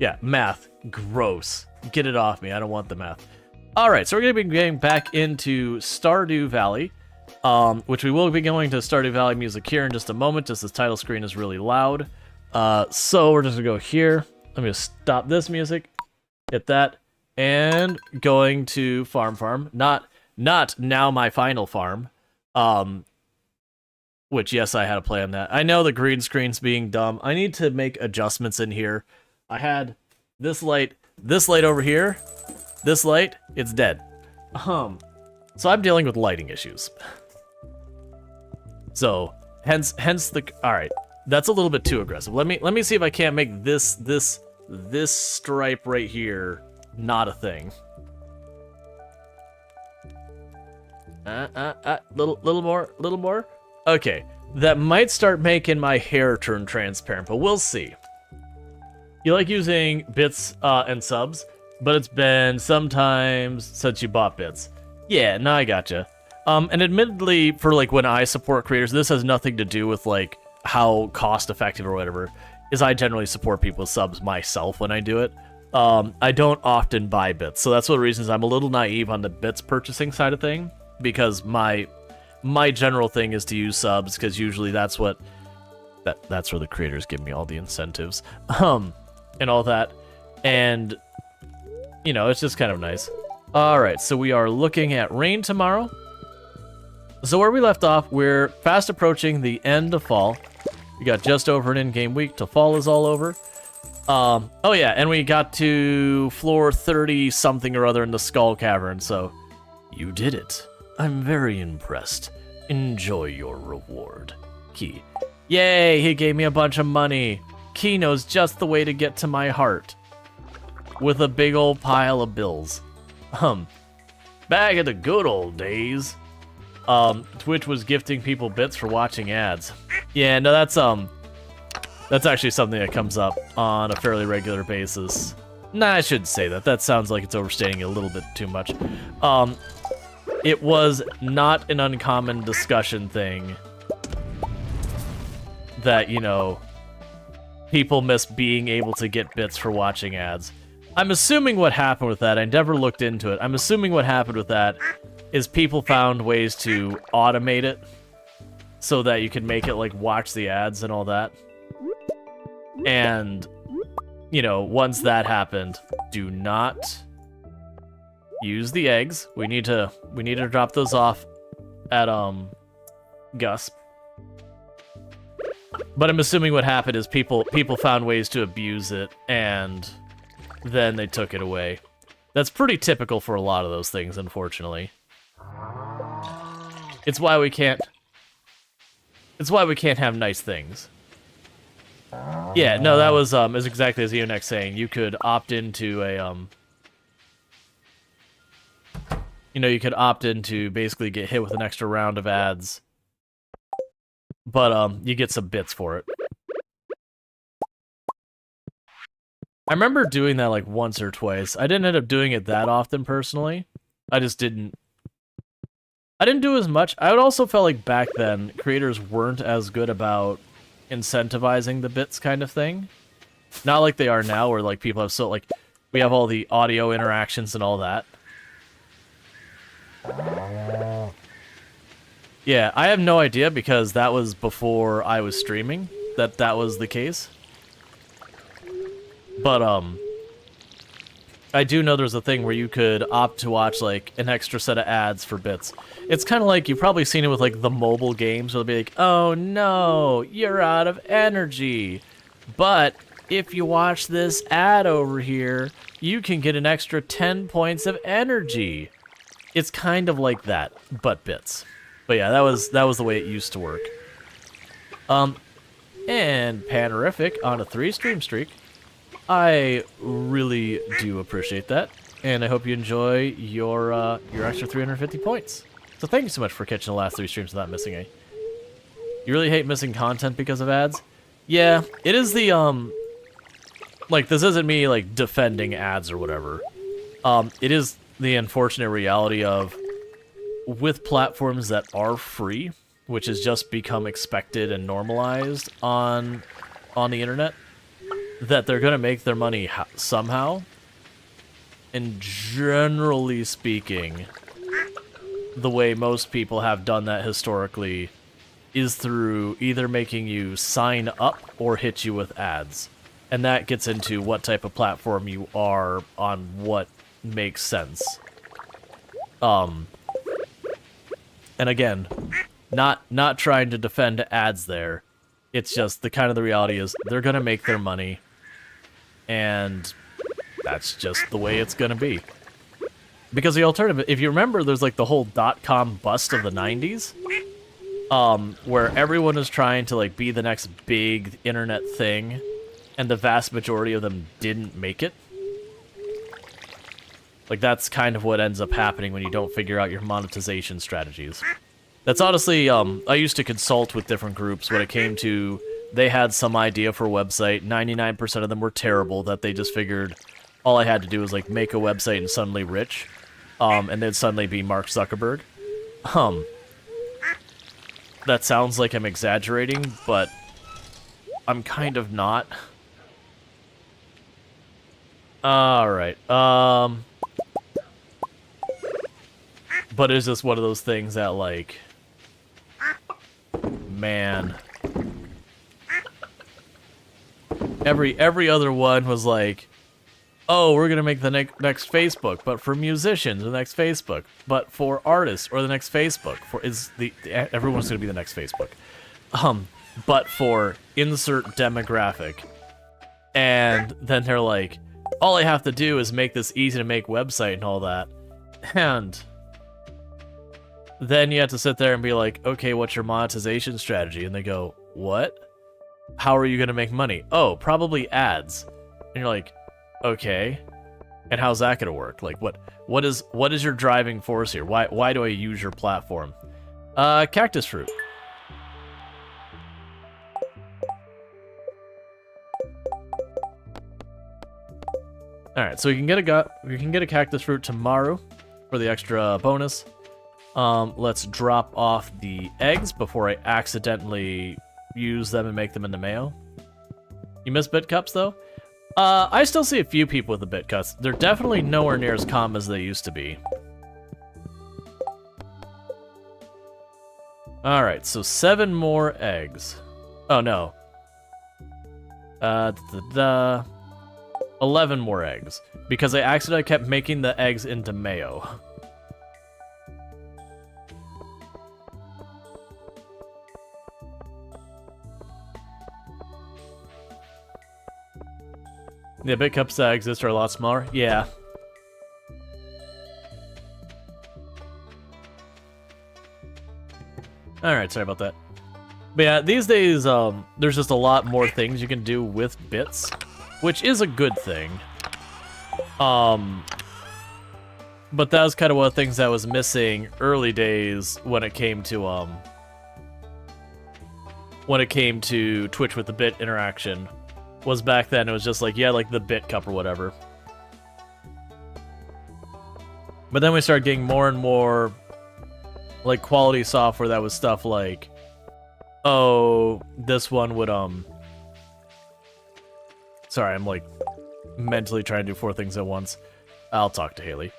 Yeah, math. Gross. Get it off me. I don't want the math. Alright, so we're going to be getting back into Stardew Valley, which we will be going to Stardew Valley music here in just a moment, just this title screen is really loud. So we're just going to go here. Let me just stop this music, hit that, and going to farm. Not now my final farm, which, yes, I had a play on that. I know the green screen's being dumb. I need to make adjustments in here. I had this light over here. This light, it's dead. So I'm dealing with lighting issues. So, hence the... Alright, that's a little bit too aggressive. Let me see if I can't make this stripe right here not a thing. Little more. Okay, that might start making my hair turn transparent, but we'll see. You like using bits and subs, but it's been some times since you bought bits. Yeah, no, I gotcha. And admittedly, for like when I support creators, this has nothing to do with like how cost effective or whatever, is I generally support people with subs myself when I do it. I don't often buy bits, so that's one of the reasons I'm a little naive on the bits purchasing side of thing, because my general thing is to use subs, because usually that's where the creators give me all the incentives, and all that, and you know, it's just kind of nice. Alright, so we are looking at rain tomorrow. So where we left off, we're fast approaching the end of fall. We got just over an in-game week till fall is all over. Oh yeah, and we got to floor 30 something or other in the Skull Cavern, so you did it. I'm very impressed. Enjoy your reward. Key. Yay, he gave me a bunch of money. Key knows just the way to get to my heart. With a big old pile of bills. Back in the good old days. Twitch was gifting people bits for watching ads. Yeah, no, that's actually something that comes up on a fairly regular basis. Nah, I shouldn't say that. That sounds like it's overstating it a little bit too much. It was not an uncommon discussion thing that, you know, people miss being able to get bits for watching ads. I'm assuming what happened with that, I never looked into it, I'm assuming what happened with that is people found ways to automate it so that you can make it, like, watch the ads and all that. And, you know, once that happened, do not use the eggs. We need to drop those off at, Gusp. But I'm assuming what happened is people found ways to abuse it, and then they took it away. That's pretty typical for a lot of those things, unfortunately. It's why we can't have nice things. Yeah, no, that was is exactly as Eonex saying. You could opt into a you know, you could opt in to basically get hit with an extra round of ads, but you get some bits for it. I remember doing that like once or twice. I didn't end up doing it that often personally. I didn't do as much. I would also felt like back then creators weren't as good about incentivizing the bits kind of thing. Not like they are now, where like people have we have all the audio interactions and all that. Yeah, I have no idea, because that was before I was streaming that was the case. But I do know there's a thing where you could opt to watch like an extra set of ads for bits. It's kind of like, you've probably seen it with like the mobile games, where they'll be like, oh no, you're out of energy, but if you watch this ad over here, you can get an extra 10 points of energy. It's kind of like that, but bits. But yeah, that was the way it used to work. And Panorific on a 3-stream streak. I really do appreciate that, and I hope you enjoy your extra 350 points. So thank you so much for catching the last 3 streams without missing any. You really hate missing content because of ads? Yeah, it is the, like, this isn't me, like, defending ads or whatever. It is the unfortunate reality of, with platforms that are free, which has just become expected and normalized on the internet, that they're gonna make their money somehow. And generally speaking, the way most people have done that historically is through either making you sign up or hit you with ads. And that gets into what type of platform you are on what makes sense. And again, not trying to defend ads there. It's just the reality is they're gonna make their money, and that's just the way it's gonna be. Because the alternative, if you remember, there's like the whole .com bust of the 90s, where everyone was trying to like be the next big internet thing, and the vast majority of them didn't make it. Like, that's kind of what ends up happening when you don't figure out your monetization strategies. That's honestly, I used to consult with different groups when it came to, they had some idea for a website, 99% of them were terrible, that they just figured all I had to do was, like, make a website and suddenly rich, and they'd suddenly be Mark Zuckerberg. That sounds like I'm exaggerating, but I'm kind of not. Alright, but it's just one of those things that, like, man, every other one was like, oh, we're gonna make the next Facebook, but for musicians, the next Facebook, but for artists, or the next Facebook for everyone's gonna be the next Facebook, but for insert demographic, and then they're like, all I have to do is make this easy to make website and all that, and then you have to sit there and be like, okay, what's your monetization strategy? And they go, what? How are you going to make money? Oh, probably ads. And you're like, okay. And how's that going to work? Like, what is your driving force here? Why do I use your platform? Cactus fruit. All right, so we can get a cactus fruit tomorrow for the extra bonus. Let's drop off the eggs before I accidentally use them and make them into mayo. You miss bit cups, though? I still see a few people with the bit cups. They're definitely nowhere near as common as they used to be. Alright, so 7 more eggs. Oh, no. 11 more eggs. Because I accidentally kept making the eggs into mayo. Yeah, big cups that exist are a lot smaller. Yeah. Alright, sorry about that. But yeah, these days, there's just a lot more things you can do with bits, which is a good thing. But that was kind of one of the things that was missing early days when it came to, Twitch with the bit interaction. Was back then, it was just like, yeah, like the bit cup or whatever. But then we started getting more and more, like, quality software that was stuff like, oh, this one would, sorry, I'm, like, mentally trying to do 4 things at once. I'll talk to Haley.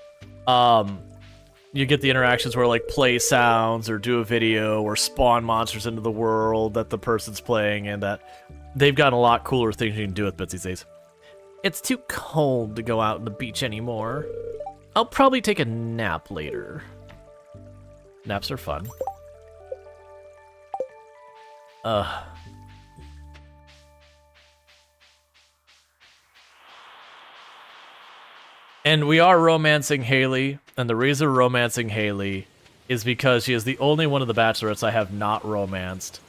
You get the interactions where, like, play sounds, or do a video, or spawn monsters into the world that the person's playing, and that they've got a lot cooler things you can do with bits these days. It's too cold to go out on the beach anymore. I'll probably take a nap later. Naps are fun. And we are romancing Haley, and the reason we're romancing Haley is because she is the only one of the bachelorettes I have not romanced.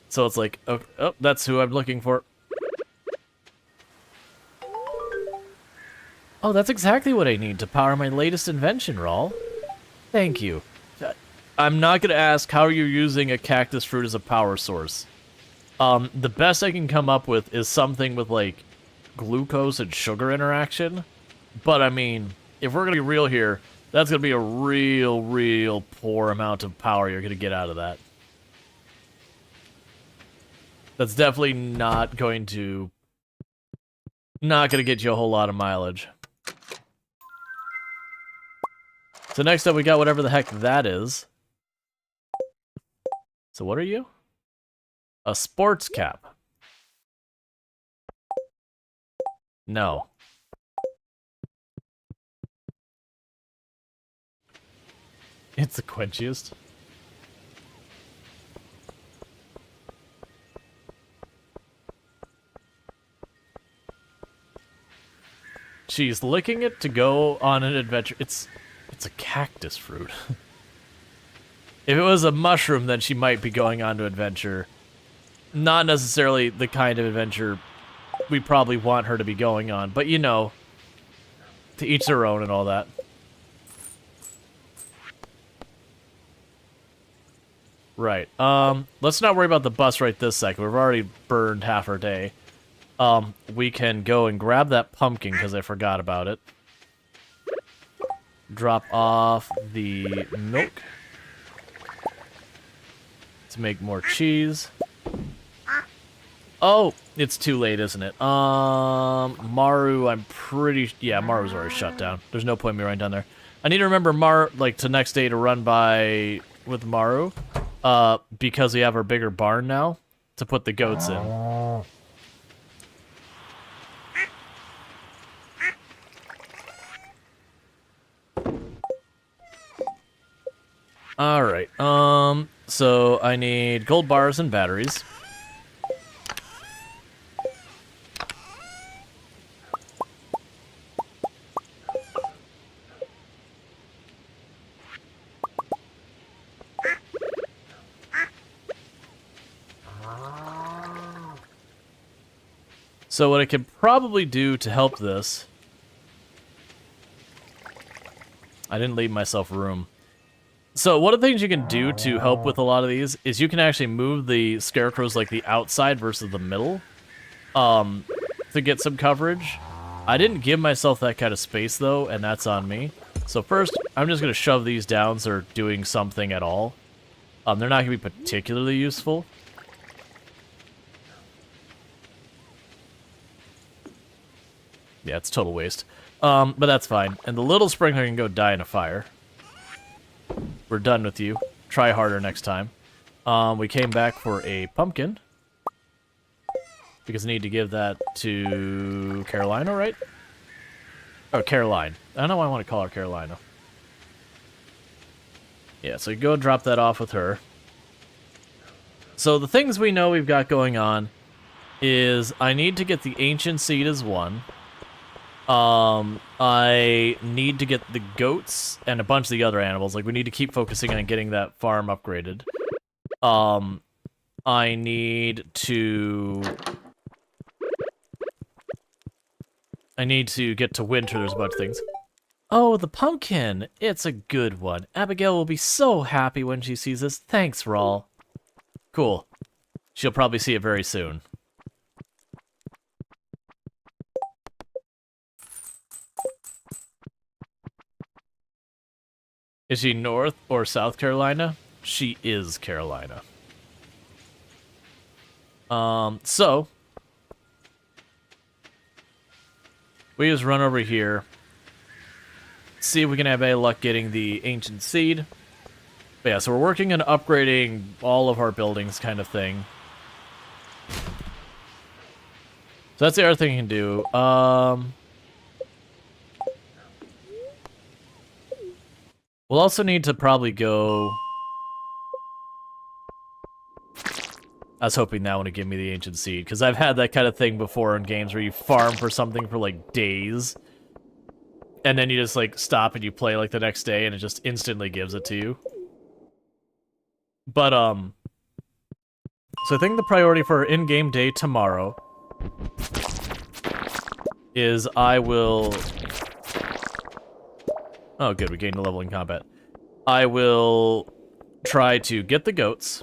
So it's like, oh, that's who I'm looking for. Oh, that's exactly what I need to power my latest invention, Rual. Thank you. I'm not going to ask how you're using a cactus fruit as a power source. The best I can come up with is something with, like, glucose and sugar interaction. But, I mean, if we're going to be real here, that's going to be a real poor amount of power you're going to get out of that. That's definitely not going to Not gonna get you a whole lot of mileage. So next up, we got whatever the heck that is. So what are you? A sports cap. No. It's the quenchiest. She's licking it to go on an adventure. It's a cactus fruit. If it was a mushroom, then she might be going on to adventure. Not necessarily the kind of adventure we probably want her to be going on, but you know, to each their own and all that. Right. Let's not worry about the bus right this second. We've already burned half our day. We can go and grab that pumpkin because I forgot about it. Drop off the milk to make more cheese. Oh, it's too late, isn't it? Maru, I'm pretty... Yeah, Maru's already shut down. There's no point in me running down there. I need to remember to next day to run by with Maru, because we have our bigger barn now to put the goats in. Alright, so I need gold bars and batteries. So what I could probably do to help this... I didn't leave myself room. So one of the things you can do to help with a lot of these is you can actually move the scarecrows like the outside versus the middle to get some coverage. I didn't give myself that kind of space though, and that's on me. So first, I'm just going to shove these down so they're doing something at all. They're not going to be particularly useful. Yeah, it's total waste. But that's fine. And the little sprinkler can go die in a fire. We're done with you. Try harder next time. We came back for a pumpkin. Because I need to give that to Carolina, right? Oh, Caroline. I don't know why I want to call her Carolina. Yeah, so go drop that off with her. So the things we know we've got going on is I need to get the ancient seed as one. I need to get the goats and a bunch of the other animals. Like, we need to keep focusing on getting that farm upgraded. I need to get to winter. There's a bunch of things. Oh, the pumpkin! It's a good one. Abigail will be so happy when she sees this. Thanks, Rual. Cool. She'll probably see it very soon. Is she North or South Carolina? She is Carolina. So we just run over here, see if we can have any luck getting the ancient seed. But yeah, so we're working on upgrading all of our buildings kind of thing. So that's the other thing you can do. We'll also need to probably go... I was hoping that one would give me the ancient seed, because I've had that kind of thing before in games where you farm for something for, like, days. And then you just, like, stop and you play, like, the next day, and it just instantly gives it to you. But, so I think the priority for our in-game day tomorrow is I will... Oh, good, we gained a level in combat. I will try to get the goats.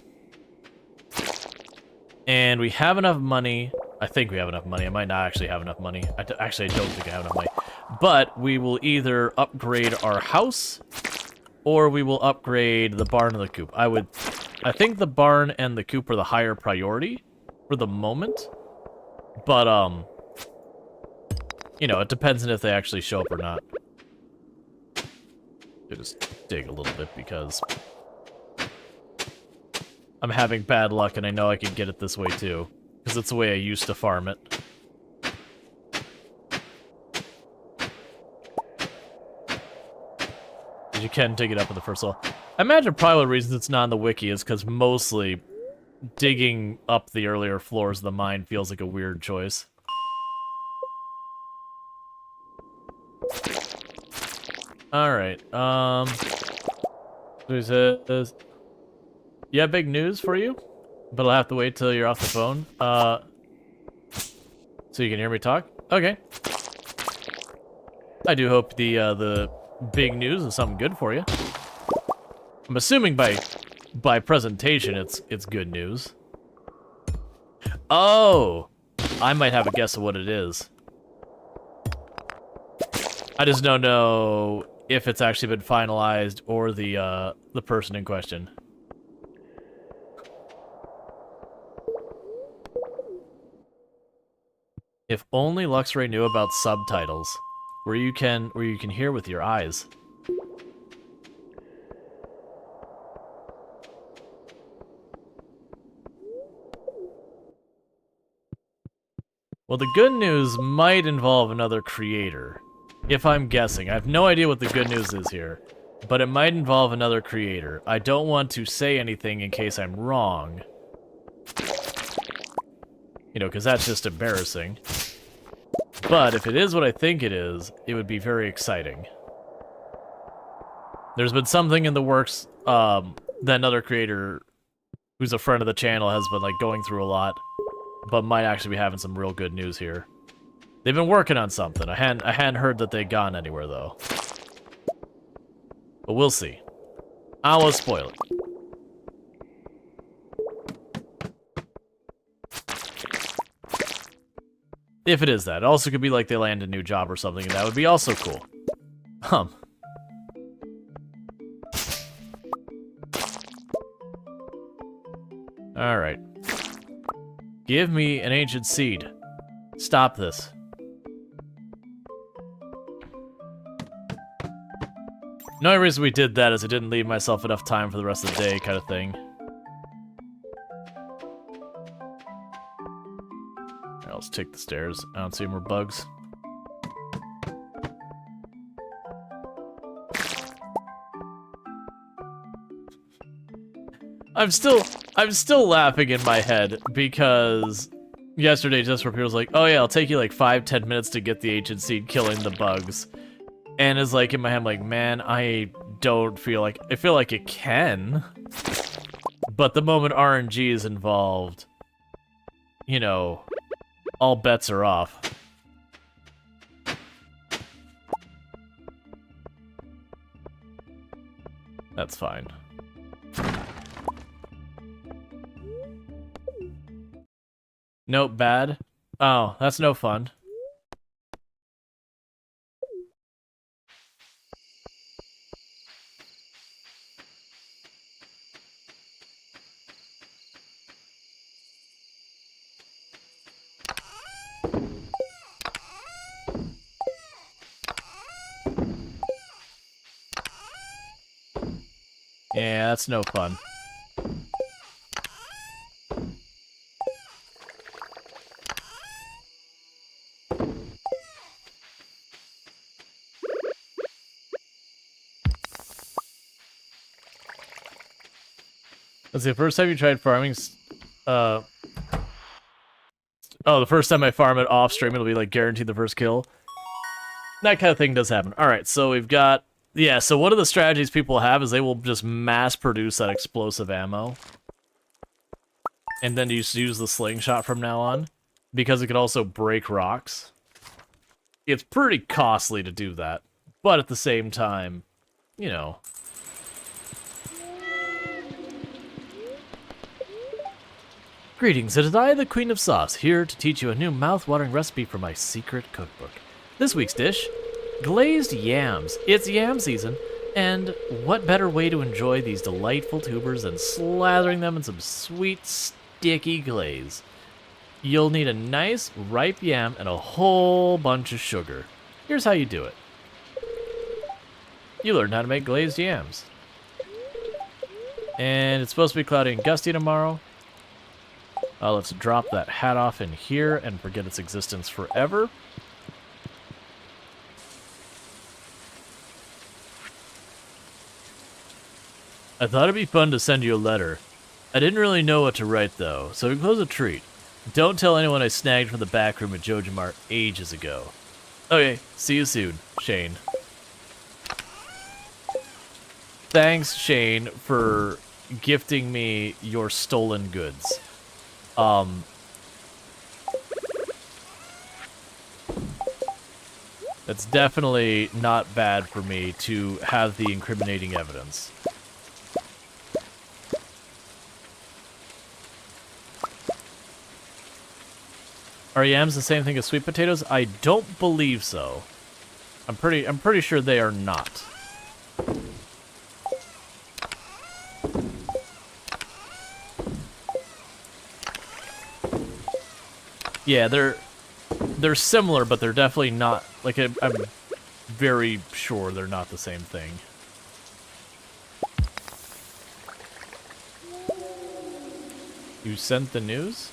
And we have enough money. I think we have enough money. I might not actually have enough money. Actually, I don't think I have enough money. But we will either upgrade our house, or we will upgrade the barn and the coop. I think the barn and the coop are the higher priority for the moment. But, You know, it depends on if they actually show up or not. I'll just dig a little bit because I'm having bad luck and I know I can get it this way too. Because it's the way I used to farm it. You can dig it up in the first level. I imagine probably the reason it's not in the wiki is because mostly digging up the earlier floors of the mine feels like a weird choice. Alright, he says, yeah, big news for you, but I'll have to wait till you're off the phone, so you can hear me talk? Okay. I do hope the big news is something good for you. I'm assuming by presentation it's good news. Oh! I might have a guess of what it is. I just don't know if it's actually been finalized or the person in question. If only Luxray knew about subtitles, where you can hear with your eyes. Well, the good news might involve another creator. If I'm guessing. I have no idea what the good news is here. But it might involve another creator. I don't want to say anything in case I'm wrong. You know, because that's just embarrassing. But if it is what I think it is, it would be very exciting. There's been something in the works that another creator who's a friend of the channel has been, like, going through a lot. But might actually be having some real good news here. They've been working on something. I hadn't heard that they'd gone anywhere, though. But we'll see. I won't spoil it. If it is that. It also could be like they land a new job or something, and that would be also cool. Alright. Give me an ancient seed. Stop this. The only reason we did that is I didn't leave myself enough time for the rest of the day, kind of thing. Alright, let's take the stairs. I don't see more bugs. I'm still laughing in my head because yesterday Just was like, oh yeah, it'll take you like 5-10 minutes to get the ancient seed killing the bugs. And it's like in my head, I'm like, man, I don't feel like... I feel like it can. But the moment RNG is involved, you know, all bets are off. That's fine. Nope, bad. Oh, that's no fun. Yeah, that's no fun. Let's see, the first time you tried farming... Oh, the first time I farm it off stream, it'll be like guaranteed the first kill. That kind of thing does happen. Alright, so we've got... Yeah, so one of the strategies people have is they will just mass produce that explosive ammo. And then you use the slingshot from now on. Because it can also break rocks. It's pretty costly to do that. But at the same time, you know... Greetings, it is I, the Queen of Sauce, here to teach you a new mouth-watering recipe for my secret cookbook. This week's dish, glazed yams. It's yam season, and what better way to enjoy these delightful tubers than slathering them in some sweet, sticky glaze. you'll need a nice ripe yam and a whole bunch of sugar. Here's how you do it. You learned how to make glazed yams. And it's supposed to be cloudy and gusty tomorrow. Let's drop that hat off in here and forget its existence forever. I thought it'd be fun to send you a letter. I didn't really know what to write, though, so enclose a treat. Don't tell anyone I snagged from the back room at Jojimar ages ago. Okay, see you soon, Shane. Thanks, Shane, for gifting me your stolen goods. That's definitely not bad for me to have the incriminating evidence. Are yams the same thing as sweet potatoes? I don't believe so. I'm pretty sure they are not. Yeah, they're similar, but they're definitely not. Like I'm very sure they're not the same thing. You sent the news?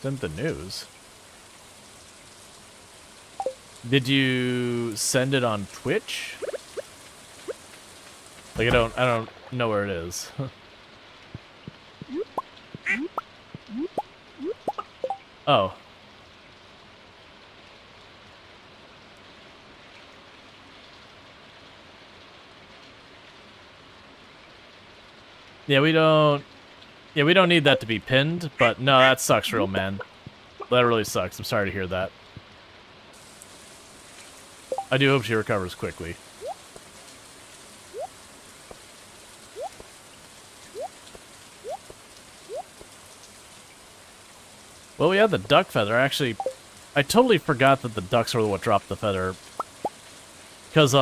Sent the news? Did you send it on Twitch? Like I don't know where it is. Oh. Yeah, we don't need that to be pinned, but no, that sucks, real man. That really sucks. I'm sorry to hear that. I do hope she recovers quickly. Well, we had the duck feather. Actually, I totally forgot that the ducks were what dropped the feather. Because,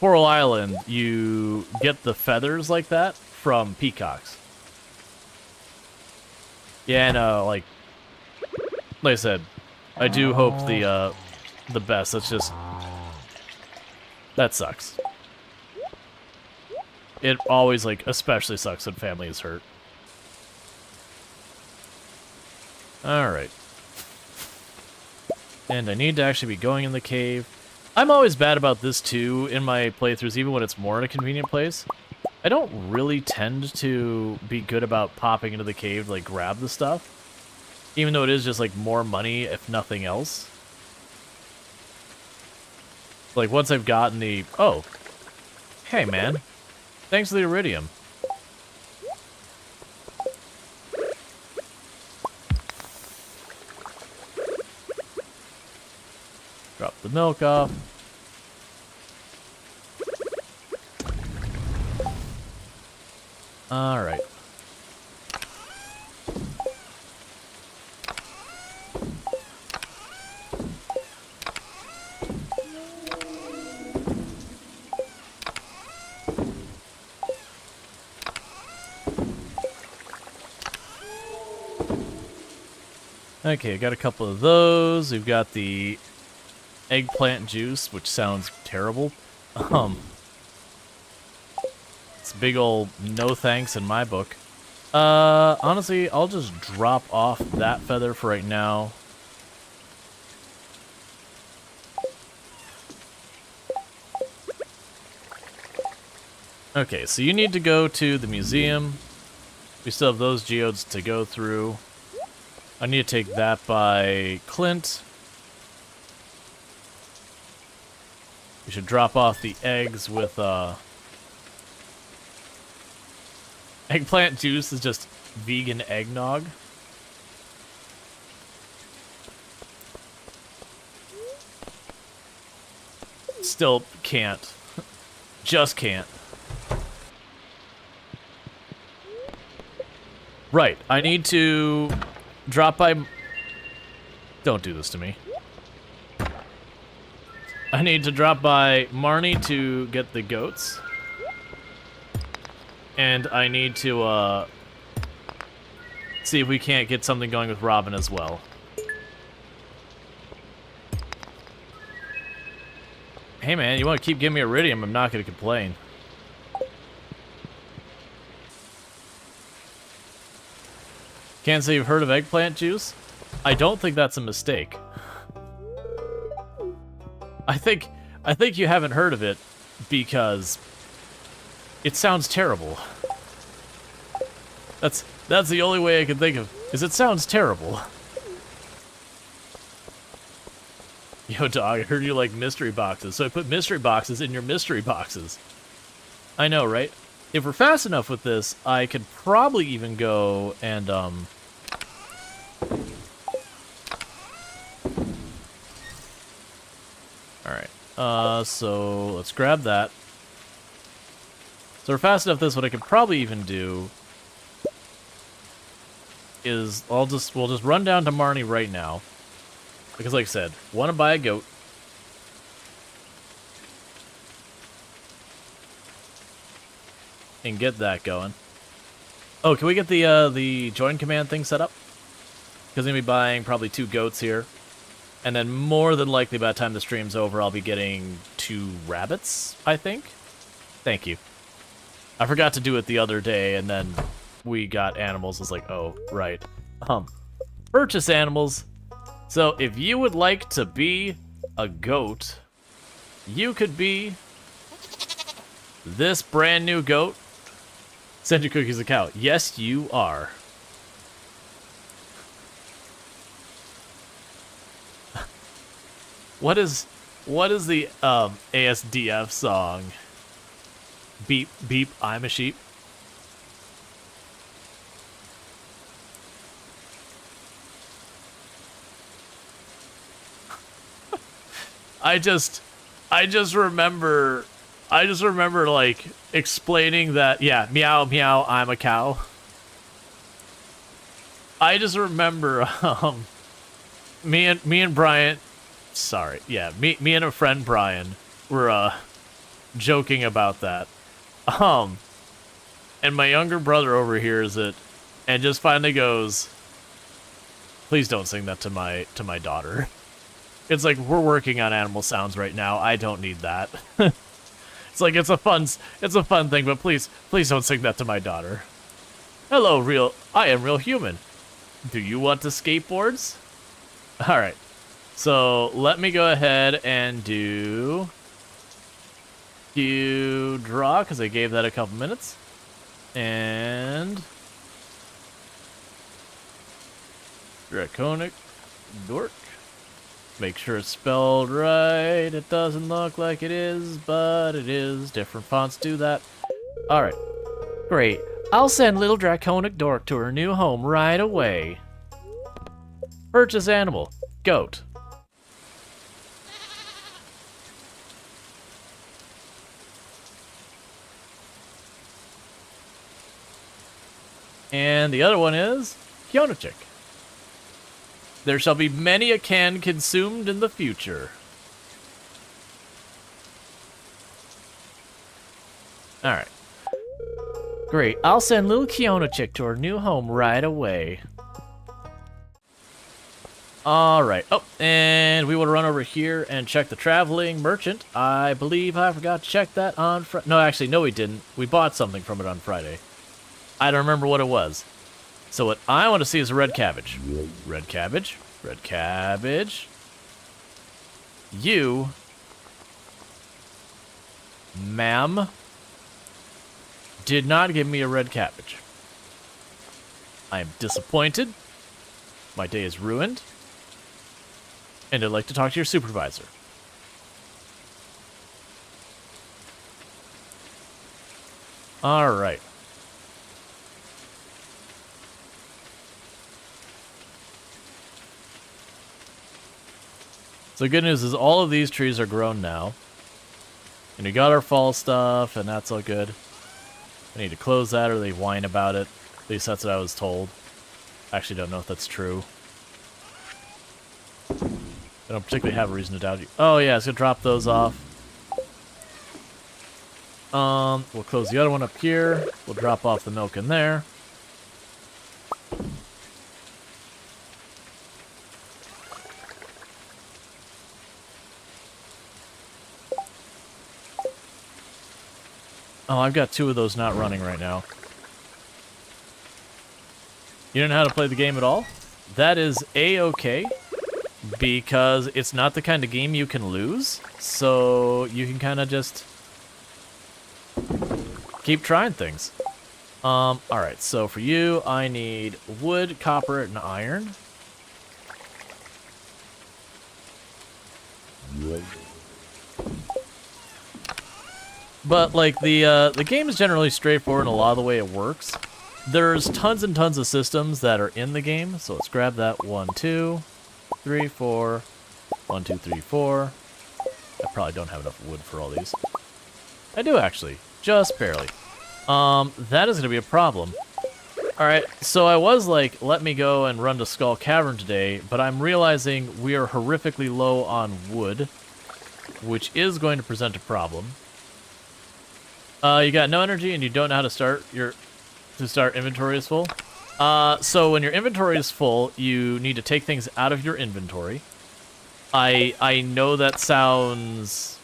Coral Island, you get the feathers like that from peacocks. Yeah, no, like I said, I do hope the best. That's just, that sucks. It always, like, especially sucks when family is hurt. Alright. And I need to actually be going in the cave. I'm always bad about this, too, in my playthroughs, even when it's more in a convenient place. I don't really tend to be good about popping into the cave to, like, grab the stuff. Even though it is just, like, more money, if nothing else. Like, once I've gotten the... Oh. Hey, man. Thanks for the iridium. Drop the milk off. All right. Okay, I got a couple of those. We've got the eggplant juice, which sounds terrible. It's a big old no thanks in my book. Honestly, I'll just drop off that feather for right now. Okay, so you need to go to the museum. We still have those geodes to go through. I need to take that by Clint. We should drop off the eggs with, eggplant juice is just vegan eggnog. Still can't. Just can't. Right, I need to drop by... Don't do this to me. I need to drop by Marnie to get the goats. And I need to, see if we can't get something going with Robin as well. Hey man, you want to keep giving me iridium, I'm not going to complain. Can't say you've heard of eggplant juice? I don't think that's a mistake. I think you haven't heard of it because it sounds terrible. That's the only way I can think of, is it sounds terrible. Yo, dog, I heard you like mystery boxes, so I put mystery boxes in your mystery boxes. I know, right? If we're fast enough with this, I could probably even go and, Alright, so let's grab that. So we're fast enough this, what I could probably even do is we'll just run down to Marnie right now. Because like I said, want to buy a goat. And get that going. Oh, can we get the join command thing set up? Because I'm going to be buying probably 2 goats here. And then more than likely by the time the stream's over, I'll be getting 2 rabbits, I think. Thank you. I forgot to do it the other day, and then we got animals. It's like, oh, right. Purchase animals. So if you would like to be a goat, you could be this brand new goat. Send your cookies a cow. Yes, you are. What is the ASDF song? Beep beep, I'm a sheep. I just remember like explaining that, yeah, meow meow, I'm a cow. I just remember me and Brian, sorry, yeah, me and a friend Brian were joking about that. And my younger brother overhears it and just finally goes, "Please don't sing that to my daughter." It's like, we're working on animal sounds right now. I don't need that. It's like, it's a fun thing, but please don't sing that to my daughter. Hello, I am real human. Do you want to skateboards? All right. So let me go ahead and do draw, because I gave that a couple minutes. And Draconic Dork. Make sure it's spelled right. It doesn't look like it is, but it is. Different fonts do that. Alright. Great. I'll send little Draconic Dork to her new home right away. Purchase animal. Goat. And the other one is Kionachik. There shall be many a can consumed in the future. Alright. Great. I'll send little Kionachik to her new home right away. Alright. Oh, and we want to run over here and check the traveling merchant. I believe I forgot to check that on Friday. No, actually, no we didn't. We bought something from it on Friday. I don't remember what it was. So what I want to see is a red cabbage. Red cabbage. Red cabbage. You, ma'am, did not give me a red cabbage. I am disappointed. My day is ruined. And I'd like to talk to your supervisor. All right. So the good news is all of these trees are grown now. And we got our fall stuff, and that's all good. I need to close that or they whine about it. At least that's what I was told. I actually don't know if that's true. I don't particularly have a reason to doubt you. Oh yeah, it's gonna drop those off. We'll close the other one up here. We'll drop off the milk in there. Oh, I've got 2 of those not running right now. You don't know how to play the game at all? That is A-okay, because it's not the kind of game you can lose, so you can kind of just keep trying things. Alright, so for you, I need wood, copper, and iron. But, like, the game is generally straightforward in a lot of the way it works. There's tons and tons of systems that are in the game, so let's grab that 1, 2, 3, 4, 1, 2, 3, 4. I probably don't have enough wood for all these. I do, actually. Just barely. That is going to be a problem. Alright, so I was like, let me go and run to Skull Cavern today, but I'm realizing we are horrifically low on wood, which is going to present a problem. You got no energy and you don't know how to start inventory is full. So when your inventory is full, you need to take things out of your inventory. I know that sounds...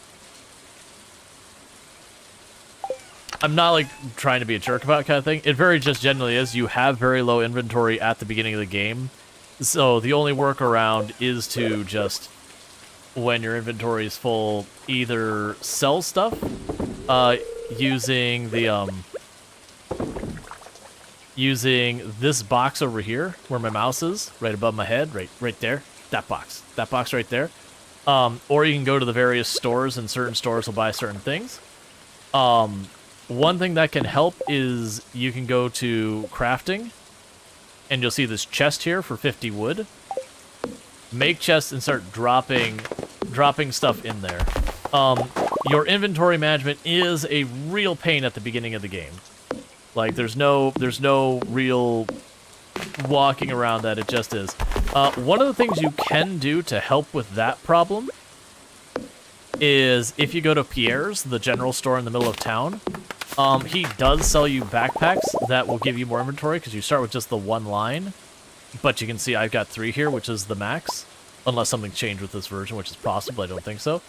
I'm not, like, trying to be a jerk about it kind of thing. It very just generally is. You have very low inventory at the beginning of the game. So the only workaround is to just, when your inventory is full, either sell stuff, using the, using this box over here, where my mouse is, right above my head, right there, that box right there. Or you can go to the various stores, and certain stores will buy certain things. One thing that can help is you can go to crafting, and you'll see this chest here for 50 wood. Make chests and start dropping stuff in there. Your inventory management is a real pain at the beginning of the game. Like, there's no real walking around that, it just is. One of the things you can do to help with that problem is if you go to Pierre's, the general store in the middle of town, he does sell you backpacks that will give you more inventory, because you start with just the 1 line. But you can see I've got 3 here, which is the max. Unless something changed with this version, which is possible, I don't think so.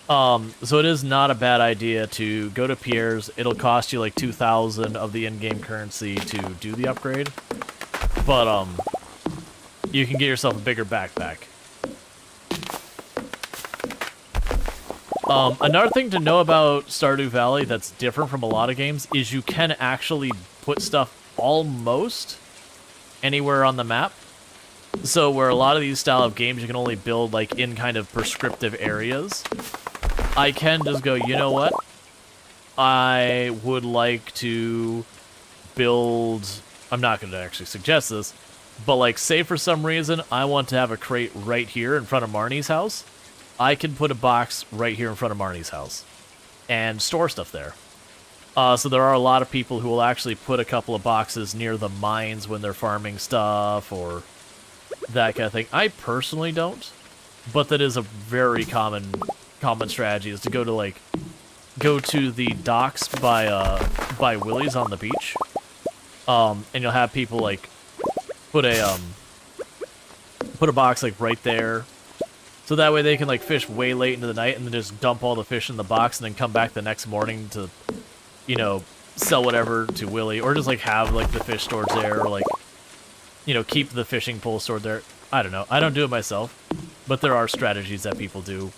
So it is not a bad idea to go to Pierre's. It'll cost you like 2,000 of the in-game currency to do the upgrade. But, you can get yourself a bigger backpack. Another thing to know about Stardew Valley that's different from a lot of games is you can actually put stuff almost anywhere on the map. So where a lot of these style of games you can only build like in kind of prescriptive areas, I can just go, you know what? I would like to build... I'm not going to actually suggest this, but like say for some reason I want to have a crate right here in front of Marnie's house. I can put a box right here in front of Marnie's house and store stuff there. So there are a lot of people who will actually put a couple of boxes near the mines when they're farming stuff or that kind of thing. I personally don't, but that is a very common strategy, is to go to the docks by Willie's on the beach, and you'll have people like put a box like right there. So that way they can like fish way late into the night and then just dump all the fish in the box and then come back the next morning to, you know, sell whatever to Willie, or just like have like the fish stored there, or like, you know, keep the fishing pole stored there. I don't know. I don't do it myself, but there are strategies that people do.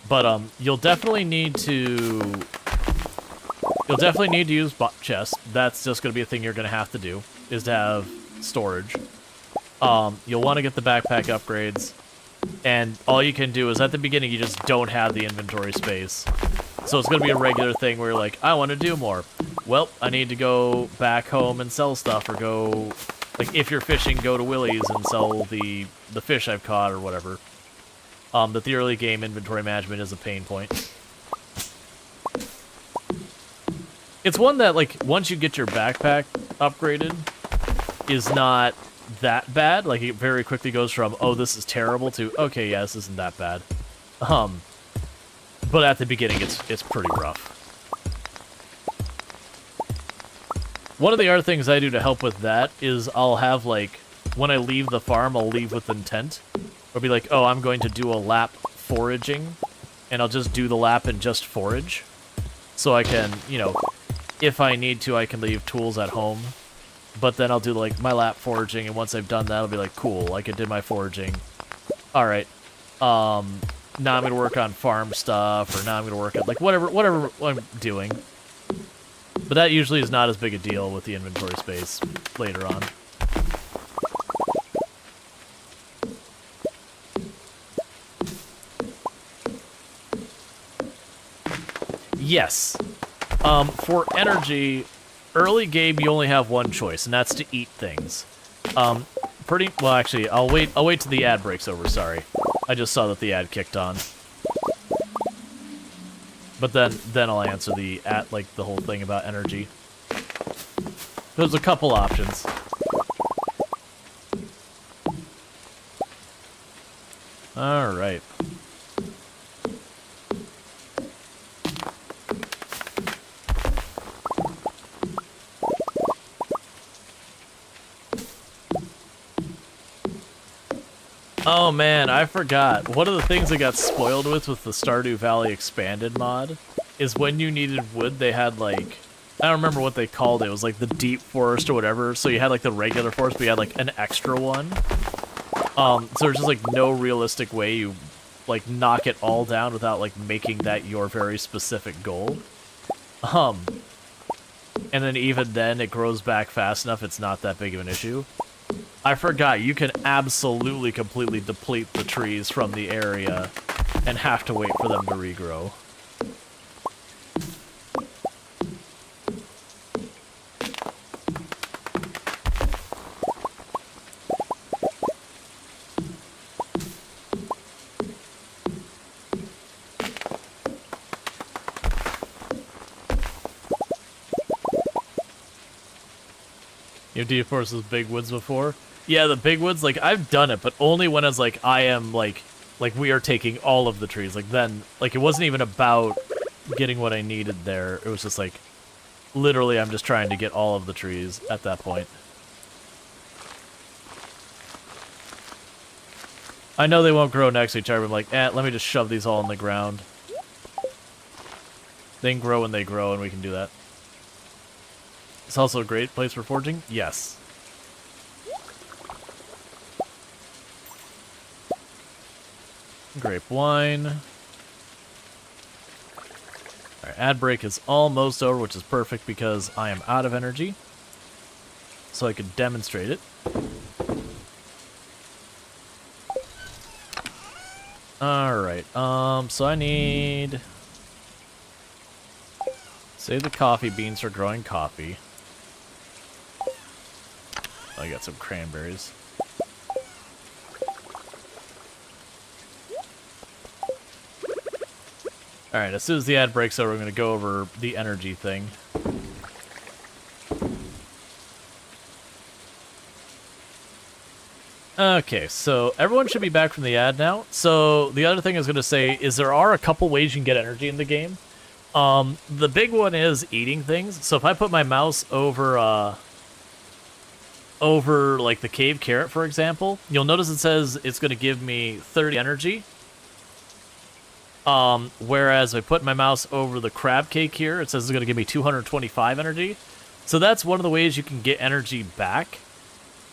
But you'll definitely need to use chests. That's just going to be a thing you're going to have to do, is to have storage. You'll want to get the backpack upgrades. And all you can do is, at the beginning, you just don't have the inventory space. So it's going to be a regular thing where you're like, I want to do more. Well, I need to go back home and sell stuff, or go... Like, if you're fishing, go to Willie's and sell the fish I've caught, or whatever. But the early game inventory management is a pain point. It's one that, like, once you get your backpack upgraded, is not that bad. Like, it very quickly goes from, oh, this is terrible to, okay, yeah, this isn't that bad. But at the beginning, it's pretty rough. One of the other things I do to help with that is I'll have, like, when I leave the farm, I'll leave with intent. I'll be like, oh, I'm going to do a lap foraging, and I'll just do the lap and just forage. So I can, you know, if I need to, I can leave tools at home. But then I'll do, like, my lap foraging, and once I've done that, I'll be like, cool, like, I did my foraging. Alright, now I'm gonna work on farm stuff, or now I'm gonna work on, like, whatever I'm doing. But that usually is not as big a deal with the inventory space later on. Yes. For energy, early game you only have one choice, and that's to eat things. Well, actually, I'll wait till the ad breaks over, sorry. I just saw that the ad kicked on. But then I'll answer the whole thing about energy. There's a couple options. All right. Oh man, I forgot. One of the things I got spoiled with the Stardew Valley expanded mod is when you needed wood, they had like, I don't remember what they called it. It was like the deep forest or whatever. So you had like the regular forest, but you had like an extra one. So there's just like no realistic way you like knock it all down without like making that your very specific goal. And then even then it grows back fast enough, it's not that big of an issue. I forgot, you can absolutely completely deplete the trees from the area and have to wait for them to regrow. You've deforested big woods before? Yeah, the big woods, like, I've done it, but only when it's like, I am, like we are taking all of the trees. Like, then, like, it wasn't even about getting what I needed there. It was just like, literally, I'm just trying to get all of the trees at that point. I know they won't grow next to each other, but I'm like, let me just shove these all in the ground. They can grow when they grow, and we can do that. It's also a great place for foraging? Yes. Grape wine. Alright, ad break is almost over, which is perfect because I am out of energy. So I could demonstrate it. Alright, so I need... Save the coffee beans for growing coffee. I got some cranberries. Alright, as soon as the ad breaks over, I'm going to go over the energy thing. Okay, so everyone should be back from the ad now. So the other thing I was going to say is there are a couple ways you can get energy in the game. The big one is eating things. So if I put my mouse over like the cave carrot, for example, you'll notice it says it's going to give me 30 energy. Whereas if I put my mouse over the crab cake here, it says it's going to give me 225 energy. So that's one of the ways you can get energy back,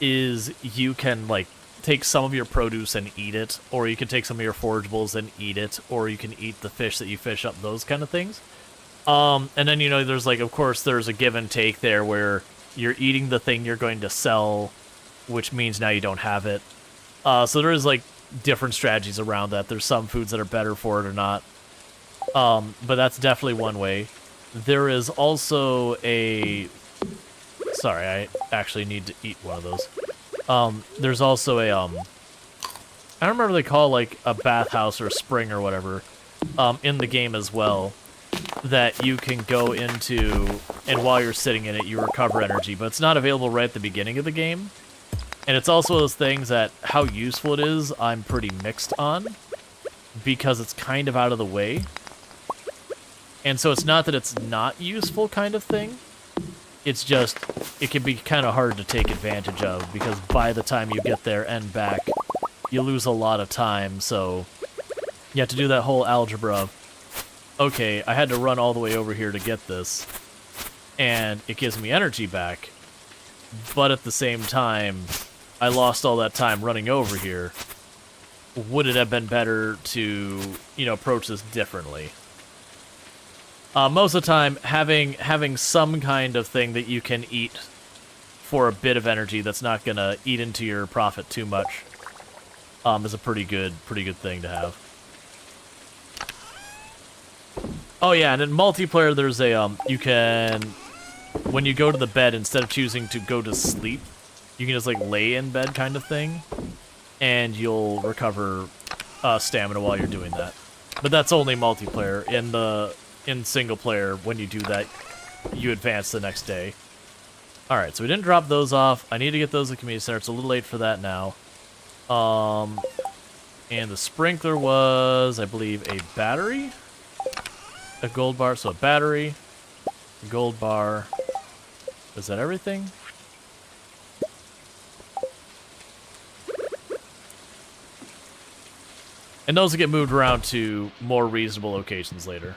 is you can, like, take some of your produce and eat it, or you can take some of your forageables and eat it, or you can eat the fish that you fish up, those kind of things. And then, you know, there's, like, of course, there's a give and take there where you're eating the thing you're going to sell, which means now you don't have it. So there is, like, different strategies around that. There's some foods that are better for it or not. But that's definitely one way. There is also a... Sorry, I actually need to eat one of those. There's also a, I don't remember what they call, like, a bathhouse or a spring or whatever, in the game as well, that you can go into, and while you're sitting in it, you recover energy, but it's not available right at the beginning of the game. And it's also those things that how useful it is, I'm pretty mixed on, because it's kind of out of the way. And so it's not that it's not useful kind of thing, it's just, it can be kind of hard to take advantage of, because by the time you get there and back, you lose a lot of time, so you have to do that whole algebra of, okay, I had to run all the way over here to get this, and it gives me energy back, but at the same time, I lost all that time running over here. Would it have been better to, you know, approach this differently? Most of the time, having some kind of thing that you can eat for a bit of energy that's not gonna eat into your profit too much, is a pretty good thing to have. Oh yeah, and in multiplayer, there's a you can, when you go to the bed, instead of choosing to go to sleep, you can just like lay in bed kind of thing, and you'll recover stamina while you're doing that. But that's only multiplayer. In single player, when you do that, you advance the next day. Alright, so we didn't drop those off. I need to get those at the community center. It's a little late for that now. And the sprinkler was, I believe, a battery? A gold bar, so a battery, a gold bar. Is that everything? And those will get moved around to more reasonable locations later.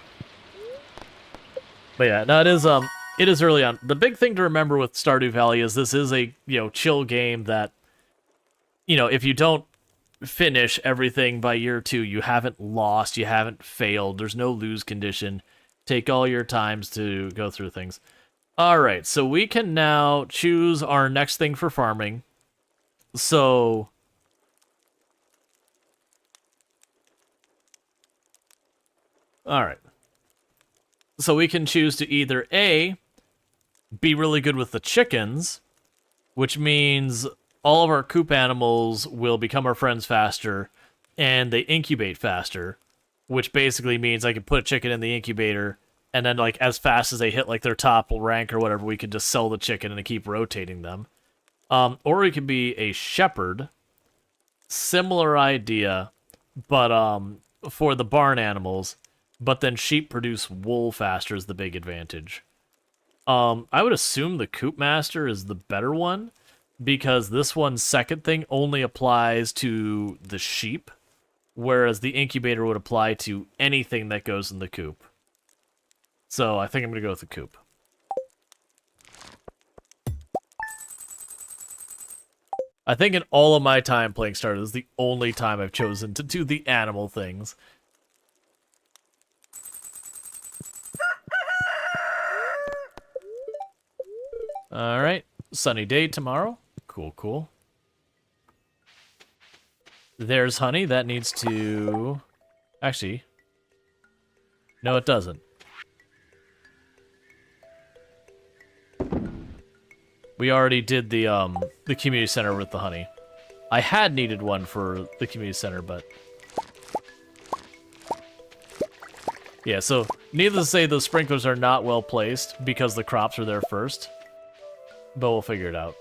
But yeah, no, it is early on. The big thing to remember with Stardew Valley is this is a, you know, chill game that, you know, if you don't finish everything by year 2, you haven't lost, you haven't failed, there's no lose condition. Take all your times to go through things. Alright, so we can now choose our next thing for farming. So alright. So we can choose to either A, be really good with the chickens, which means all of our coop animals will become our friends faster, and they incubate faster, which basically means I can put a chicken in the incubator, and then like as fast as they hit like their top rank or whatever, we can just sell the chicken and keep rotating them. Or we could be a shepherd, similar idea, but for the barn animals. But then sheep produce wool faster is the big advantage. I would assume the Coop Master is the better one, because this one's second thing only applies to the sheep, whereas the incubator would apply to anything that goes in the coop. So I think I'm going to go with the coop. I think in all of my time playing Stardew, this is the only time I've chosen to do the animal things. Alright, sunny day tomorrow. Cool, cool. There's honey. That needs to... Actually... No, it doesn't. We already did the community center with the honey. I had needed one for the community center, but... Yeah, so, needless to say, those sprinklers are not well placed, because the crops are there first. But we'll figure it out.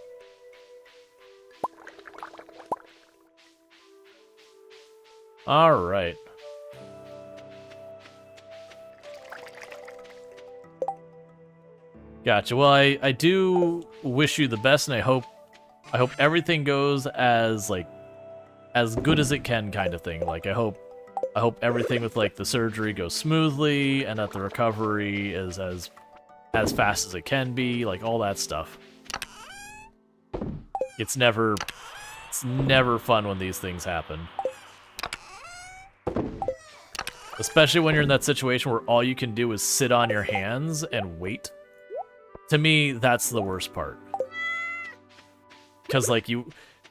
Alright. Gotcha. Well, I do wish you the best, and I hope everything goes as good as it can, kind of thing. Like I hope everything with like the surgery goes smoothly, and that the recovery is as fast as it can be, like all that stuff. It's never fun when these things happen. Especially when you're in that situation where all you can do is sit on your hands and wait. To me, that's the worst part. Because, like, you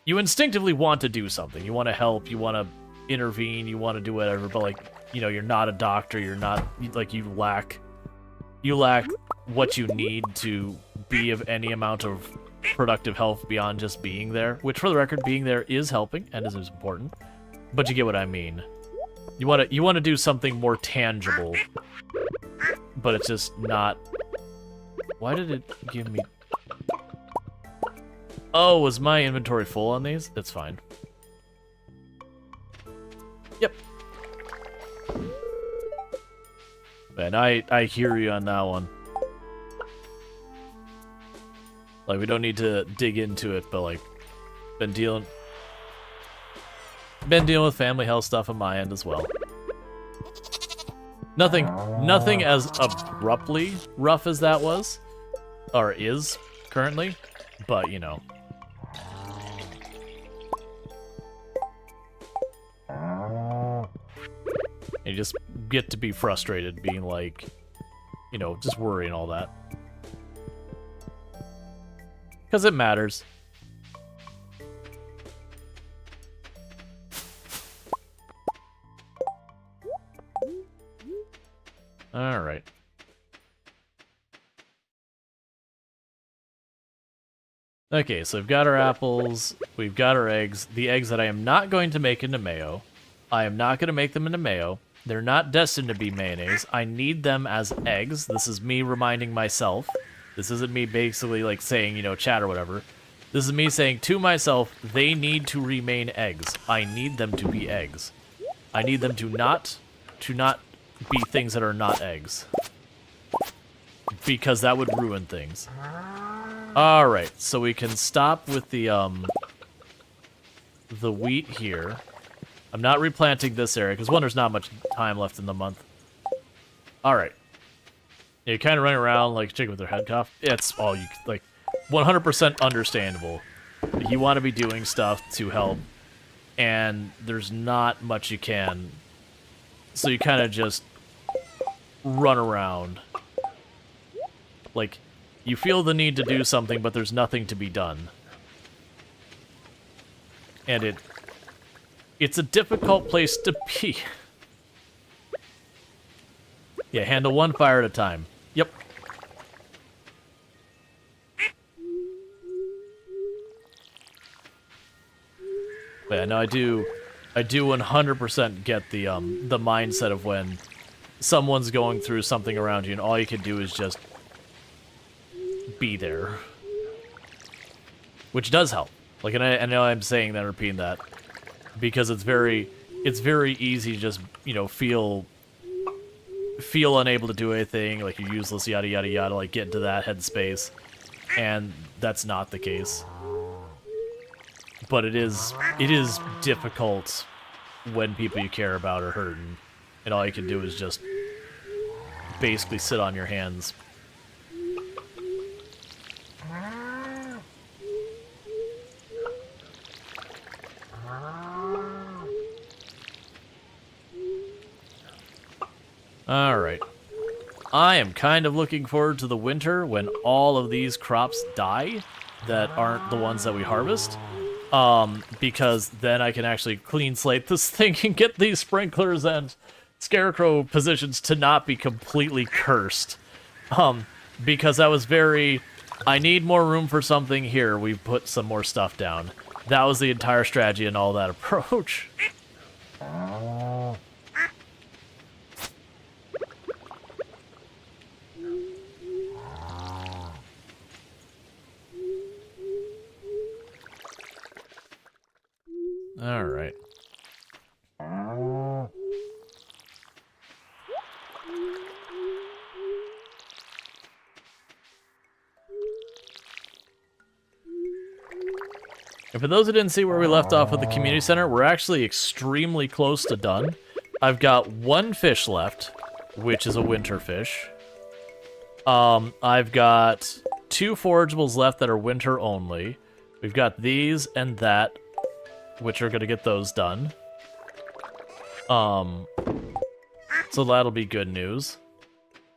instinctively want to do something. You want to help, you want to intervene, you want to do whatever, but, like, you know, you're not a doctor, you're not, like, you lack what you need to be of any amount of productive help beyond just being there. Which, for the record, being there is helping, and is important. But you get what I mean. You want to do something more tangible, but it's just not. Why did it give me? Oh, was my inventory full on these? It's fine. Yep. Man, I hear you on that one. Like, we don't need to dig into it, but like, been dealing with family health stuff on my end as well. Nothing as abruptly rough as that was, or is currently, but you know. You just get to be frustrated, being like, you know, just worrying all that. Because it matters. Alright. Okay, so we've got our apples, we've got our eggs. The eggs that I am not going to make into mayo. I am not going to make them into mayo. They're not destined to be mayonnaise. I need them as eggs. This is me reminding myself. This isn't me basically like saying, you know, chat or whatever. This is me saying to myself, they need to remain eggs. I need them to be eggs. I need them to not be things that are not eggs. Because that would ruin things. Alright, so we can stop with the wheat here. I'm not replanting this area, because one, there's not much time left in the month. Alright. You're kind of running around like a chicken with their head cut off. It's all you, like, 100% understandable. You want to be doing stuff to help, and there's not much you can. So you kind of just run around. Like, you feel the need to do something, but there's nothing to be done. And it's a difficult place to be. Yeah, handle one fire at a time. Yep. But yeah, no, I do 100% get the mindset of when someone's going through something around you and all you can do is just be there. Which does help. Like, and I know I'm saying that, repeating that, because it's very easy to just, you know, feel unable to do anything, like you're useless, yada yada yada, like get into that headspace, and that's not the case. But it is difficult when people you care about are hurting, and all you can do is just basically sit on your hands. Alright. I am kind of looking forward to the winter when all of these crops die that aren't the ones that we harvest. Because then I can actually clean slate this thing and get these sprinklers and scarecrow positions to not be completely cursed. Because that was very, I need more room for something here, we've put some more stuff down. That was the entire strategy and all that approach. Alright. And for those who didn't see where we left off with the community center, we're actually extremely close to done. I've got one fish left, which is a winter fish. I've got 2 forageables left that are winter only. We've got these and that, which are going to get those done. So that'll be good news.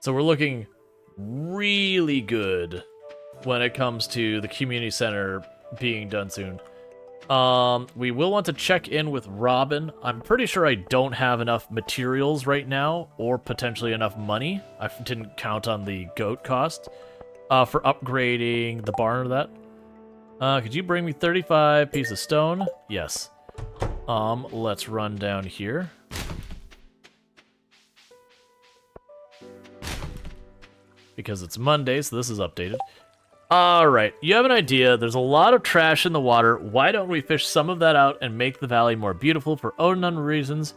So we're looking really good when it comes to the community center being done soon. We will want to check in with Robin. I'm pretty sure I don't have enough materials right now, or potentially enough money. I didn't count on the goat cost for upgrading the barn or that. Could you bring me 35 pieces of stone? Yes. Let's run down here. Because it's Monday, so this is updated. Alright, you have an idea. There's a lot of trash in the water. Why don't we fish some of that out and make the valley more beautiful? For unknown reasons,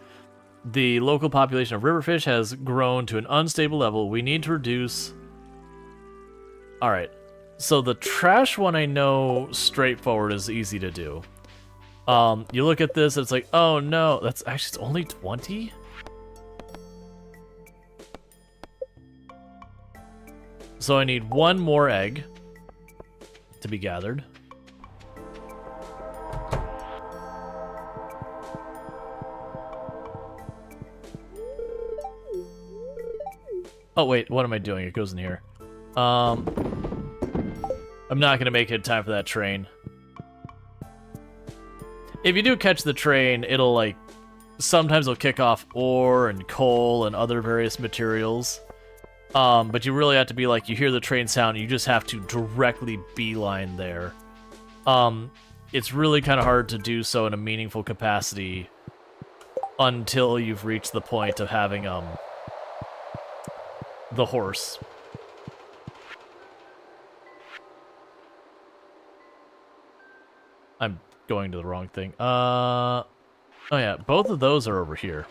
the local population of riverfish has grown to an unstable level. We need to reduce... Alright, so the trash one I know straightforward is easy to do. You look at this, it's like, oh no, that's actually, it's only 20? So I need one more egg to be gathered. Oh wait, what am I doing? It goes in here. I'm not gonna make it in time for that train. If you do catch the train, it'll like, sometimes it'll kick off ore and coal and other various materials. But you really have to be like, you hear the train sound, you just have to directly beeline there. It's really kind of hard to do so in a meaningful capacity until you've reached the point of having, the horse. I'm going to the wrong thing. Oh yeah, both of those are over here.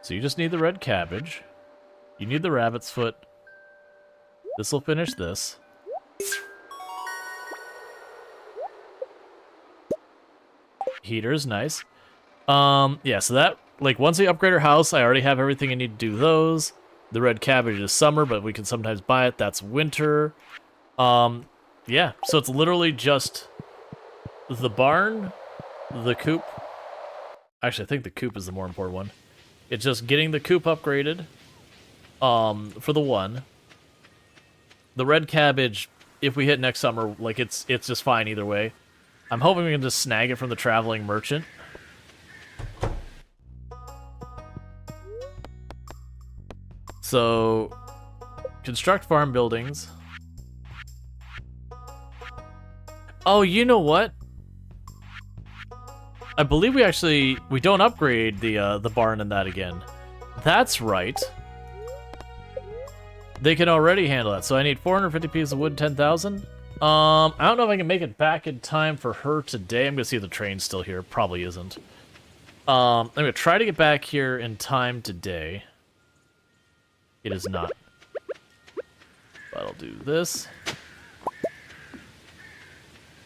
So you just need the red cabbage. You need the rabbit's foot. This will finish this. Heater is nice. Yeah, so that, like, once we upgrade our house, I already have everything I need to do those. The red cabbage is summer, but we can sometimes buy it. That's winter. Yeah, so it's literally just the barn, the coop. Actually, I think the coop is the more important one. It's just getting the coop upgraded, for the one. The red cabbage, if we hit next summer, like, it's just fine either way. I'm hoping we can just snag it from the traveling merchant. So, construct farm buildings. Oh, you know what? I believe we don't upgrade the barn and that again. That's right. They can already handle that. So I need 450 pieces of wood, 10,000. I don't know if I can make it back in time for her today. I'm gonna see if the train's still here. Probably isn't. I'm gonna try to get back here in time today. It is not. But I'll do this.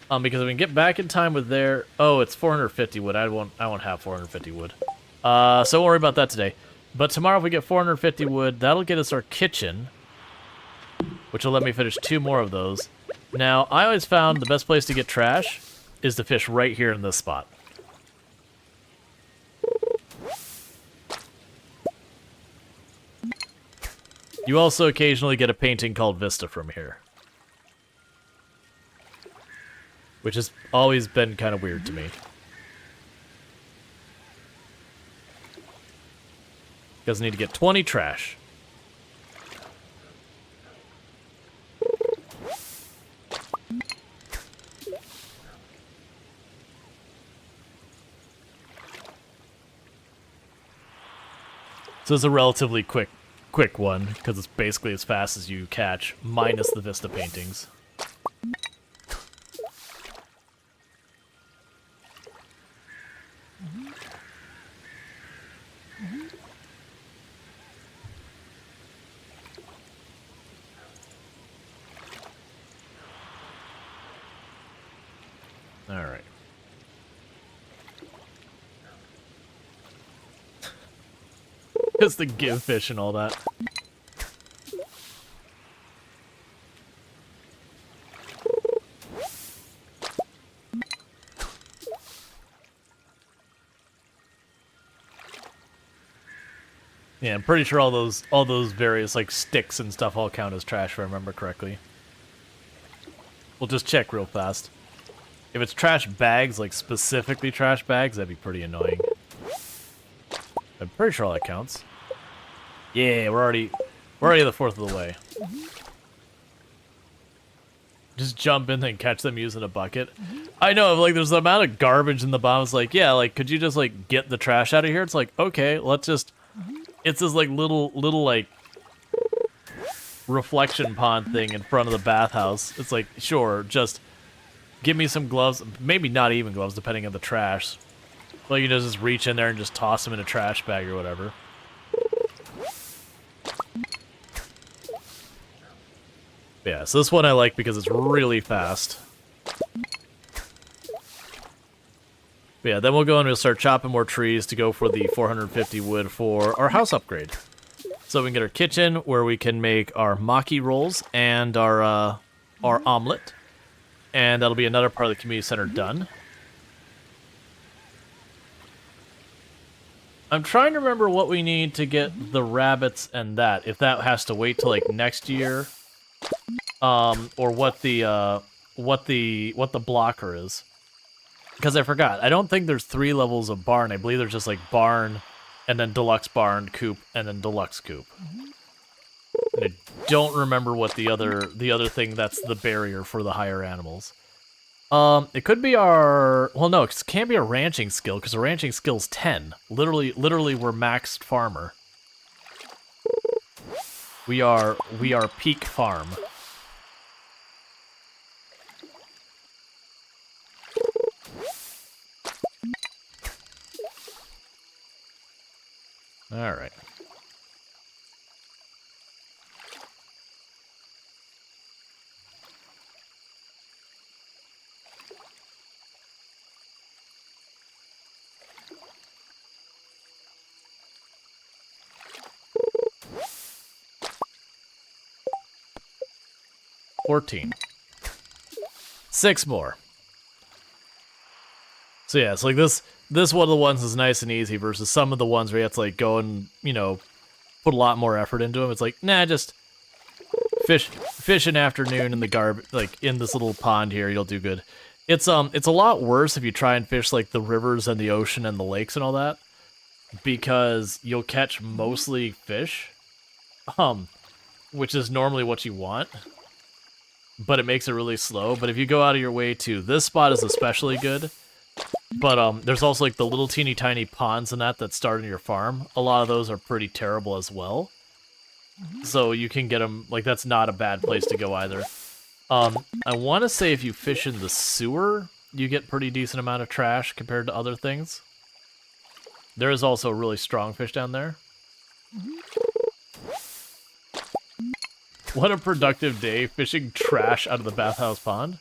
Because if we can get back in time with their... Oh, it's 450 wood. I won't have 450 wood. So don't worry about that today. But tomorrow if we get 450 wood, that'll get us our kitchen. Which will let me finish 2 more of those. Now, I always found the best place to get trash is to fish right here in this spot. You also occasionally get a painting called Vista from here. Which has always been kind of weird to me. Because I need to get 20 trash. So it's a relatively quick one, because it's basically as fast as you catch, minus the Vista paintings. Alright. Just the give fish and all that. Yeah, I'm pretty sure all those various like sticks and stuff all count as trash if I remember correctly. We'll just check real fast. If it's trash bags, like specifically trash bags, that'd be pretty annoying. I'm pretty sure all that counts. Yeah, we're already the fourth of the way. Just jump in and catch them using a bucket. I know, like, there's the amount of garbage in the bottom. It's like, yeah, like, could you just, like, get the trash out of here? It's like, okay, let's just... It's this, like, little, like, reflection pond thing in front of the bathhouse. It's like, sure, just give me some gloves. Maybe not even gloves, depending on the trash. Like, you just reach in there and just toss them in a trash bag or whatever. Yeah, so this one I like because it's really fast. But yeah, then we'll go and we'll start chopping more trees to go for the 450 wood for our house upgrade. So we can get our kitchen where we can make our maki rolls and our omelet. And that'll be another part of the community center done. I'm trying to remember what we need to get the rabbits and that. If that has to wait till like next year, or what the blocker is. Because I forgot. I don't think there's 3 levels of barn. I believe there's just like barn, and then deluxe barn, coop, and then deluxe coop. And I don't remember what the other thing that's the barrier for the higher animals. It could be our... Well, no, it can't be a ranching skill, because a ranching skill's 10. Literally, we're maxed farmer. We are peak farm. All right. $14. 6 more. So yeah, it's like this one of the ones is nice and easy versus some of the ones where you have to like go and, you know, put a lot more effort into them. It's like, nah, just fish an afternoon in the like in this little pond here, you'll do good. It's a lot worse if you try and fish like the rivers and the ocean and the lakes and all that, because you'll catch mostly fish, which is normally what you want, but it makes it really slow. But if you go out of your way to, this spot is especially good. But there's also like the little teeny tiny ponds and that start in your farm. A lot of those are pretty terrible as well. So you can get them, like, that's not a bad place to go either. I want to say if you fish in the sewer, you get pretty decent amount of trash compared to other things. There is also a really strong fish down there. What a productive day fishing trash out of the bathhouse pond.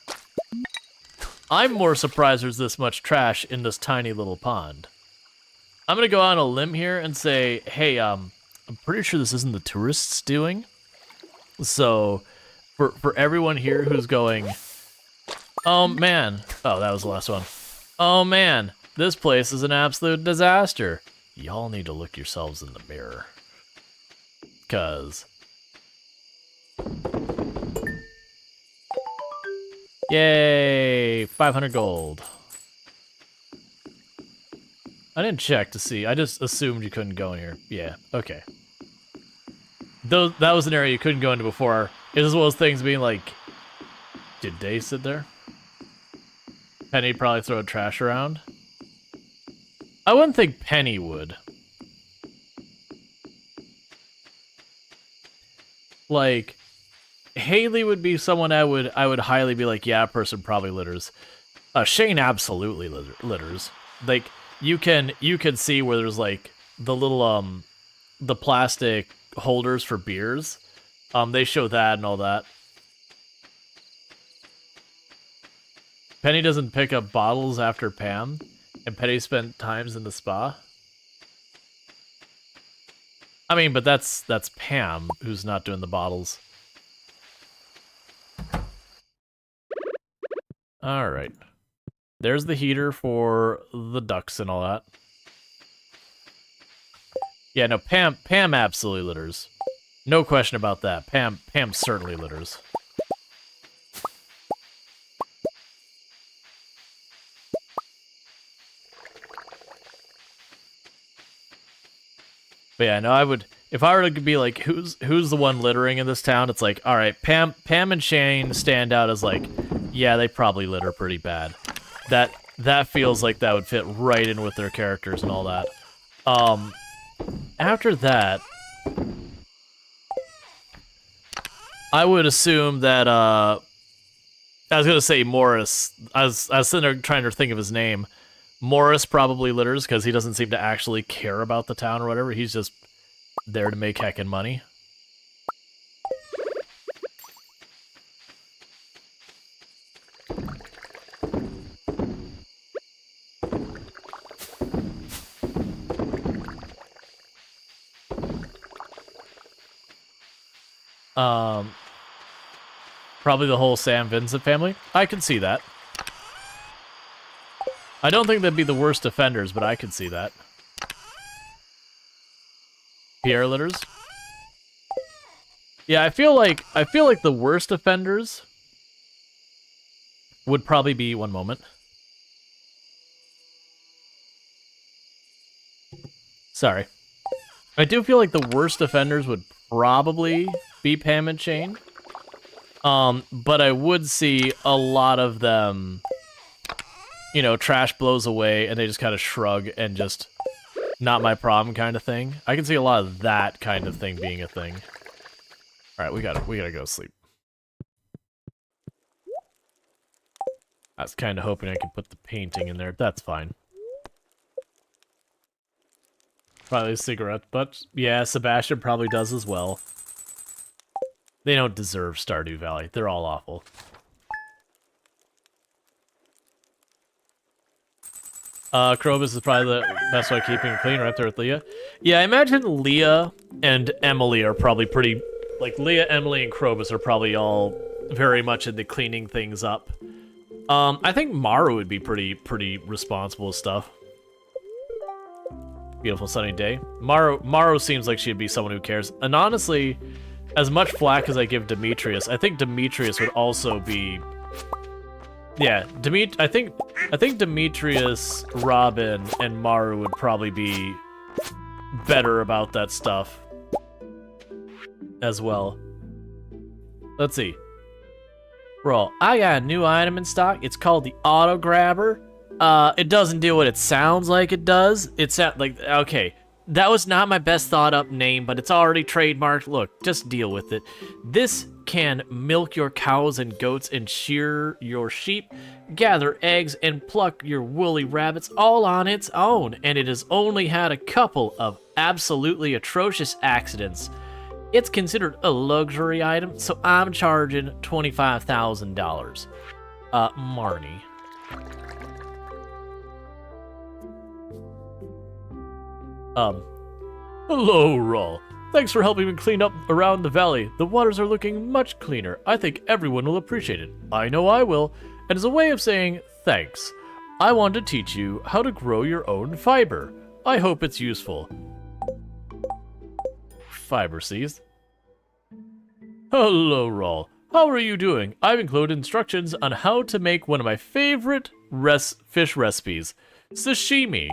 I'm more surprised there's this much trash in this tiny little pond. I'm gonna go on a limb here and say, hey, I'm pretty sure this isn't the tourists doing. So, for everyone here who's going, oh man, oh, that was the last one. Oh man, this place is an absolute disaster. Y'all need to look yourselves in the mirror. 'Cause... Yay! 500 gold. I didn't check to see. I just assumed you couldn't go in here. Yeah, okay. That was an area you couldn't go into before. It was one of those things being like, did they sit there? Penny probably throw trash around. I wouldn't think Penny would. Like... Haley would be someone I would highly be like, yeah, person probably litters. Shane absolutely litters. Like, you can see where there's like the little the plastic holders for beers. They show that and all that. Penny doesn't pick up bottles after Pam, and Penny spent times in the spa. I mean, but that's Pam who's not doing the bottles. Alright. There's the heater for the ducks and all that. Yeah, no, Pam absolutely litters. No question about that. Pam certainly litters. But yeah, no, I would if I were to be like, who's the one littering in this town? It's like, all right, Pam and Shane stand out as like, yeah, they probably litter pretty bad. That feels like that would fit right in with their characters and all that. After that, I would assume that I was gonna say Morris. I was sitting there trying to think of his name. Morris probably litters because he doesn't seem to actually care about the town or whatever. He's just there to make heckin' money. Probably the whole Sam Vincent family. I can see that. I don't think they'd be the worst offenders, but I could see that. Pierre litters. Yeah, I feel like the worst offenders would probably be, one moment. Sorry. I do feel like the worst offenders would probably be Pam and Shane. But I would see a lot of them, you know, trash blows away and they just kind of shrug and just not my problem kind of thing. I can see a lot of that kind of thing being a thing. All right, we gotta go to sleep. I was kind of hoping I could put the painting in there. That's fine. Probably a cigarette, but yeah, Sebastian probably does as well. They don't deserve Stardew Valley. They're all awful. Krobus is probably the best way of keeping it clean, right there with Leah. Yeah, I imagine Leah and Emily are probably pretty... Like, Leah, Emily, and Krobus are probably all very much into cleaning things up. I think Maru would be pretty responsible with stuff. Beautiful sunny day. Maru seems like she'd be someone who cares. And honestly, as much flack as I give Demetrius, I think Demetrius would also be... Yeah, I think Demetrius, Robin, and Maru would probably be better about that stuff as well. Let's see. Rual, I got a new item in stock. It's called the Auto Grabber. It doesn't do what it sounds like it does. It's like, okay, that was not my best thought up name, but it's already trademarked. Look, just deal with it. This can milk your cows and goats and shear your sheep, gather eggs and pluck your woolly rabbits all on its own, and it has only had a couple of absolutely atrocious accidents. It's considered a luxury item, so I'm charging $25,000. Marnie. Hello, Rual. Thanks for helping me clean up around the valley. The waters are looking much cleaner. I think everyone will appreciate it. I know I will. And as a way of saying thanks, I want to teach you how to grow your own fiber. I hope it's useful. Fiber seeds. Hello, Rual. How are you doing? I've included instructions on how to make one of my favorite fish recipes, sashimi.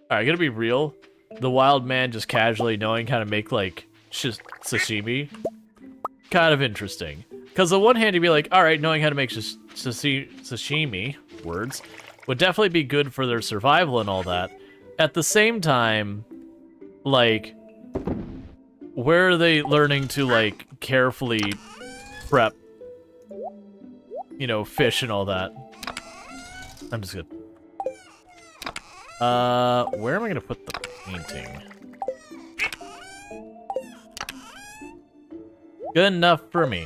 Alright, gonna be real. The wild man just casually knowing how to make, like, sashimi. Kind of interesting. Because on one hand, you'd be like, alright, knowing how to make sashimi, words, would definitely be good for their survival and all that. At the same time, like, where are they learning to, like, carefully prep, you know, fish and all that? I'm just good. Where am I gonna put the painting? Good enough for me.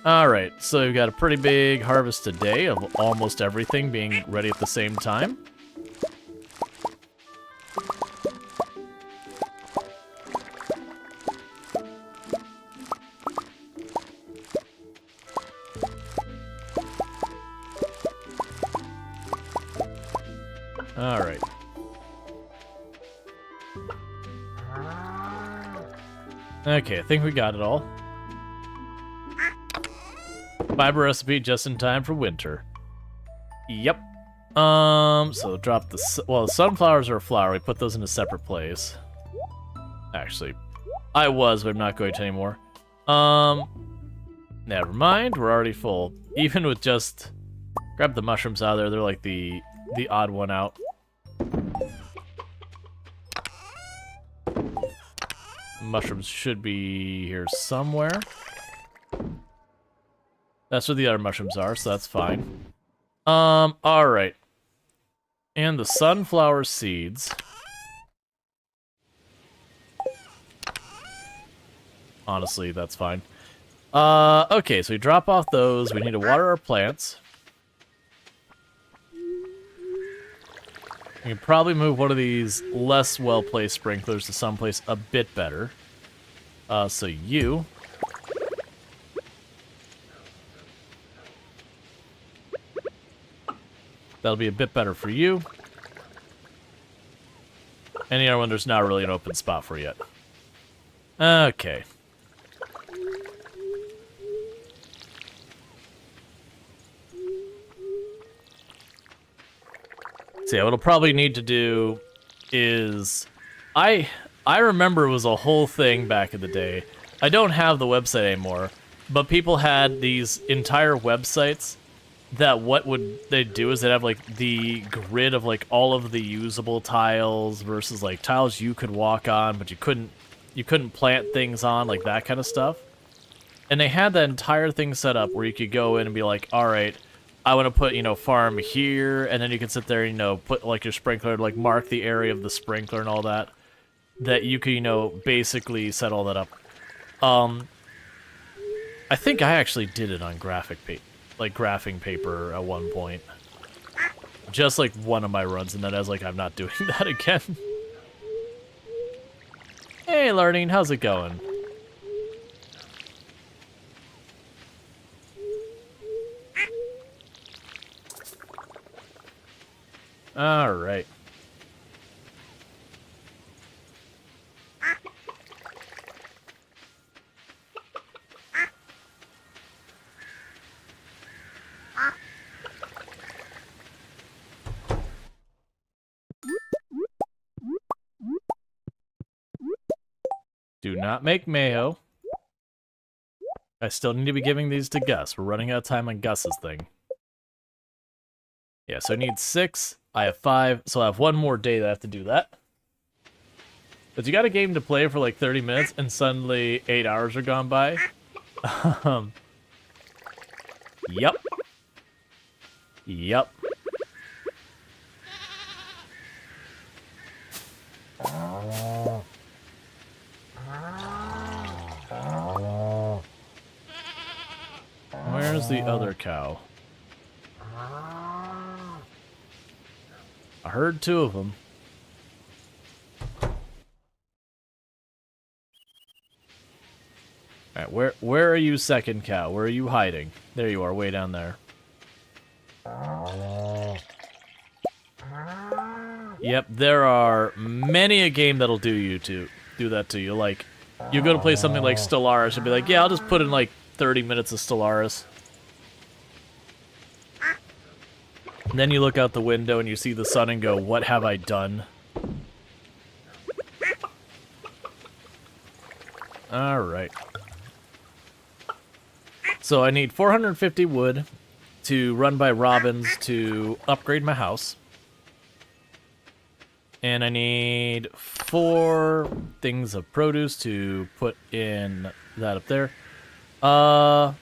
Alright, so we've got a pretty big harvest today of almost everything being ready at the same time. Alright. Okay, I think we got it all. Fiber recipe just in time for winter. Yep. So drop the... Well, the sunflowers are a flower. We put those in a separate place. Actually, I was, but I'm not going to anymore. Never mind. We're already full. Even with just... Grab the mushrooms out of there. They're like the odd one out. Mushrooms should be here somewhere. That's where the other mushrooms are, so that's fine. Alright. And the sunflower seeds. Honestly, that's fine. Okay, so we drop off those. We need to water our plants. We can probably move one of these less well-placed sprinklers to someplace a bit better. So you... That'll be a bit better for you. Any other one, there's not really an open spot for yet. Okay. So yeah, what I'll probably need to do is... I remember it was a whole thing back in the day. I don't have the website anymore, but people had these entire websites that what would they do is they'd have like the grid of like all of the usable tiles versus like tiles you could walk on but you couldn't plant things on, like that kind of stuff. And they had that entire thing set up where you could go in and be like, all right, I want to put, you know, farm here, and then you can sit there and, you know, put like your sprinkler, like mark the area of the sprinkler and all that, that you could, you know, basically set all that up. I think I actually did it on graphing paper at one point. Just like one of my runs, and then I was like, I'm not doing that again. Hey, Learning, how's it going? All right. Do not make mayo. I still need to be giving these to Gus. We're running out of time on Gus's thing. Yeah, so I need 6. I have 5, so I have one more day that I have to do that. But you got a game to play for like 30 minutes, and suddenly 8 hours are gone by. Yep. Yep. Where's the other cow? I heard 2 of them. Alright, where are you, second cow? Where are you hiding? There you are, way down there. Yep, there are many a game that'll do that to you. Like, you go to play something like Stellaris and be like, yeah, I'll just put in like 30 minutes of Stellaris. And then you look out the window and you see the sun and go, what have I done? Alright. So I need 450 wood to run by Robins to upgrade my house. And I need 4 things of produce to put in that up there. Let's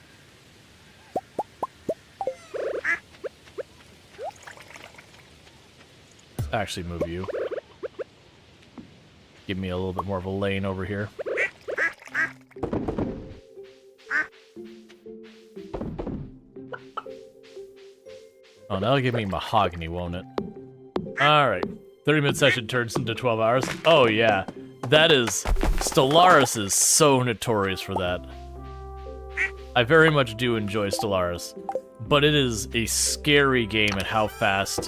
actually move you. Give me a little bit more of a lane over here. Oh, that'll give me mahogany, won't it? Alright. 30-minute session turns into 12 hours. Oh, yeah. That is... Stellaris is so notorious for that. I very much do enjoy Stellaris. But it is a scary game at how fast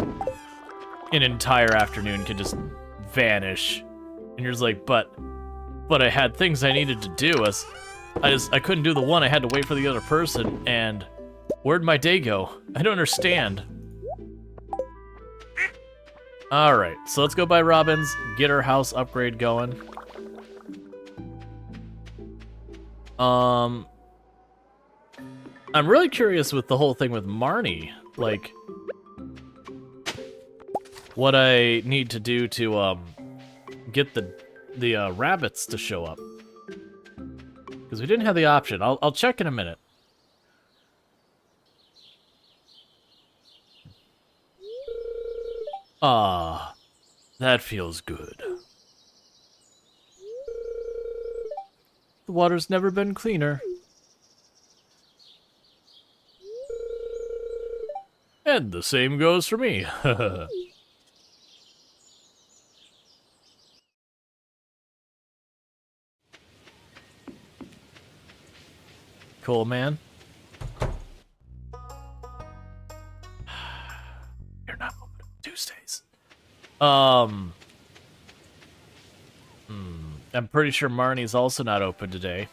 an entire afternoon can just vanish. And you're just like, but I had things I needed to do. I couldn't do the one. I had to wait for the other person, and where'd my day go? I don't understand. Alright, so let's go by Robin's, get our house upgrade going. I'm really curious with the whole thing with Marnie. Like, what I need to do to get the rabbits to show up. Because we didn't have the option. I'll check in a minute. Ah, that feels good. The water's never been cleaner. And the same goes for me. Cool, man. You're not open Tuesdays. I'm pretty sure Marnie's also not open today.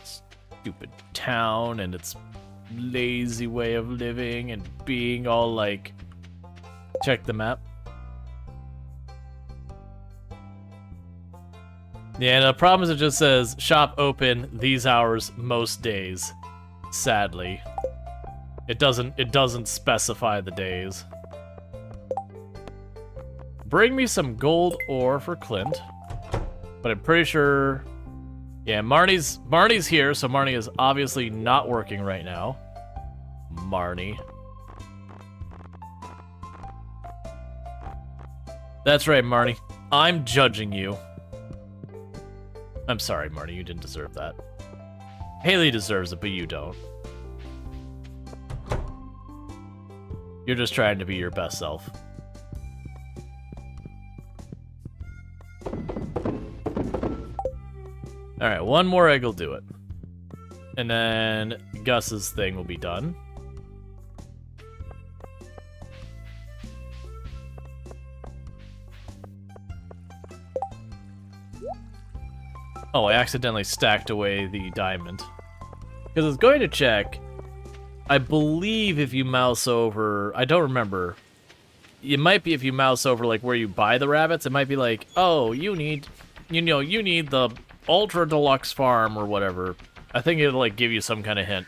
Stupid town and its lazy way of living and being all like... Check the map. Yeah, the problem is it just says shop open these hours most days. Sadly. It doesn't specify the days. Bring me some gold ore for Clint. But I'm pretty sure... Yeah, Marnie's here, so Marnie is obviously not working right now. Marnie. That's right, Marnie. I'm judging you. I'm sorry, Marnie, you didn't deserve that. Haley deserves it, but you don't. You're just trying to be your best self. Alright, one more egg will do it. And then Gus's thing will be done. Oh, I accidentally stacked away the diamond. Because I was going to check. I believe if you mouse over... I don't remember. It might be if you mouse over like where you buy the rabbits. It might be like, oh, you need... You need the Ultra Deluxe Farm or whatever. I think it'll like give you some kind of hint.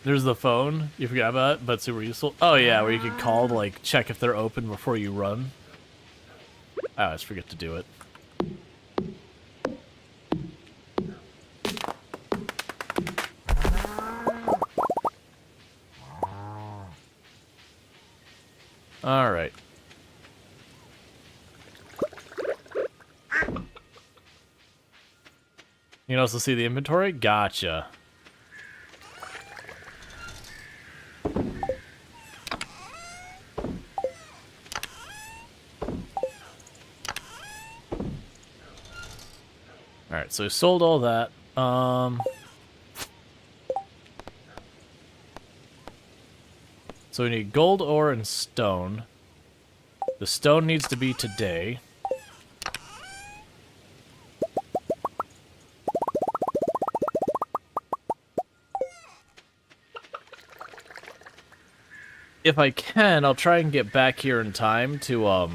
There's the phone. You forgot about it, but super useful. Oh yeah, where you can call to like check if they're open before you run. I always forget to do it. All right. You can also see the inventory? Gotcha. Alright, so we sold all that. So we need gold ore and stone. The stone needs to be today. If I can, I'll try and get back here in time to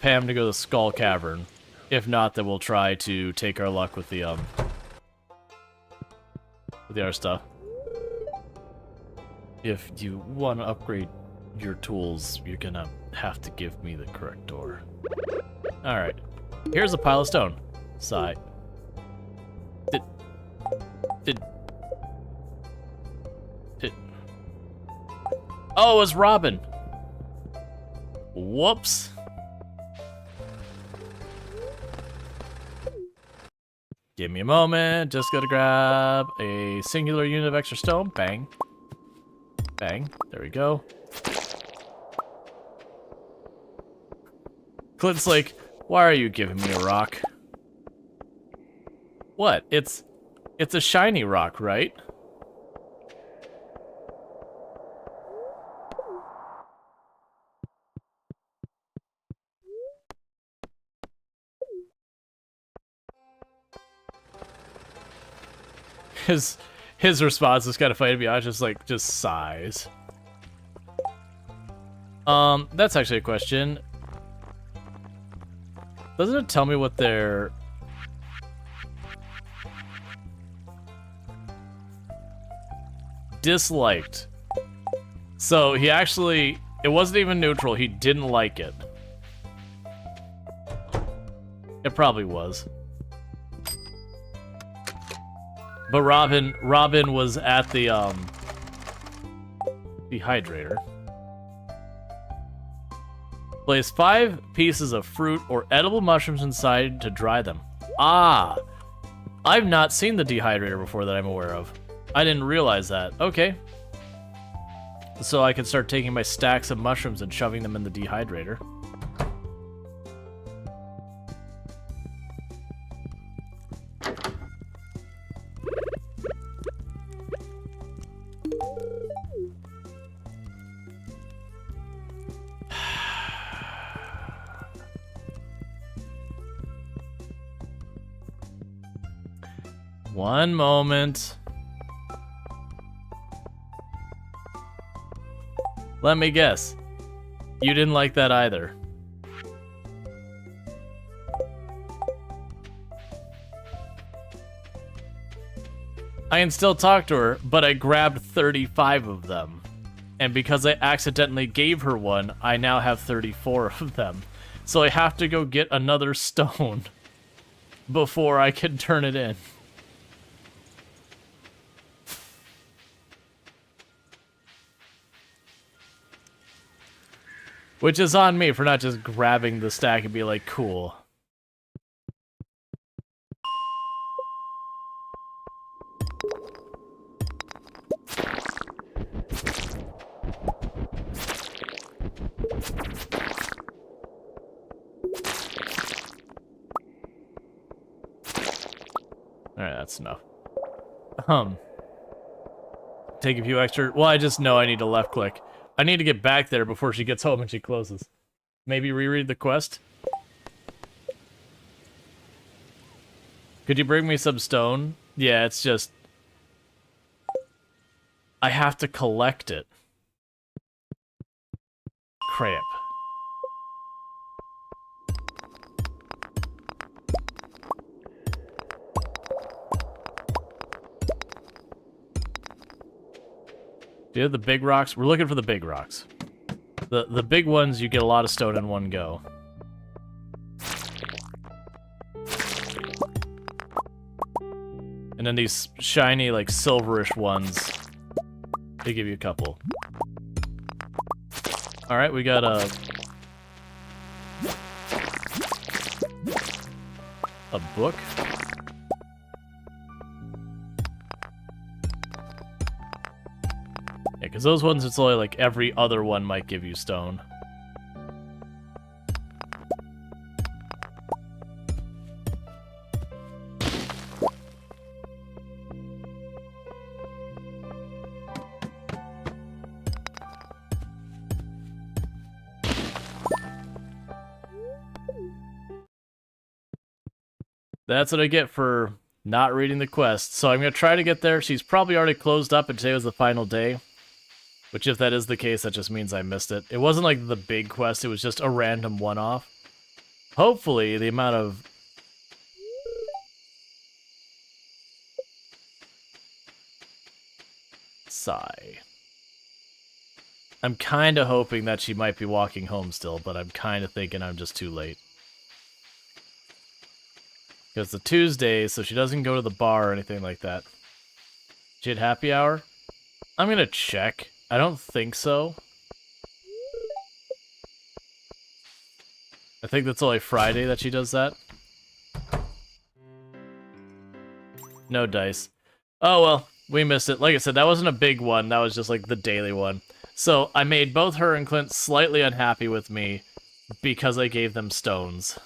Pam to go to the Skull Cavern. If not, then we'll try to take our luck with the other stuff. If you want to upgrade your tools, you're gonna have to give me the correct door. Alright. Here's a pile of stone. Sigh. Oh, it was Robin. Whoops. Give me a moment. Just gotta grab a singular unit of extra stone. Bang. Bang. There we go. Clint's like, why are you giving me a rock? What? It's a shiny rock, right? His response is kind of funny to be honest, just like, just sighs. That's actually a question. Doesn't it tell me what their... disliked. So he actually... It wasn't even neutral, he didn't like it. It probably was. But Robin was at the, dehydrator. Place 5 pieces of fruit or edible mushrooms inside to dry them. Ah! I've not seen the dehydrator before that I'm aware of. I didn't realize that. Okay. So I can start taking my stacks of mushrooms and shoving them in the dehydrator. One moment. Let me guess. You didn't like that either. I can still talk to her, but I grabbed 35 of them. And because I accidentally gave her one, I now have 34 of them. So I have to go get another stone before I can turn it in. Which is on me for not just grabbing the stack and be like, cool. Alright, that's enough. Take a few extra... Well, I just know I need to left click. I need to get back there before she gets home and she closes. Maybe reread the quest? Could you bring me some stone? Yeah, it's just... I have to collect it. Crap. Do you have the big rocks? We're looking for the big rocks. The big ones, you get a lot of stone in one go. And then these shiny, like, silverish ones, they give you a couple. Alright, we got a book. Yeah, because those ones, it's only like every other one might give you stone. That's what I get for not reading the quest. So I'm going to try to get there. She's probably already closed up and today was the final day. Which, if that is the case, that just means I missed it. It wasn't like the big quest, it was just a random one-off. Hopefully, the amount of... Sigh. I'm kind of hoping that she might be walking home still, but I'm kind of thinking I'm just too late. Because it's a Tuesday, so she doesn't go to the bar or anything like that. She had happy hour? I'm gonna check. I don't think so. I think that's only Friday that she does that. No dice. Oh well, we missed it. Like I said, that wasn't a big one. That was just like the daily one. So I made both her and Clint slightly unhappy with me because I gave them stones.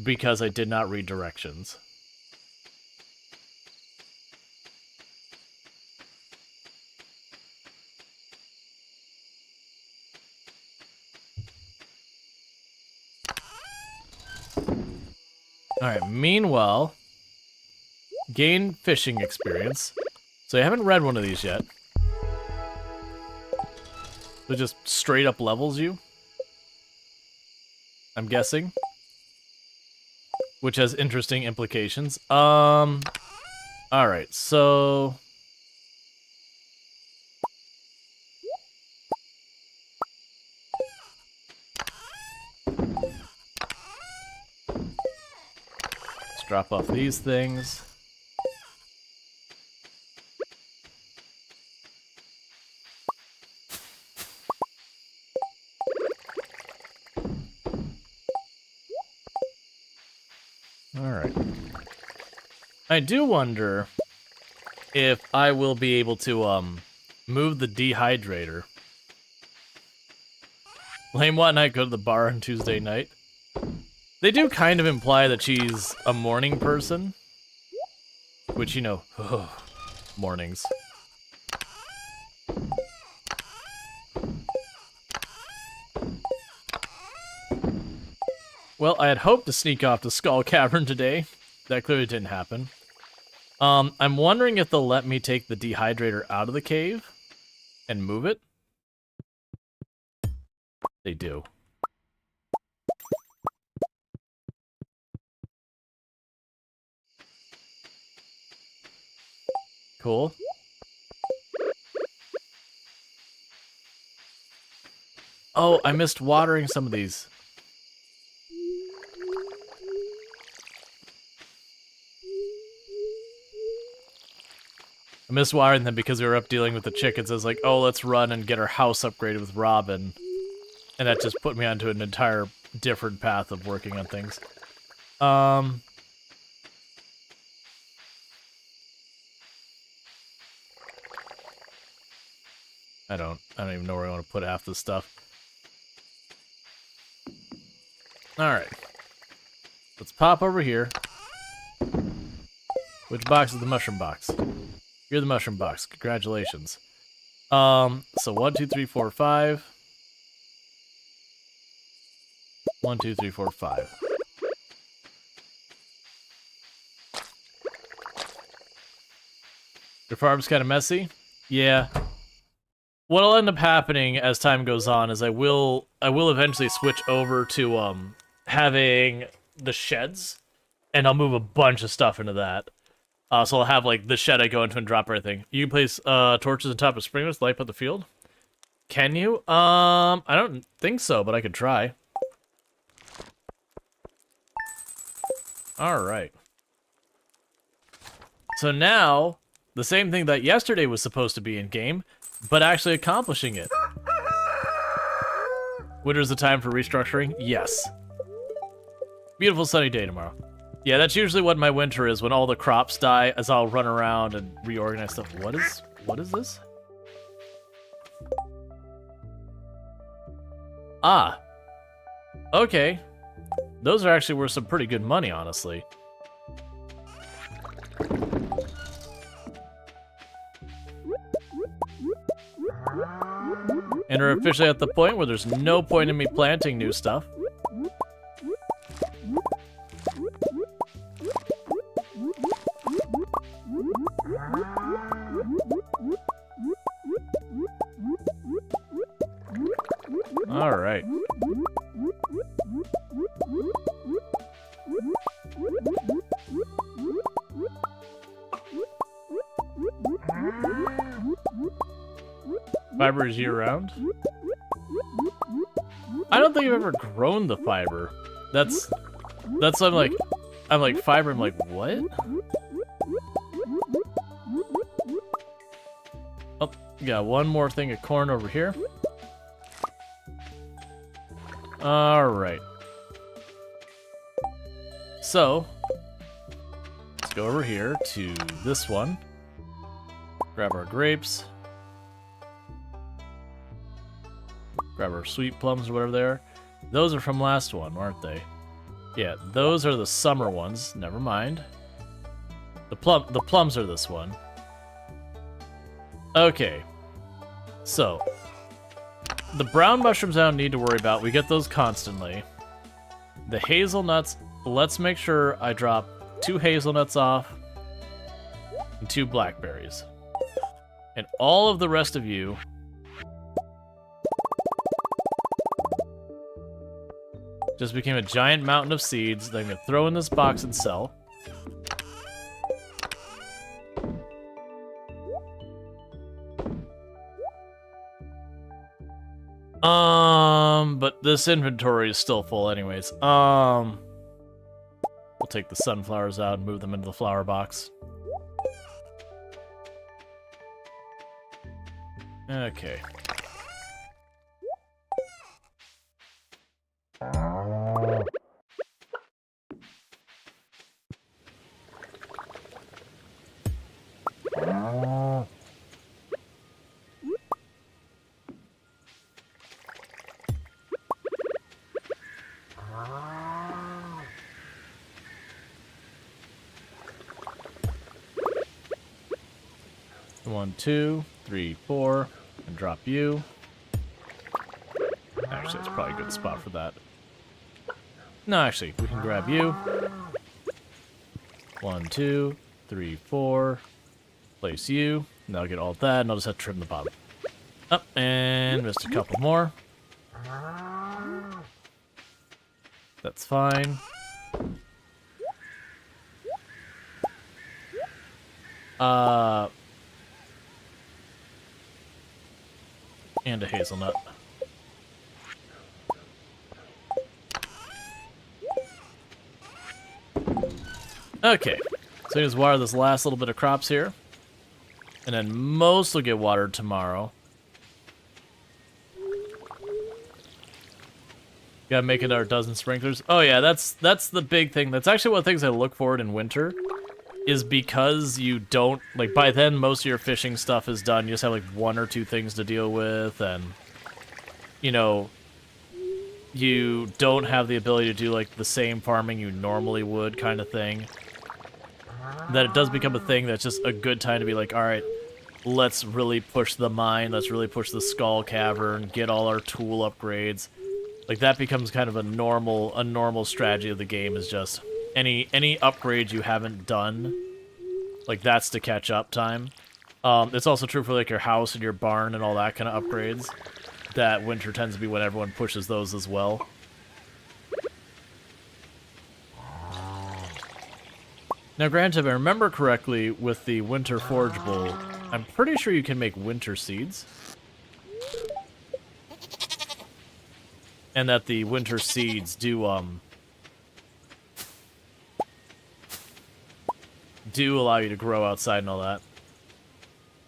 Because I did not read directions. Alright, meanwhile, gain fishing experience. So I haven't read one of these yet. So it just straight up levels you, I'm guessing. Which has interesting implications. Alright, so... let's drop off these things. Alright. I do wonder if I will be able to, move the dehydrator. Lame What Night go to the bar on Tuesday night. They do kind of imply that she's a morning person. Which, you know, mornings. Well, I had hoped to sneak off to Skull Cavern today. That clearly didn't happen. I'm wondering if they'll let me take the dehydrator out of the cave and move it. They do. Cool. Oh, I missed watering some of these. I missed wiring them because we were up dealing with the chickens. I was like, oh, let's run and get our house upgraded with Robin. And that just put me onto an entire different path of working on things. I don't even know where I want to put half this stuff. Alright. Let's pop over here. Which box is the mushroom box? You're the mushroom box. Congratulations. So 1, 2, 3, 4, 5. 1, 2, 3, 4, 5. Your farm's kind of messy? Yeah. What'll end up happening as time goes on is I will eventually switch over to having the sheds, and I'll move a bunch of stuff into that. So I'll have, like, the shed I go into and drop everything. You can place torches on top of sprinklers to light up the field? Can you? I don't think so, but I could try. Alright. So now, the same thing that yesterday was supposed to be in-game, but actually accomplishing it. Winter's the time for restructuring? Yes. Beautiful sunny day tomorrow. Yeah, that's usually what my winter is, when all the crops die, as I'll run around and reorganize stuff. What is this? Ah. Okay. Those are actually worth some pretty good money, honestly. And we're officially at the point where there's no point in me planting new stuff. Alright. Fiber is year-round? I don't think I've ever grown the fiber. That's I'm like fiber, I'm like, what? Oh, got one more thing of corn over here. Alright. So, let's go over here to this one. Grab our grapes. Grab our sweet plums or whatever they are. Those are from last one, aren't they? Yeah, those are the summer ones. Never mind. The plums are this one. Okay. So, the brown mushrooms I don't need to worry about. We get those constantly. The hazelnuts, let's make sure I drop 2 hazelnuts off and 2 blackberries. And all of the rest of you just became a giant mountain of seeds that I'm gonna throw in this box and sell. But this inventory is still full anyways. We'll take the sunflowers out and move them into the flower box. Okay. One, 2, 3, 4, and drop you. Actually, it's probably a good spot for that. No, actually, we can grab you. 1, 2, 3, 4. Place you. And I'll get all that, and I'll just have to trim the bottom. Up, and just a couple more. That's fine. And a hazelnut. Okay, so just water this last little bit of crops here. And then most will get watered tomorrow. Gotta make it our dozen sprinklers. Oh yeah, that's the big thing. That's actually one of the things I look forward in winter. Is because you don't, like, by then most of your fishing stuff is done. You just have like 1 or 2 things to deal with, and you know, you don't have the ability to do like the same farming you normally would, kind of thing. That it does become a thing that's just a good time to be like, all right, let's really push the mine, let's really push the skull cavern, get all our tool upgrades. Like that becomes kind of a normal strategy of the game, is just any upgrade you haven't done, like that's to catch up time. It's also true for like your house and your barn and all that kind of upgrades. That winter tends to be when everyone pushes those as well. Now granted, if I remember correctly, with the winter forgeable, I'm pretty sure you can make winter seeds. And that the winter seeds do allow you to grow outside and all that.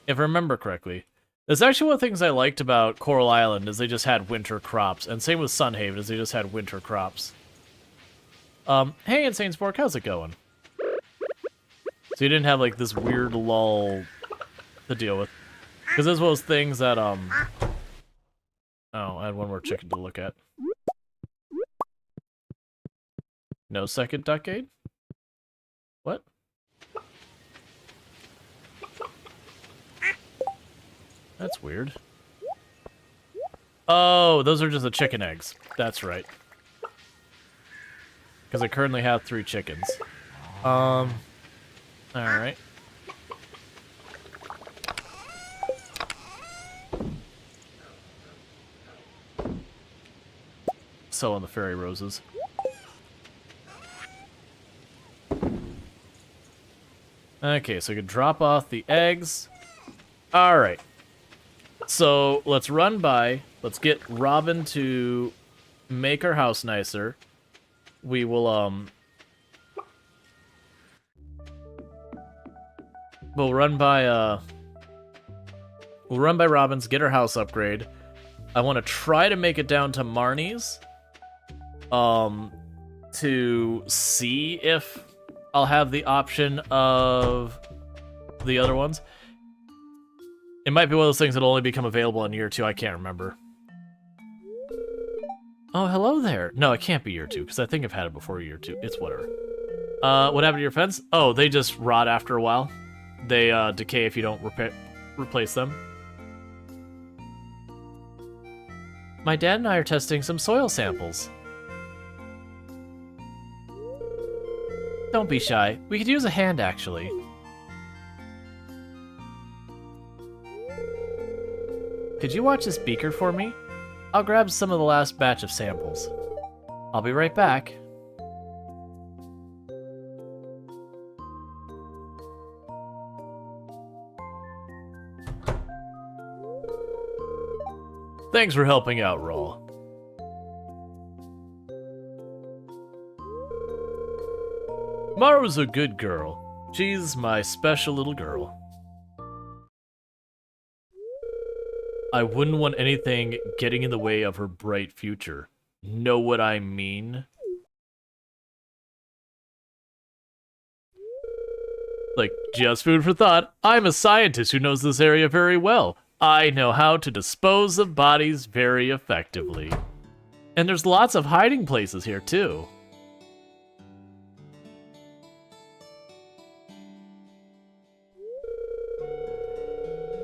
If I remember correctly. That's actually one of the things I liked about Coral Island, is they just had winter crops. And same with Sunhaven, is they just had winter crops. Hey, Insane Spork, how's it going? So you didn't have, like, this weird lull to deal with. Because this was things that, Oh, I had one more chicken to look at. No second decade? What? That's weird. Oh, those are just the chicken eggs. That's right. Because I currently have 3 chickens. Alright. So on the fairy roses. Okay, so we can drop off the eggs. Alright. So let's run by. Let's get Robin to make our house nicer. We will, we'll run by Robin's, get her house upgrade. I want to try to make it down to Marnie's. To see if I'll have the option of the other ones. It might be one of those things that'll only become available in year 2, I can't remember. Oh, hello there. No, it can't be year 2, because I think I've had it before year 2. It's whatever. What happened to your fence? Oh, they just rot after a while. They decay if you don't replace them. My dad and I are testing some soil samples. Don't be shy. We could use a hand, actually. could you watch this beaker for me? I'll grab some of the last batch of samples. I'll be right back. Thanks for helping out, Rual. Maru's a good girl. She's my special little girl. I wouldn't want anything getting in the way of her bright future. Know what I mean? Like, just food for thought. I'm a scientist who knows this area very well. I know how to dispose of bodies very effectively. And there's lots of hiding places here, too.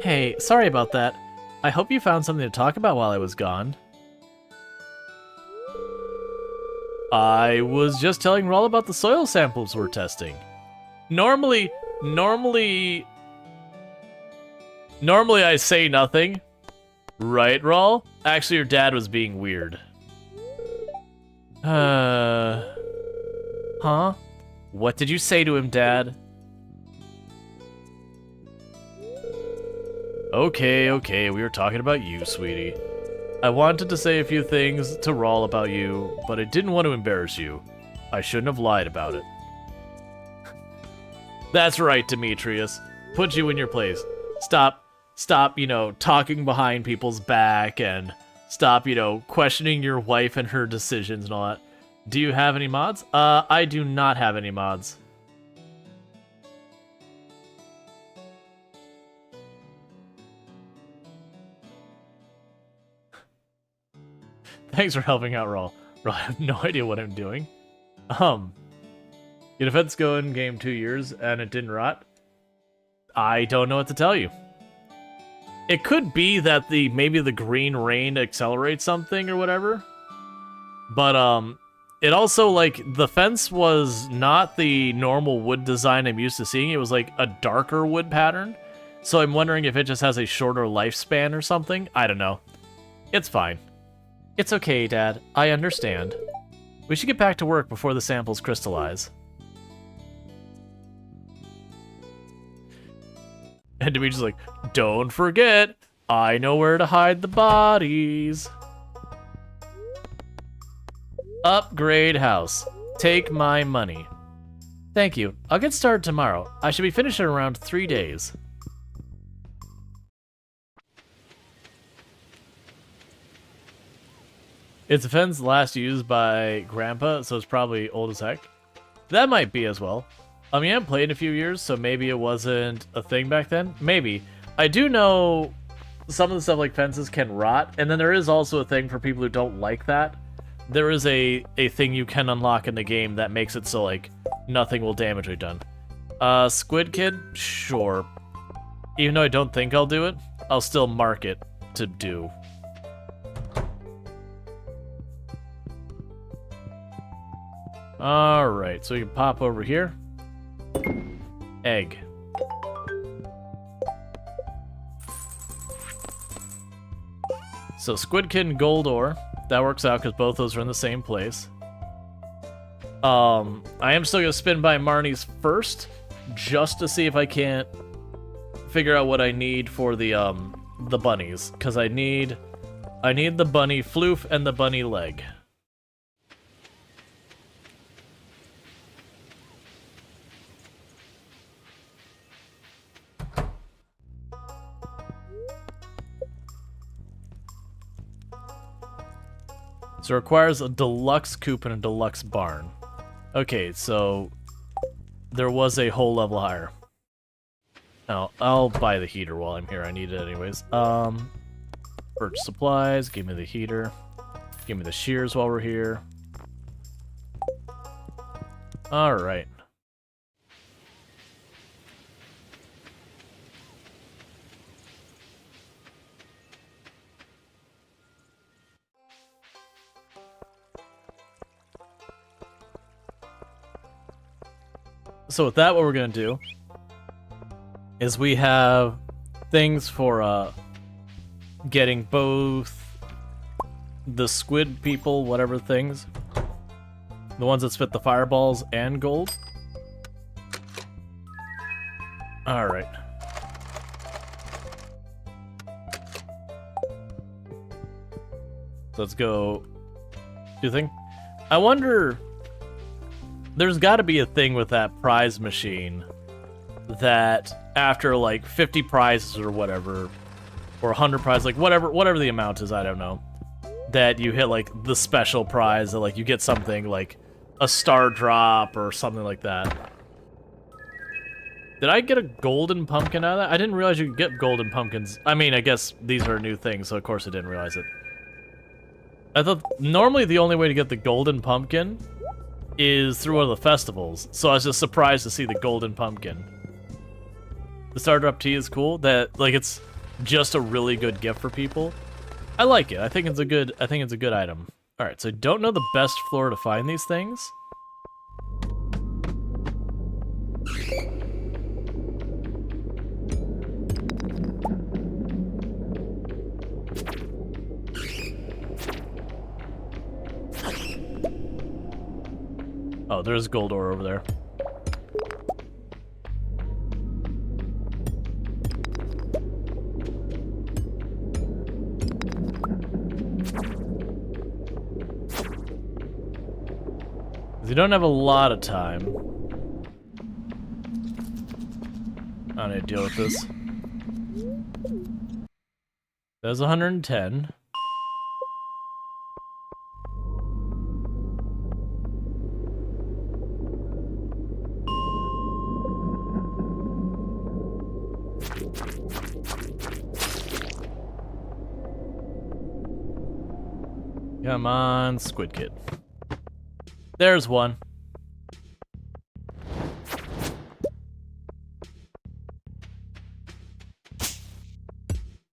Hey, sorry about that. I hope you found something to talk about while I was gone. I was just telling Rual about the soil samples we're testing. Normally I say nothing. Right, Rual? Actually, your dad was being weird. Huh? What did you say to him, Dad? Okay, we were talking about you, sweetie. I wanted to say a few things to Rual about you, but I didn't want to embarrass you. I shouldn't have lied about it. That's right, Demetrius. Put you in your place. Stop, talking behind people's back, and stop, questioning your wife and her decisions and all that. Do you have any mods? I do not have any mods. Thanks for helping out, Rual. Rual, I have no idea what I'm doing. Your defense go in game 2 years and it didn't rot? I don't know what to tell you. It could be that maybe the green rain accelerates something or whatever. But it also, like, the fence was not the normal wood design I'm used to seeing. It was like a darker wood pattern. So I'm wondering if it just has a shorter lifespan or something. I don't know. It's fine. It's okay, Dad. I understand. We should get back to work before the samples crystallize. And Demetrius is like, don't forget, I know where to hide the bodies. Upgrade house. Take my money. Thank you. I'll get started tomorrow. I should be finished in around 3 days. It's a fence last used by Grandpa, so it's probably old as heck. That might be as well. I mean, I haven't played in a few years, so maybe it wasn't a thing back then. Maybe. I do know some of the stuff like fences can rot, and then there is also a thing for people who don't like that. There is a thing you can unlock in the game that makes it so, like, nothing will damage it done. Squid Kid? Sure. Even though I don't think I'll do it, I'll still mark it to do. Alright, so we can pop over here. Egg. So Squid Kid and Gold Ore. That works out because both those are in the same place. I am still going to spin by Marnie's first, just to see if I can't figure out what I need for the bunnies. Because I need the bunny floof and the bunny leg. So it requires a deluxe coop and a deluxe barn. Okay, so there was a whole level higher. Now, I'll buy the heater while I'm here. I need it anyways. Purchase supplies, give me the heater. Give me the shears while we're here. Alright. So with that, what we're gonna do is we have things for getting both the squid people, whatever things, the ones that spit the fireballs, and gold. Alright. Let's go do the thing. I wonder, there's got to be a thing with that prize machine that after like 50 prizes or whatever, or 100 prizes, like whatever the amount is, I don't know, that you hit like the special prize, that like you get something like a star drop or something like that. Did I get a golden pumpkin out of that? I didn't realize you could get golden pumpkins. I mean, I guess these are new things, so of course I didn't realize it. I thought normally the only way to get the golden pumpkin is through one of the festivals, so I was just surprised to see the golden pumpkin. The Star Drop Tea is cool. That like it's just a really good gift for people. I like it. I think it's a good item. All right, so I don't know the best floor to find these things. Oh, there's gold ore over there. You don't have a lot of time. I need to deal with this. That's 110. Come on, Squid Kid. There's one.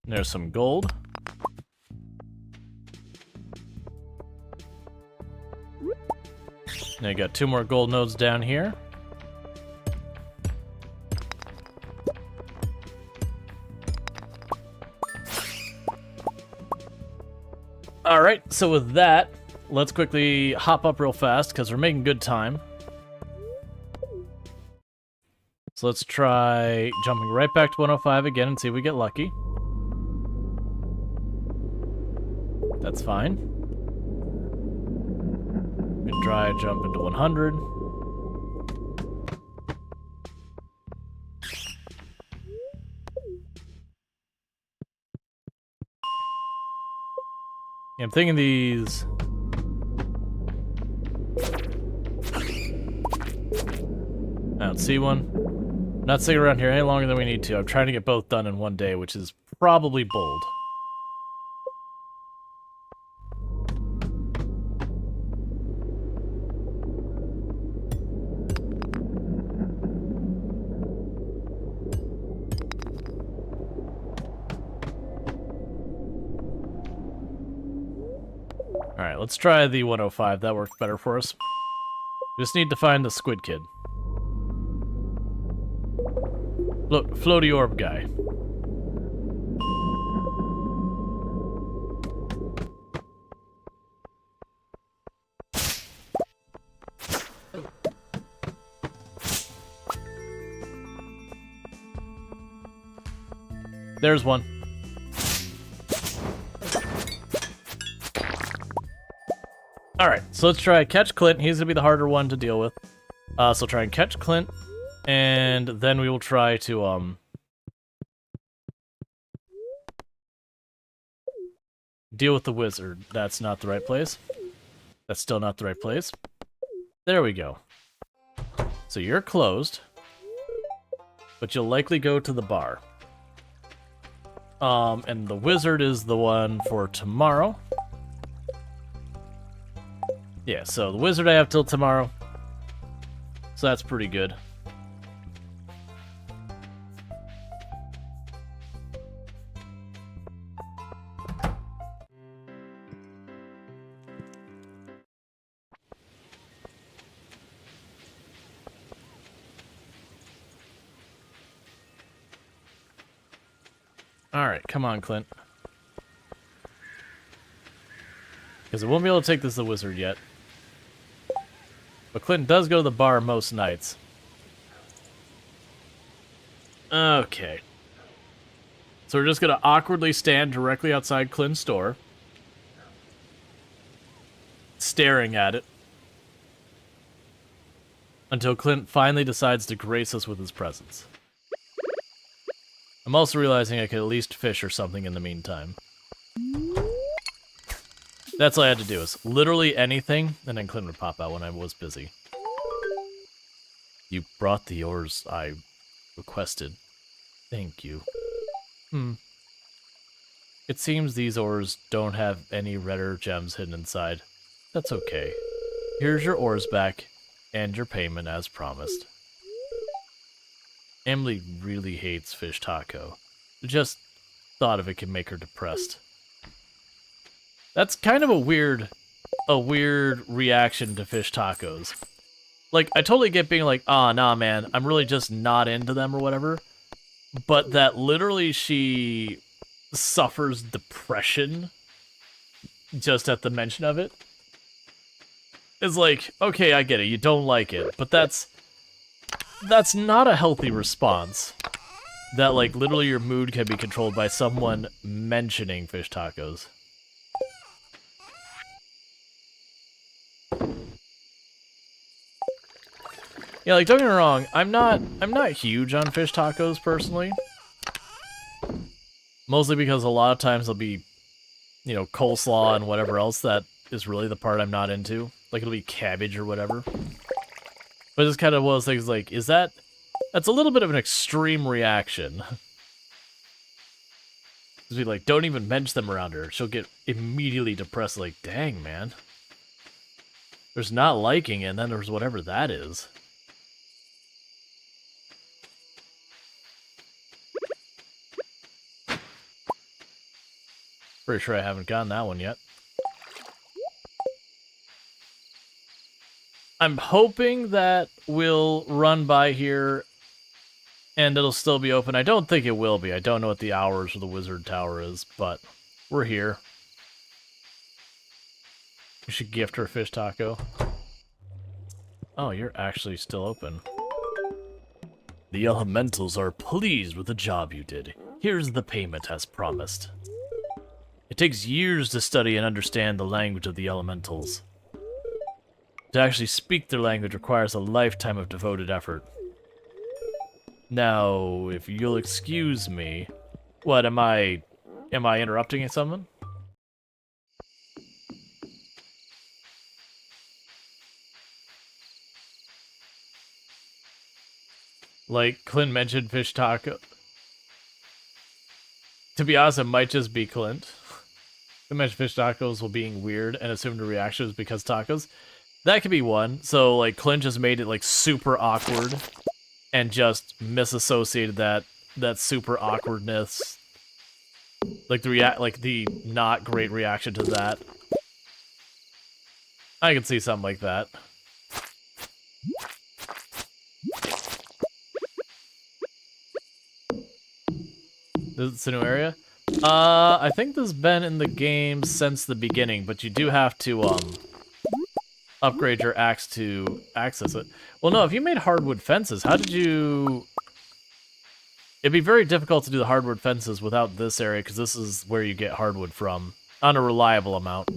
There's some gold. Now you got 2 more gold nodes down here. Alright, so with that, let's quickly hop up real fast, because we're making good time. So let's try jumping right back to 105 again and see if we get lucky. That's fine. We can try jump into 100. Yeah, I'm thinking these... I don't see one. I'm not sitting around here any longer than we need to. I'm trying to get both done in one day, which is probably bold. Alright, let's try the 105. That worked better for us. We just need to find the Squid Kid. Floaty orb guy. There's one. Alright, so let's try catch Clint. He's gonna be the harder one to deal with. So try and catch Clint. And then we will try to, deal with the wizard. That's not the right place. That's still not the right place. There we go. So you're closed. But you'll likely go to the bar. And the wizard is the one for tomorrow. Yeah, so the wizard I have till tomorrow. So that's pretty good. Alright, come on, Clint. Because it won't be able to take this to the wizard yet. But Clinton does go to the bar most nights. Okay. So we're just going to awkwardly stand directly outside Clinton's store. Staring at it. Until Clint finally decides to grace us with his presence. I'm also realizing I could at least fish or something in the meantime. That's all I had to do, is literally anything, and then Clint would pop out when I was busy. You brought the ores I requested. Thank you. It seems these ores don't have any redder gems hidden inside. That's okay. Here's your ores back, and your payment as promised. Emily really hates fish taco. Just thought of it could make her depressed. That's kind of a weird reaction to fish tacos. Like, I totally get being like, ah, nah, man, I'm really just not into them or whatever. But that literally she suffers depression just at the mention of it. It's like, okay, I get it, you don't like it, but that's not a healthy response. That, like, literally your mood can be controlled by someone mentioning fish tacos. Yeah, like, don't get me wrong, I'm not huge on fish tacos, personally. Mostly because a lot of times there'll be, you know, coleslaw and whatever else that is really the part I'm not into. Like, it'll be cabbage or whatever. But it's kind of one of those things like, that's a little bit of an extreme reaction. Just be like, don't even mention them around her. She'll get immediately depressed, like, dang, man. There's not liking it, and then there's whatever that is. Pretty sure I haven't gotten that one yet. I'm hoping that we'll run by here and it'll still be open. I don't think it will be. I don't know what the hours for the wizard tower is, but we're here. We should gift her a fish taco. Oh, you're actually still open. The elementals are pleased with the job you did. Here's the payment as promised. It takes years to study and understand the language of the elementals. To actually speak their language requires a lifetime of devoted effort. Now, if you'll excuse me... What, am I interrupting someone? Like, Clint mentioned fish taco. To be honest, it might just be Clint. Clint mentioned fish tacos while being weird and assumed the reaction was because tacos. That could be one. So, like, Clint just made it, like, super awkward and just misassociated that super awkwardness. Like, the not great reaction to that. I can see something like that. This is a new area? I think this has been in the game since the beginning, but you do have to, upgrade your axe to access it. Well, no, if you made hardwood fences, how did you... It'd be very difficult to do the hardwood fences without this area, because this is where you get hardwood from, on a reliable amount.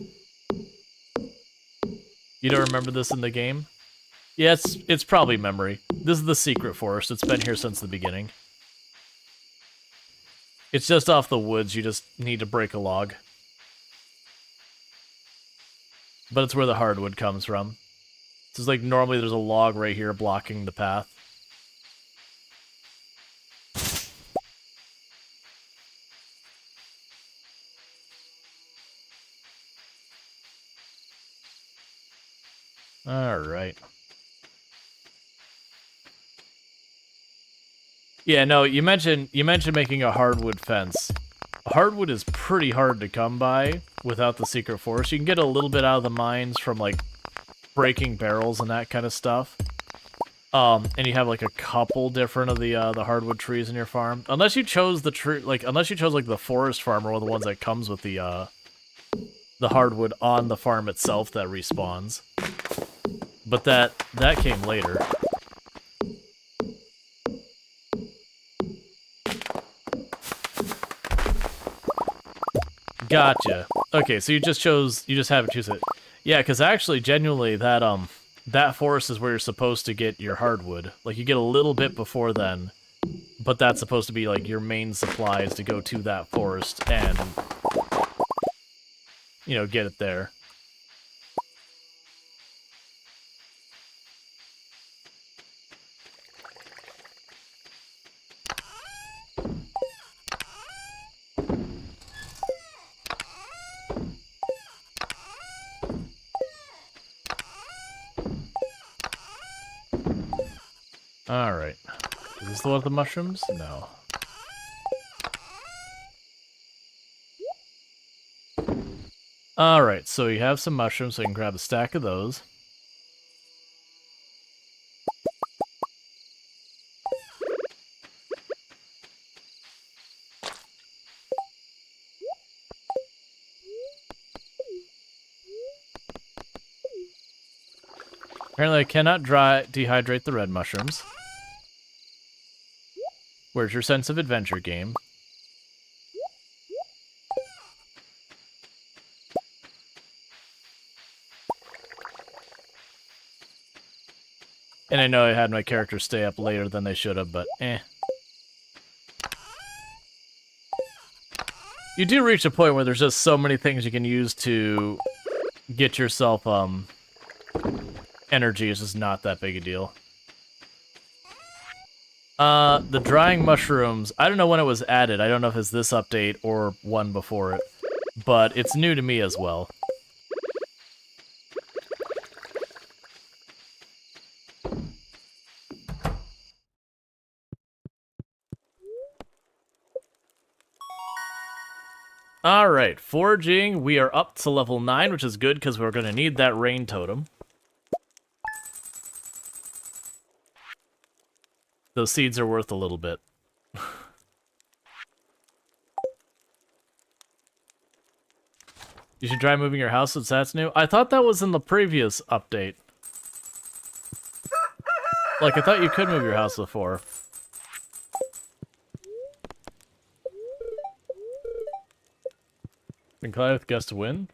You don't remember this in the game? Yeah, it's probably memory. This is the secret forest. It's been here since the beginning. It's just off the woods. You just need to break a log. But it's where the hardwood comes from. It's just like normally there's a log right here blocking the path. Alright. Yeah, no, you mentioned making a hardwood fence. Hardwood is pretty hard to come by without the secret forest. You can get a little bit out of the mines from, like, breaking barrels and that kind of stuff. And you have, like, a couple different of the hardwood trees in your farm. Unless you chose the tree, like, unless you chose, like, the forest farm or one of the ones that comes with the the hardwood on the farm itself that respawns. But that came later. Gotcha. Okay, so you just have to choose it. Yeah, because actually, genuinely, that forest is where you're supposed to get your hardwood. Like, you get a little bit before then, but that's supposed to be, like, your main supplies to go to that forest and, you know, get it there. Alright. Is this the one with the mushrooms? No. Alright, so you have some mushrooms, so you can grab a stack of those. Apparently I cannot dehydrate the red mushrooms. Where's your sense of adventure, game? And I know I had my characters stay up later than they should have, but eh. You do reach a point where there's just so many things you can use to get yourself, energy. It's just not that big a deal. The drying mushrooms, I don't know when it was added. I don't know if it's this update or one before it, but it's new to me as well. Alright, foraging, we are up to level 9, which is good because we're going to need that rain totem. Those seeds are worth a little bit. You should try moving your house since that's new. I thought that was in the previous update. Like, I thought you could move your house before. Been collided with gust of wind?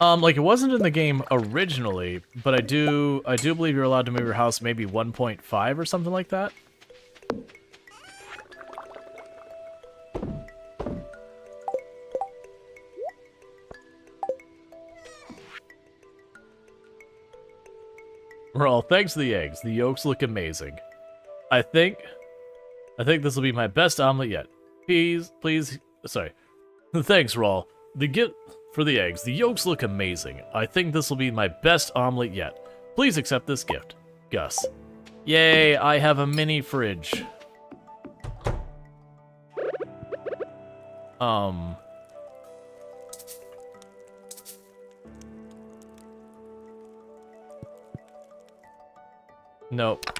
Like, it wasn't in the game originally, but I do believe you're allowed to move your house maybe 1.5 or something like that. Rual, thanks to the eggs. The yolks look amazing. I think this will be my best omelet yet. Please, sorry. Thanks, Rual. The gift for the eggs. The yolks look amazing. I think this will be my best omelet yet. Please accept this gift. Gus. Yay, I have a mini fridge. Nope.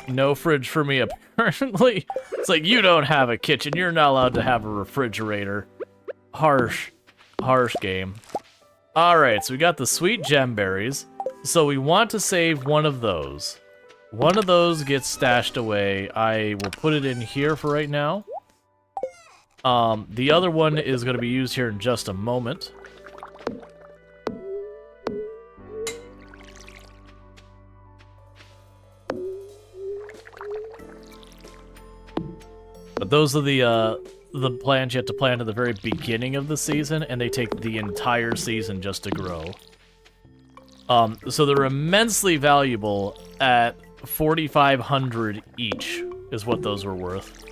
No fridge for me, apparently. It's like, you don't have a kitchen. You're not allowed to have a refrigerator. Harsh. Harsh game. Alright, so we got the sweet gemberries. So we want to save one of those. One of those gets stashed away. I will put it in here for right now. The other one is going to be used here in just a moment. But those are the plants you have to plant at the very beginning of the season, and they take the entire season just to grow. So they're immensely valuable at 4,500 each, is what those were worth.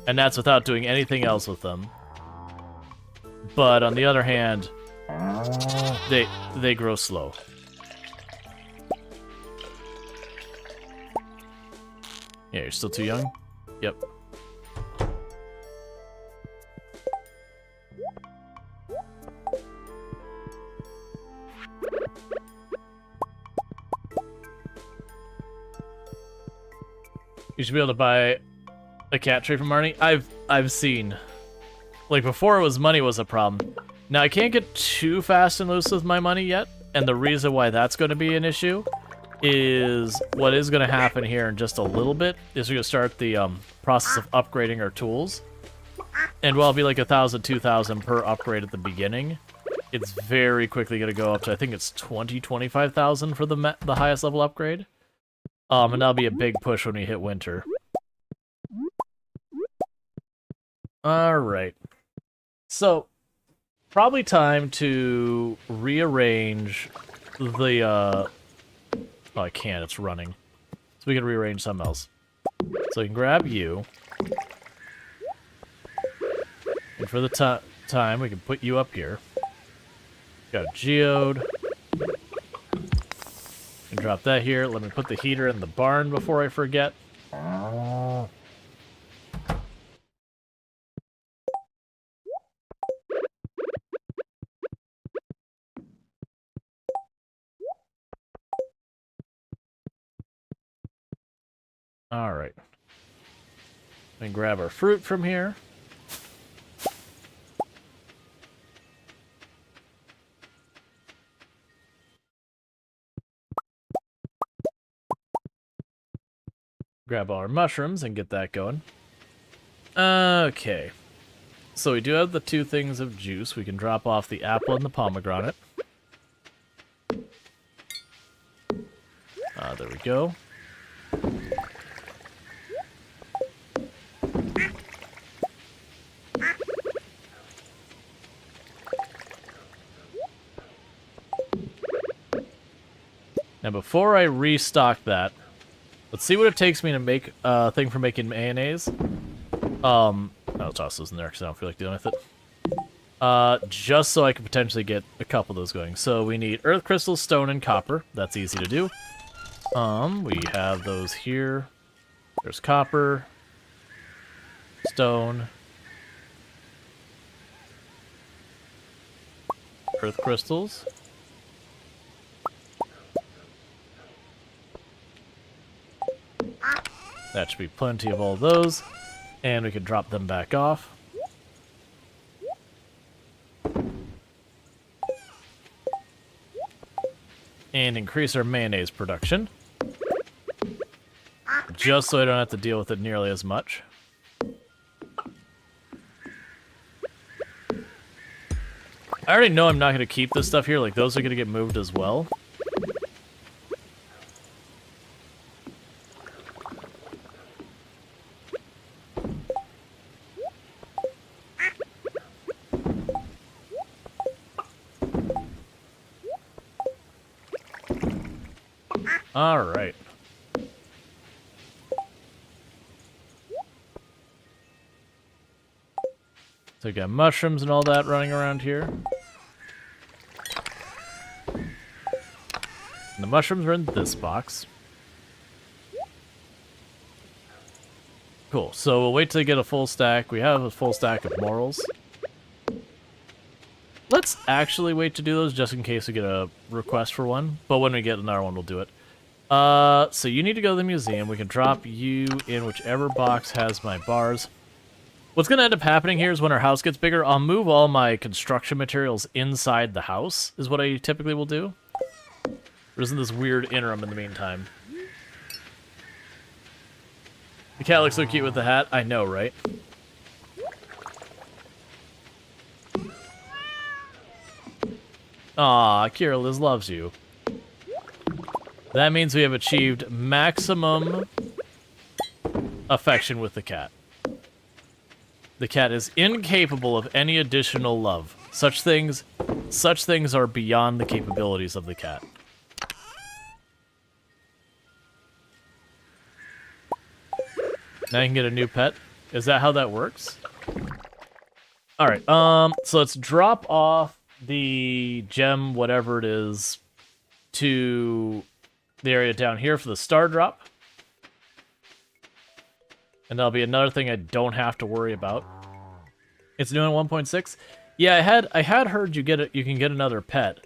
And that's without doing anything else with them. But on the other hand, they grow slow. Yeah, you're still too young? Yep. You should be able to buy a cat tree from Marnie. I've seen Like, before it was money was a problem. Now, I can't get too fast and loose with my money yet, and the reason why that's going to be an issue is what is going to happen here in just a little bit is we're going to start the process of upgrading our tools. And while it'll be like 1,000, 2,000 per upgrade at the beginning, it's very quickly going to go up to, I think it's 20, 25,000 for the highest level upgrade. And that'll be a big push when we hit winter. Alright. So, probably time to rearrange the, oh, I can't, it's running. So we can rearrange something else. So we can grab you. And for the time, we can put you up here. Got a geode. And drop that here. Let me put the heater in the barn before I forget. Alright. And grab our fruit from here. Grab all our mushrooms and get that going. Okay. So we do have the 2 things of juice. We can drop off the apple and the pomegranate. There we go. Now before I restock that, let's see what it takes me to make a thing for making mayonnaise. I'll toss those in there because I don't feel like dealing with it. Just so I can potentially get a couple of those going. So we need earth crystals, stone, and copper. That's easy to do. We have those here. There's copper, stone, earth crystals. That should be plenty of all those. And we can drop them back off. And increase our mayonnaise production. Just so I don't have to deal with it nearly as much. I already know I'm not going to keep this stuff here. Like, those are going to get moved as well. Alright. So we got mushrooms and all that running around here. And the mushrooms are in this box. Cool, so we'll wait till we get a full stack. We have a full stack of morals. Let's actually wait to do those just in case we get a request for one. But when we get another one, we'll do it. So you need to go to the museum. We can drop you in whichever box has my bars. What's going to end up happening here is when our house gets bigger, I'll move all my construction materials inside the house, is what I typically will do. There isn't this weird interim in the meantime. The cat looks so cute with the hat. I know, right? Aw, Kira Liz loves you. That means we have achieved maximum affection with the cat. The cat is incapable of any additional love. Such things are beyond the capabilities of the cat. Now you can get a new pet. Is that how that works? Alright, so let's drop off the gem, whatever it is, to the area down here for the star drop. And that'll be another thing I don't have to worry about. It's new in 1.6. Yeah, I had heard you can get another pet.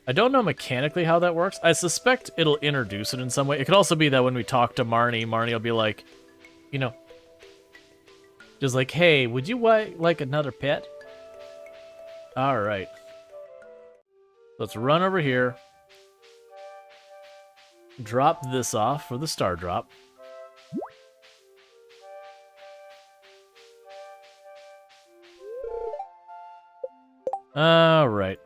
I don't know mechanically how that works. I suspect it'll introduce it in some way. It could also be that when we talk to Marnie will be like, you know, Just like, hey, would you like another pet? All right. Let's run over here. Drop this off for the star drop. All right.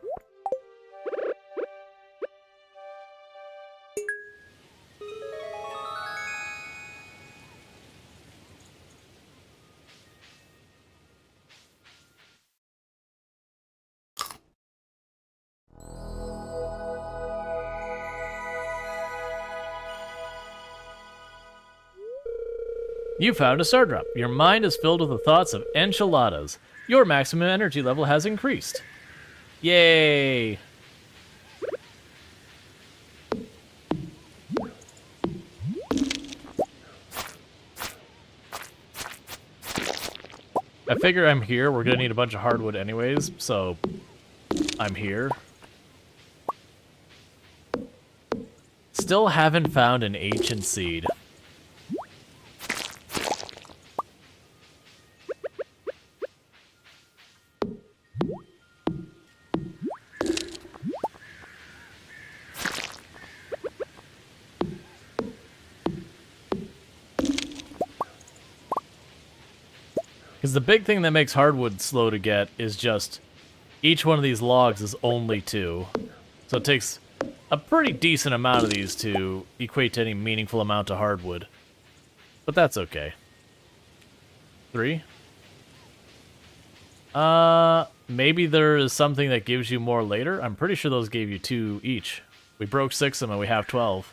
You found a star drop. Your mind is filled with the thoughts of enchiladas. Your maximum energy level has increased. Yay! I figure I'm here. We're gonna need a bunch of hardwood anyways, so I'm here. Still haven't found an ancient seed. Because the big thing that makes hardwood slow to get is just each one of these logs is only 2. So it takes a pretty decent amount of these to equate to any meaningful amount of hardwood. But that's okay. 3? Maybe there is something that gives you more later. I'm pretty sure those gave you 2 each. We broke 6 of them and we have 12.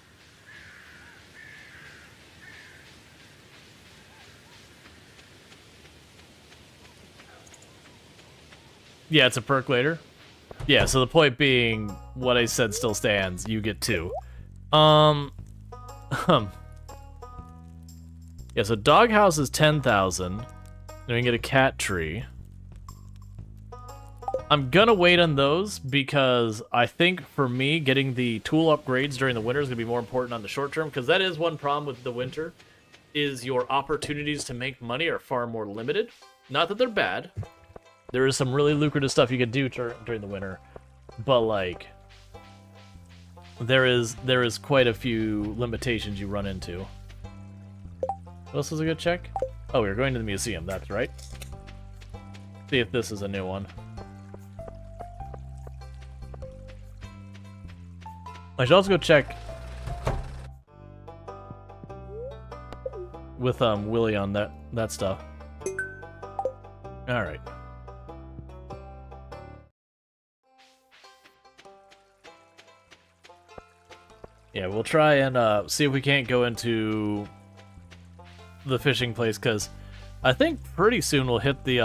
Yeah, it's a perk later. Yeah, so the point being, what I said still stands. You get 2. Yeah, so doghouse is 10,000. Then we can get a cat tree. I'm gonna wait on those because I think for me, getting the tool upgrades during the winter is gonna be more important on the short term, because that is one problem with the winter, is your opportunities to make money are far more limited. Not that they're bad. There is some really lucrative stuff you can do during the winter, but like, there is quite a few limitations you run into. What else is a good check? Oh, we're going to the museum, that's right. See if this is a new one. I should also go check with Willie on that stuff. All right. Yeah, we'll try and see if we can't go into the fishing place, because I think pretty soon we'll hit the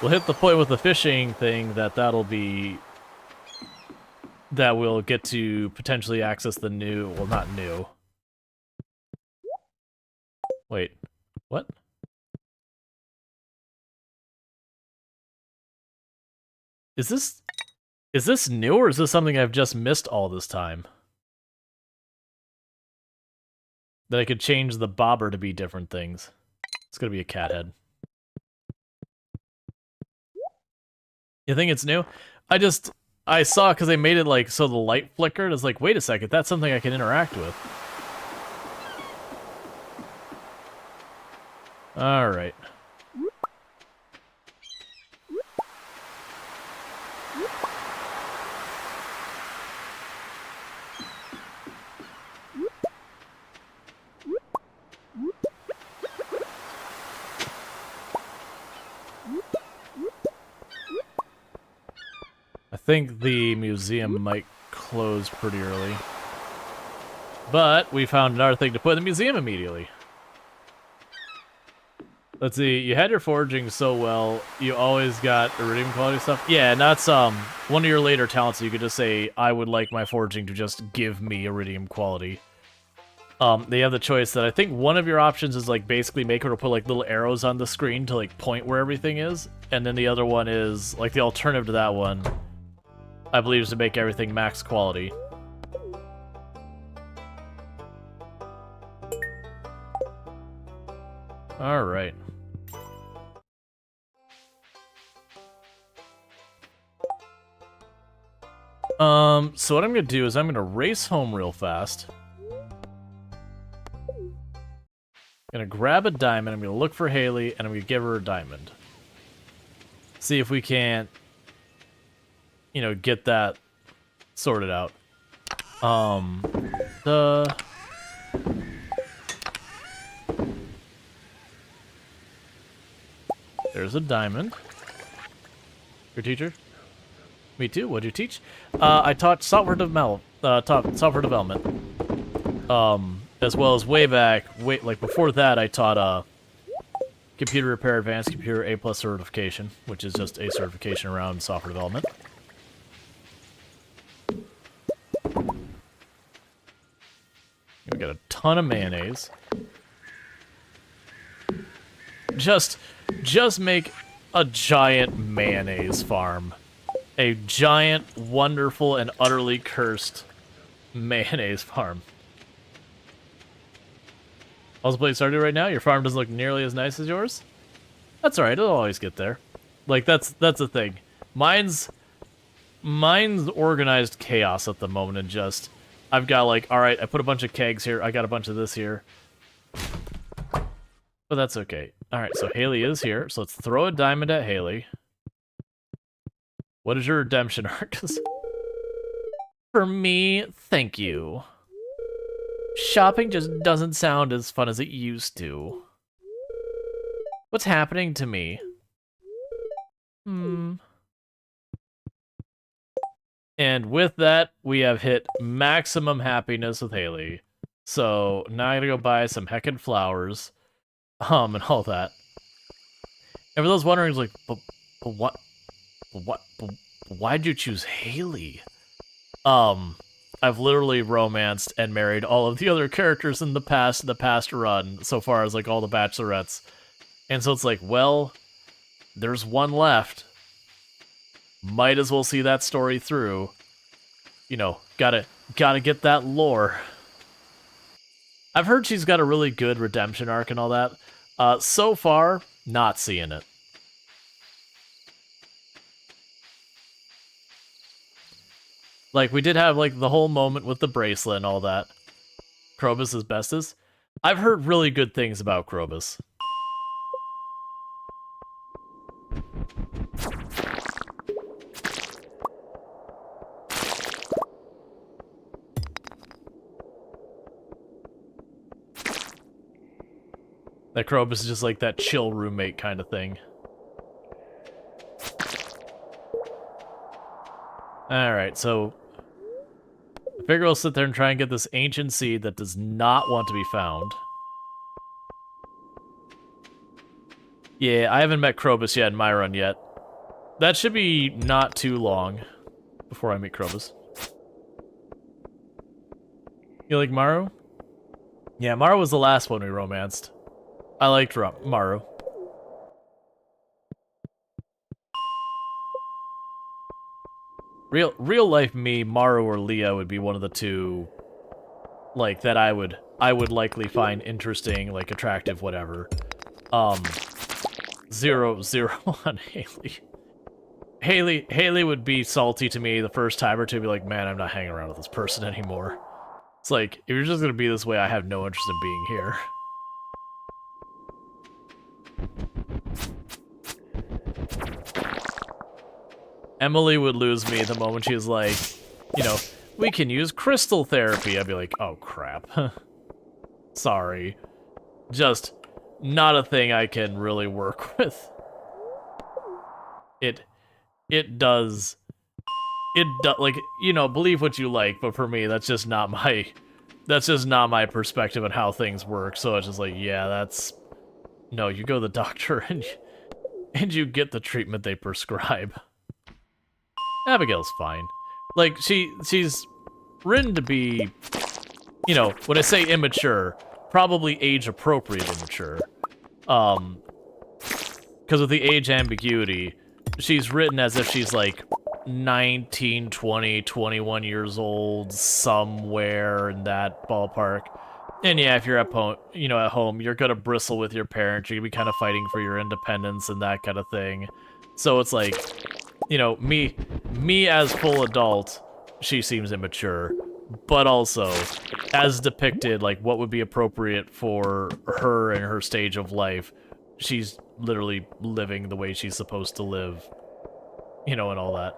point with the fishing thing that we'll get to potentially access the new, well, not new. Wait, what? Is this new, or is this something I've just missed all this time? That I could change the bobber to be different things. It's gonna be a cat head. You think it's new? I saw because they made it like so the light flickered. It's like, wait a second, that's something I can interact with. Alright. I think the museum might close pretty early. But we found another thing to put in the museum immediately. Let's see, you had your foraging so well, you always got iridium quality stuff. Yeah, and that's one of your later talents. You could just say, I would like my foraging to just give me iridium quality. They have the choice that I think one of your options is like basically make her to put like little arrows on the screen to like point where everything is, and then the other one is like the alternative to that one, I believe, is to make everything max quality. Alright. So what I'm gonna do is I'm gonna race home real fast. Gonna grab a diamond, I'm gonna look for Haley, and I'm gonna give her a diamond. See if we can't, you know, get that sorted out. There's a diamond. Your teacher? Me too. What'd you teach? I taught software development. As well as way back, like before that, I taught computer repair, advanced computer A+ certification, which is just a certification around software development. We got a ton of mayonnaise. Just make a giant mayonnaise farm. A giant, wonderful, and utterly cursed mayonnaise farm. Also playing Stardew right now? Your farm doesn't look nearly as nice as yours? That's alright, it'll always get there. Like, that's the thing. Mine's organized chaos at the moment, and just... I've got, like, alright, I put a bunch of kegs here, I got a bunch of this here. But that's okay. Alright, so Haley is here, so let's throw a diamond at Haley. What is your redemption arc? For me, thank you. Shopping just doesn't sound as fun as it used to. What's happening to me? And with that, we have hit maximum happiness with Haley. So now I gotta go buy some heckin' flowers, and all that. And for those wondering, like, but why'd you choose Haley? I've literally romanced and married all of the other characters in the past run, so far as, like, all the bachelorettes. And so it's like, well, there's one left. Might as well see that story through. You know, gotta get that lore. I've heard she's got a really good redemption arc and all that. So far, not seeing it. Like, we did have, like, the whole moment with the bracelet and all that. Krobus is bestest. I've heard really good things about Krobus. That Krobus is just like that chill roommate kind of thing. Alright, so... I figure I'll sit there and try and get this ancient seed that does not want to be found. Yeah, I haven't met Krobus yet in my run yet. That should be not too long before I meet Krobus. You like Maru? Yeah, Maru was the last one we romanced. I liked Maru. Real life me, Maru or Leah would be one of the two, like, that I would likely find interesting, like, attractive, whatever. 0-0 on Haley. Haley would be salty to me the first time or two, be like, man, I'm not hanging around with this person anymore. It's like, if you're just gonna be this way, I have no interest in being here. Emily would lose me the moment she's like, you know, we can use crystal therapy. I'd be like, oh crap. Sorry. Just not a thing I can really work with. It does, like, you know, believe what you like, but for me, that's just not my perspective on how things work. So it's just like, yeah, no, you go to the doctor and you get the treatment they prescribe. Abigail's fine. Like, she's written to be, you know, when I say immature, probably age-appropriate immature. Because of the age ambiguity, she's written as if she's, like, 19, 20, 21 years old, somewhere in that ballpark. And yeah, if you're at home, at home, you're gonna bristle with your parents. You're gonna be kind of fighting for your independence and that kind of thing. So it's like, me as full adult, she seems immature, but also, as depicted, like what would be appropriate for her and her stage of life, she's literally living the way she's supposed to live, and all that.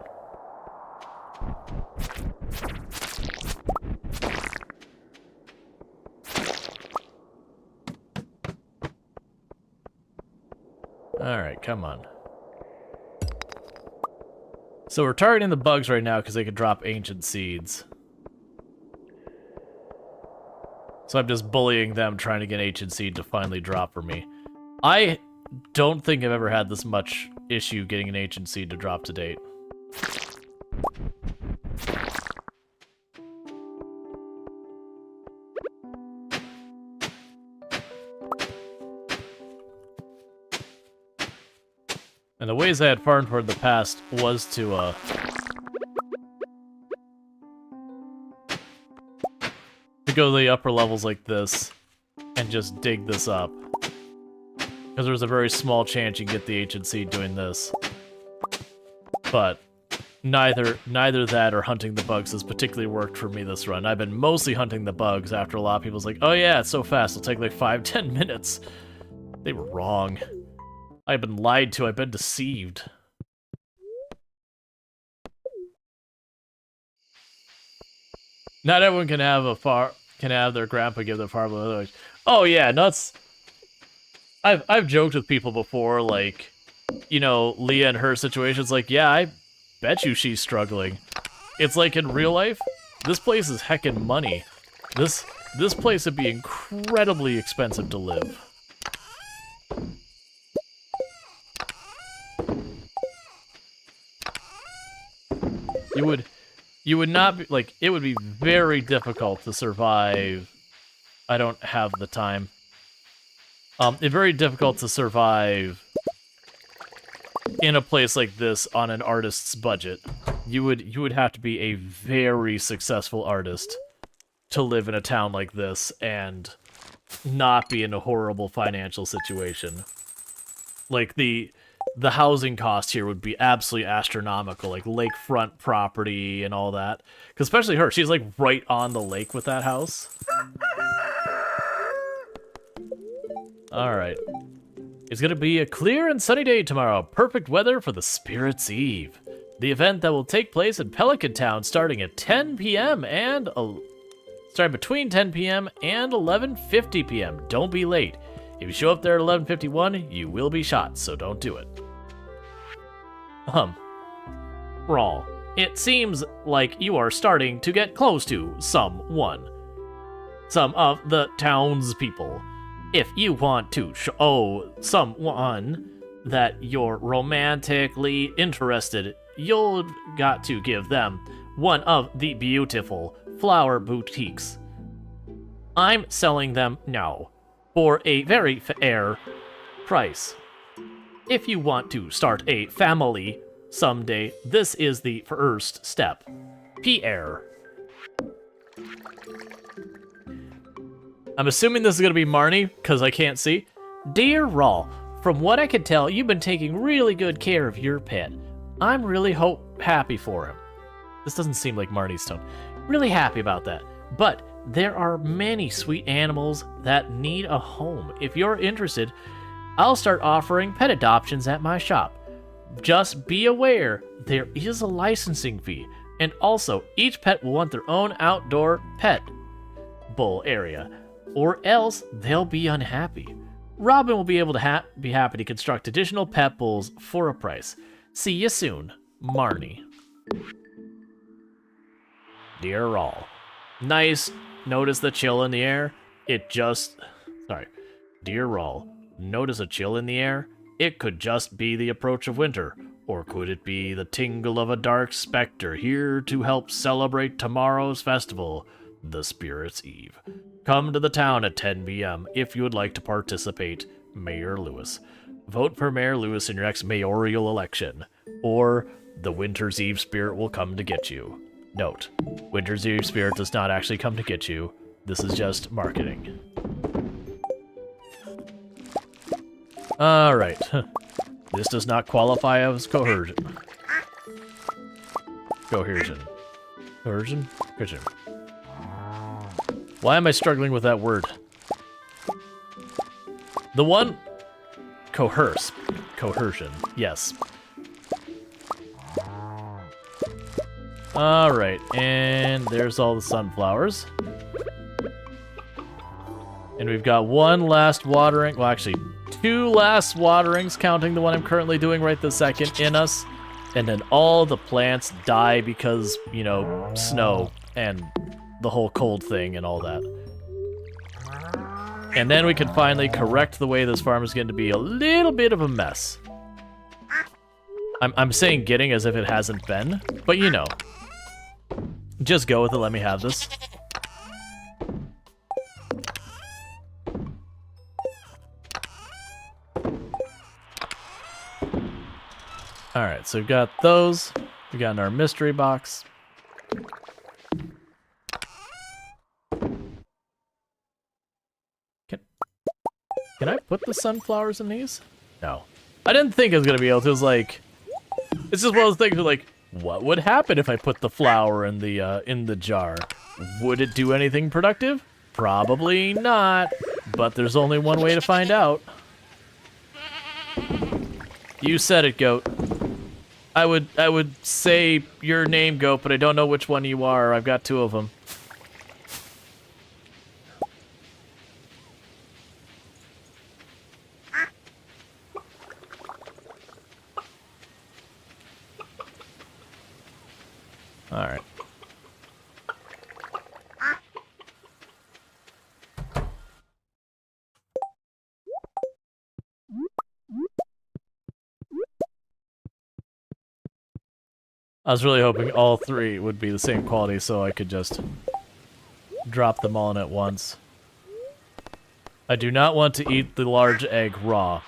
Alright, come on. So we're targeting the bugs right now because they could drop ancient seeds. So I'm just bullying them, trying to get ancient seed to finally drop for me. I don't think I've ever had this much issue getting an ancient seed to drop to date. And the ways I had farmed for the past was to go to the upper levels like this and just dig this up. Because there's a very small chance you can get the ancient seed doing this. But neither that or hunting the bugs has particularly worked for me this run. I've been mostly hunting the bugs after a lot of people's like, oh yeah, it's so fast, it'll take like 5-10 minutes. They were wrong. I've been lied to, I've been deceived. Not everyone can have their grandpa give their farm otherwise. Oh yeah, nuts. I've joked with people before, like, Leah and her situation's like, yeah, I bet you she's struggling. It's like in real life, this place is heckin' money. This place would be incredibly expensive to live. You would not be, like, it would be very difficult to survive. I don't have the time. It's very difficult to survive in a place like this on an artist's budget. You would have to be a very successful artist to live in a town like this and not be in a horrible financial situation. Like, the housing cost here would be absolutely astronomical, like lakefront property and all that. Because especially her, she's like right on the lake with that house. Alright. It's gonna be a clear and sunny day tomorrow. Perfect weather for the Spirit's Eve. The event that will take place in Pelican Town starting at 10 p.m. and... starting between 10 p.m. and 11:50 p.m. Don't be late. If you show up there at 11:51, you will be shot, so don't do it. Rual, it seems like you are starting to get close to someone. Some of the townspeople. If you want to show someone that you're romantically interested, you've got to give them one of the beautiful flower boutiques. I'm selling them now for a very fair price. If you want to start a family someday, this is the first step. Pierre. I'm assuming this is going to be Marnie, because I can't see. Dear Rual, from what I can tell, you've been taking really good care of your pet. I'm really happy for him. This doesn't seem like Marnie's tone. Really happy about that. But there are many sweet animals that need a home. If you're interested, I'll start offering pet adoptions at my shop. Just be aware, there is a licensing fee. And also, each pet will want their own outdoor pet bowl area, or else they'll be unhappy. Robin will be able to be happy to construct additional pet bowls for a price. See you soon, Marnie. Dear Rual. Nice. Notice the chill in the air? Dear Rual. Notice a chill in the air? It could just be the approach of winter. Or could it be the tingle of a dark specter here to help celebrate tomorrow's festival, the Spirit's Eve? Come to the town at 10 p.m. if you would like to participate. Mayor Lewis. Vote for Mayor Lewis in your next mayoral election, or the Winter's Eve spirit will come to get you. Note, Winter's Eve spirit does not actually come to get you. This is just marketing. Alright. This does not qualify as coercion. Coercion. Coercion? Coercion. Why am I struggling with that word? The one... Coerce. Coercion. Yes. Alright, and there's all the sunflowers. And we've got one last watering... Well, actually, 2 last waterings, counting the one I'm currently doing right this second, in us. And then all the plants die because, you know, snow and the whole cold thing and all that. And then we can finally correct the way this farm is going to be a little bit of a mess. I'm saying getting as if it hasn't been, but you know. Just go with it, let me have this. Alright, so we've got those. We got in our mystery box. Can I put the sunflowers in these? No. I didn't think I was gonna be able to. It was like... It's just one of those things where like, what would happen if I put the flour in the jar? Would it do anything productive? Probably not. But there's only one way to find out. You said it, goat. I would say your name, goat, but I don't know which one you are. I've got 2 of them. Alright. I was really hoping all 3 would be the same quality so I could just drop them all in at once. I do not want to eat the large egg raw.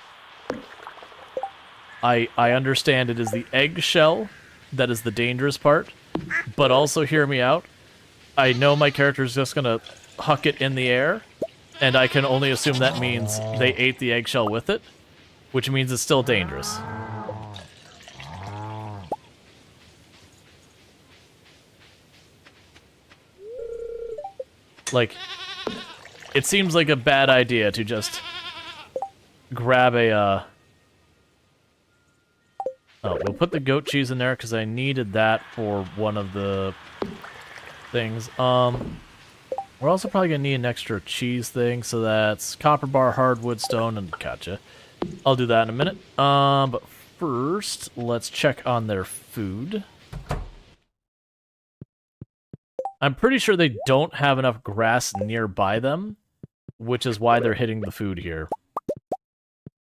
I understand it is the eggshell that is the dangerous part, but also hear me out. I know my character is just gonna huck it in the air, and I can only assume that means they ate the eggshell with it, which means it's still dangerous. Like, it seems like a bad idea to just grab a, Oh, we'll put the goat cheese in there because I needed that for one of the things. We're also probably going to need an extra cheese thing, so that's copper bar, hardwood, stone, and gotcha. I'll do that in a minute. But first, let's check on their food. I'm pretty sure they don't have enough grass nearby them, which is why they're hitting the food here.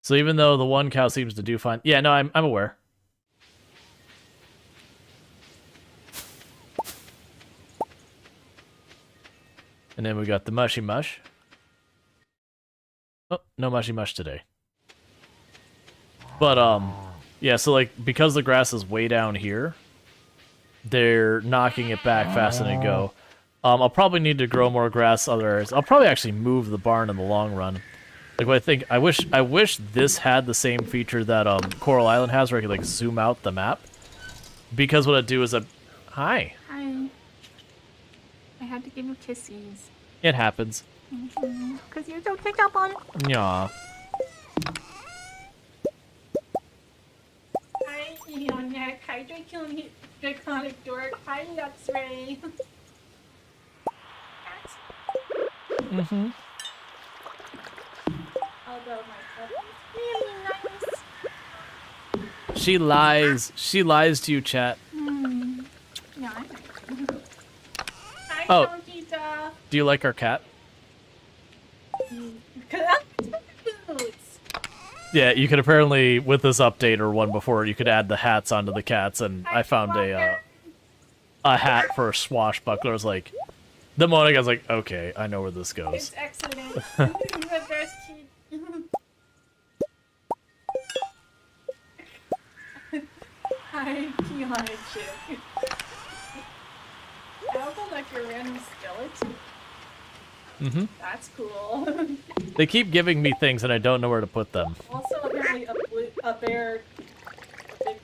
So even though the one cow seems to do fine... Yeah, no, I'm aware. And then we got the mushy mush. Oh, no mushy mush today. But, yeah, so, like, because the grass is way down here, they're knocking it back faster than they go. I'll probably need to grow more grass other areas. I'll probably actually move the barn in the long run. Like, what I wish this had the same feature that, Coral Island has, where I could, like, zoom out the map. Because what I'd do is Hi. Hi. I had to give you kisses. It happens. Because you're so picked up on. Yeah. Hi, Leonic. Hi, Draconic Dork. Hi, Luxray. Mm-hmm. Although my puppy's really nice. She lies. She lies to you, chat. Yeah, I know. Hi, Oh. Tonkita. Do you like our cat? Yeah, you could apparently, with this update or one before, you could add the hats onto the cats, and I found a hat for a swashbuckler. I was like, the moment I was like, okay, I know where this goes. It's excellent. The best kid. Hi, Kiana Chip. I also like your random skeleton. Mm-hmm. That's cool. They keep giving me things and I don't know where to put them. Also, apparently a big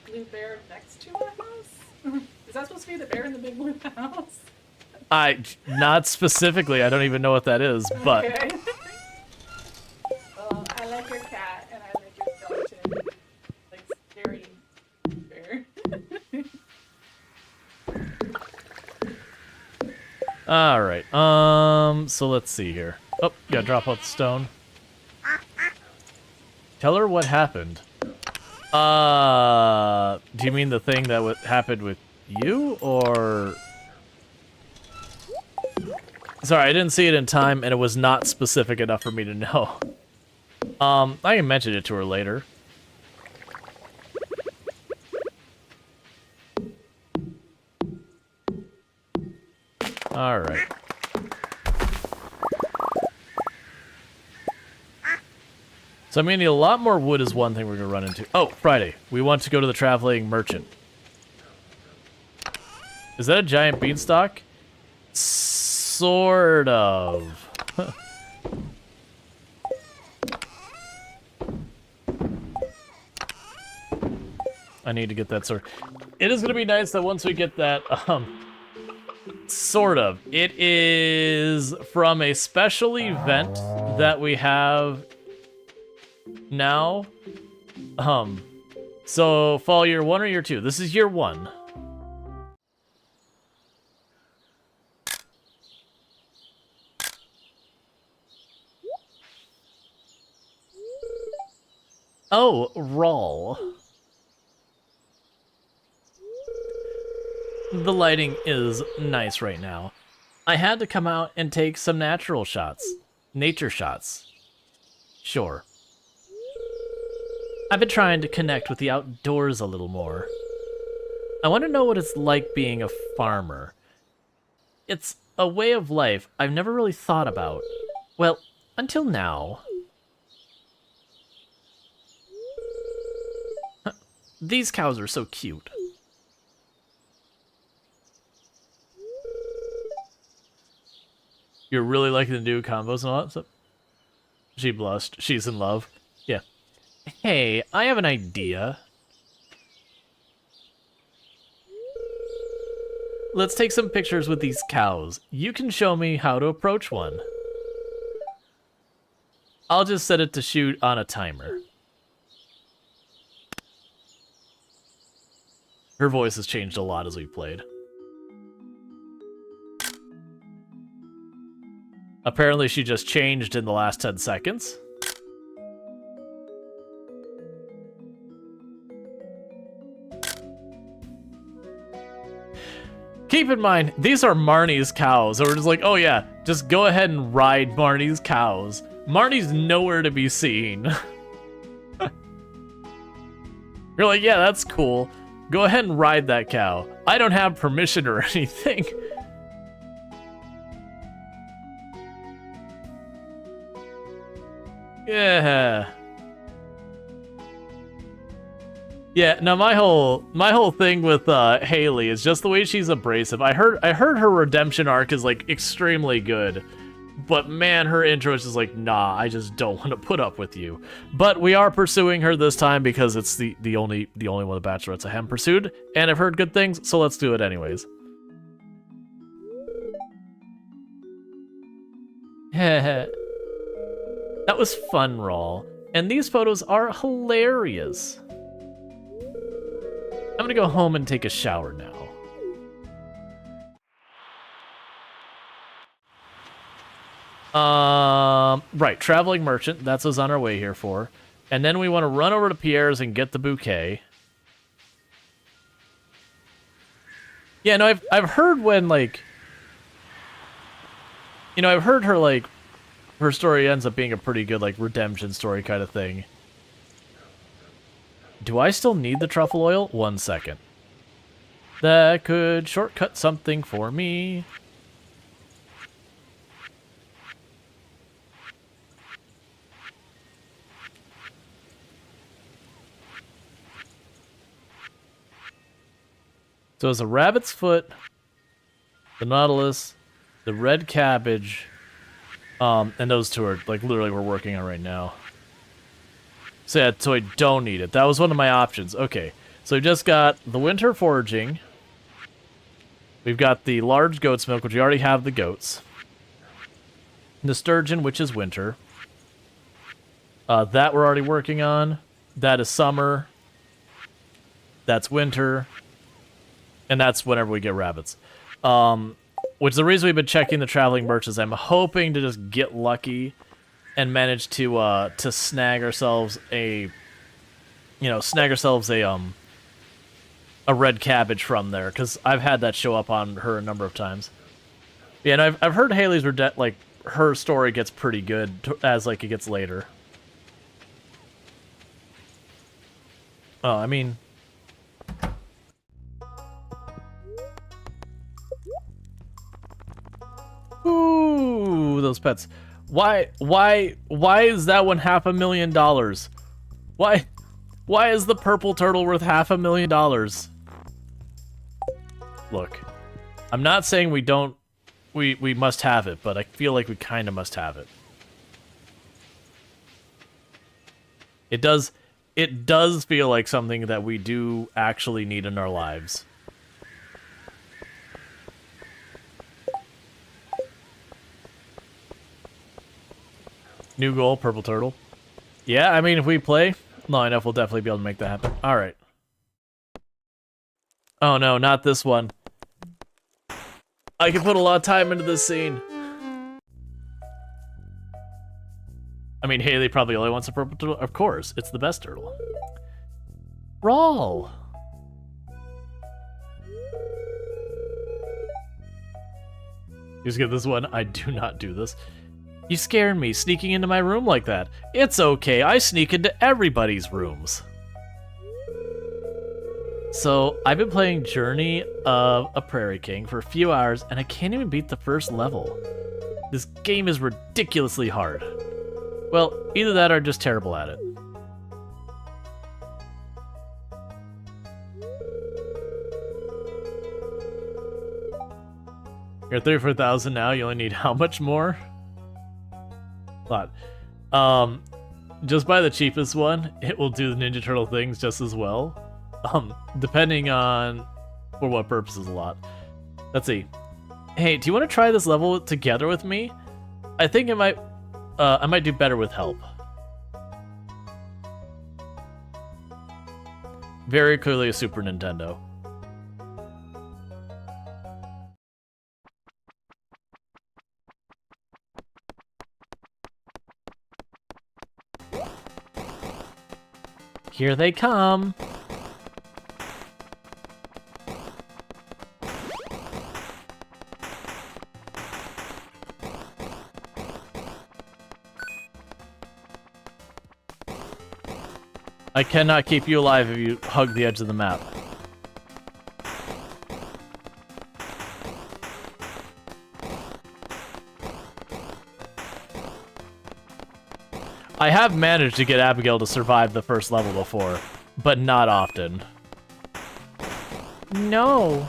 blue bear next to our house. Is that supposed to be the bear in the big blue house? Not specifically. I don't even know what that is, but. Okay. Well, I like your cat and I like your skeleton. Like scary bear. All right. So let's see here. Oh, gotta drop out the stone. Tell her what happened. Do you mean the thing that happened with you, or? Sorry, I didn't see it in time, and it was not specific enough for me to know. I can mention it to her later. All right. So I'm gonna need a lot more wood is one thing we're gonna run into. Oh, Friday. We want to go to the traveling merchant. Is that a giant beanstalk? Sort of. I need to get that sword. It is gonna be nice that once we get that, sort of. It is from a special event that we have now. So fall year 1 or year 2? This is year 1. Oh, Rual. The lighting is nice right now. I had to come out and take some natural shots. Nature shots. Sure. I've been trying to connect with the outdoors a little more. I want to know what it's like being a farmer. It's a way of life I've never really thought about. Well, until now. These cows are so cute. You're really liking the new combos and all that stuff? She blushed. She's in love. Yeah. Hey, I have an idea. Let's take some pictures with these cows. You can show me how to approach one. I'll just set it to shoot on a timer. Her voice has changed a lot as we played. Apparently she just changed in the last 10 seconds. Keep in mind, these are Marnie's cows. So we're just like, oh yeah, just go ahead and ride Marnie's cows. Marnie's nowhere to be seen. You're like, yeah, that's cool. Go ahead and ride that cow. I don't have permission or anything. Yeah. Yeah, no, my whole thing with Haley is just the way she's abrasive. I heard her redemption arc is like extremely good. But man, her intro is just like, nah, I just don't want to put up with you. But we are pursuing her this time because it's the only one of the bachelorettes I haven't pursued, and I've heard good things, so let's do it anyways. That was fun, Rual. And these photos are hilarious. I'm gonna go home and take a shower now. Right, traveling merchant. That's what's on our way here for. And then we want to run over to Pierre's and get the bouquet. Yeah, no, I've heard when, like, you know, I've heard her, like, her story ends up being a pretty good, like, redemption story kind of thing. Do I still need the truffle oil? 1 second. That could shortcut something for me. So it's a rabbit's foot, the nautilus, the red cabbage, And those two are, like, literally we're working on right now. So yeah, so I don't need it. That was one of my options. Okay, so we've just got the winter foraging. We've got the large goat's milk, which we already have the goats. The sturgeon, which is winter. That we're already working on. That is summer. That's winter. And that's whenever we get rabbits. Which is the reason we've been checking the traveling merchants. I'm hoping to just get lucky and manage to snag ourselves a red cabbage from there, because I've had that show up on her a number of times. Yeah, and I've heard Haley's like her story gets pretty good as like it gets later. Oh, I mean, ooh, those pets. Why is that one $500,000? Why is the purple turtle worth $500,000? Look, I'm not saying we must have it, but I feel like we kind of must have it. It does feel like something that we do actually need in our lives. New goal, purple turtle. Yeah, I mean, if we play long enough, we'll definitely be able to make that happen. All right. Oh no, not this one. I can put a lot of time into this scene. I mean, Haley probably only wants a purple turtle. Of course, it's the best turtle. Rual. You just get this one. I do not do this. You scared me, sneaking into my room like that. It's okay, I sneak into everybody's rooms. So, I've been playing Journey of a Prairie King for a few hours, and I can't even beat the first level. This game is ridiculously hard. Well, either that or just terrible at it. You're at 34,000 now, you only need how much more? A lot. Just buy the cheapest one. It will do the Ninja Turtle things just as well. Depending on for what purposes a lot. Let's see. Hey, do you want to try this level together with me? I think I might do better with help. Very clearly a Super Nintendo. Here they come. I cannot keep you alive if you hug the edge of the map. I have managed to get Abigail to survive the first level before, but not often. No.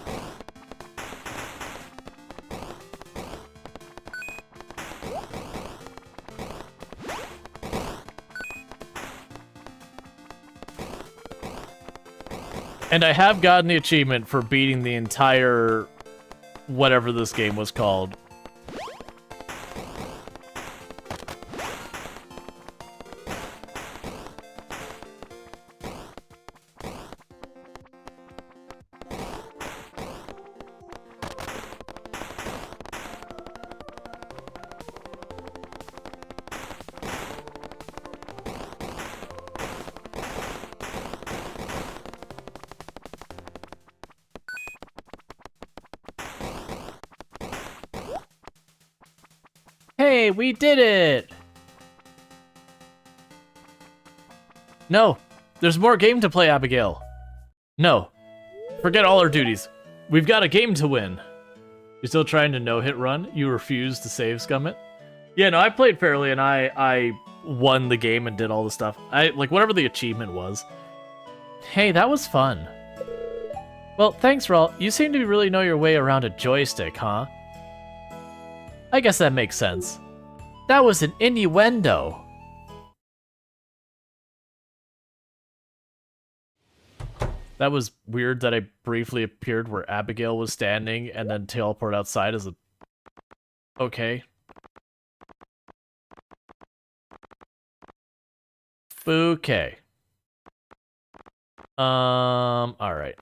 And I have gotten the achievement for beating the entire whatever this game was called. Hey, we did it! No, there's more game to play, Abigail. No, forget all our duties. We've got a game to win. You're still trying to no-hit run? You refuse to save Scummit? Yeah, no, I played fairly and I won the game and did all the stuff. Like, whatever the achievement was. Hey, that was fun. Well, thanks, Rual. You seem to really know your way around a joystick, huh? I guess that makes sense. That was an innuendo. That was weird that I briefly appeared where Abigail was standing and then teleport outside as a... Okay. Okay. Alright.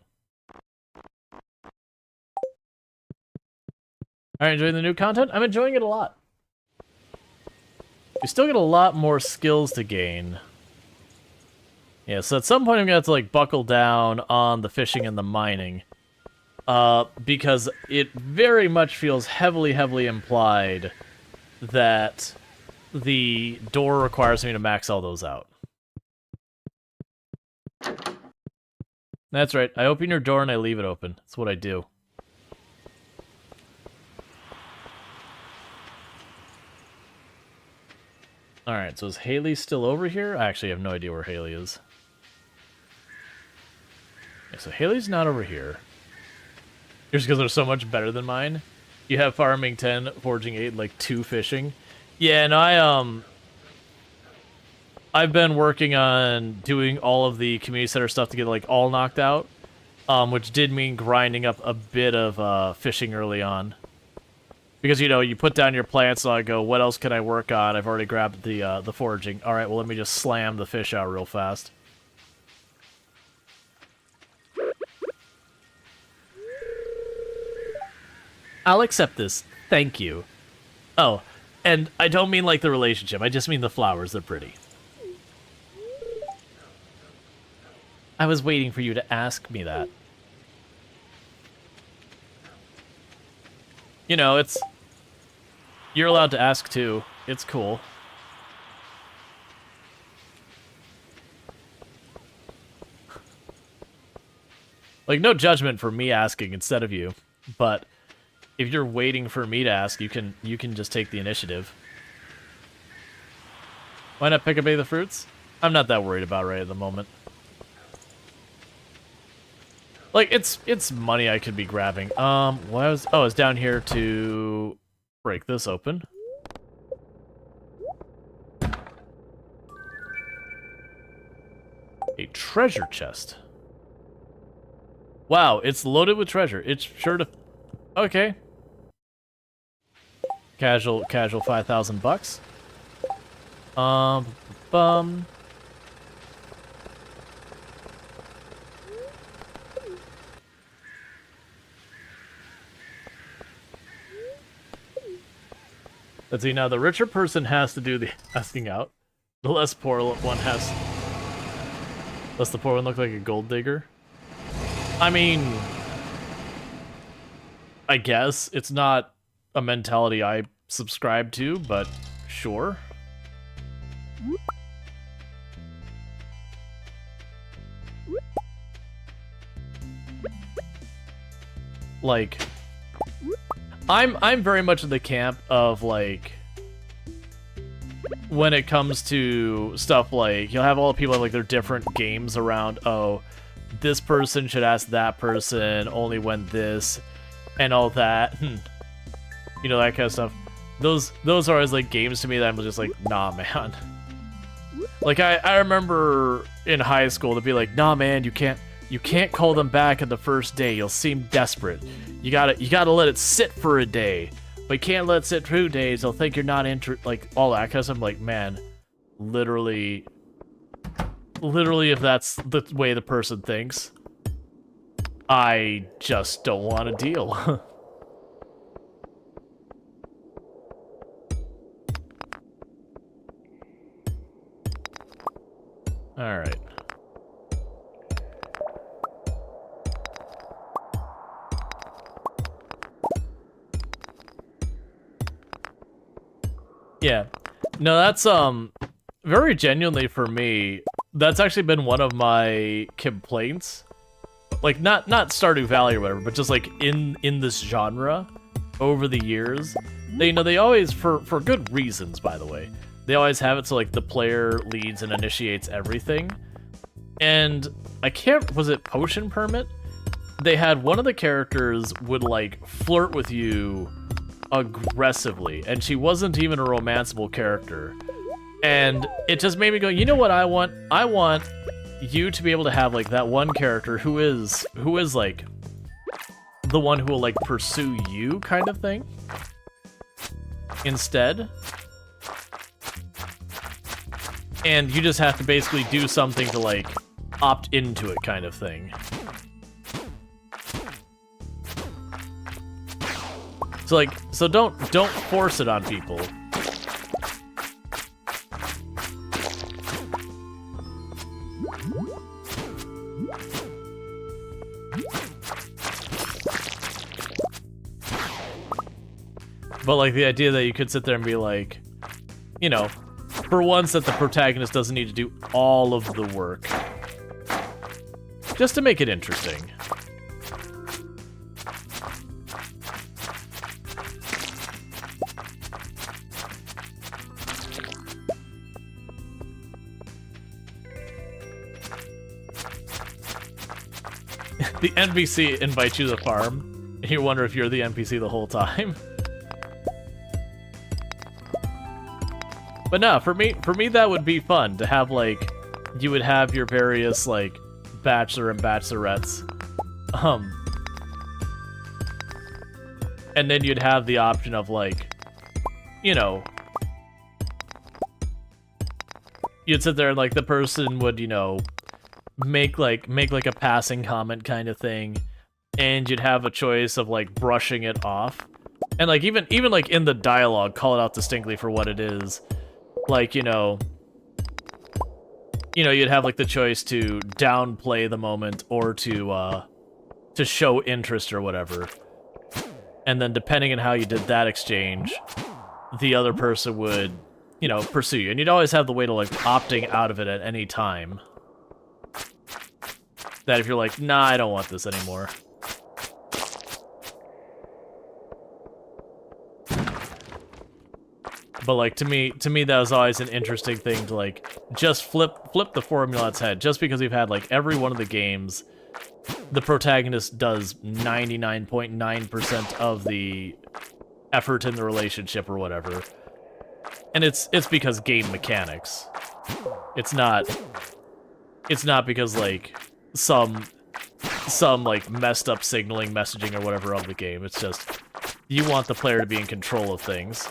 Alright, enjoying the new content? I'm enjoying it a lot. We still get a lot more skills to gain. Yeah, so at some point I'm gonna have to like buckle down on the fishing and the mining. Because it very much feels heavily implied that the door requires me to max all those out. That's right, I open your door and I leave it open. That's what I do. Alright, so is Haley still over here? I actually have no idea where Haley is. Okay, so Haley's not over here. Just because they're so much better than mine. You have farming 10, forging 8, like 2 fishing. Yeah, and I've been working on doing all of the community center stuff to get like all knocked out. Which did mean grinding up a bit of fishing early on. Because, you know, you put down your plants, and I go, what else can I work on? I've already grabbed the foraging. Alright, well, let me just slam the fish out real fast. I'll accept this. Thank you. Oh, and I don't mean like the relationship. I just mean the flowers. They're pretty. I was waiting for you to ask me that. You know, it's... You're allowed to ask, too. It's cool. Like, no judgment for me asking instead of you, but if you're waiting for me to ask, you can just take the initiative. Why not pick up any of the fruits? I'm not that worried about right at the moment. Like, it's money I could be grabbing. It's down here to break this open. A treasure chest. Wow, it's loaded with treasure. It's sure to... Okay. Casual 5,000 bucks. Bum. Let's see, now the richer person has to do the asking out. The less poor one has... Does the poor one look like a gold digger? I mean... I guess. It's not a mentality I subscribe to, but sure. Like... I'm very much in the camp of, like, when it comes to stuff like, you'll have all the people have, like, their different games around, oh, this person should ask that person only when this, and all that, you know, that kind of stuff. Those are always, like, games to me that I'm just like, nah, man. Like, I remember in high school to be like, nah, man, you can't call them back on the first day. You'll seem desperate. You gotta let it sit for a day. But you can't let it sit 2 days. They'll think you're not like all that kind of stuff. I'm like, man, literally, if that's the way the person thinks, I just don't want to deal. All right. Yeah. No, that's, very genuinely for me, that's actually been one of my complaints. Like, not Stardew Valley or whatever, but just, like, in this genre over the years. They, you know, they always, for good reasons, by the way, they always have it so, like, the player leads and initiates everything. And was it Potion Permit? They had one of the characters would, like, flirt with you aggressively, and she wasn't even a romanceable character. And it just made me go, you know what I want? I want you to be able to have like that one character who is like the one who will like pursue you kind of thing instead. And you just have to basically do something to like opt into it kind of thing. So like, so don't force it on people. But like the idea that you could sit there and be like, you know, for once that the protagonist doesn't need to do all of the work. Just to make it interesting. The NPC invites you to the farm, and you wonder if you're the NPC the whole time. But no, for me that would be fun to have, like, you would have your various, like, bachelor and bachelorettes. And then you'd have the option of, like, you know, you'd sit there and, like, the person would, you know, make like a passing comment kind of thing, and you'd have a choice of like brushing it off, and like even like in the dialogue call it out distinctly for what it is. Like, you know, you'd have like the choice to downplay the moment or to show interest or whatever, and then depending on how you did that exchange, the other person would, you know, pursue you, and you'd always have the way to like opting out of it at any time. That if you're like, nah, I don't want this anymore. But like to me that was always an interesting thing to like just flip the formula on its head. Just because we've had like every one of the games, the protagonist does 99.9% of the effort in the relationship or whatever. And it's because game mechanics. It's not because like some like messed up signaling, messaging, or whatever of the game. It's just you want the player to be in control of things.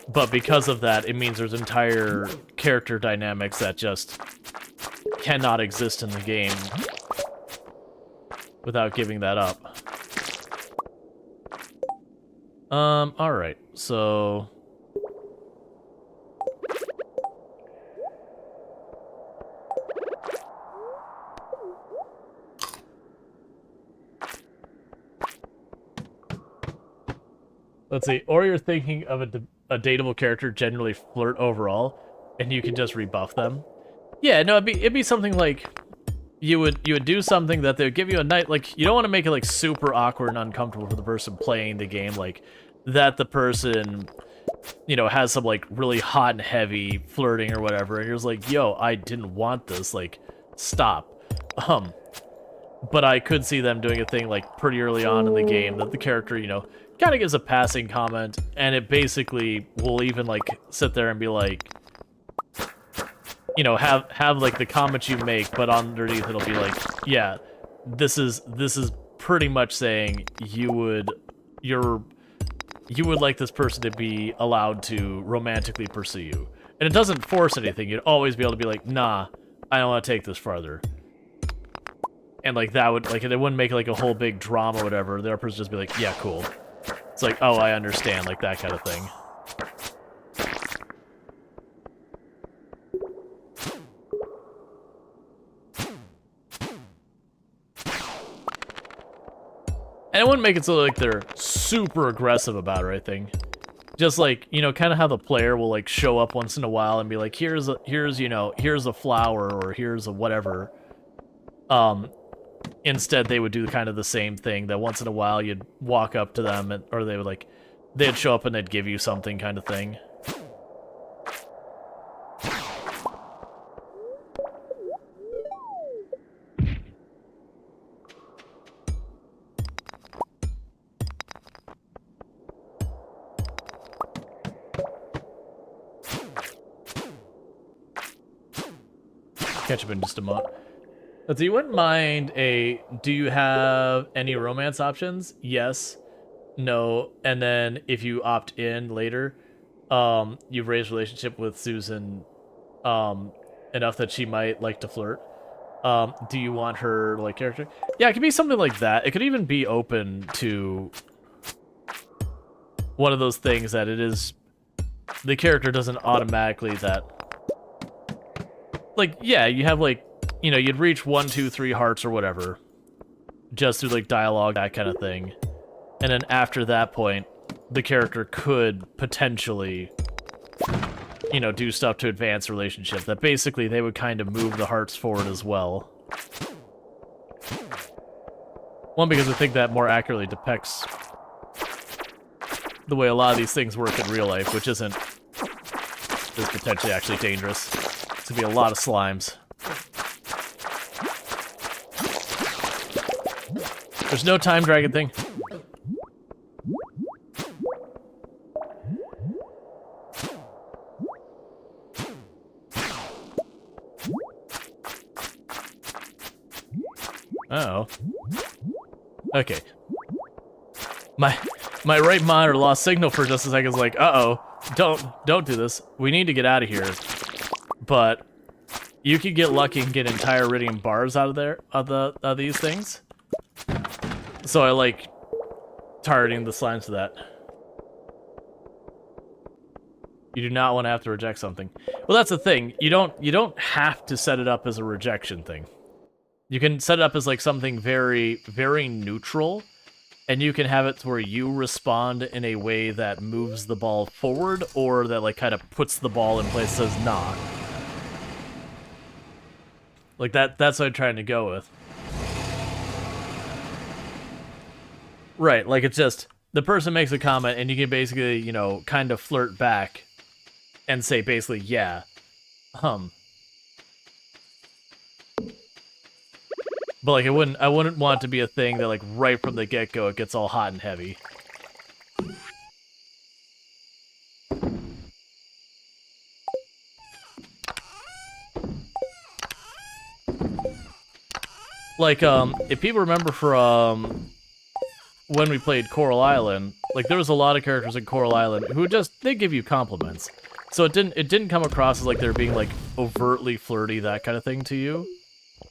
But because of that, it means there's entire character dynamics that just cannot exist in the game without giving that up. Alright, so let's see, or you're thinking of a dateable character generally flirt overall, and you can just rebuff them. Yeah, no, it'd be something like you would do something that they would give you a night, like you don't want to make it like super awkward and uncomfortable for the person playing the game, like that the person, you know, has some like really hot and heavy flirting or whatever, and you're just like, yo, I didn't want this, like stop. But I could see them doing a thing like pretty early on in the game that the character, you know, kind of gives a passing comment, and it basically will even like sit there and be like, you know, have like the comments you make, but underneath it'll be like, yeah, this is pretty much saying you would like this person to be allowed to romantically pursue you, and it doesn't force anything. You'd always be able to be like, nah, I don't want to take this farther. And like that would like, it wouldn't make like a whole big drama or whatever. The other person would just be like, yeah, cool. It's like, oh, I understand, like that kind of thing. And it wouldn't make it so like they're super aggressive about it or anything. Just like, you know, kind of how the player will like show up once in a while and be like, here's a flower, or here's a whatever. Instead, they would do kind of the same thing, that once in a while you'd walk up to them, and, or they'd show up and they'd give you something kind of thing. catch up in just a moment. But so you wouldn't mind a... Do you have any romance options? Yes. No. And then if you opt in later, you've raised a relationship with Susan enough that she might like to flirt. Do you want her, like, character? Yeah, it could be something like that. It could even be open to one of those things that it is... The character doesn't automatically that... Like, yeah, you have, like, you know, you'd reach 1, 2, 3 hearts or whatever. Just through, like, dialogue, that kind of thing. And then after that point, the character could potentially, you know, do stuff to advance the relationship. That basically they would kind of move the hearts forward as well. One, because I think that more accurately depicts the way a lot of these things work in real life, which is potentially actually dangerous. It's gonna be a lot of slimes. There's no time dragon thing. Uh-oh. Okay. My right monitor lost signal for just a second. It's like, uh-oh, don't do this. We need to get out of here. But you could get lucky and get entire iridium bars out of there, of these things. So I like targeting the slimes to that. You do not want to have to reject something. Well, that's the thing. You don't have to set it up as a rejection thing. You can set it up as like something very, very neutral, and you can have it to where you respond in a way that moves the ball forward, or that like kind of puts the ball in place, says nah. Like that's what I'm trying to go with. Right, like it's just, the person makes a comment and you can basically, you know, kind of flirt back and say basically, yeah, But like I wouldn't want it to be a thing that like right from the get-go it gets all hot and heavy. Like, if people remember from when we played Coral Island, like there was a lot of characters in Coral Island who they give you compliments. So it didn't come across as like they're being like overtly flirty, that kind of thing to you.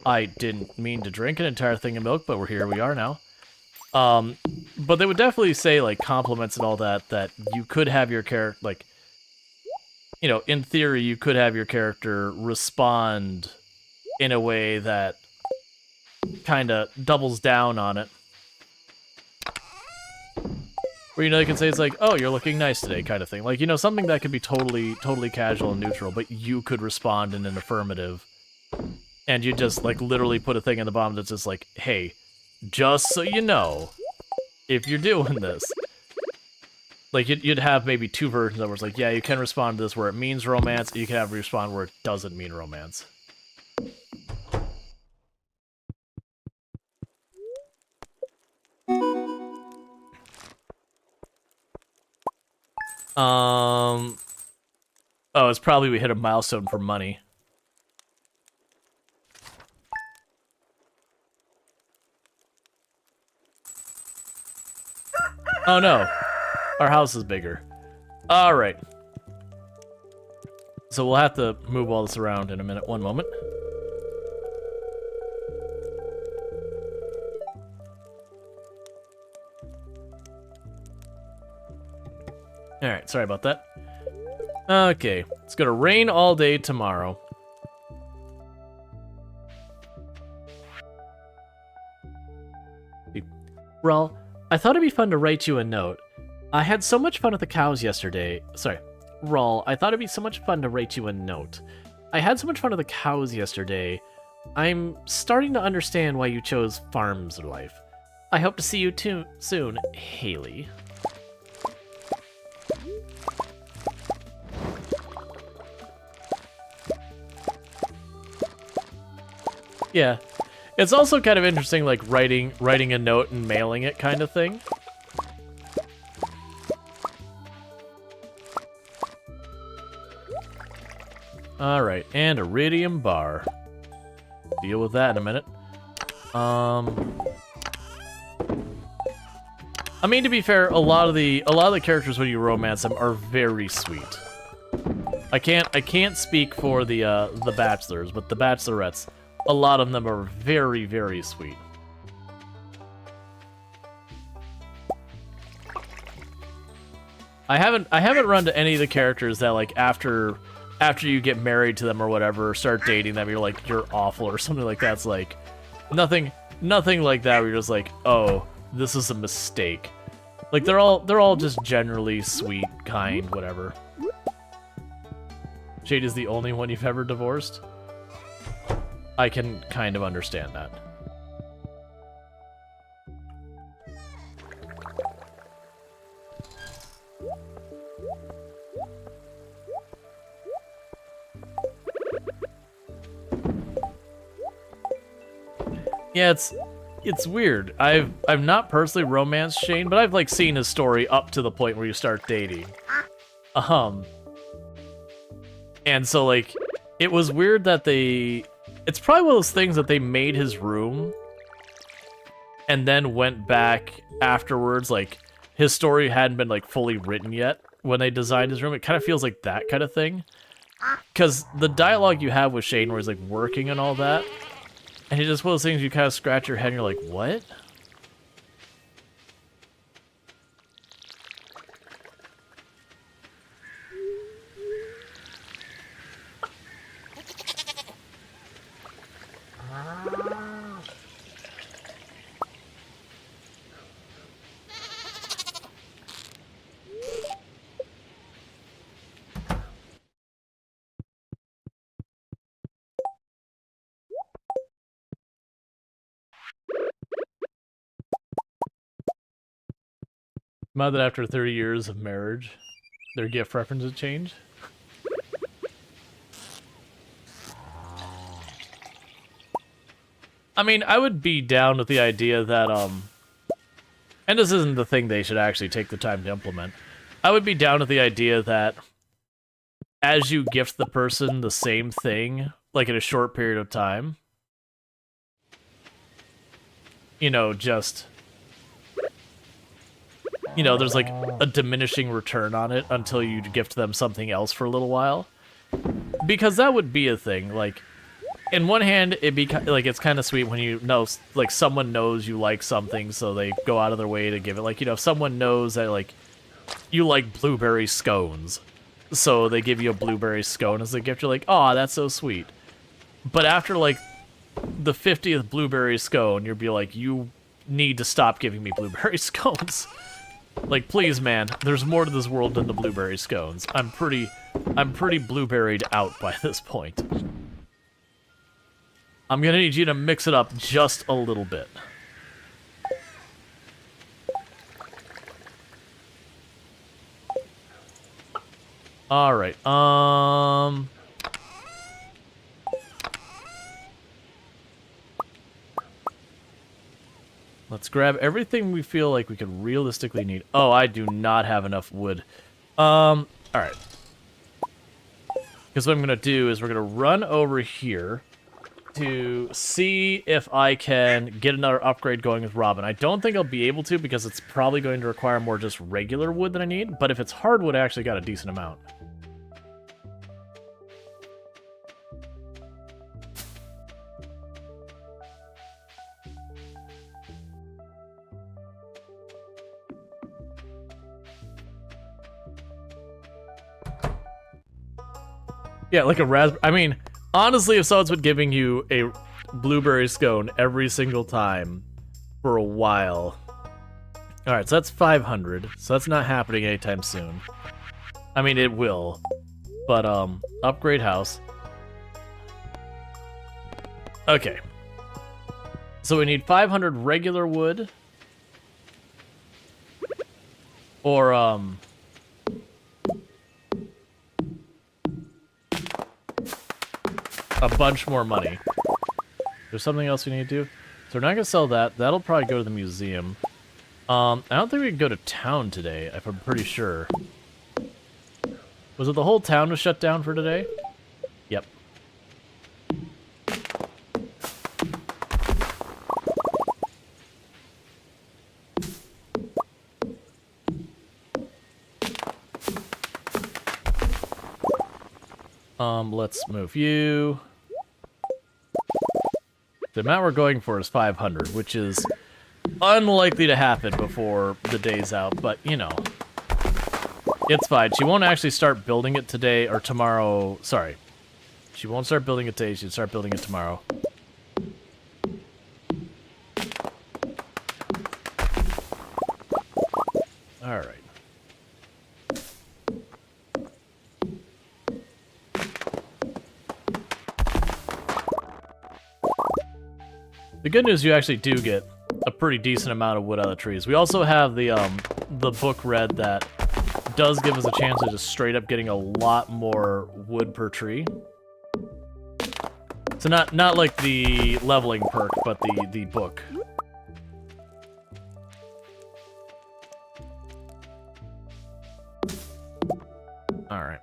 I didn't mean to drink an entire thing of milk, but we are now. But they would definitely say like compliments and all that you could have your character, like, you know, in theory you could have your character respond in a way that kind of doubles down on it. Where, you know, they can say it's like, oh, you're looking nice today, kind of thing. Like, you know, something that could be totally casual and neutral, but you could respond in an affirmative. And you just, like, literally put a thing in the bottom that's just like, hey, just so you know, if you're doing this. Like, you'd have maybe two versions of it where it's like, yeah, you can respond to this where it means romance, you can have respond where it doesn't mean romance. Oh, it's probably we hit a milestone for money. Oh no, our house is bigger. All right. So we'll have to move all this around in a minute. One moment. All right, sorry about that. Okay, it's gonna rain all day tomorrow. Rual, I thought it'd be fun to write you a note. I had so much fun with the cows yesterday. Sorry, Rual, I thought it'd be so much fun to write you a note. I had so much fun with the cows yesterday. I'm starting to understand why you chose farms life. I hope to see you soon, Haley. Yeah. It's also kind of interesting, like, writing a note and mailing it kind of thing. Alright, and iridium bar. deal with that in a minute. I mean, to be fair, a lot of the characters when you romance them are very sweet. I can't speak for the bachelors, but the bachelorettes, a lot of them are very, very sweet. I haven't run to any of the characters that like after you get married to them or whatever, or start dating them, you're like, you're awful or something like that. It's like nothing like that where you're just like, oh, this is a mistake. Like they're all just generally sweet, kind, whatever. Jade is the only one you've ever divorced? I can kind of understand that. Yeah, it's weird. I've not personally romanced Shane, but I've like seen his story up to the point where you start dating. And so like it was weird that it's probably one of those things that they made his room and then went back afterwards, like his story hadn't been like fully written yet when they designed his room. It kind of feels like that kind of thing. Cause the dialogue you have with Shane where he's like working and all that, and it's just one of those things you kind of scratch your head and you're like, what? Mad that after 30 years of marriage, their gift preferences change. I mean, I would be down with the idea that, and this isn't the thing they should actually take the time to implement. I would be down with the idea that as you gift the person the same thing, like in a short period of time, you know, just... you know, there's like a diminishing return on it until you gift them something else for a little while. Because that would be a thing. Like, in one hand, it'd be like, it's kind of sweet when you know, like, someone knows you like something, so they go out of their way to give it. Like, you know, if someone knows that, like, you like blueberry scones, so they give you a blueberry scone as a gift, you're like, aw, that's so sweet. But after, like, the 50th blueberry scone, you'll be like, you need to stop giving me blueberry scones. Like, please, man, there's more to this world than the blueberry scones. I'm pretty blueberried out by this point. I'm gonna need you to mix it up just a little bit. Alright, let's grab everything we feel like we could realistically need. Oh, I do not have enough wood. Alright. Because what I'm gonna do is we're gonna run over here to see if I can get another upgrade going with Robin. I don't think I'll be able to because it's probably going to require more just regular wood than I need, but if it's hardwood, I actually got a decent amount. Yeah, like a raspberry. I mean, honestly, if someone's been giving you a blueberry scone every single time for a while. Alright, so that's 500. So that's not happening anytime soon. I mean, it will. But, upgrade house. Okay. So we need 500 regular wood. Or, a bunch more money. There's something else we need to do. So we're not gonna sell that. That'll probably go to the museum. I don't think we can go to town today, if I'm pretty sure. Was it the whole town was shut down for today? Yep. Let's move you. The amount we're going for is 500, which is unlikely to happen before the day's out, but, you know. It's fine. She won't actually start building it today or tomorrow. Sorry. She won't start building it today. She'll start building it tomorrow. Alright. The good news, you actually do get a pretty decent amount of wood out of the trees. We also have the book read that does give us a chance of just straight up getting a lot more wood per tree. So not like the leveling perk, but the book. All right.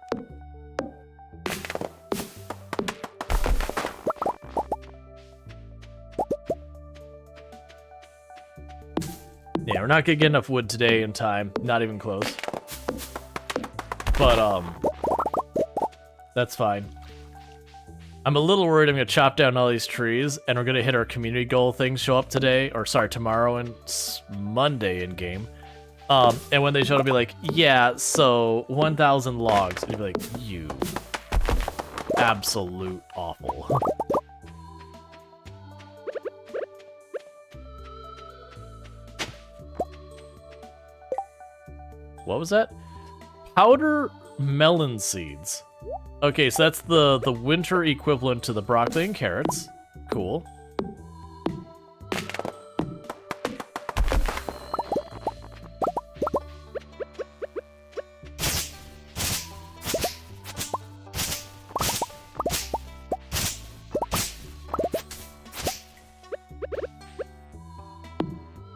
Yeah, we're not gonna get enough wood today in time. Not even close. But, that's fine. I'm a little worried I'm gonna chop down all these trees, and we're gonna hit our community goal things show up today, or sorry, tomorrow and Monday in game. And when they show up, I'll be like, yeah, so 1,000 logs. And you'll be like, you absolute awful. What was that? Powder melon seeds. Okay, so that's the winter equivalent to the broccoli and carrots. Cool.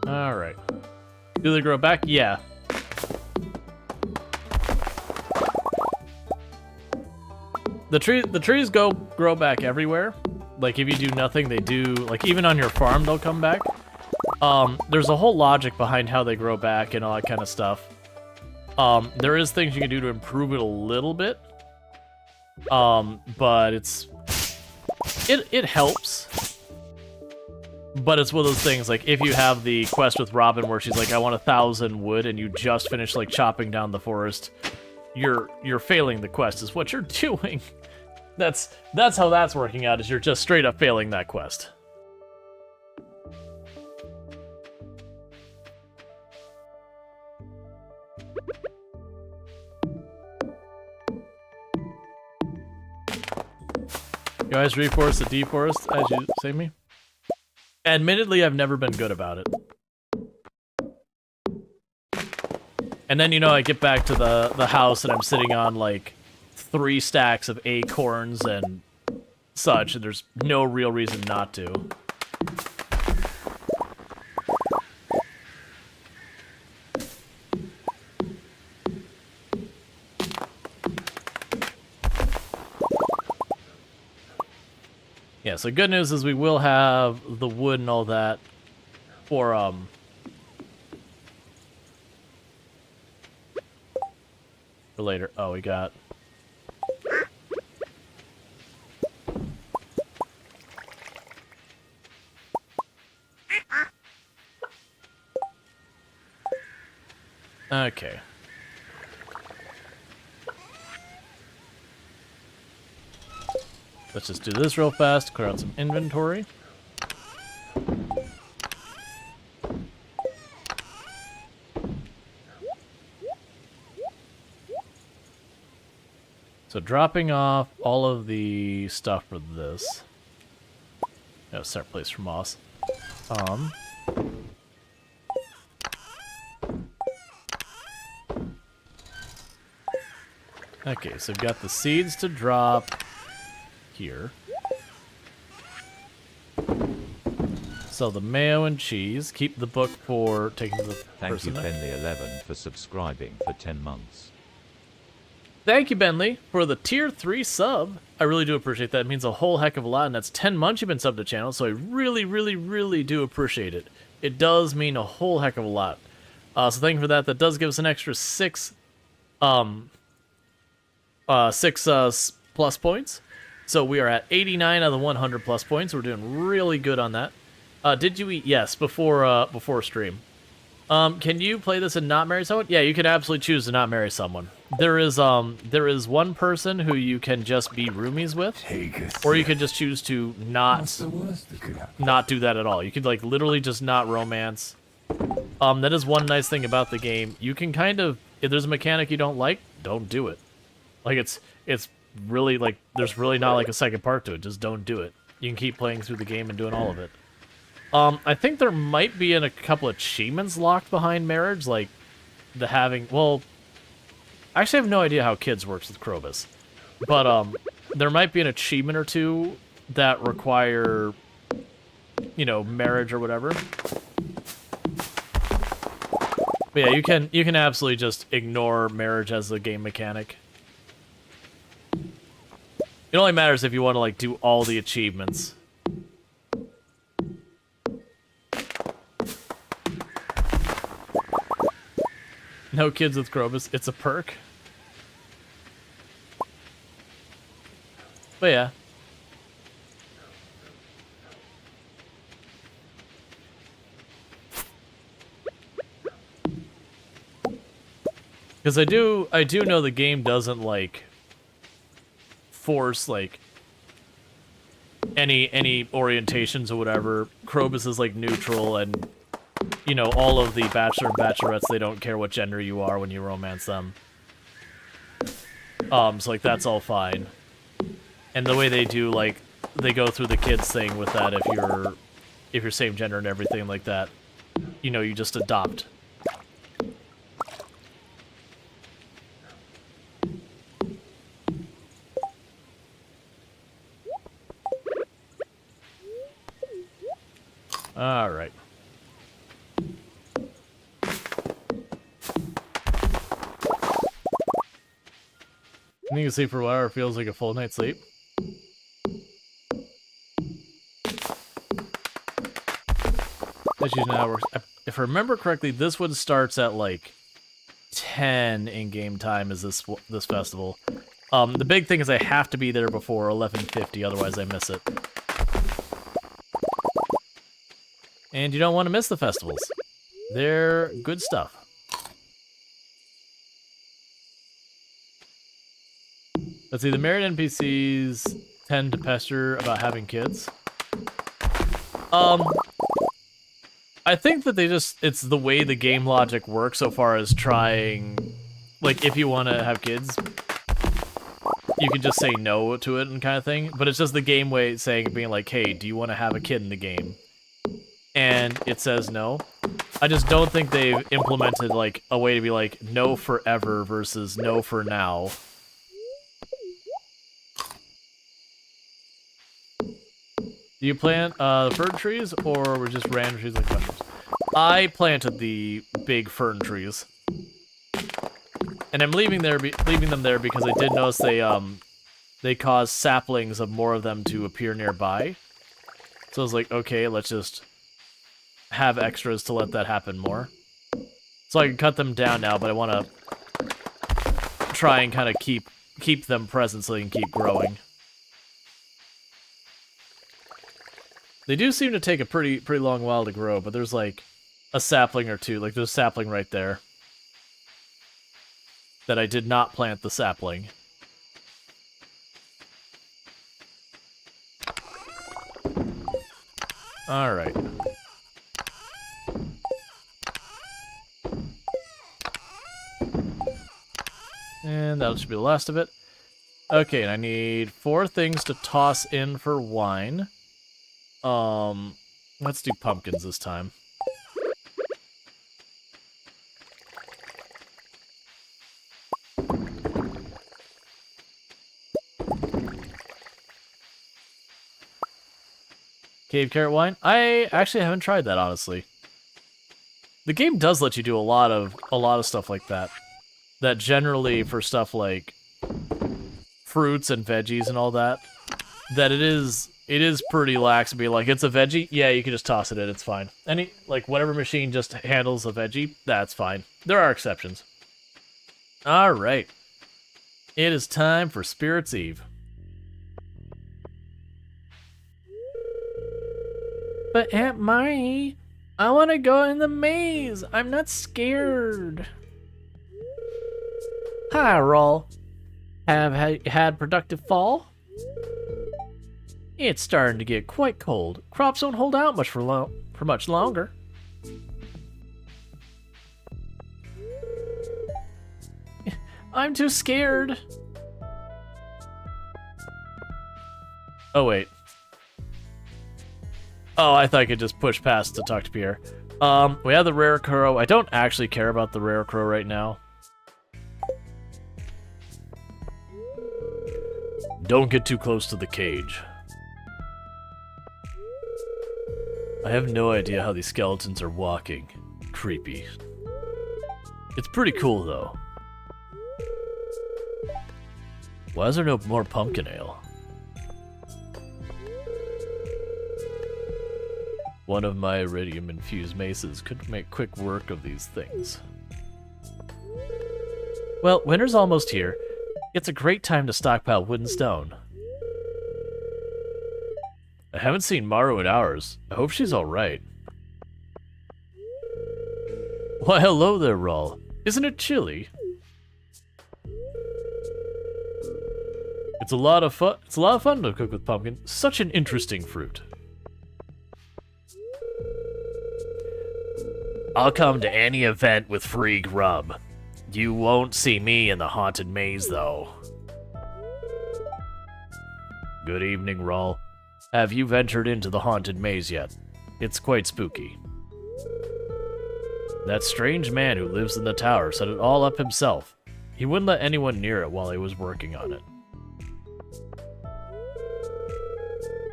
All right. Do they grow back? Yeah. The trees grow back everywhere. Like, if you do nothing, they do. Like, even on your farm, they'll come back. There's a whole logic behind how they grow back and all that kind of stuff. There is things you can do to improve it a little bit. But it helps. But it's one of those things, like, if you have the quest with Robin where she's like, I want 1,000 wood, and you just finished, like, chopping down the forest, you're failing the quest, is what you're doing. That's how that's working out, is you're just straight up failing that quest. You guys reforest the deforest, as you say me? Admittedly, I've never been good about it. And then, you know, I get back to the house and I'm sitting on, like, 3 stacks of acorns and such, and there's no real reason not to. Yeah, so good news is we will have the wood and all that for later. Oh, we got... Okay. Let's just do this real fast, clear out some inventory. So dropping off all of the stuff for this. No, separate place for moss. Okay, so we've got the seeds to drop here. Sell the mayo and cheese. Keep the book for taking the Thank you, person. Benley11, for subscribing for 10 months. Thank you, Benley, for the tier 3 sub. I really do appreciate that. It means a whole heck of a lot, and that's 10 months you've been subbed to the channel, so I really, really, really do appreciate it. It does mean a whole heck of a lot. So thank you for that. That does give us an extra 6 plus points. So we are at 89 out of the 100 plus points. We're doing really good on that. Did you eat? Yes, before stream. Can you play this and not marry someone? Yeah, you can absolutely choose to not marry someone. There is one person who you can just be roomies with, or you could just choose to not do that at all. You could like literally just not romance. That is one nice thing about the game. You can kind of, if there's a mechanic you don't like, don't do it. Like it's really like there's really not like a second part to it. Just don't do it. You can keep playing through the game and doing all of it. I think there might be a couple achievements locked behind marriage, like the having, well, I actually have no idea how kids works with Krobus, but there might be an achievement or two that require, you know, marriage or whatever. But yeah, you can absolutely just ignore marriage as a game mechanic. It only matters if you want to like do all the achievements. No kids with Krobus. It's a perk. But yeah. Because I do know the game doesn't like force like any orientations or whatever. Krobus is like neutral, and you know, all of the bachelor and bachelorettes, they don't care what gender you are when you romance them. So like that's all fine. And the way they do, like, they go through the kids thing with that, if you're same gender and everything like that, you know, you just adopt. Alright. You can sleep for a while, it feels like a full night's sleep. That's usually how it works. If I remember correctly, this one starts at like 10 in game time. Is this festival? The big thing is I have to be there before 11:50, otherwise I miss it. And you don't want to miss the festivals. They're good stuff. Let's see, the married NPCs tend to pester about having kids. I think that it's the way the game logic works so far as trying, like, if you want to have kids, you can just say no to it and kind of thing, but it's just the game way being like, hey, do you want to have a kid in the game? And it says no. I just don't think they've implemented, like, a way to be like, no forever versus no for now. Do you plant fern trees, or were just random trees like mushrooms? I planted the big fern trees, and I'm leaving them there because I did notice they cause saplings of more of them to appear nearby. So I was like, okay, let's just have extras to let that happen more. So I can cut them down now, but I want to try and kind of keep them present so they can keep growing. They do seem to take a pretty long while to grow, but there's like a sapling or two. Like there's a sapling right there that I did not plant the sapling. All right. And that should be the last of it. Okay, and I need 4 things to toss in for wine. Let's do pumpkins this time. Cave carrot wine? I actually haven't tried that, honestly. The game does let you do a lot of stuff like that. That generally for stuff like fruits and veggies and all that, that it is pretty lax to be like, it's a veggie? Yeah, you can just toss it in, it's fine. Like, whatever machine just handles a veggie, that's fine. There are exceptions. Alright. It is time for Spirit's Eve. But Aunt Mai, I want to go in the maze. I'm not scared. Hi, Rual. Have had productive fall? It's starting to get quite cold. Crops don't hold out much for much longer. I'm too scared. Oh, wait. Oh, I thought I could just push past to talk to Pierre. We have the rare crow. I don't actually care about the rare crow right now. Don't get too close to the cage. I have no idea how these skeletons are walking. Creepy. It's pretty cool, though. Why is there no more pumpkin ale? One of my iridium-infused maces could make quick work of these things. Well, winter's almost here. It's a great time to stockpile wood and stone. I haven't seen Maru in hours. I hope she's alright. Why, hello there, Rual. Isn't it chilly? It's a lot of fun to cook with pumpkin. Such an interesting fruit. I'll come to any event with free grub. You won't see me in the haunted maze, though. Good evening, Rual. Have you ventured into the haunted maze yet? It's quite spooky. That strange man who lives in the tower set it all up himself. He wouldn't let anyone near it while he was working on it.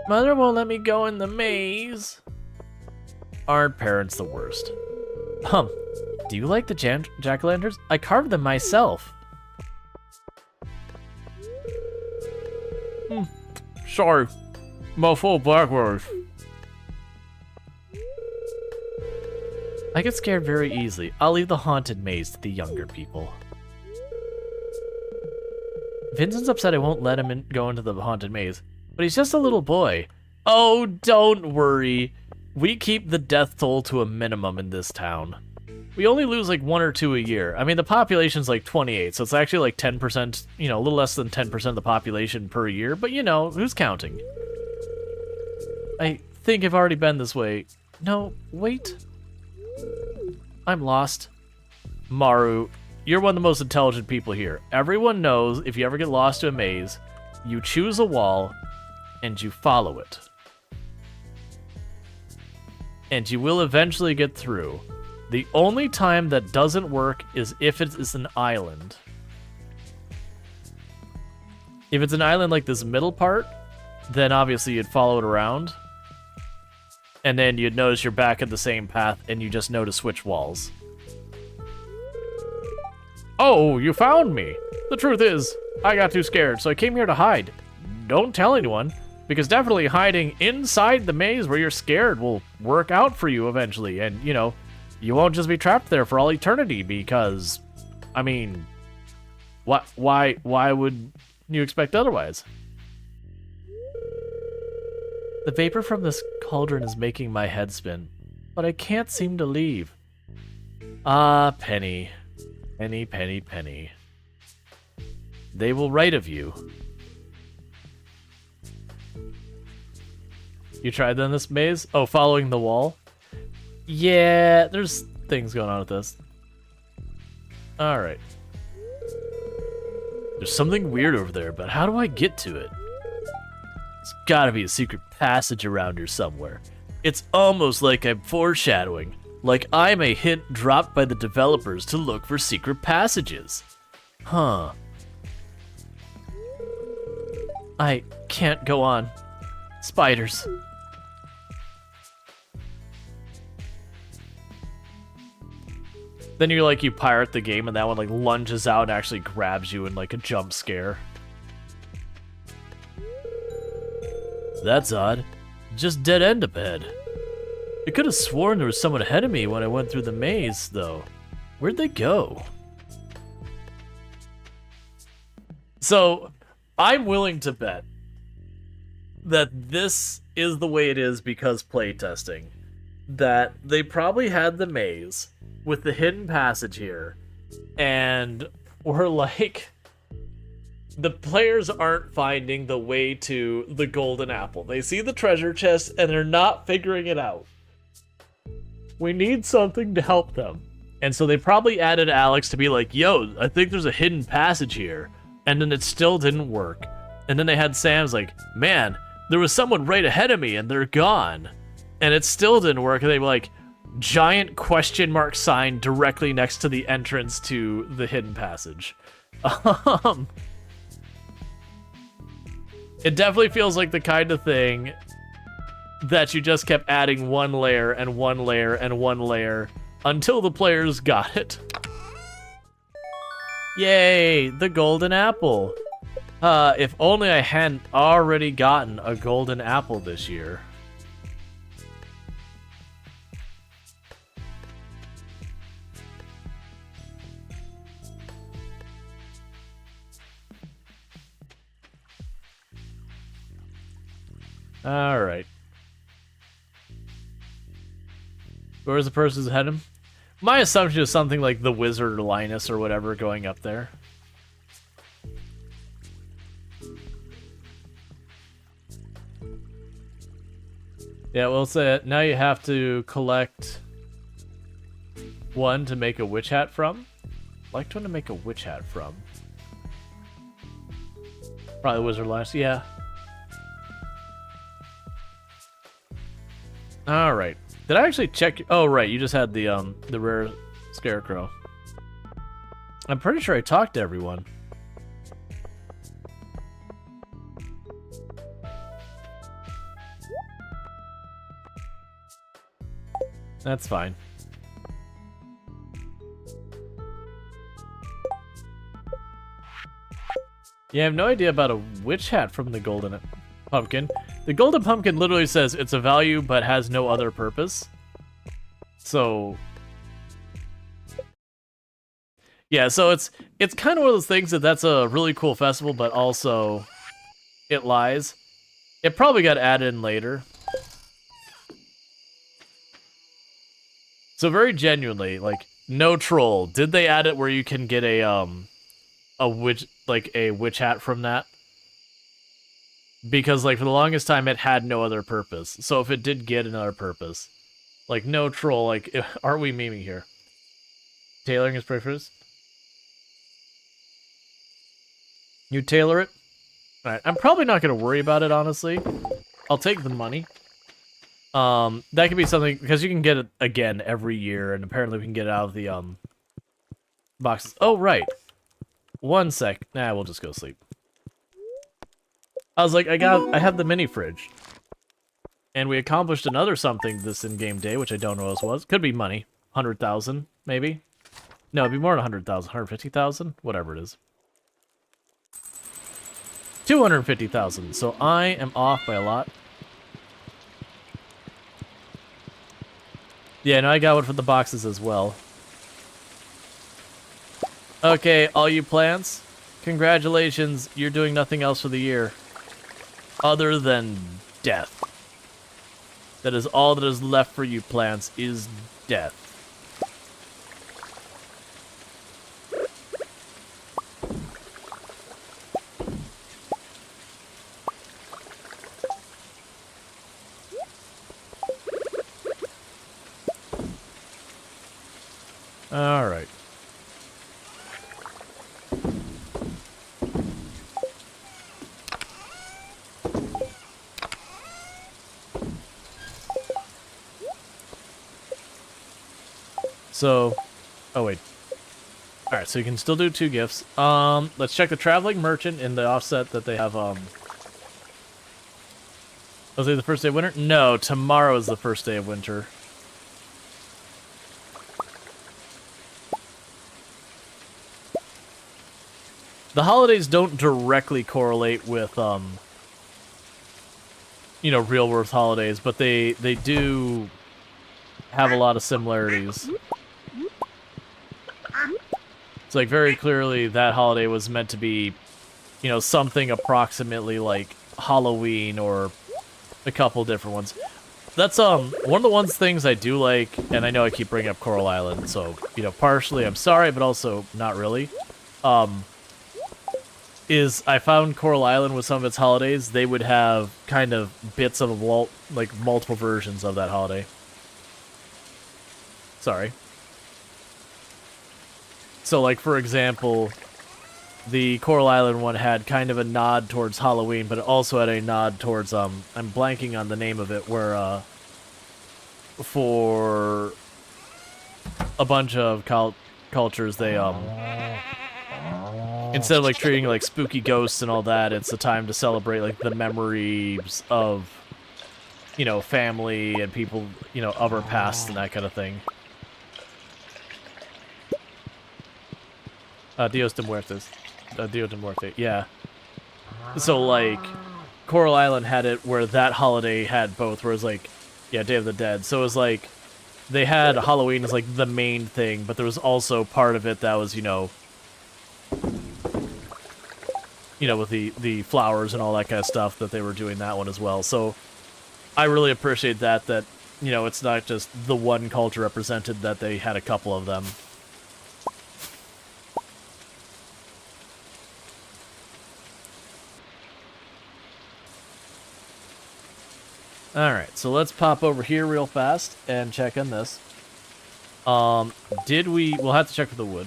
Mother won't let me go in the maze. Aren't parents the worst? Do you like the jack-o'-lanterns? I carved them myself. Sorry. My full blackberries. I get scared very easily. I'll leave the haunted maze to the younger people. Vincent's upset I won't let him go into the haunted maze, but he's just a little boy. Oh, don't worry. We keep the death toll to a minimum in this town. We only lose like 1 or 2 a year. I mean, the population's like 28, so it's actually like 10%, you know, a little less than 10% of the population per year, but you know, who's counting? I think I've already been this way. No, wait. I'm lost. Maru, you're one of the most intelligent people here. Everyone knows if you ever get lost to a maze, you choose a wall and you follow it. And you will eventually get through. The only time that doesn't work is if it is an island. If it's an island like this middle part, then obviously you'd follow it around. And then you'd notice you're back at the same path and you just know to switch walls. Oh, you found me! The truth is, I got too scared, so I came here to hide. Don't tell anyone, because definitely hiding inside the maze where you're scared will work out for you eventually, and, you know, you won't just be trapped there for all eternity, because, I mean, why would you expect otherwise? The vapor from this cauldron is making my head spin, but I can't seem to leave. Ah, Penny. Penny, Penny, Penny. They will write of you. You tried then this maze? Oh, following the wall? Yeah, there's things going on with this. Alright. There's something weird over there, but how do I get to it? There's gotta be a secret passage around here somewhere. It's almost like I'm foreshadowing. Like I'm a hint dropped by the developers to look for secret passages. Huh. I can't go on. Spiders. Then you pirate the game and that one like lunges out and actually grabs you in like a jump scare. That's odd. Just dead end up ahead. I could have sworn there was someone ahead of me when I went through the maze, though. Where'd they go? So, I'm willing to bet that this is the way it is because playtesting. That they probably had the maze with the hidden passage here, and we're like, the players aren't finding the way to the golden apple. They see the treasure chest and they're not figuring it out. We need something to help them. And so they probably added Alex to be like, yo, I think there's a hidden passage here. And then it still didn't work. And then they had Sam's like, man, there was someone right ahead of me and they're gone. And it still didn't work. And they were like, giant question mark sign directly next to the entrance to the hidden passage. It definitely feels like the kind of thing that you just kept adding one layer and one layer and one layer until the players got it. Yay, the golden apple. If only I hadn't already gotten a golden apple this year. Alright. Where's the person who's ahead of him? My assumption is something like the wizard or Linus or whatever going up there. Yeah, well, say now you have to collect one to make a witch hat from. Like one to make a witch hat from. Probably wizard Linus, yeah. All right. Did I actually check? Oh, right. You just had the rare scarecrow. I'm pretty sure I talked to everyone. That's fine. Yeah, I have no idea about a witch hat from the golden pumpkin. The golden pumpkin literally says it's a value but has no other purpose. So yeah, so it's kind of one of those things that's a really cool festival, but also it lies. It probably got added in later. So very genuinely, like, no troll. Did they add it where you can get a witch, like a witch hat from that? Because, like, for the longest time, it had no other purpose. So if it did get another purpose, like, no troll, like, aren't we memeing here? Tailoring is prefers. You tailor it? Alright, I'm probably not going to worry about it, honestly. I'll take the money. That could be something, because you can get it again every year, and apparently we can get it out of the, boxes. Oh, right. One sec. Nah, we'll just go sleep. I was like, I have the mini fridge. And we accomplished another something this in-game day, which I don't know what it was. Could be money. 100,000, maybe? No, it'd be more than 100,000. 150,000? Whatever it is. 250,000. So I am off by a lot. Yeah, no, I got one for the boxes as well. Okay, all you plants, congratulations, you're doing nothing else for the year. Other than death. That is all that is left for you plants, is death. Alright. So, oh wait. Alright, so you can still do 2 gifts. Let's check the traveling merchant in the offset that they have, was it the first day of winter? No, tomorrow is the first day of winter. The holidays don't directly correlate with, you know, real world holidays, but they do have a lot of similarities. It's like very clearly that holiday was meant to be, you know, something approximately like Halloween or, a couple different ones. That's one of the things I do like, and I know I keep bringing up Coral Island, so you know, partially I'm sorry, but also not really. Is I found Coral Island with some of its holidays, they would have kind of bits of like multiple versions of that holiday. Sorry. So, like, for example, the Coral Island one had kind of a nod towards Halloween, but it also had a nod towards, I'm blanking on the name of it, where, for a bunch of cultures, they, instead of, like, treating like spooky ghosts and all that, it's a time to celebrate, like, the memories of, you know, family and people, you know, of our past and that kind of thing. Dios de Muertes. Dia de Muerte, yeah. So, like, Coral Island had it where that holiday had both, where it was like, yeah, Day of the Dead. So it was like, they had Halloween as, like, the main thing, but there was also part of it that was, you know, with the flowers and all that kind of stuff, that they were doing that one as well. So I really appreciate that, you know, it's not just the one culture represented, that they had a couple of them. Alright, so let's pop over here real fast and check on this. We'll have to check for the wood.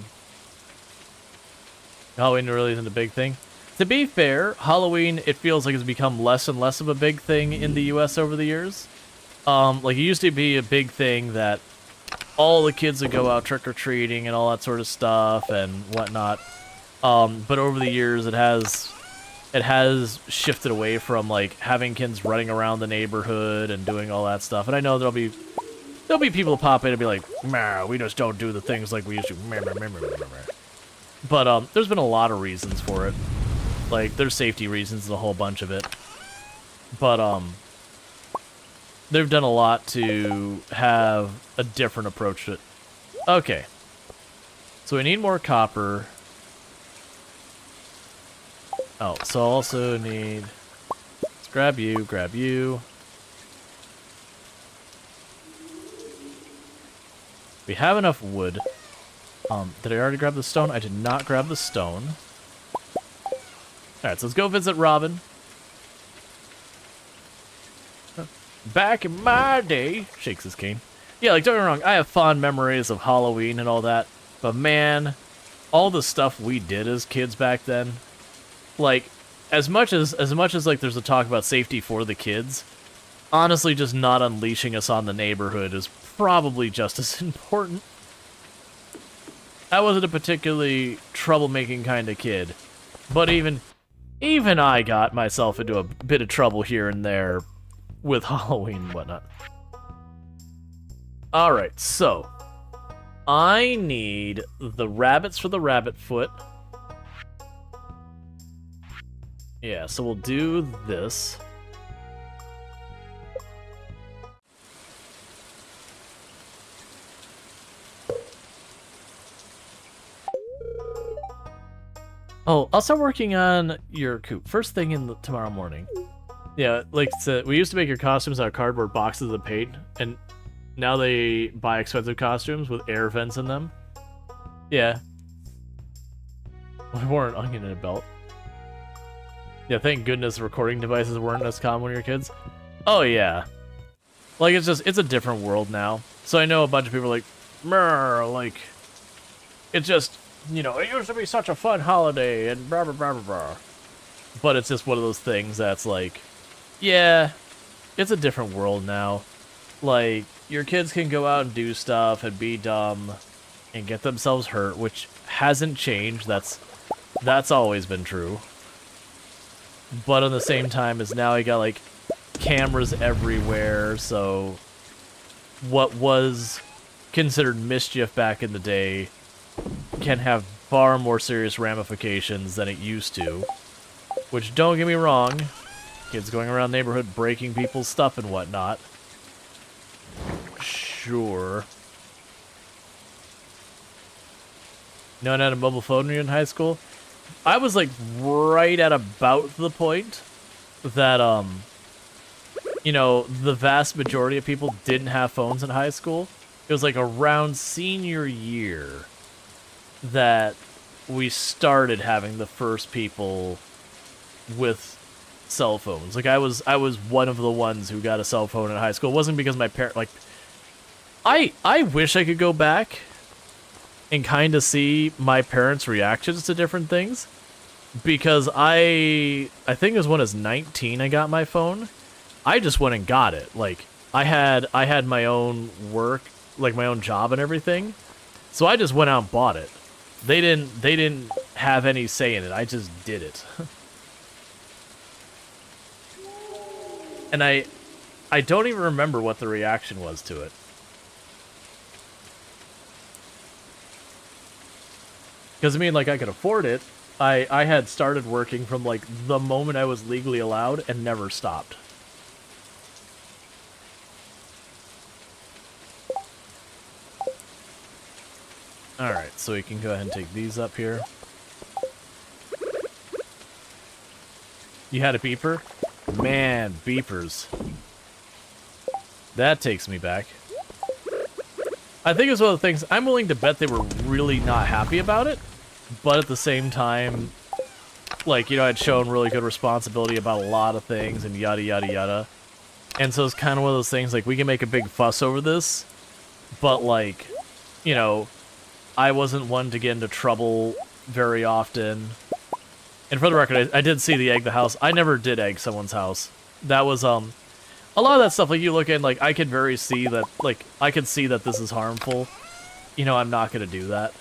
Halloween really isn't a big thing. To be fair, Halloween, it feels like it's become less and less of a big thing in the US over the years. Like, it used to be a big thing that all the kids would go out trick-or-treating and all that sort of stuff and whatnot. But over the years, it has shifted away from, like, having kids running around the neighborhood and doing all that stuff. And I know there'll be people pop in and be like, "Meh, we just don't do the things like we used to." But there's been a lot of reasons for it. Like, there's safety reasons, a whole bunch of it. But they've done a lot to have a different approach to it. Okay. So we need more copper. Oh, so I'll also need... Let's grab you, grab you. We have enough wood. Did I already grab the stone? I did not grab the stone. Alright, so let's go visit Robin. Back in my day, shakes his cane. Yeah, like, don't get me wrong, I have fond memories of Halloween and all that, but man, all the stuff we did as kids back then, like, as much as like there's a talk about safety for the kids, honestly, just not unleashing us on the neighborhood is probably just as important. I wasn't a particularly troublemaking kind of kid, but even I got myself into a bit of trouble here and there with Halloween and whatnot. Alright, so I need the rabbits for the rabbit foot. Yeah, so we'll do this. Oh, I'll start working on your coop first thing tomorrow morning. Yeah, like we used to make your costumes out of cardboard boxes of paint, and now they buy expensive costumes with air vents in them. Yeah. I wore an onion in a belt. Yeah, thank goodness recording devices weren't as common when you were kids. Oh, yeah. Like, it's a different world now. So I know a bunch of people are like, "Meh, like, it's just, you know, it used to be such a fun holiday, and blah, blah, blah, blah, blah." But it's just one of those things that's like, yeah, it's a different world now. Like, your kids can go out and do stuff and be dumb and get themselves hurt, which hasn't changed. That's always been true. But at the same time, is now you got, like, cameras everywhere, so what was considered mischief back in the day can have far more serious ramifications than it used to. Which, don't get me wrong, kids going around the neighborhood breaking people's stuff and whatnot. Sure. No one had a mobile phone when you were in high school? I was, like, right at about the point that, you know, the vast majority of people didn't have phones in high school. It was like around senior year that we started having the first people with cell phones. Like I was one of the ones who got a cell phone in high school. It wasn't because my parent like I wish I could go back and kind of see my parents' reactions to different things, because I think it was when I was 19 I got my phone. I just went and got it. Like I had my own work, like my own job and everything. So I just went out and bought it. They didn't have any say in it. I just did it. And I don't even remember what the reaction was to it. Because, I mean, like, I could afford it. I had started working from, like, the moment I was legally allowed and never stopped. Alright, so we can go ahead and take these up here. You had a beeper? Man, beepers. That takes me back. I think it's one of the things, I'm willing to bet they were really not happy about it, but at the same time, like, you know, I'd shown really good responsibility about a lot of things and yada yada yada. And so it's kind of one of those things, like, we can make a big fuss over this, but, like, you know, I wasn't one to get into trouble very often. And for the record, I did see the egg the house. I never did egg someone's house. That was, a lot of that stuff, like, you look in, like, I could very see that, like, I could see that this is harmful. You know, I'm not gonna do that.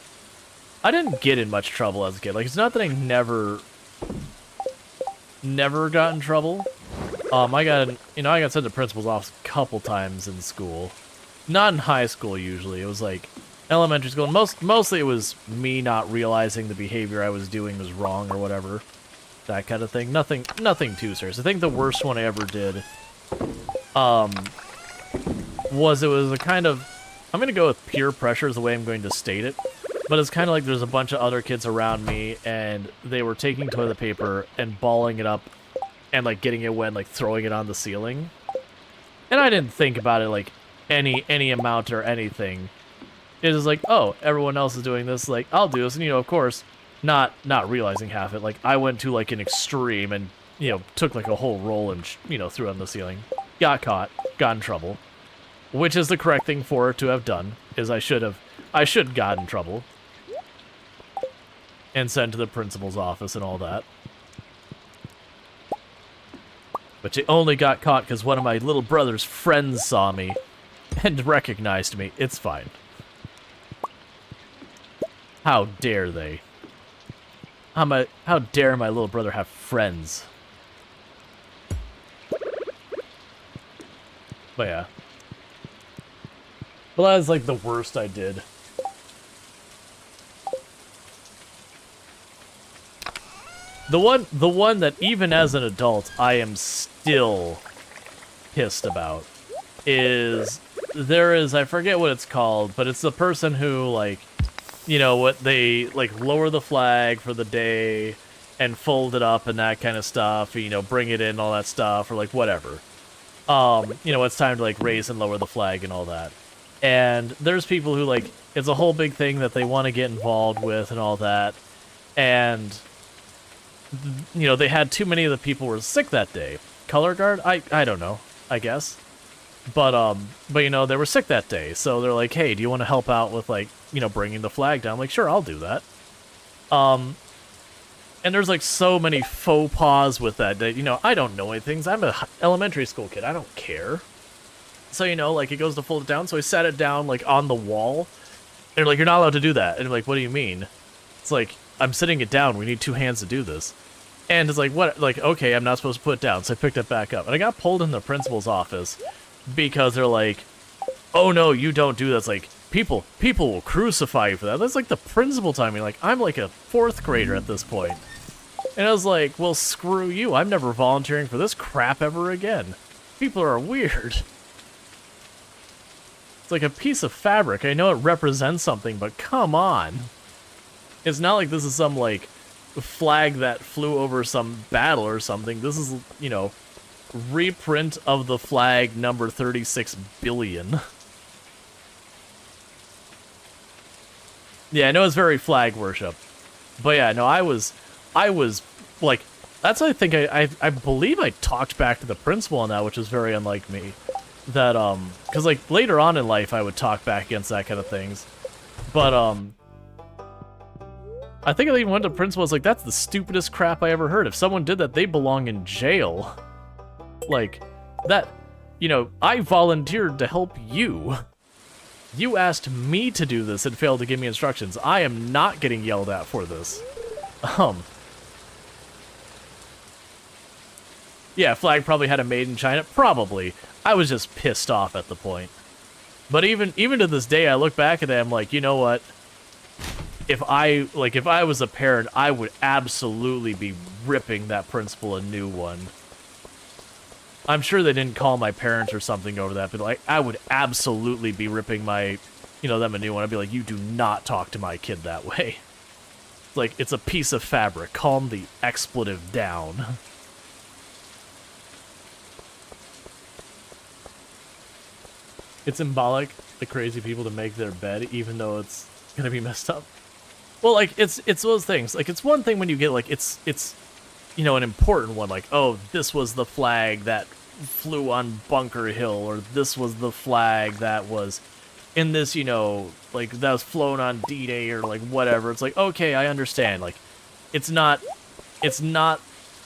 I didn't get in much trouble as a kid. Like, it's not that I never got in trouble. I got sent to principal's office a couple times in school. Not in high school, usually. It was, like, elementary school. And mostly it was me not realizing the behavior I was doing was wrong or whatever. That kind of thing. Nothing too serious. I think the worst one I ever did, was a kind of, I'm going to go with peer pressure is the way I'm going to state it. But it's kind of like there's a bunch of other kids around me, and they were taking toilet paper and balling it up and, like, getting it wet, like, throwing it on the ceiling. And I didn't think about it, like, any amount or anything. It was like, oh, everyone else is doing this, like, I'll do this. And, you know, of course, not realizing half it. Like, I went to, like, an extreme and, you know, took, like, a whole roll and, you know, threw it on the ceiling. Got caught. Got in trouble. Which is the correct thing for it to have done, is I should got in trouble. And sent to the principal's office and all that. But you only got caught because one of my little brother's friends saw me and recognized me. It's fine. How dare they? How dare my little brother have friends? But yeah. Well, that was like the worst I did. The one that even as an adult I am still pissed about is I forget what it's called, but it's the person who, like, you know, what they, like, lower the flag for the day and fold it up and that kind of stuff, you know, bring it in, all that stuff, or, like, whatever. You know, it's time to, like, raise and lower the flag and all that. And there's people who, like, it's a whole big thing that they want to get involved with and all that. And, you know, they had too many of the people who were sick that day. Color guard? I don't know, I guess. But, you know, they were sick that day. So they're like, hey, do you want to help out with, like, you know, bringing the flag down? I'm like, sure, I'll do that. And there's, like, so many faux pas with that. You know, I don't know anything. I'm an elementary school kid. I don't care. So, you know, like, it goes to fold it down. So I sat it down, like, on the wall. And they're like, you're not allowed to do that. And I'm like, what do you mean? It's like, I'm sitting it down. We need two hands to do this. And it's like, what? Like, okay, I'm not supposed to put it down. So I picked it back up. And I got pulled in the principal's office because they're like, oh, no, you don't do that. It's like, people will crucify you for that. That's like the principal telling me, like, I'm like a fourth grader at this point. And I was like, well, screw you. I'm never volunteering for this crap ever again. People are weird. It's like a piece of fabric. I know it represents something, but come on. It's not like this is some, like, flag that flew over some battle or something. This is, you know, reprint of the flag number 36 billion. Yeah, I know it's very flag worship. But yeah, no, I was, like, that's, I think, I believe I talked back to the principal on that, which is very unlike me. That, because, like, later on in life, I would talk back against that kind of things. But, I think I even went to the principal, I was like, that's the stupidest crap I ever heard. If someone did that, they belong in jail. Like, that, you know, I volunteered to help you. You asked me to do this and failed to give me instructions. I am not getting yelled at for this. Yeah, flag probably had a made in China. Probably. I was just pissed off at the point. But even to this day, I look back at it, I'm like, you know what? If I was a parent, I would absolutely be ripping that principal a new one. I'm sure they didn't call my parents or something over that, but like, I would absolutely be ripping my, you know, them a new one. I'd be like, you do not talk to my kid that way. Like, it's a piece of fabric. Calm the expletive down. It's symbolic, the crazy people to make their bed, even though it's gonna be messed up. Well, like, it's those things. Like, it's one thing when you get, like, it's you know, an important one, like, oh, this was the flag that flew on Bunker Hill, or this was the flag that was in this, you know, like, that was flown on D-Day, or, like, whatever. It's like, okay, I understand. Like, it's not,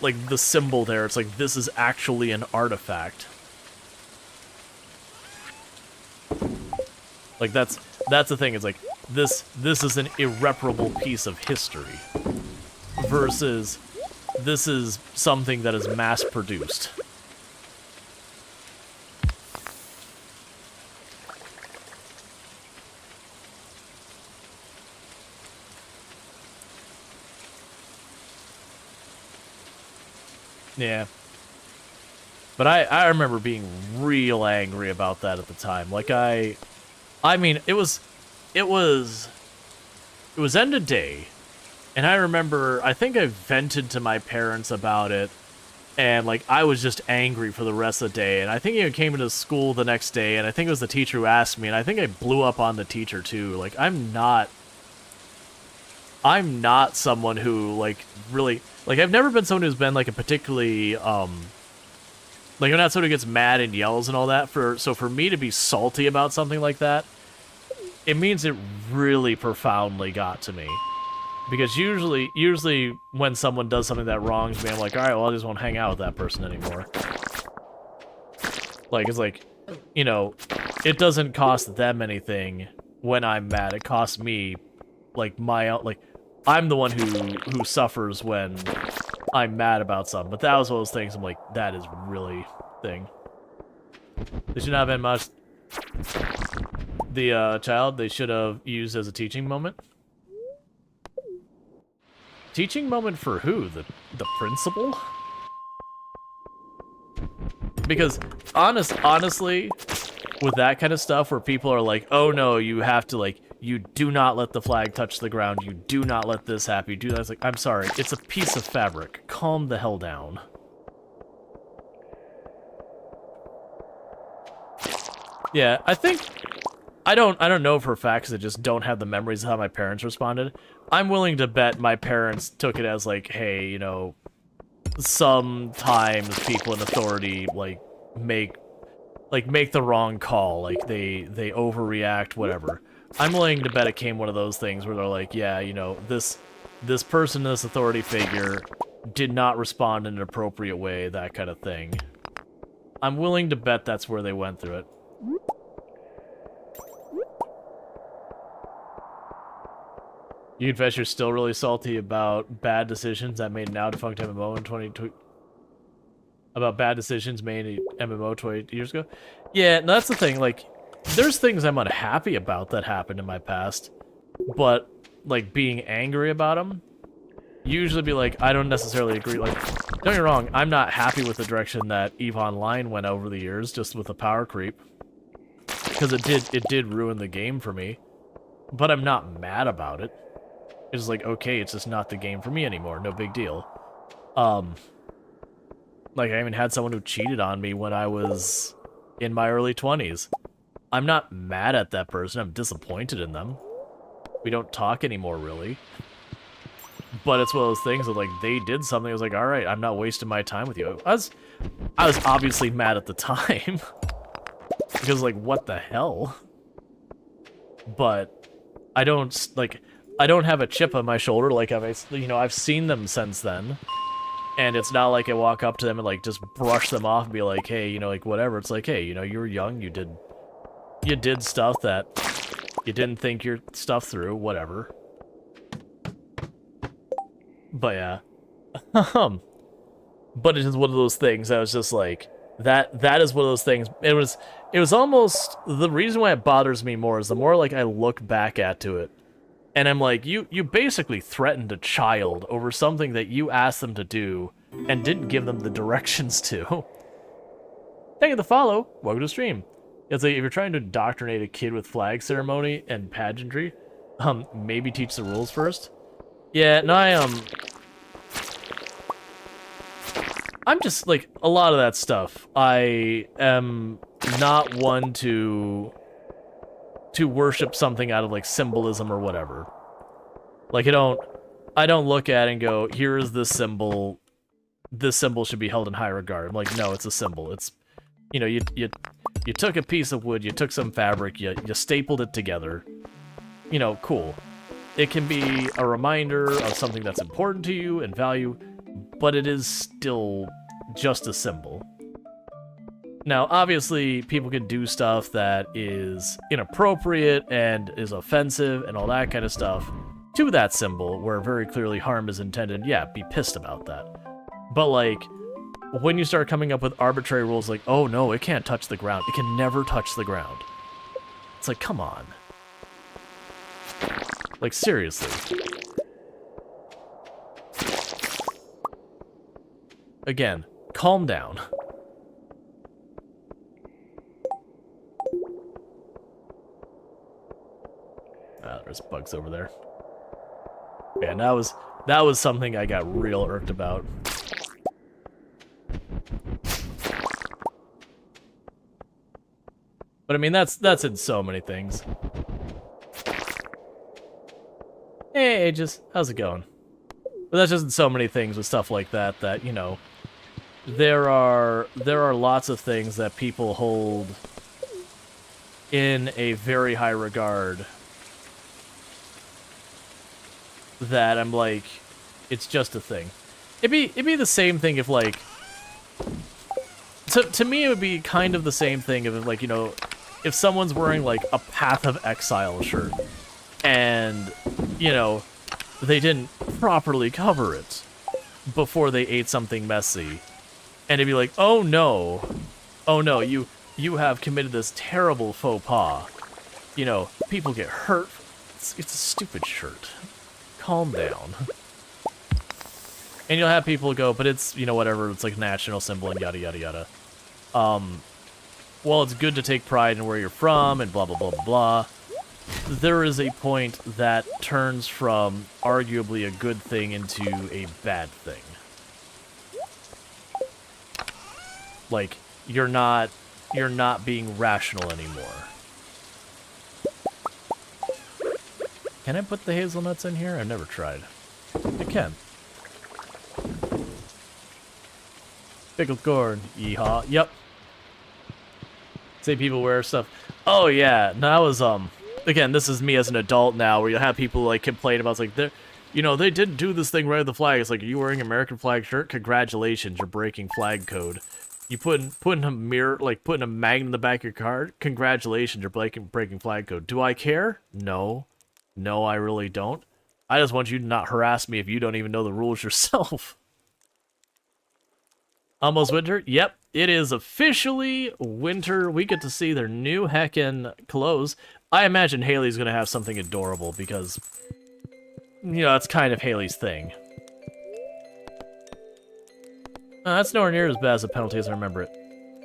like, the symbol there. It's like, this is actually an artifact. Like, that's the thing. It's like, this is an irreparable piece of history versus this is something that is mass-produced. Yeah. But I remember being real angry about that at the time. Like, I mean, it was end of day. And I remember, I think I vented to my parents about it, and, like, I was just angry for the rest of the day, and I think I came into school the next day, and I think it was the teacher who asked me, and I think I blew up on the teacher, too. Like, I'm not someone who, like, really, like, I've never been someone who's been, like, a particularly, like, I'm not someone who gets mad and yells and all that, so for me to be salty about something like that, it means it really profoundly got to me. Because usually when someone does something that wrongs me, I'm like, alright, well, I just won't hang out with that person anymore. Like, it's like, you know, it doesn't cost them anything when I'm mad. It costs me, like, I'm the one who suffers when I'm mad about something. But that was one of those things, I'm like, that is really thing. They should not have been much. The child, they should have used as a teaching moment. Teaching moment for who? The principal? Because honestly, with that kind of stuff where people are like, oh no, you have to, like, you do not let the flag touch the ground, you do not let this happen, you do that. It's like, I'm sorry, it's a piece of fabric. Calm the hell down. Yeah, I think I don't know for a fact because I just don't have the memories of how my parents responded. I'm willing to bet my parents took it as like, hey, you know, sometimes people in authority make the wrong call, like they overreact, whatever. I'm willing to bet it came one of those things where they're like, yeah, you know, this person, this authority figure did not respond in an appropriate way, that kind of thing. I'm willing to bet that's where they went through it. You confess you're still really salty about bad decisions that made an now defunct MMO in 2020. About bad decisions made in MMO 20 years ago? Yeah, no, that's the thing. Like, there's things I'm unhappy about that happened in my past, but like being angry about them, usually be like, I don't necessarily agree. Like, don't get me wrong, I'm not happy with the direction that EVE Online went over the years, just with the power creep, because it did ruin the game for me. But I'm not mad about it. It's like, okay, it's just not the game for me anymore. No big deal. Like, I even had someone who cheated on me when I was in my early 20s. I'm not mad at that person. I'm disappointed in them. We don't talk anymore, really. But it's one of those things that, like, they did something. I was like, all right, I'm not wasting my time with you. I was obviously mad at the time. Because, like, what the hell? But I don't have a chip on my shoulder. Like, I've seen them since then. And it's not like I walk up to them and, like, just brush them off and be like, hey, you know, like, whatever. It's like, hey, you know, you were young, you did stuff that you didn't think your stuff through, whatever. But yeah. But it's just one of those things I was just like, that is one of those things. It was almost, the reason why it bothers me more is the more, like, I look back at it. And I'm like, you basically threatened a child over something that you asked them to do and didn't give them the directions to. Thank you for the follow. Welcome to the stream. It's like, if you're trying to indoctrinate a kid with flag ceremony and pageantry, maybe teach the rules first. Yeah, no, I'm just, like, a lot of that stuff. I am not one to worship something out of, like, symbolism or whatever. Like, I don't look at it and go, here is this symbol should be held in high regard. I'm like, no, it's a symbol. It's, you know, you took a piece of wood, you took some fabric, you stapled it together. You know, cool. It can be a reminder of something that's important to you and value, but it is still just a symbol. Now, obviously, people can do stuff that is inappropriate and is offensive and all that kind of stuff to that symbol, where very clearly harm is intended. Yeah, be pissed about that. But, like, when you start coming up with arbitrary rules like, oh no, it can't touch the ground. It can never touch the ground. It's like, come on. Like, seriously. Again, calm down. Ah, there's bugs over there. Yeah, and that was something I got real irked about. But I mean, that's in so many things. Hey, Aegis, how's it going? But that's just in so many things with stuff like that, that, you know, there are lots of things that people hold in a very high regard that I'm like, it's just a thing. It'd be the same thing if, like, to me it would be kind of the same thing if, like, you know, if someone's wearing, like, a Path of Exile shirt and, you know, they didn't properly cover it before they ate something messy, and it'd be like, oh no, you have committed this terrible faux pas. You know, people get hurt. It's a stupid shirt. Calm down. And you'll have people go, but it's, you know, whatever, it's like a national symbol and yada yada yada. Well, it's good to take pride in where you're from and blah blah blah blah blah. There is a point that turns from arguably a good thing into a bad thing. Like, you're not being rational anymore. Can I put the hazelnuts in here? I've never tried. I can. Pickled corn. Yeehaw. Yep. Say people wear stuff. Oh yeah. No, that was again, this is me as an adult now, where you have people like complain about, it's like, they're, you know, they didn't do this thing right with the flag. It's like, are you wearing an American flag shirt? Congratulations, you're breaking flag code. You putting a mirror, like putting a magnet in the back of your car? Congratulations, you're breaking flag code. Do I care? No. No, I really don't. I just want you to not harass me if you don't even know the rules yourself. Almost winter? Yep, it is officially winter. We get to see their new heckin' clothes. I imagine Haley's gonna have something adorable because, you know, that's kind of Haley's thing. That's nowhere near as bad as the penalty as I remember it.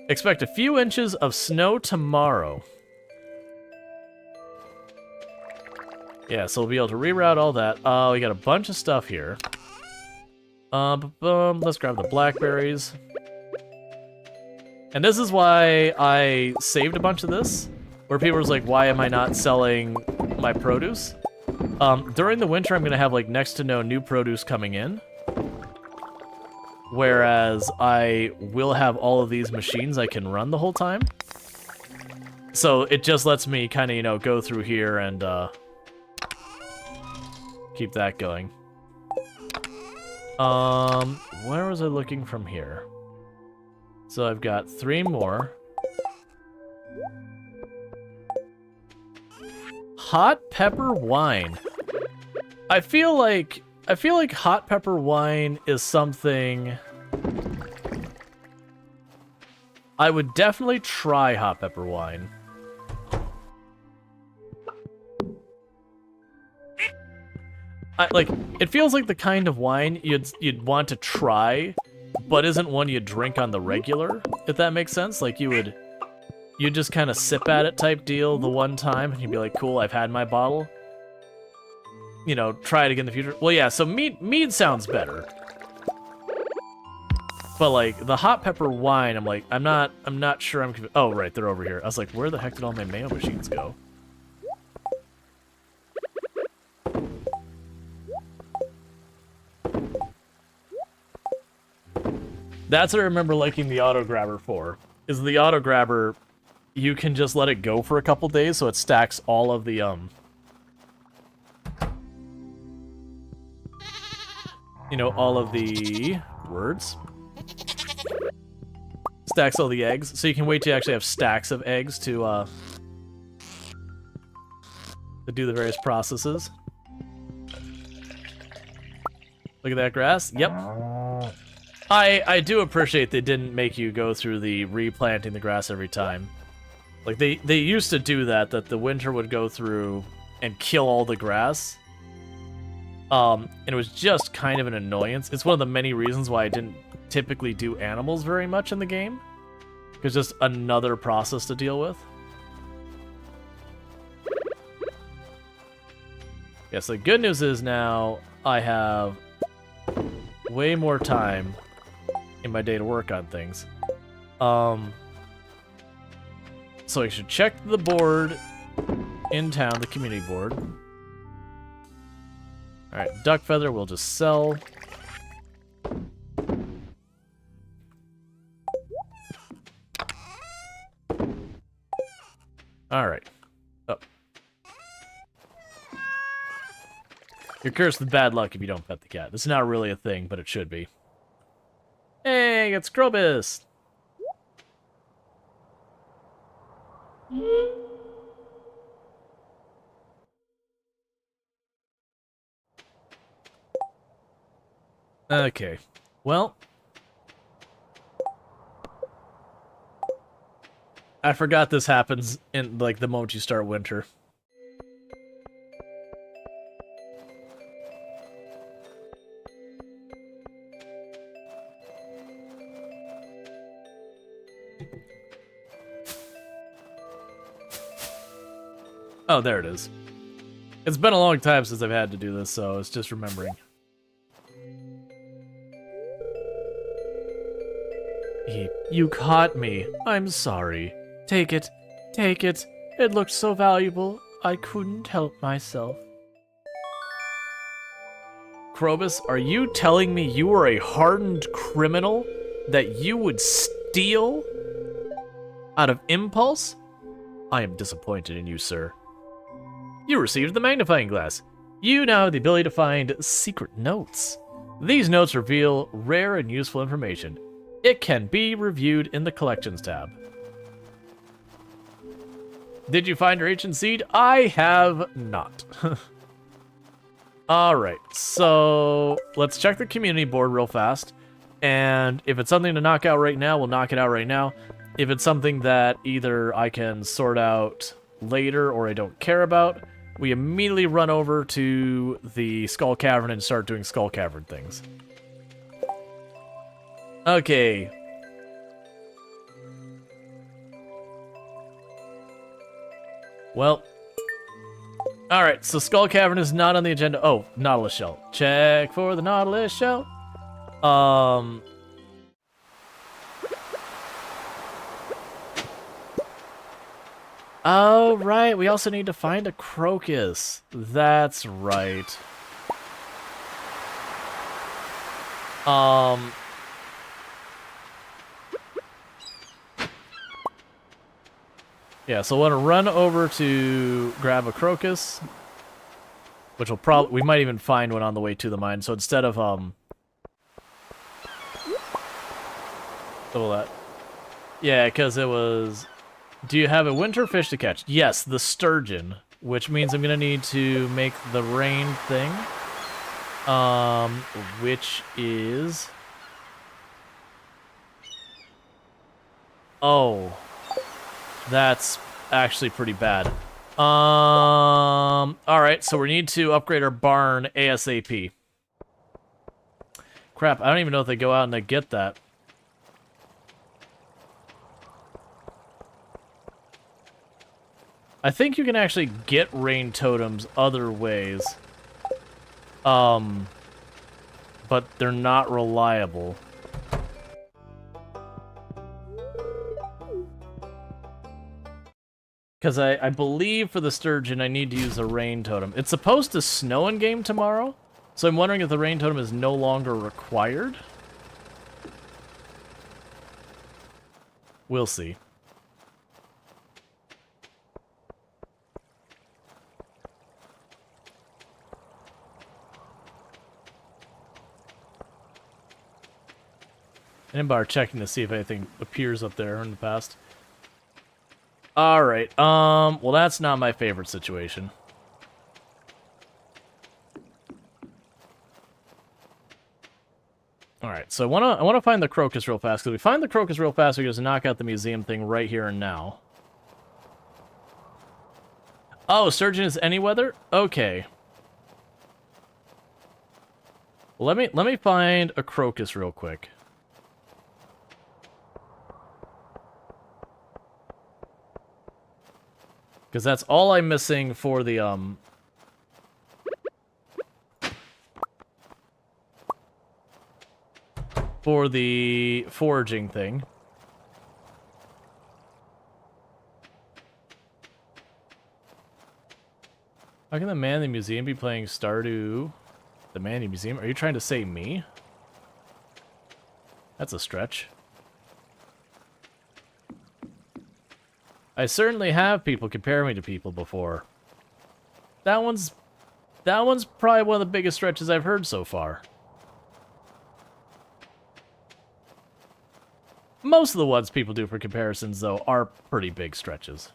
Expect a few inches of snow tomorrow. Yeah, so we'll be able to reroute all that. We got a bunch of stuff here. Let's grab the blackberries. And this is why I saved a bunch of this, where people was like, why am I not selling my produce? During the winter, I'm going to have like next to no new produce coming in. Whereas I will have all of these machines I can run the whole time. So it just lets me kind of, you know, go through here and keep that going. Where was I looking from here? So I've got 3 more. Hot pepper wine. I feel like hot pepper wine is something I would definitely try. Hot pepper wine. It feels like the kind of wine you'd want to try, but isn't one you drink on the regular, if that makes sense. Like you'd just kind of sip at it type deal the one time, and you'd be like, cool, I've had my bottle. You know, try it again in the future. Well, yeah, so mead sounds better. But like the hot pepper wine, I'm like, I'm not sure I'm oh, right, they're over here. I was like, where the heck did all my mayo machines go? That's what I remember liking the auto grabber for. Is the auto grabber, you can just let it go for a couple days, so it stacks all of the you know, all of the words. Stacks all the eggs, so you can wait to actually have stacks of eggs to do the various processes. Look at that grass. Yep. I do appreciate they didn't make you go through the replanting the grass every time. Like, they used to do that the winter would go through and kill all the grass. And it was just kind of an annoyance. It's one of the many reasons why I didn't typically do animals very much in the game. It's just another process to deal with. Yes, the good news is now I have way more time in my day to work on things. So I should check the board in town, the community board. Alright, duck feather we'll just sell. Alright. Oh. You're cursed with bad luck if you don't pet the cat. This is not really a thing, but it should be. Hey, it's Krobus! Okay. Well, I forgot this happens in, like, the moment you start winter. Oh, there it is. It's been a long time since I've had to do this, so it's just remembering. You caught me. I'm sorry. Take it. Take it. It looked so valuable, I couldn't help myself. Krobus, are you telling me you are a hardened criminal that you would steal out of impulse? I am disappointed in you, sir. You received the magnifying glass. You now have the ability to find secret notes. These notes reveal rare and useful information. It can be reviewed in the Collections tab. Did you find your ancient seed? I have not. Alright, so let's check the community board real fast. And if it's something to knock out right now, we'll knock it out right now. If it's something that either I can sort out later or I don't care about, we immediately run over to the Skull Cavern and start doing Skull Cavern things. Okay. Well. Alright, so Skull Cavern is not on the agenda. Oh, Nautilus Shell. Check for the Nautilus Shell. Oh, right. We also need to find a crocus. That's right. Yeah, so I want to run over to grab a crocus, which will probably, we might even find one on the way to the mine. So instead of, double that. Yeah, because it was, do you have a winter fish to catch? Yes, the sturgeon, which means I'm going to need to make the rain thing, which is, oh, that's actually pretty bad. Alright, so we need to upgrade our barn ASAP. Crap, I don't even know if they go out and they get that. I think you can actually get rain totems other ways. But they're not reliable. Because I believe for the sturgeon, I need to use a rain totem. It's supposed to snow in game tomorrow, so I'm wondering if the rain totem is no longer required. We'll see. And bar checking to see if anything appears up there in the past. Alright, well that's not my favorite situation. Alright, so I wanna find the crocus real fast, because if we find the crocus real fast, we can just knock out the museum thing right here and now. Oh, sturgeon is any weather? Okay. Well, let me find a crocus real quick. Because that's all I'm missing for the, foraging thing. How can the man in the museum be playing Stardew? The man in the museum? Are you trying to say me? That's a stretch. I certainly have people compare me to people before. That one's probably one of the biggest stretches I've heard so far. Most of the ones people do for comparisons, though, are pretty big stretches.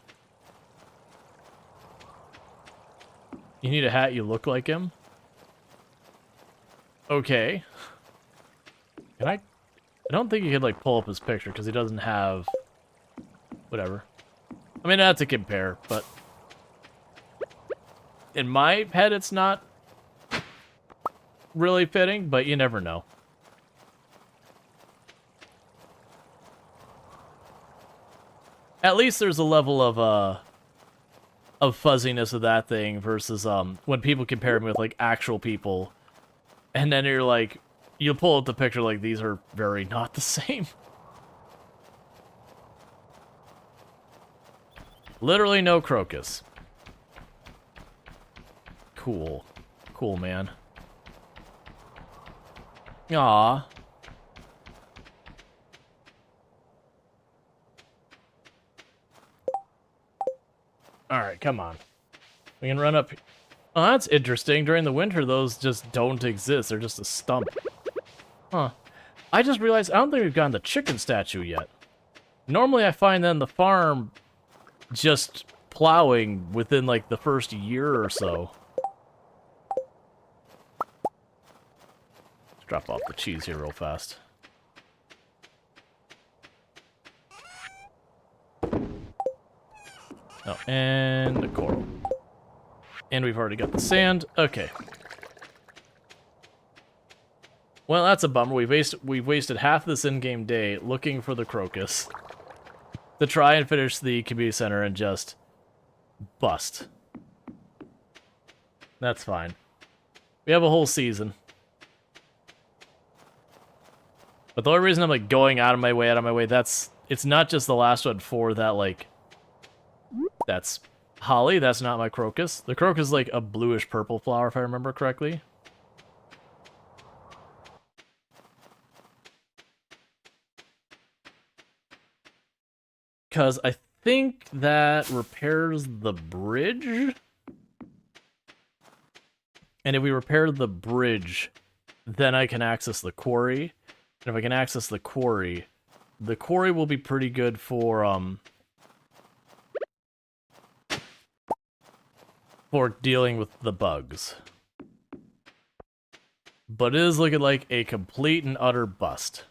You need a hat, you look like him? Okay. Can I don't think you can, like, pull up his picture, because he doesn't have... Whatever. I mean, not to compare, but... In my head, it's not... really fitting, but you never know. At least there's a level of fuzziness of that thing versus when people compare me with like actual people, and then you're like, you pull up the picture like these are very not the same. Literally no crocus. Cool, cool man. Aww. Alright, come on. We can run up... Oh, that's interesting. During the winter, those just don't exist. They're just a stump. Huh. I just realized I don't think we've gotten the chicken statue yet. Normally I find them in the farm just plowing within, like, the first year or so. Let's drop off the cheese here real fast. Oh, and the coral. And we've already got the sand. Okay. Well, that's a bummer. We've wasted half this in-game day looking for the crocus to try and finish the community center and just bust. That's fine. We have a whole season. But the only reason I'm like going out of my way, it's not just the last one for that, like, That's holly. That's not my crocus. The crocus is like a bluish purple flower, if I remember correctly. Because I think that repairs the bridge. And if we repair the bridge, then I can access the quarry. And if I can access the quarry will be pretty good for dealing with the bugs. But it is looking like a complete and utter bust.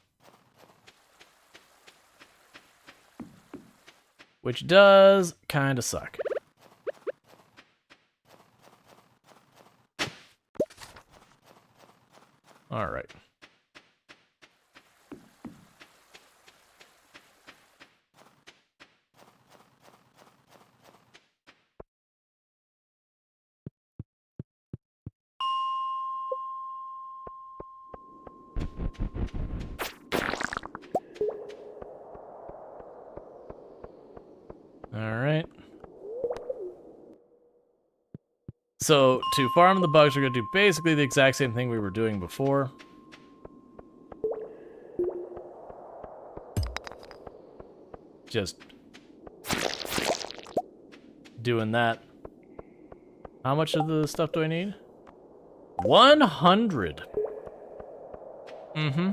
Which does kind of suck. All right. Alright. So, to farm the bugs, we're going to do basically the exact same thing we were doing before. Just doing that. How much of the stuff do I need? 100! Mm-hmm.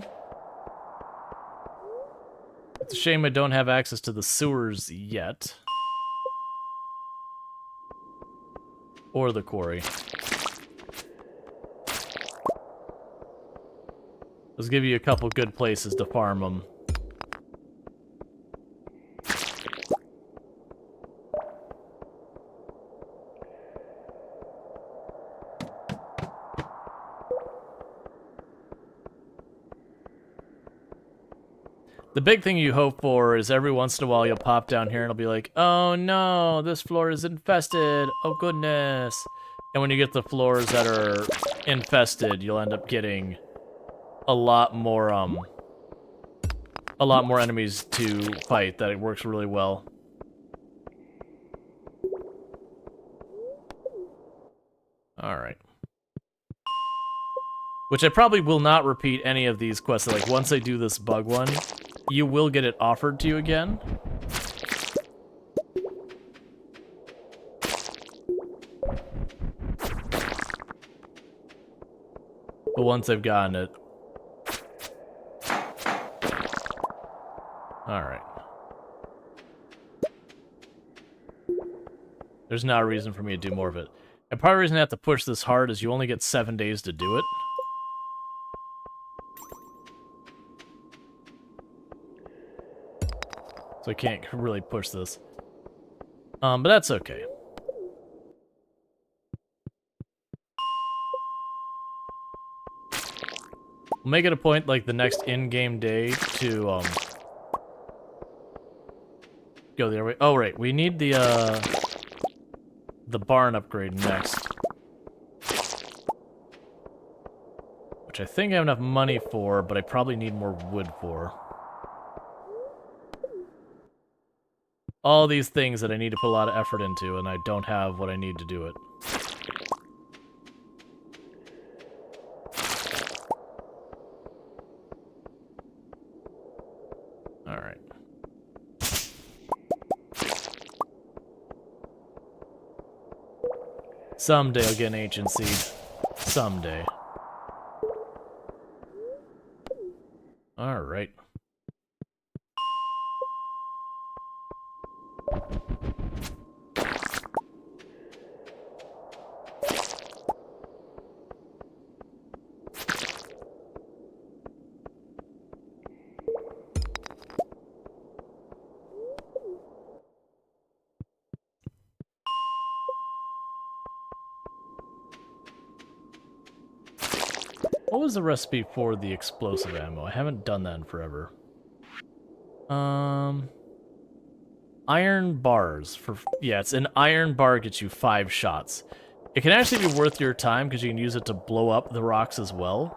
It's a shame I don't have access to the sewers yet. Or the quarry. Let's give you a couple good places to farm them. The big thing you hope for is every once in a while you'll pop down here and it'll be like, oh no, this floor is infested. Oh goodness. And when you get the floors that are infested, you'll end up getting a lot more enemies to fight. That it works really well. Alright. Which I probably will not repeat any of these quests. Like, once I do this bug one, you will get it offered to you again. But once I've gotten it... Alright. There's not a reason for me to do more of it. And part of the reason I have to push this hard is you only get 7 days to do it. So I can't really push this. But that's okay. We'll make it a point, like, the next in-game day to, go the other way. Oh, right, we need the barn upgrade next. Which I think I have enough money for, but I probably need more wood for. All these things that I need to put a lot of effort into, and I don't have what I need to do it. Alright. Someday I'll get an ancient seed. Someday. Alright. What was the recipe for the explosive ammo? I haven't done that in forever. Iron bars for... Yeah, it's an iron bar gets you 5 shots. It can actually be worth your time because you can use it to blow up the rocks as well.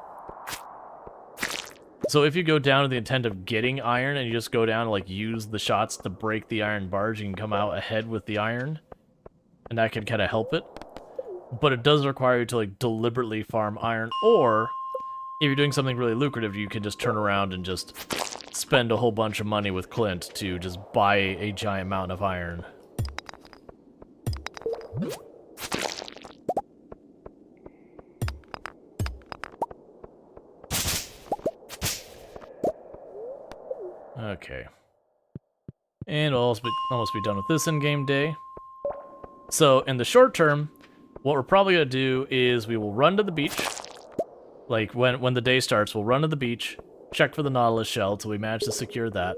So if you go down with the intent of getting iron and you just go down and like use the shots to break the iron barge, you can come out ahead with the iron. And that can kind of help it. But it does require you to like deliberately farm iron, or if you're doing something really lucrative, you can just turn around and just spend a whole bunch of money with Clint to just buy a giant mountain of iron. Okay. And we'll almost be done with this in-game day. So, in the short term, what we're probably going to do is we will run to the beach. Like, when the day starts, we'll run to the beach, check for the Nautilus shell till we manage to secure that.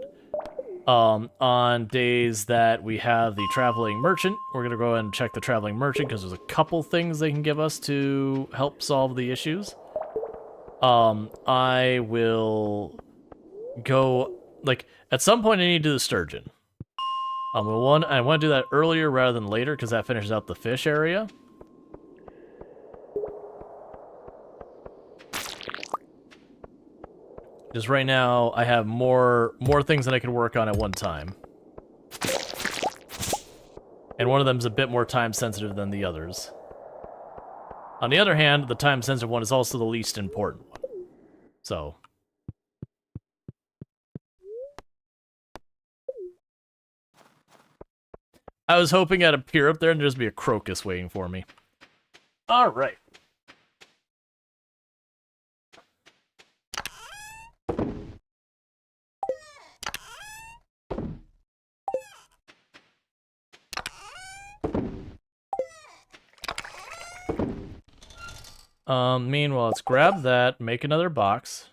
On days that we have the traveling merchant, we're going to go ahead and check the traveling merchant because there's a couple things they can give us to help solve the issues. I will go, like, at some point I need to do the sturgeon. I want to do that earlier rather than later because that finishes out the fish area. Just right now, I have more things that I can work on at one time. And one of them is a bit more time sensitive than the others. On the other hand, the time sensitive one is also the least important one. So. I was hoping I'd appear up there and there'd just be a crocus waiting for me. Alright. Meanwhile, let's grab that, make another box.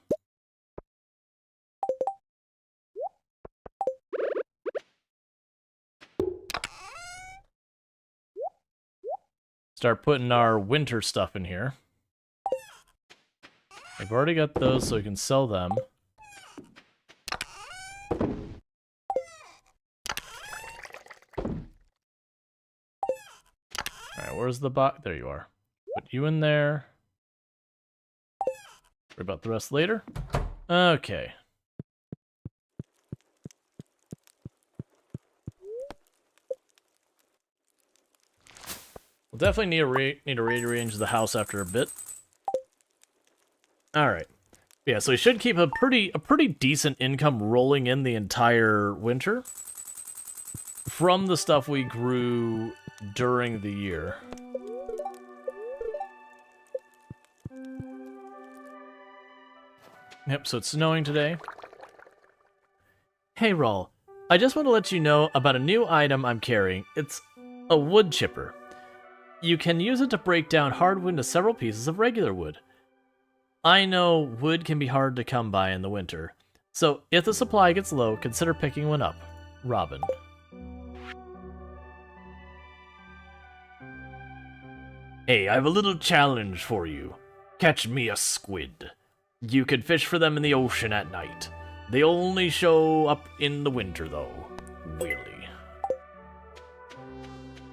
Start putting our winter stuff in here. I've already got those, so we can sell them. Alright, where's the box? There you are. Put you in there. Worry about the rest later. Okay. We'll definitely need to rearrange the house after a bit. All right. Yeah, so we should keep a pretty decent income rolling in the entire winter from the stuff we grew during the year. Yep, so it's snowing today. Hey, Rual. I just want to let you know about a new item I'm carrying. It's a wood chipper. You can use it to break down hardwood into several pieces of regular wood. I know wood can be hard to come by in the winter, so if the supply gets low, consider picking one up. Robin. Hey, I have a little challenge for you. Catch me a squid. You can fish for them in the ocean at night. They only show up in the winter, though. Really.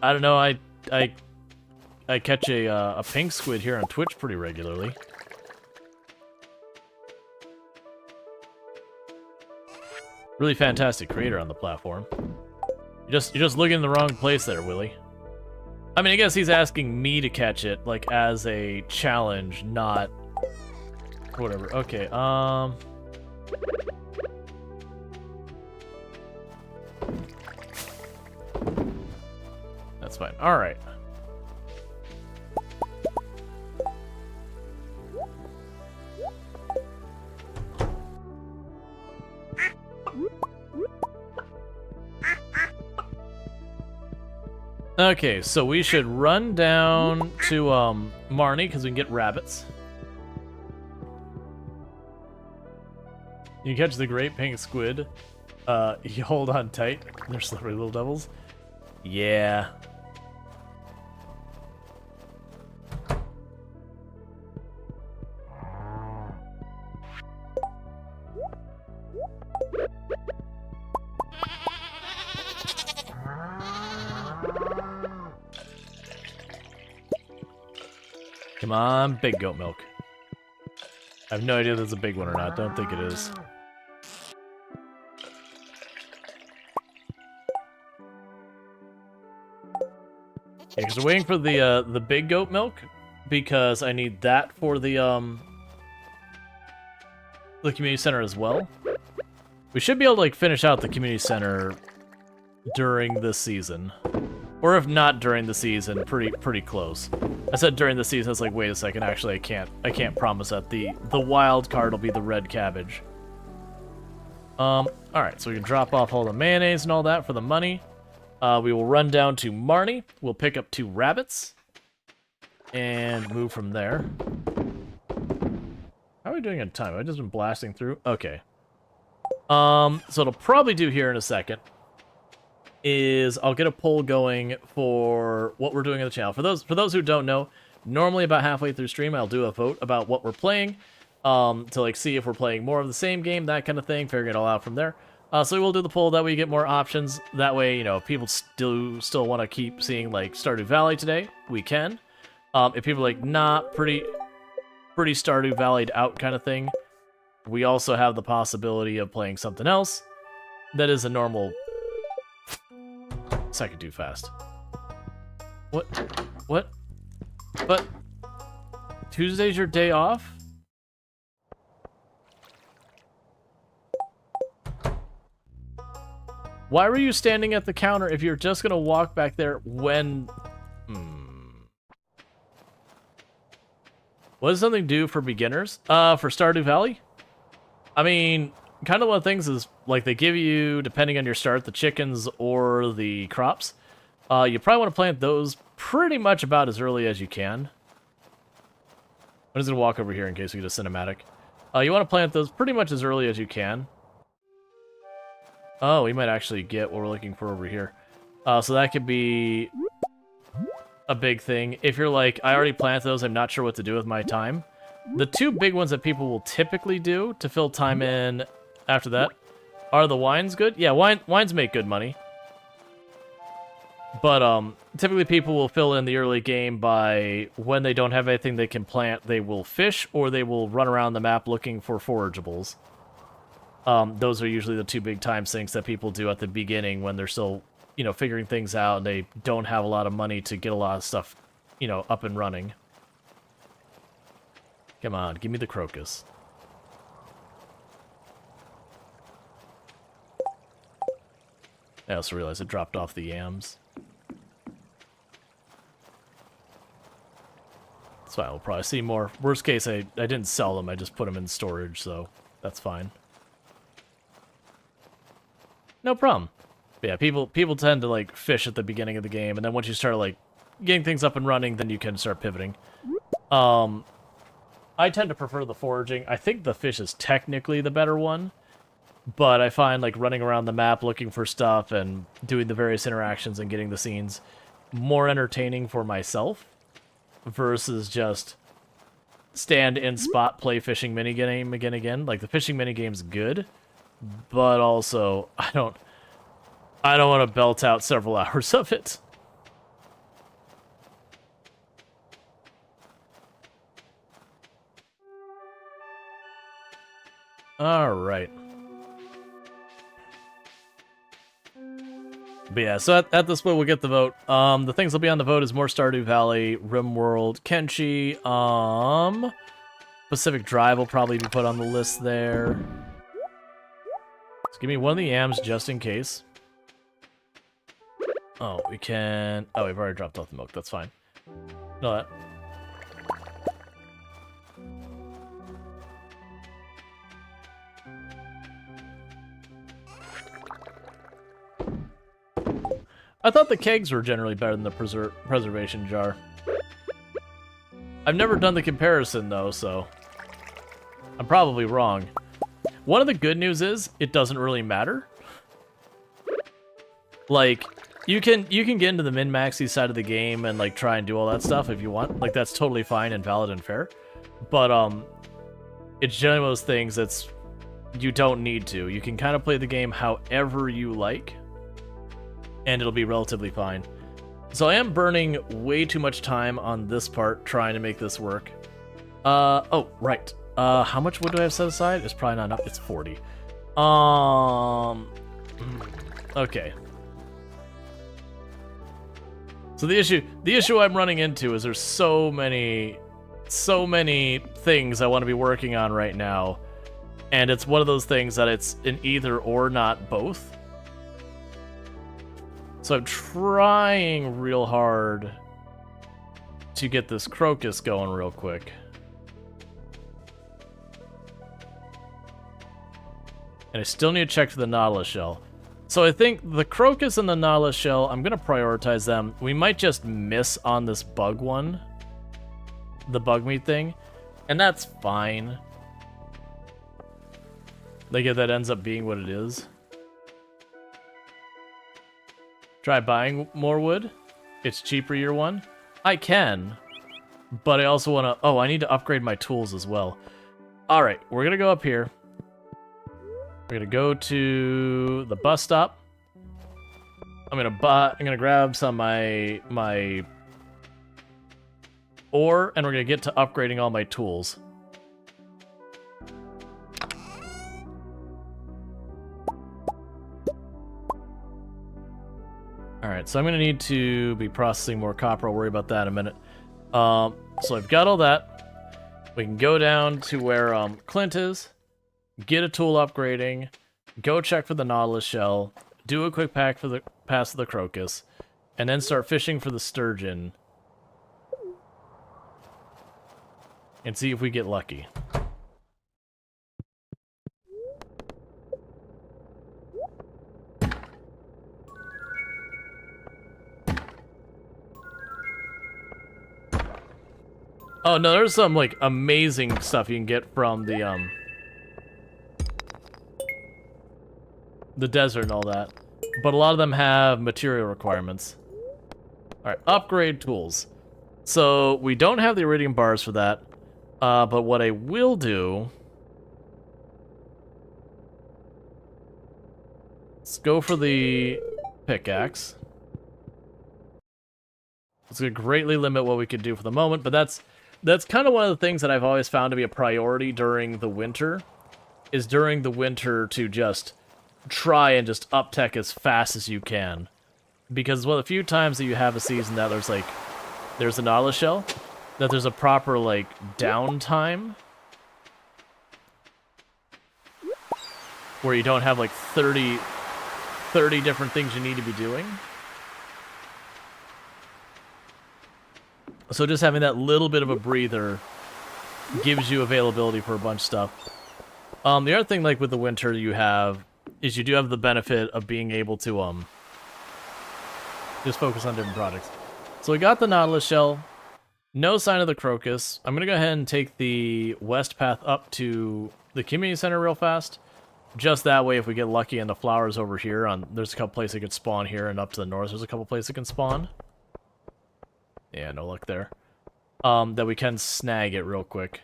I don't know, I catch a pink squid here on Twitch pretty regularly. Really fantastic creator on the platform. You're just looking in the wrong place there, Willie. I mean, I guess he's asking me to catch it, like, as a challenge, not... whatever. Okay, that's fine. Alright. Okay, so we should run down to Marnie because we can get rabbits. You catch the great pink squid. You hold on tight. They're slippery little devils. Yeah. Come on, big goat milk. I have no idea if that's a big one or not. Don't think it is. Yeah, because we're waiting for the big goat milk, because I need that for the community center as well. We should be able to like finish out the community center during this season, or if not during the season, pretty close. I said during the season. It's like, wait a second. Actually, I can't promise that the wild card will be the red cabbage. All right, so we can drop off all the mayonnaise and all that for the money. We will run down to Marnie. We'll pick up 2 rabbits and move from there. How are we doing on time? Have I just been blasting through? Okay. So it'll probably do here in a second is I'll get a poll going for what we're doing on the channel. For those who don't know, normally about halfway through stream I'll do a vote about what we're playing, to like see if we're playing more of the same game, that kind of thing, figure it all out from there. So we will do the poll, that way you get more options. That way, you know, if people still want to keep seeing like Stardew Valley today, we can. If people are like, nah, pretty Stardew Valley'd out kind of thing, we also have the possibility of playing something else that is a normal... Second too fast. What? But Tuesday's your day off? Why were you standing at the counter if you're just gonna walk back there when... What does something do for beginners? For Stardew Valley? I mean, kind of one of the things is, like, they give you, depending on your start, the chickens or the crops. You probably want to plant those pretty much about as early as you can. I'm just going to walk over here in case we get a cinematic. You want to plant those pretty much as early as you can. Oh, we might actually get what we're looking for over here. So that could be a big thing. If you're like, I already planted those, I'm not sure what to do with my time. The 2 big ones that people will typically do to fill time in after that are the wines good? Yeah, wines make good money. But typically people will fill in the early game by when they don't have anything they can plant, they will fish or they will run around the map looking for forageables. Those are usually the 2 big time sinks that people do at the beginning when they're still, you know, figuring things out and they don't have a lot of money to get a lot of stuff, you know, up and running. Come on, give me the crocus. I also realized it dropped off the yams. That's fine, we'll probably see more. Worst case, I didn't sell them, I just put them in storage, so that's fine. No problem. But yeah, people tend to like fish at the beginning of the game, and then once you start like getting things up and running, then you can start pivoting. I tend to prefer the foraging. I think the fish is technically the better one, but I find like running around the map looking for stuff and doing the various interactions and getting the scenes more entertaining for myself versus just stand in spot play fishing minigame again. Like the fishing minigame's good, but also I don't want to belt out several hours of it. All right. But yeah, so at this point we'll get the vote. The things that'll be on the vote is more Stardew Valley, RimWorld, Kenshi, Pacific Drive will probably be put on the list there. Just give me one of the yams just in case. Oh, we can... Oh, we've already dropped off the milk. That's fine. No, that... I thought the kegs were generally better than the preservation jar. I've never done the comparison, though, so... I'm probably wrong. One of the good news is, it doesn't really matter. Like, you can get into the min-maxy side of the game and, like, try and do all that stuff if you want. Like, that's totally fine and valid and fair. But, it's generally one of those things that's... You don't need to. You can kind of play the game however you like, and it'll be relatively fine. So I am burning way too much time on this part trying to make this work. Oh, right. How much wood do I have set aside? It's probably not enough. It's 40. Okay. So the issue I'm running into is there's so many things I want to be working on right now, and it's one of those things that it's an either or, not both. So I'm trying real hard to get this crocus going real quick. And I still need to check for the nautilus shell. So I think the crocus and the nautilus shell, I'm going to prioritize them. We might just miss on this bug one. The bug meat thing. And that's fine. Like if that ends up being what it is. Try buying more wood. It's cheaper year one. I can. But I also want to... Oh, I need to upgrade my tools as well. Alright, we're going to go up here. We're gonna go to the bus stop. I'm gonna grab some of my ore, and we're gonna get to upgrading all my tools. Alright, so I'm gonna need to be processing more copper. I'll worry about that in a minute. So I've got all that. We can go down to where Clint is. Get a tool upgrading, go check for the nautilus shell, do a quick pass of the crocus, and then start fishing for the sturgeon. And see if we get lucky. Oh no, there's some like amazing stuff you can get from the desert and all that, but a lot of them have material requirements. Alright, upgrade tools. So we don't have the iridium bars for that, but what I will do... Let's go for the pickaxe. It's going to greatly limit what we could do for the moment, but that's kind of one of the things that I've always found to be a priority during the winter, is during the winter to just try and just up tech as fast as you can, because one of the few times that you have a season that there's a nautilus shell, that there's a proper like downtime where you don't have like 30 different things you need to be doing. So just having that little bit of a breather gives you availability for a bunch of stuff. The other thing, like with the winter, you do have the benefit of being able to just focus on different products. So we got the nautilus shell, no sign of the crocus. I'm gonna go ahead and take the west path up to the community center real fast. Just that way, if we get lucky and the flowers over here, there's a couple places that could spawn here, and up to the north there's a couple places that can spawn. Yeah, no luck there. That we can snag it real quick.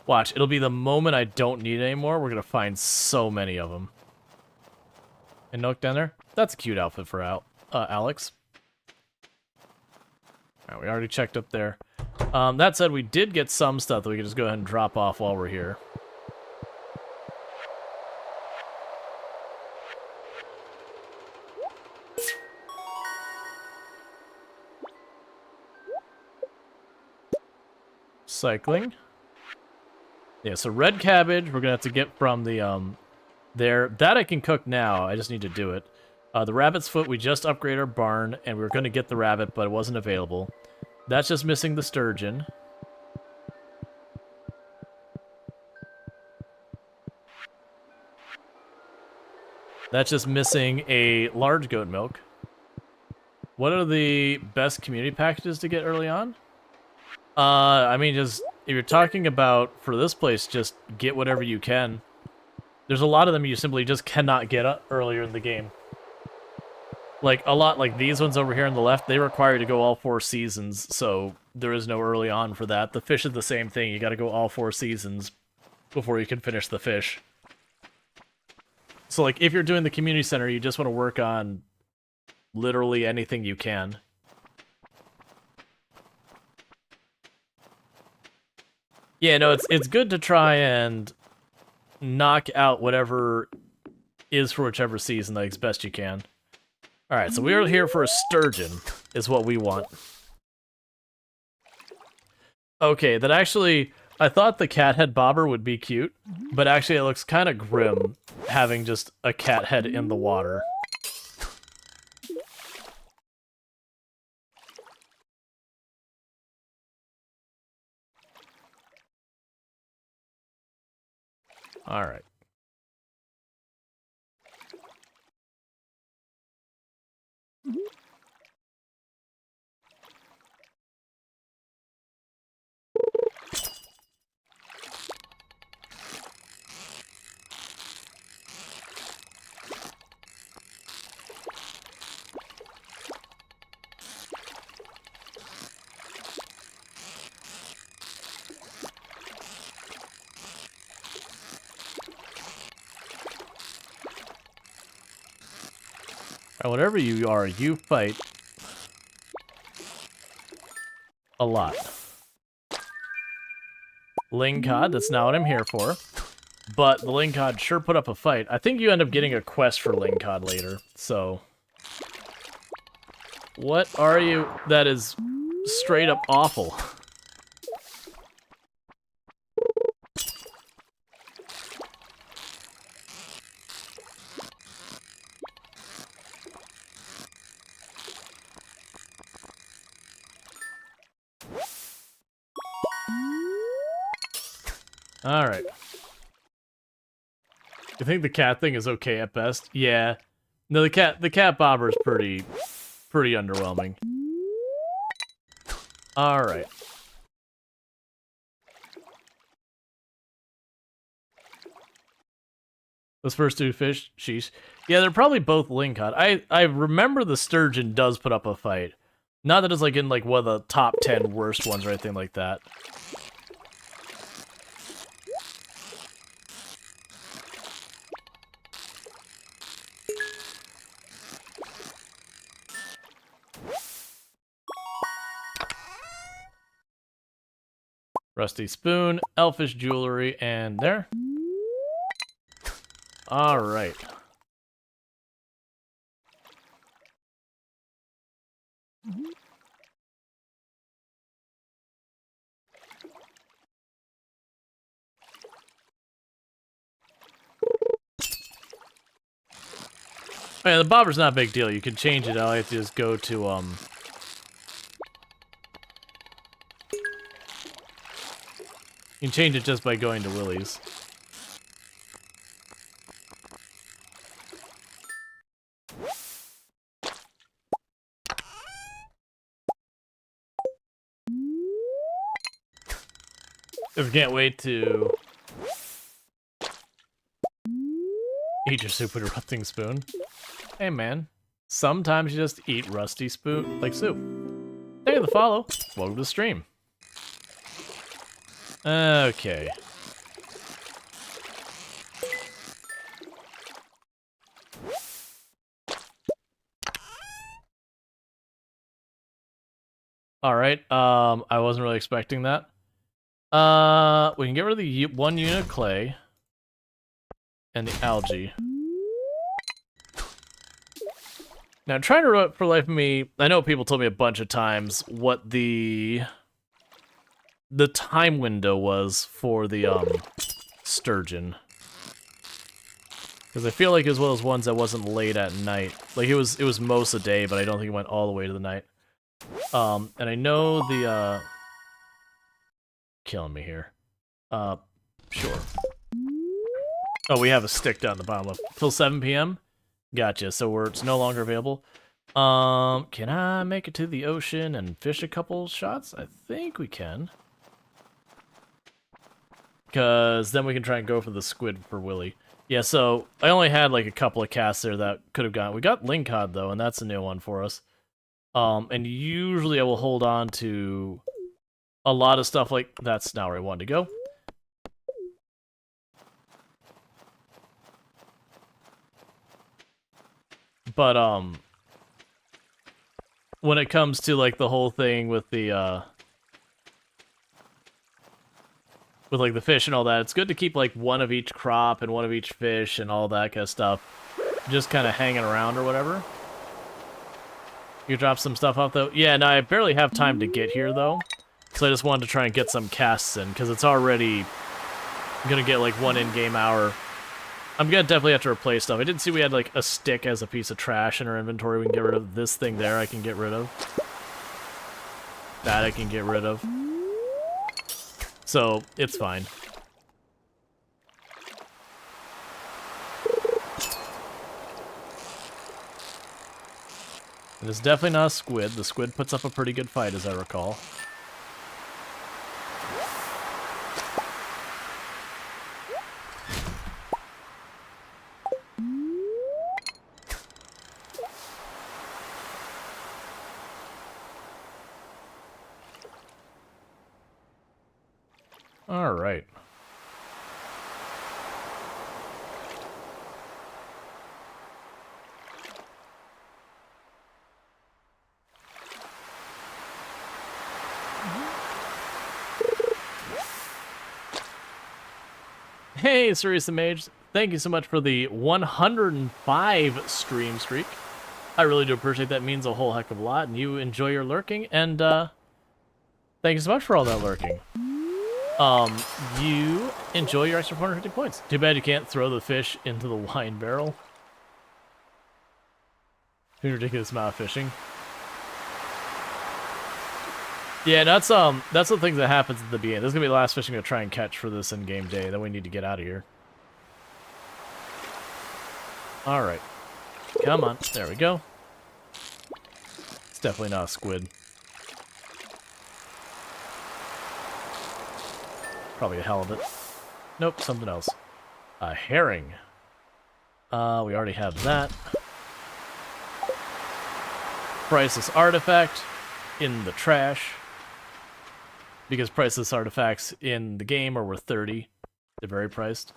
Watch, it'll be the moment I don't need it anymore, we're gonna find so many of them. And look down there? That's a cute outfit for Alex. Alright, we already checked up there. That said, we did get some stuff that we can just go ahead and drop off while we're here. Cycling. Yeah, so red cabbage, we're gonna have to get from the, there. That I can cook now, I just need to do it. The rabbit's foot, we just upgraded our barn, and we were gonna get the rabbit, but it wasn't available. That's just missing the sturgeon. That's just missing a large goat milk. What are the best community packages to get early on? I mean, just, if you're talking about, for this place, just get whatever you can. There's a lot of them you simply just cannot get earlier in the game. Like, a lot, like these ones over here on the left, they require you to go all 4 seasons, so there is no early on for that. The fish is the same thing, you gotta go all 4 seasons before you can finish the fish. So, like, if you're doing the community center, you just want to work on literally anything you can. Yeah, no, it's good to try and knock out whatever is for whichever season like as best you can. Alright, so we are here for a sturgeon, is what we want. Okay, that actually... I thought the cat head bobber would be cute, but actually it looks kind of grim having just a cat head in the water. Alright. Whatever you are, you fight a lot. Lingcod, that's not what I'm here for. But the Lingcod sure put up a fight. I think you end up getting a quest for Lingcod later, so... What are you that is straight up awful? Alright. You think the cat thing is okay at best? Yeah. No, the cat bobber is pretty underwhelming. Alright. Those first two fish, sheesh. Yeah, they're probably both Lingcod. I remember the sturgeon does put up a fight. Not that it's like in like one of the top 10 worst ones or anything like that. Rusty spoon, elfish jewelry, and there. Alright. Yeah, the bobber's not a big deal. You can change it. All you have to just go to, You can change it just by going to Willie's. I can't wait to eat your soup with a rusting spoon. Hey man, sometimes you just eat rusty spoon like soup. Thank you for the follow. Welcome to the stream. Okay. Alright, I wasn't really expecting that. We can get rid of the one unit of clay. And the algae. Now, trying to remember for life of me, I know people told me a bunch of times what the time window was for the, sturgeon. Because I feel like it was one of those ones that wasn't late at night. Like, it was most of the day, but I don't think it went all the way to the night. And I know the, killing me here. Sure. Oh, we have a stick down the bottom left. Till 7 p.m.? Gotcha, so it's no longer available. Can I make it to the ocean and fish a couple shots? I think we can. Because then we can try and go for the squid for Willy. Yeah, so I only had like a couple of casts there that could have gone. We got Lingcod though, and that's a new one for us. And usually I will hold on to a lot of stuff like that's not where I wanted to go. But when it comes to like the whole thing with the with like the fish and all that, it's good to keep like one of each crop and one of each fish and all that kind of stuff just kind of hanging around or whatever. You drop some stuff off though? Yeah, no, I barely have time to get here though. So I just wanted to try and get some casts in, because it's already gonna get like 1 in-game hour. I'm gonna definitely have to replace stuff. I didn't see we had like a stick as a piece of trash in our inventory. We can get rid of this thing there. I can get rid of. That I can get rid of. So, it's fine. It is definitely not a squid. The squid puts up a pretty good fight, as I recall. All right. Hey, Serious Mage. Thank you so much for the 105 stream streak. I really do appreciate that. It means a whole heck of a lot, and you enjoy your lurking, and thank you so much for all that lurking. You enjoy your extra 450 points. Too bad you can't throw the fish into the wine barrel. Too ridiculous amount of fishing. Yeah, that's the thing that happens at the beginning. This is gonna be the last fish I'm gonna try and catch for this in-game day. Then we need to get out of here. All right, come on. There we go. It's definitely not a squid. Probably a halibut. Nope, something else. A herring. We already have that. Priceless artifact in the trash. Because priceless artifacts in the game are worth 30. They're very priced.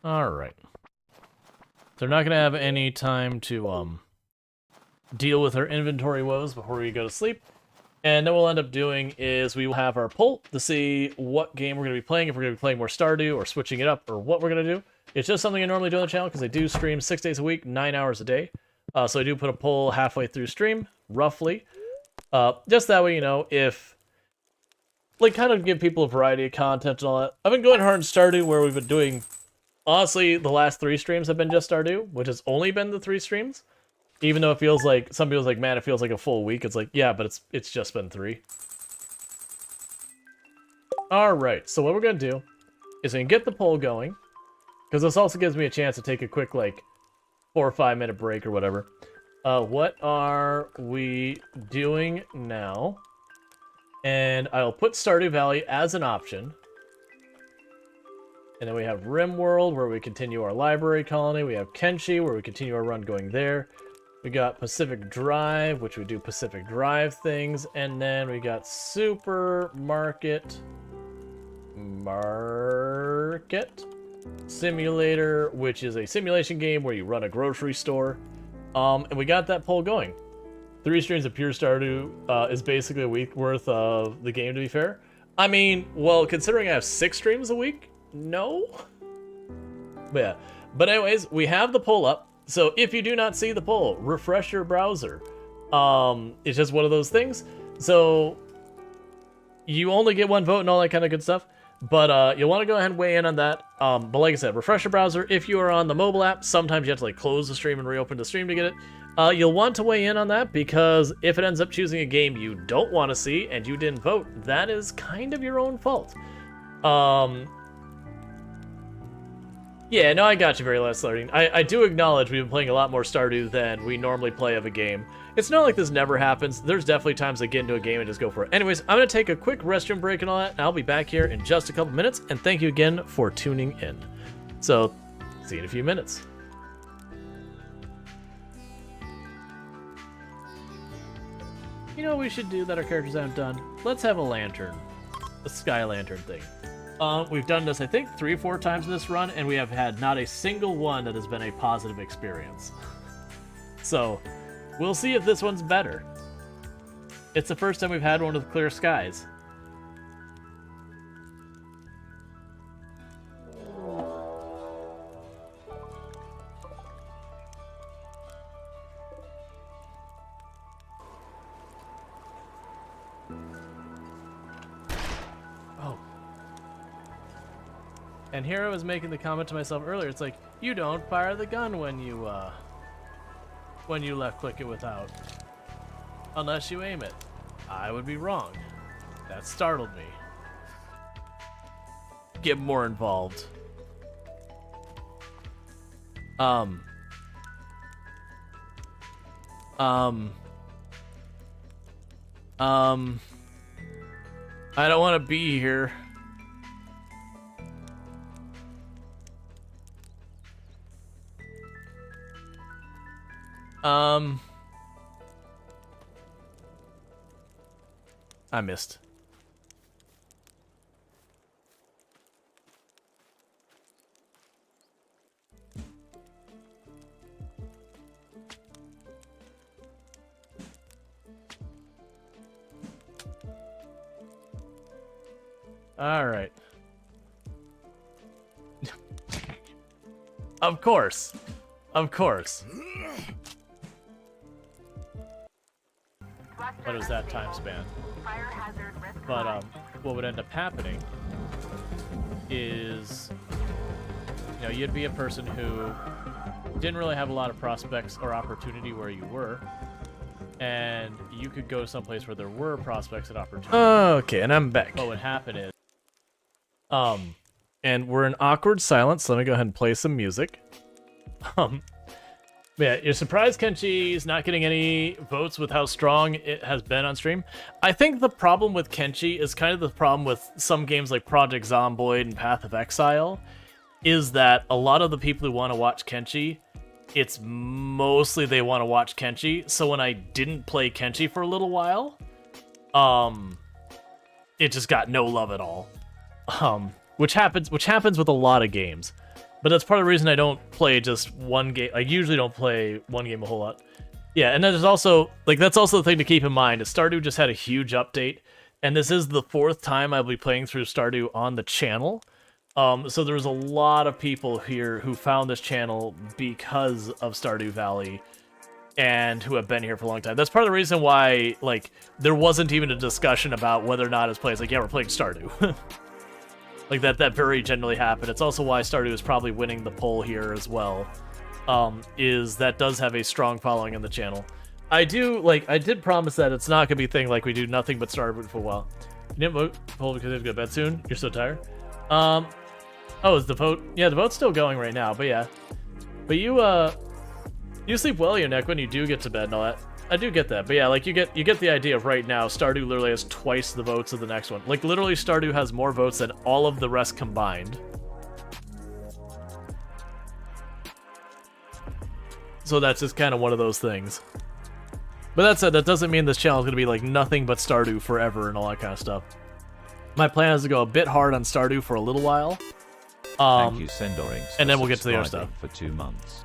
Alright. They're not going to have any time to deal with our inventory woes before we go to sleep. And then what we'll end up doing is we will have our poll to see what game we're going to be playing, if we're going to be playing more Stardew or switching it up, or what we're going to do. It's just something I normally do on the channel because I do stream 6 days a week, 9 hours a day. So I do put a poll halfway through stream, roughly. Just that way, you know, if... like, kind of give people a variety of content and all that. I've been going hard in Stardew where we've been doing... honestly, the last 3 streams have been just Stardew, which has only been the 3 streams. Even though it feels like... some people's like, man, it feels like a full week. It's like, yeah, but it's just been 3. Alright, so what we're going to do is we can get the poll going. Because this also gives me a chance to take a quick, like, 4 or 5 minute break or whatever. What are we doing now? And I'll put Stardew Valley as an option. And then we have RimWorld, where we continue our library colony. We have Kenshi, where we continue our run going there. We got Pacific Drive, which we do Pacific Drive things. And then we got Supermarket... Simulator, which is a simulation game where you run a grocery store. And we got that poll going. 3 streams of pure Stardew is basically a week worth of the game, to be fair. I mean, well, considering I have 6 streams a week, no. But yeah. But anyways, we have the poll up. So if you do not see the poll, refresh your browser. It's just one of those things. So you only get 1 vote and all that kind of good stuff. But you'll want to go ahead and weigh in on that. But like I said, refresh your browser. If you are on the mobile app, sometimes you have to like close the stream and reopen the stream to get it. You'll want to weigh in on that because if it ends up choosing a game you don't want to see and you didn't vote, that is kind of your own fault. Yeah, no, I got you, Very Last Learning. I do acknowledge we've been playing a lot more Stardew than we normally play of a game. It's not like this never happens. There's definitely times I get into a game and just go for it. Anyways, I'm going to take a quick restroom break and all that, and I'll be back here in just a couple minutes, and thank you again for tuning in. So, see you in a few minutes. You know what we should do that our characters haven't done? Let's have a lantern. A sky lantern thing. We've done this, I think, 3 or 4 times in this run, and we have had not a single one that has been a positive experience. So, we'll see if this one's better. It's the first time we've had one with clear skies. And here I was making the comment to myself earlier, it's like, you don't fire the gun when you left click it without. Unless you aim it. I would be wrong. That startled me. Get more involved. I don't want to be here. I missed. All right. Of course. Of course. What is that time span? But what would end up happening is, you know, you'd be a person who didn't really have a lot of prospects or opportunity where you were, and you could go someplace where there were prospects and opportunity. Okay, and I'm back. What would happen is, and we're in awkward silence. So let me go ahead and play some music. Yeah, you're surprised Kenchi's not getting any votes with how strong it has been on stream. I think the problem with Kenchi is kind of the problem with some games like Project Zomboid and Path of Exile, is that a lot of the people who want to watch Kenchi, it's mostly they want to watch Kenchi. So when I didn't play Kenchi for a little while, it just got no love at all. Which happens with a lot of games. But that's part of the reason I don't play just one game. I usually don't play one game a whole lot. Yeah, and then there's also, like, that's also the thing to keep in mind, is Stardew just had a huge update, and this is the 4th time I'll be playing through Stardew on the channel. So there's a lot of people here who found this channel because of Stardew Valley, and who have been here for a long time. That's part of the reason why, like, there wasn't even a discussion about whether or not it's played. It's like, yeah, we're playing Stardew. Like, that very generally happened. It's also why Stardew is probably winning the poll here as well. Is that does have a strong following on the channel. I did promise that it's not gonna be a thing like we do nothing but Stardew for a while. You didn't vote poll because you have to go to bed soon? You're so tired? Oh, is the vote? Yeah, the vote's still going right now, but yeah. But you sleep well, your neck, when you do get to bed and all that. I do get that, but yeah, like, you get the idea of right now, Stardew literally has twice the votes of the next one. Like, literally, Stardew has more votes than all of the rest combined. So that's just kind of one of those things. But that said, that doesn't mean this channel is going to be, like, nothing but Stardew forever and all that kind of stuff. My plan is to go a bit hard on Stardew for a little while. Thank you, Sendorings, and then we'll get to the other stuff. For 2 months.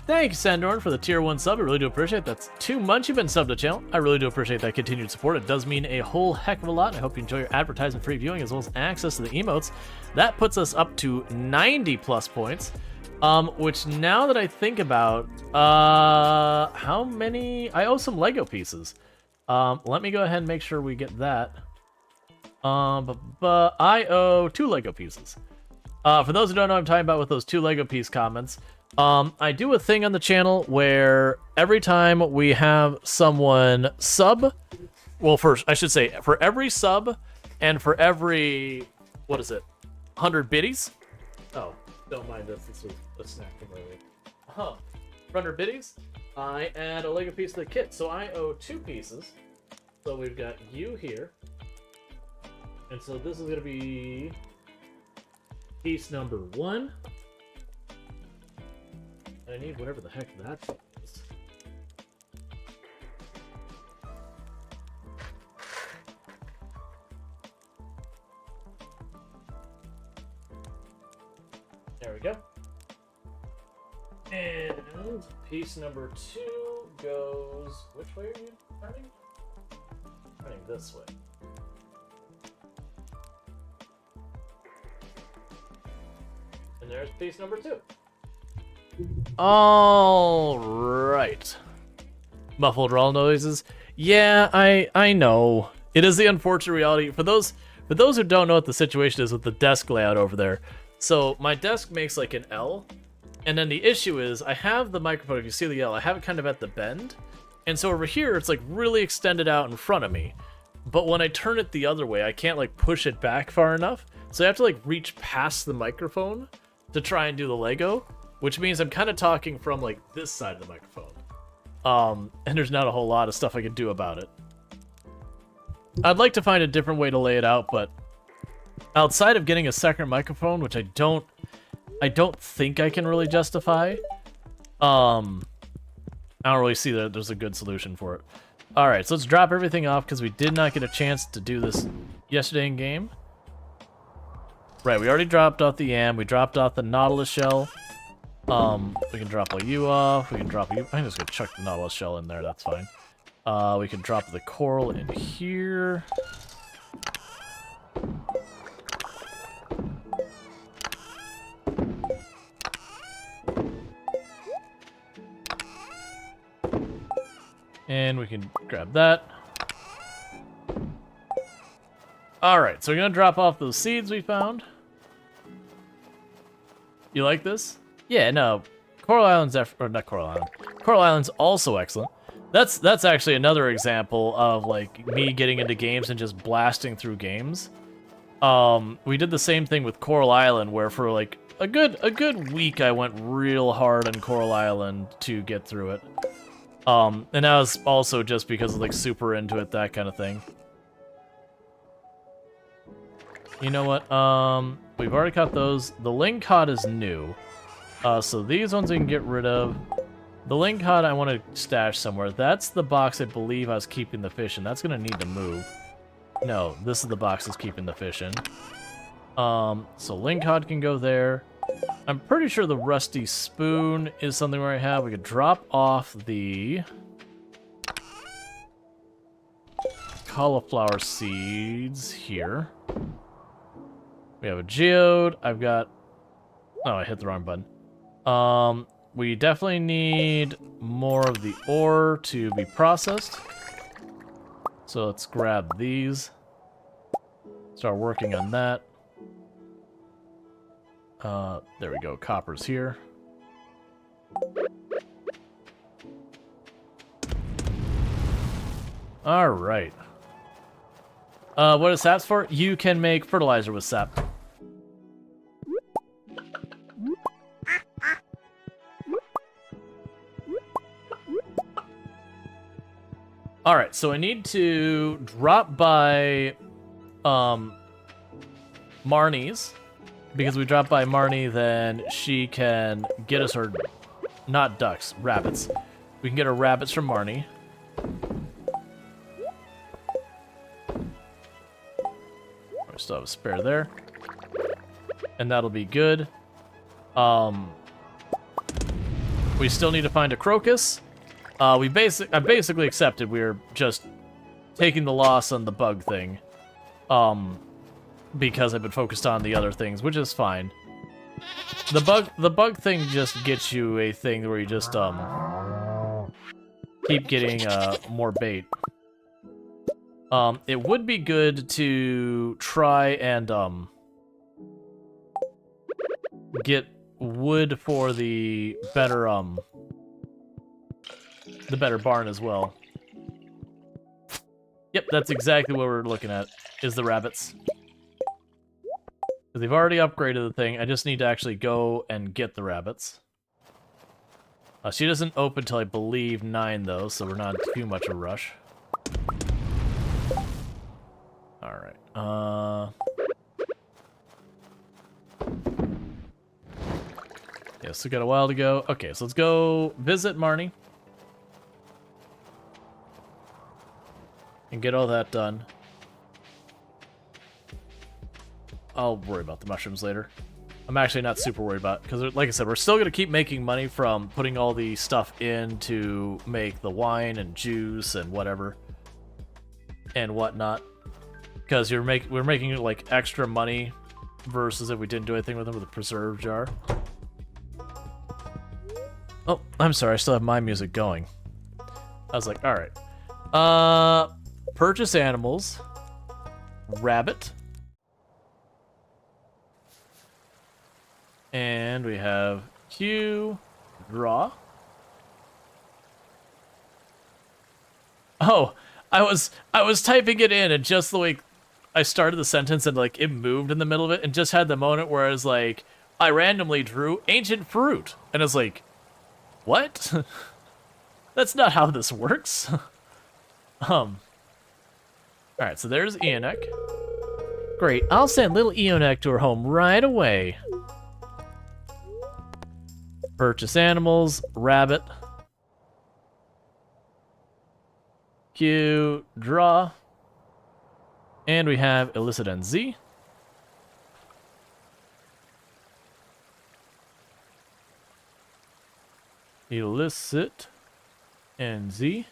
Thank you, Sandorn, for the tier 1 sub. I really do appreciate it. That's 2 months you've been subbed to the channel. I really do appreciate that continued support. It does mean a whole heck of a lot. I hope you enjoy your advertisement-free viewing as well as access to the emotes. That puts us up to 90 plus points. Which, now that I think about, how many? I owe some Lego pieces. Let me go ahead and make sure we get that. I owe 2 Lego pieces. For those who don't know what I'm talking about with those 2 Lego piece comments, I do a thing on the channel where every time we have someone sub, well, first, I should say, for every sub and for every, what is it, 100 biddies? Oh, don't mind this. This was a snack from earlier. For 100 biddies, I add a Lego piece to the kit. So I owe 2 pieces. So we've got you here. And so this is going to be piece number 1. I need whatever the heck that is. And piece number 2 goes... Which way are you turning? Turning this way. And there's piece number 2. All right. Muffled roll noises. Yeah, I know. It is the unfortunate reality. For those who don't know what the situation is with the desk layout over there. So my desk makes like an L. And then the issue is I have the microphone, if you see the L, I have it kind of at the bend. And so over here, it's like really extended out in front of me. But when I turn it the other way, I can't like push it back far enough. So I have to like reach past the microphone to try and do the Lego, which means I'm kind of talking from like this side of the microphone. And there's not a whole lot of stuff I can do about it. I'd like to find a different way to lay it out, but outside of getting a second microphone, which I don't think I can really justify, I don't really see that there's a good solution for it. Alright, so let's drop everything off because we did not get a chance to do this yesterday in game. Right, we already dropped off the yam, we dropped off the Nautilus shell. We can drop all you off, we can drop you. I'm just gonna chuck the Nautilus shell in there, that's fine. We can drop the coral in here. And we can grab that. Alright, so we're gonna drop off those seeds we found. You like this? Yeah, no. Coral Island's or not Coral Island. Coral Island's also excellent. That's actually another example of like me getting into games and just blasting through games. We did the same thing with Coral Island, where for like a good week I went real hard on Coral Island to get through it. And that was also just because of like super into it, that kind of thing. You know what? We've already caught those. The ling cod is new. So these ones we can get rid of. The ling cod I want to stash somewhere. That's the box I believe I was keeping the fish in. That's going to need to move. No, this is the box that's keeping the fish in. So ling cod can go there. I'm pretty sure the rusty spoon is something where I have. We could drop off the cauliflower seeds here. We have a geode. I've got... Oh, I hit the wrong button. We definitely need more of the ore to be processed. So let's grab these. Start working on that. There we go. Copper's here. All right. What is saps for? You can make fertilizer with sap. All right, so I need to drop by Marnie's. Because we drop by Marnie, then she can get us her... Not ducks, rabbits. We can get our rabbits from Marnie. We still have a spare there. And that'll be good. We still need to find a crocus. I basically accepted we were just taking the loss on the bug thing. Because I've been focused on the other things, which is fine. The bug thing just gets you a thing where you just keep getting more bait. It would be good to try and get wood for the better barn as well. Yep, that's exactly what we're looking at, is the rabbits. They've already upgraded the thing. I just need to actually go and get the rabbits. She doesn't open till I believe 9 though, so we're not too much a rush. Alright. Yeah, still got a while to go. Okay, so let's go visit Marnie. And get all that done. I'll worry about the mushrooms later. I'm actually not super worried about, because like I said, we're still going to keep making money from putting all the stuff in to make the wine and juice and whatever and whatnot. Because we're making like extra money versus if we didn't do anything with them with a preserve jar. Oh, I'm sorry, I still have my music going. I was like, alright. Purchase animals. Rabbit. And we have Q, draw. Oh, I was typing it in, and just the way I started the sentence and like it moved in the middle of it and just had the moment where I was like, I randomly drew ancient fruit. And I was like, what? That's not how this works. Alright, so there's Eonek. Great, I'll send little Eonek to her home right away. Purchase animals, rabbit. Q, draw. And we have elicit NZ. Elicit NZ.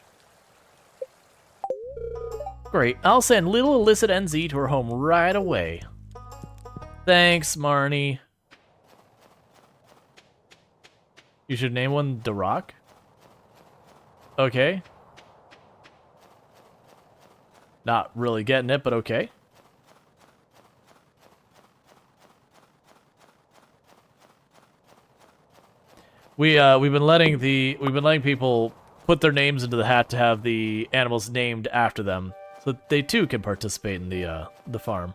Great, I'll send little elicit NZ to her home right away. Thanks, Marnie. You should name one The Rock. Okay. Not really getting it, but okay. We've been letting people put their names into the hat to have the animals named after them, so that they too can participate in the farm.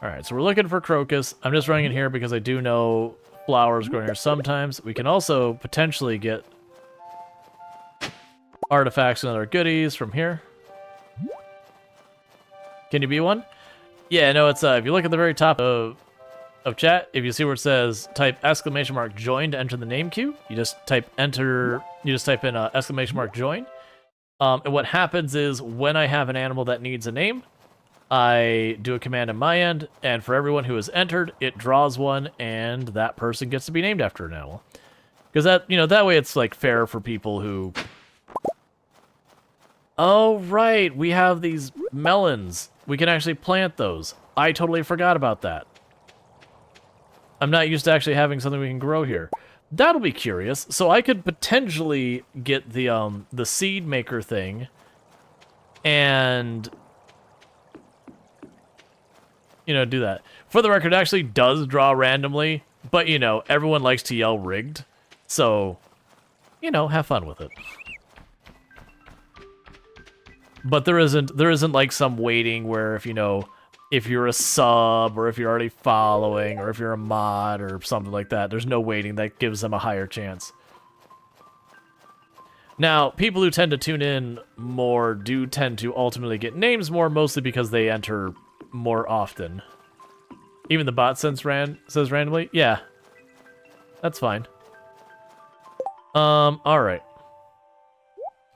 All right, so we're looking for crocus. I'm just running in here because I do know flowers growing here sometimes. We can also potentially get artifacts and other goodies from here. Can you be one? Yeah, no, it's if you look at the very top of chat, if you see where it says type !join to enter the name queue, you just type enter, you just type in !join. And what happens is when I have an animal that needs a name, I do a command on my end, and for everyone who has entered, it draws one, and that person gets to be named after an animal. Because that, that way it's like fair for people who... Oh, right, we have these melons. We can actually plant those. I totally forgot about that. I'm not used to actually having something we can grow here. That'll be curious. So I could potentially get the seed maker thing, and do that. For the record, it actually does draw randomly, but everyone likes to yell rigged. So, have fun with it. But there isn't like some waiting where if you're a sub or if you're already following or if you're a mod or something like that, there's no waiting that gives them a higher chance. Now, people who tend to tune in more do tend to ultimately get names more, mostly because they enter more often. Even the bot says randomly? Yeah. That's fine. Alright.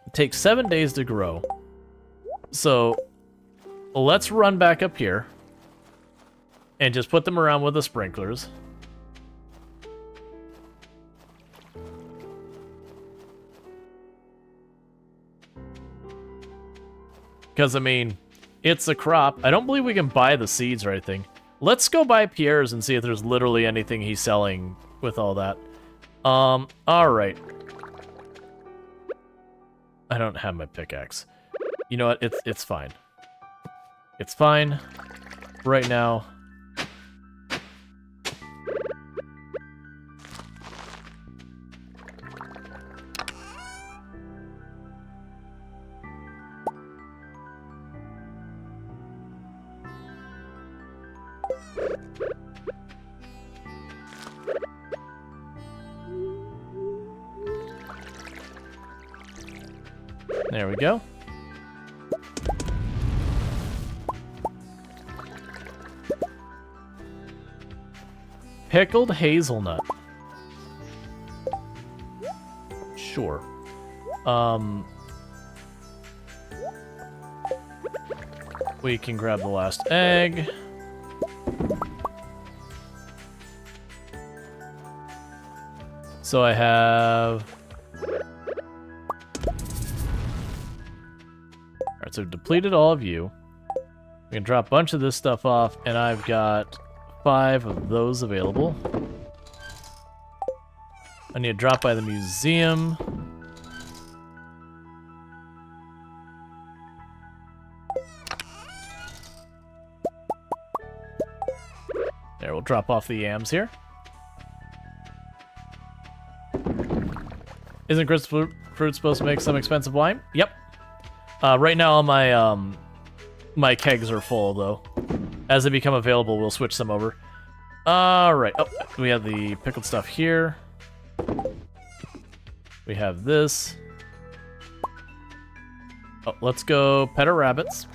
It takes 7 days to grow. So, let's run back up here and just put them around with the sprinklers. Because, I mean, it's a crop. I don't believe we can buy the seeds or anything. Let's go buy Pierre's and see if there's literally anything he's selling with all that. Alright. I don't have my pickaxe. You know what? It's fine. It's fine. Right now. There we go. Pickled hazelnut. Sure. We can grab the last egg. So I have... Alright, so depleted all of you. We can drop a bunch of this stuff off, and I've got 5 of those available. I need to drop by the museum. There, we'll drop off the yams here. Isn't crystal fruit supposed to make some expensive wine? Yep. Right now, all my my kegs are full, though. As they become available, we'll switch them over. Alright. Oh, we have the pickled stuff here. We have this. Oh, let's go pet our rabbits.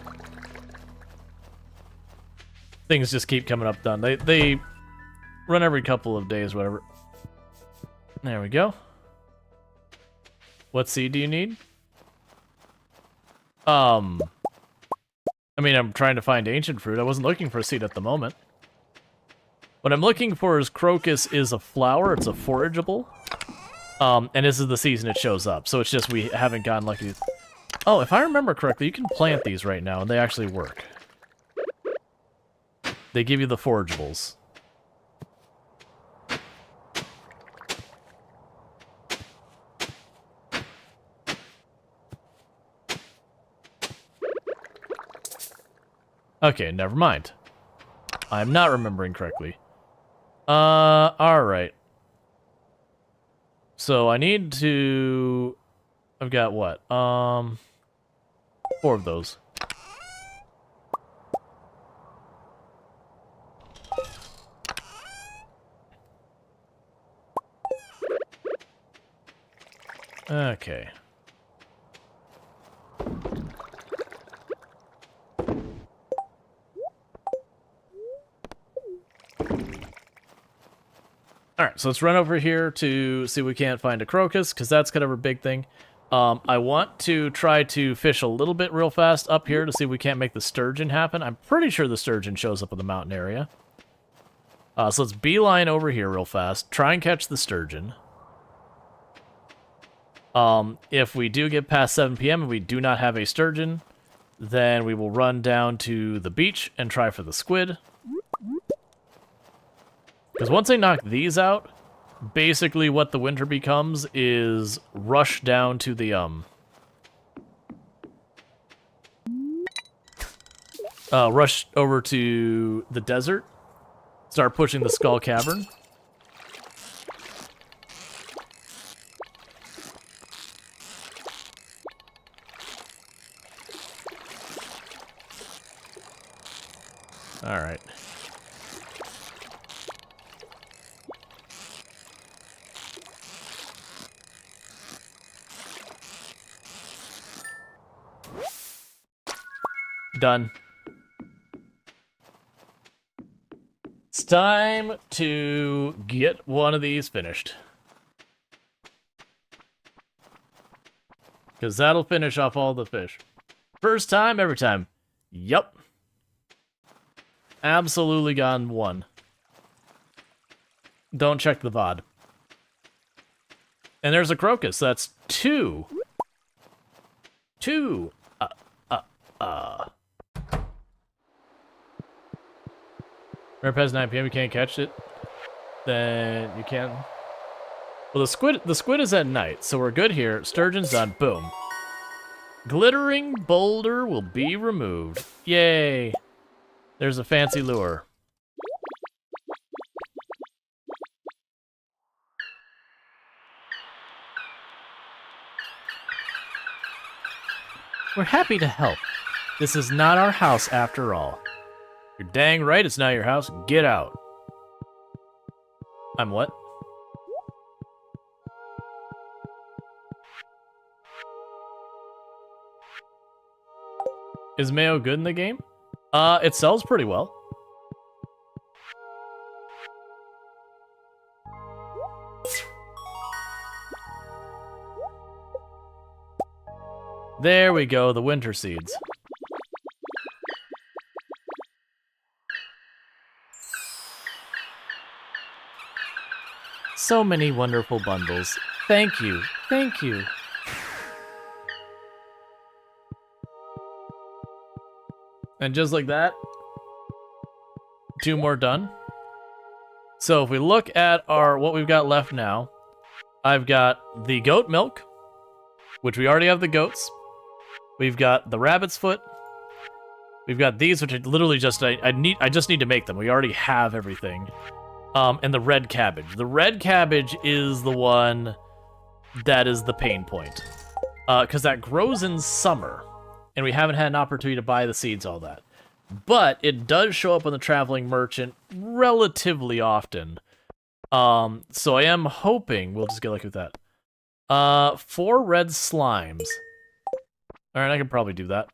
Things just keep coming up done. They run every couple of days, whatever. There we go. What seed do you need? I mean, I'm trying to find ancient fruit. I wasn't looking for a seed at the moment. What I'm looking for is crocus is a flower. It's a forageable. And this is the season it shows up. So it's just we haven't gotten lucky. Oh, if I remember correctly, you can plant these right now, and they actually work. They give you the forageables. Okay, never mind. I'm not remembering correctly. Alright. So I need to... I've got what? 4 of those. Okay. Alright, so let's run over here to see if we can't find a crocus, because that's kind of a big thing. I want to try to fish a little bit real fast up here to see if we can't make the sturgeon happen. I'm pretty sure the sturgeon shows up in the mountain area. So let's beeline over here real fast, try and catch the sturgeon. If we do get past 7 p.m. and we do not have a sturgeon, then we will run down to the beach and try for the squid. Because once I knock these out, basically what the winter becomes is rush down to the, rush over to the desert, start pushing the Skull Cavern. Alright. Done. It's time to get one of these finished. Because that'll finish off all the fish. First time, every time. Yup. Absolutely gotten one. Don't check the VOD. And there's a crocus. That's 2. 2. Remember past 9 p.m. you can't catch it? Then you can. Well, the squid is at night, so we're good here. Sturgeon's done. Boom. Glittering boulder will be removed. Yay. There's a fancy lure. We're happy to help. This is not our house after all. You're dang right it's not your house. Get out. I'm what? Is mayo good in the game? It sells pretty well. There we go, the winter seeds. So many wonderful bundles. Thank you. Thank you. And just like that, 2 more done. So if we look at what we've got left now, I've got the goat milk, which we already have the goats. We've got the rabbit's foot. We've got these, which I literally just I just need to make them. We already have everything. And the red cabbage. The red cabbage is the one that is the pain point. Because that grows in summer. And we haven't had an opportunity to buy the seeds, all that. But it does show up on the Traveling Merchant relatively often. So I am hoping we'll just get lucky with that. 4 red slimes. Alright, I can probably do that.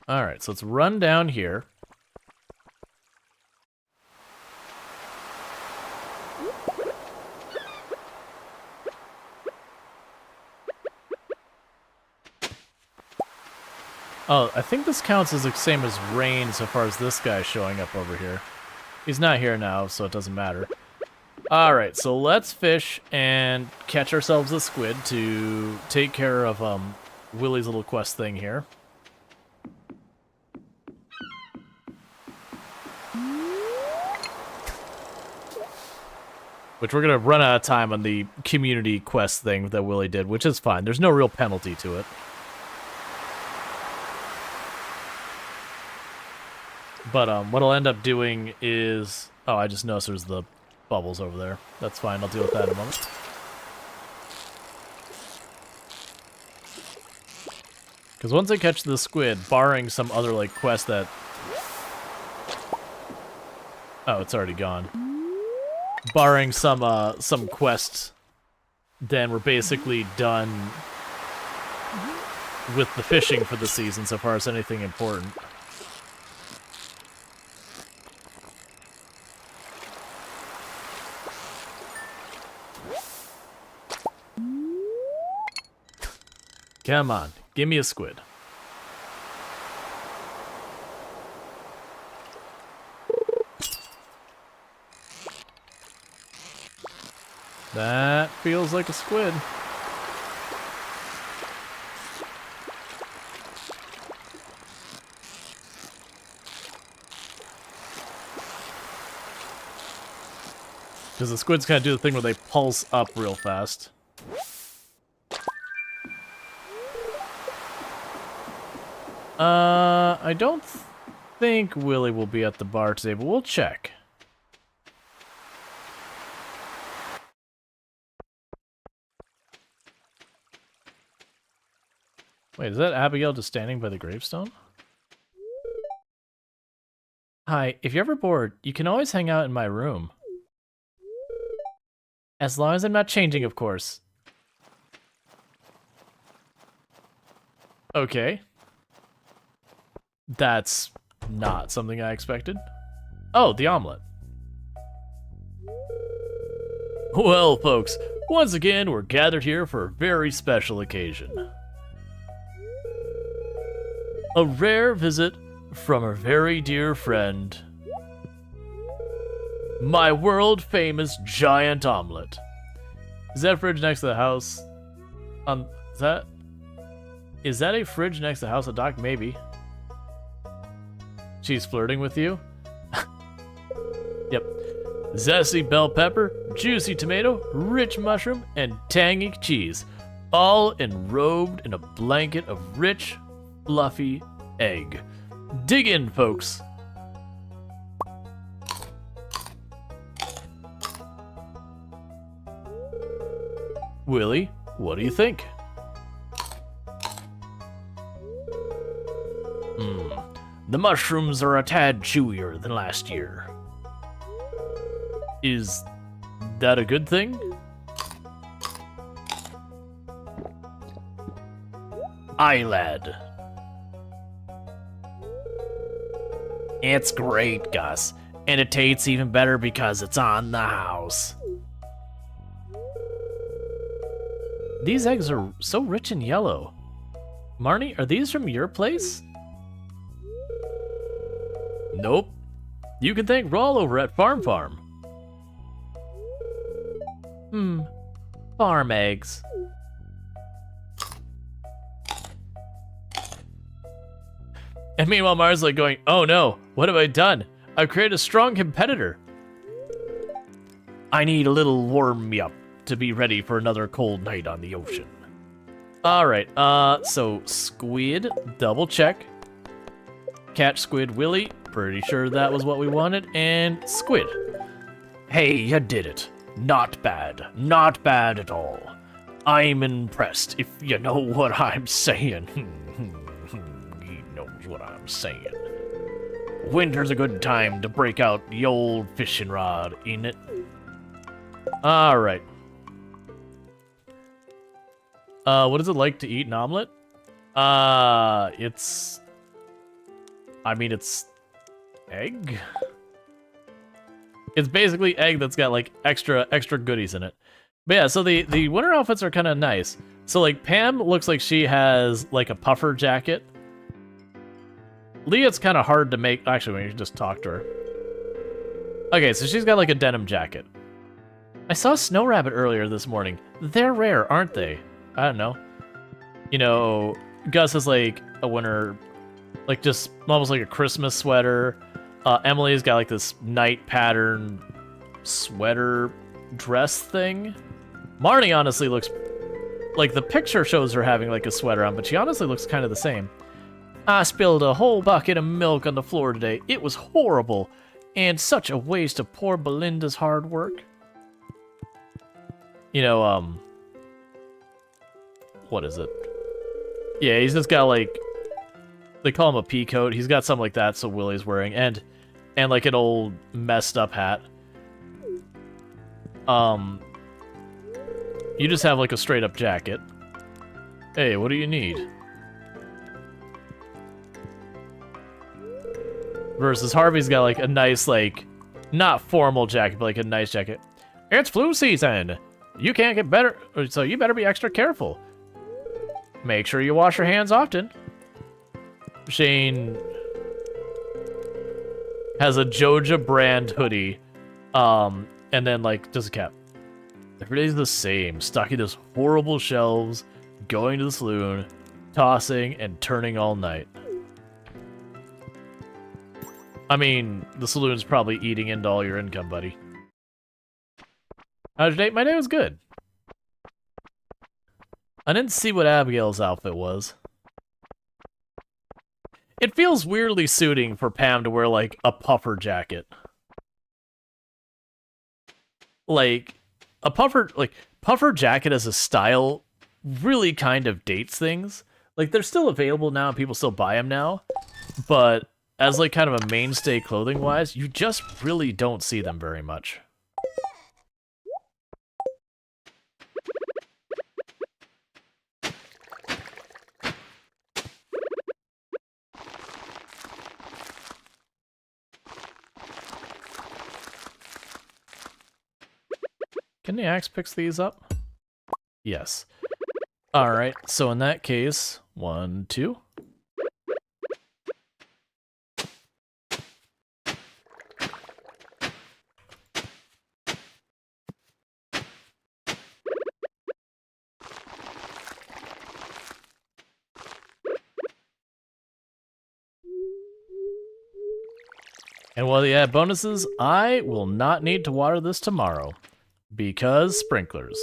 Alright, so let's run down here. Oh, I think this counts as the same as rain so far as this guy showing up over here. He's not here now, so it doesn't matter. Alright, so let's fish and catch ourselves a squid to take care of Willie's little quest thing here. Which we're going to run out of time on the community quest thing that Willie did, which is fine. There's no real penalty to it. But what I'll end up doing is... Oh, I just noticed there's the bubbles over there. That's fine. I'll deal with that in a moment. Because once I catch the squid, barring some other, like, quest that... Oh, it's already gone. Barring some quests, then we're basically done with the fishing for the season so far as anything important. Come on, give me a squid. That feels like a squid. Because the squids kind of do the thing where they pulse up real fast. I don't think Willie will be at the bar today, but we'll check. Wait, is that Abigail just standing by the gravestone? Hi, if you're ever bored, you can always hang out in my room. As long as I'm not changing, of course. Okay. That's not something I expected. Oh, the omelet. Well, folks, once again, we're gathered here for a very special occasion. A rare visit from a very dear friend. My world-famous giant omelet. Is that fridge next to the house? Is that a fridge next to the house of Doc? Maybe. She's flirting with you? Yep. Zesty bell pepper, juicy tomato, rich mushroom, and tangy cheese. All enrobed in a blanket of rich, fluffy egg. Dig in, folks. Willie, what do you think? The mushrooms are a tad chewier than last year. Is that a good thing? Aye, lad. It's great, Gus. And it tastes even better because it's on the house. These eggs are so rich and yellow. Marnie, are these from your place? Nope. You can thank Rual over at Farm. Farm eggs. And meanwhile, Mara's like going, oh no, what have I done? I've created a strong competitor. I need a little warm-me-up to be ready for another cold night on the ocean. Alright, so squid, double check. Catch squid Willy, pretty sure that was what we wanted, and squid. Hey, you did it. Not bad at all. I'm impressed, if you know what I'm saying. He knows what I'm saying. Winter's a good time to break out the old fishing rod, ain't it? Alright. What is it like to eat an omelet? It's egg? It's basically egg that's got, like, extra goodies in it. But yeah, so the winter outfits are kind of nice. So, like, Pam looks like she has, like, a puffer jacket. Leah's kind of hard to make. Actually, we can just talk to her. Okay, so she's got, like, a denim jacket. I saw a snow rabbit earlier this morning. They're rare, aren't they? I don't know. You know, Gus has, like, a winter, like, just almost like a Christmas sweater. Emily's got, like, this night pattern sweater dress thing. Marnie honestly looks like the picture shows her having, like, a sweater on, but she honestly looks kind of the same. I spilled a whole bucket of milk on the floor today. It was horrible, and such a waste of poor Belinda's hard work. You know, what is it? Yeah, he's just got, like, they call him a pea coat. He's got something like that, so Willie's wearing, and like an old messed up hat. You just have, like, a straight up jacket. Hey, what do you need? Versus Harvey's got, like, a nice, like, not formal jacket, but, like, a nice jacket. It's flu season! You can't get better, so you better be extra careful. Make sure you wash your hands often. Shane has a Joja brand hoodie, and then, like, just a cap. Every day's the same, stocking those horrible shelves, going to the saloon, tossing and turning all night. I mean, the saloon's probably eating into all your income, buddy. How's your day? My day was good. I didn't see what Abigail's outfit was. It feels weirdly suiting for Pam to wear, like, a puffer jacket. Like, a puffer jacket as a style really kind of dates things. Like, they're still available now and people still buy them now. But as, like, kind of a mainstay clothing-wise, you just really don't see them very much. Can the axe picks these up? Yes. Alright, so in that case, 1, 2. And while you add bonuses, I will not need to water this tomorrow. Because sprinklers.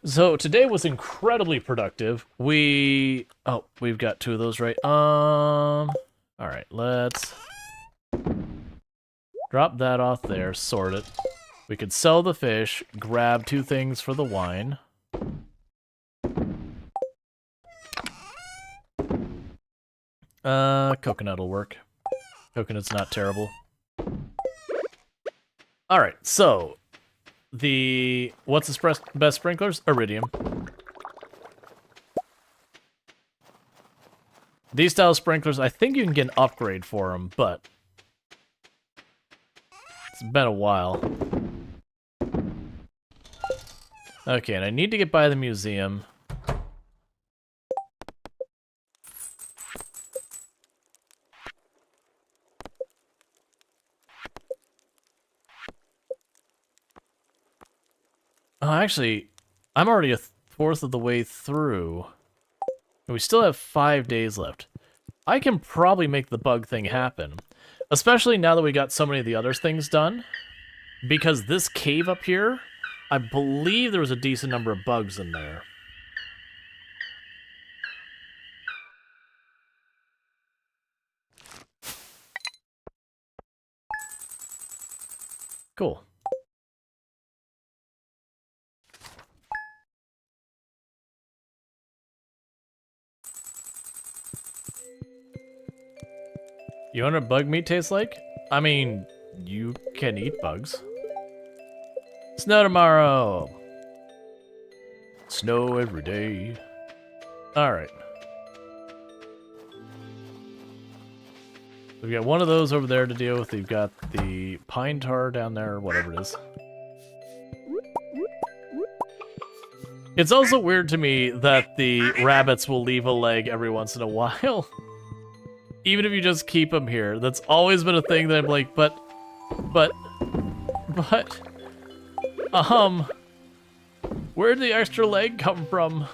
So today was incredibly productive. We've got 2 of those, right? All right, let's drop that off there, sort it. We could sell the fish, grab 2 things for the wine. Coconut will work. Coconut's not terrible. Alright, so what's the best sprinklers? Iridium. These style sprinklers, I think you can get an upgrade for them, but it's been a while. Okay, and I need to get by the museum. Oh, actually, I'm already a fourth of the way through. We still have 5 days left. I can probably make the bug thing happen. Especially now that we got so many of the other things done. Because this cave up here, I believe there was a decent number of bugs in there. Cool. You wonder what bug meat tastes like? I mean, you can eat bugs. Snow tomorrow! Snow every day. Alright. We've got one of those over there to deal with. We've got the pine tar down there, or whatever it is. It's also weird to me that the rabbits will leave a leg every once in a while. Even if you just keep them here. That's always been a thing that I'm like, but... Where'd the extra leg come from?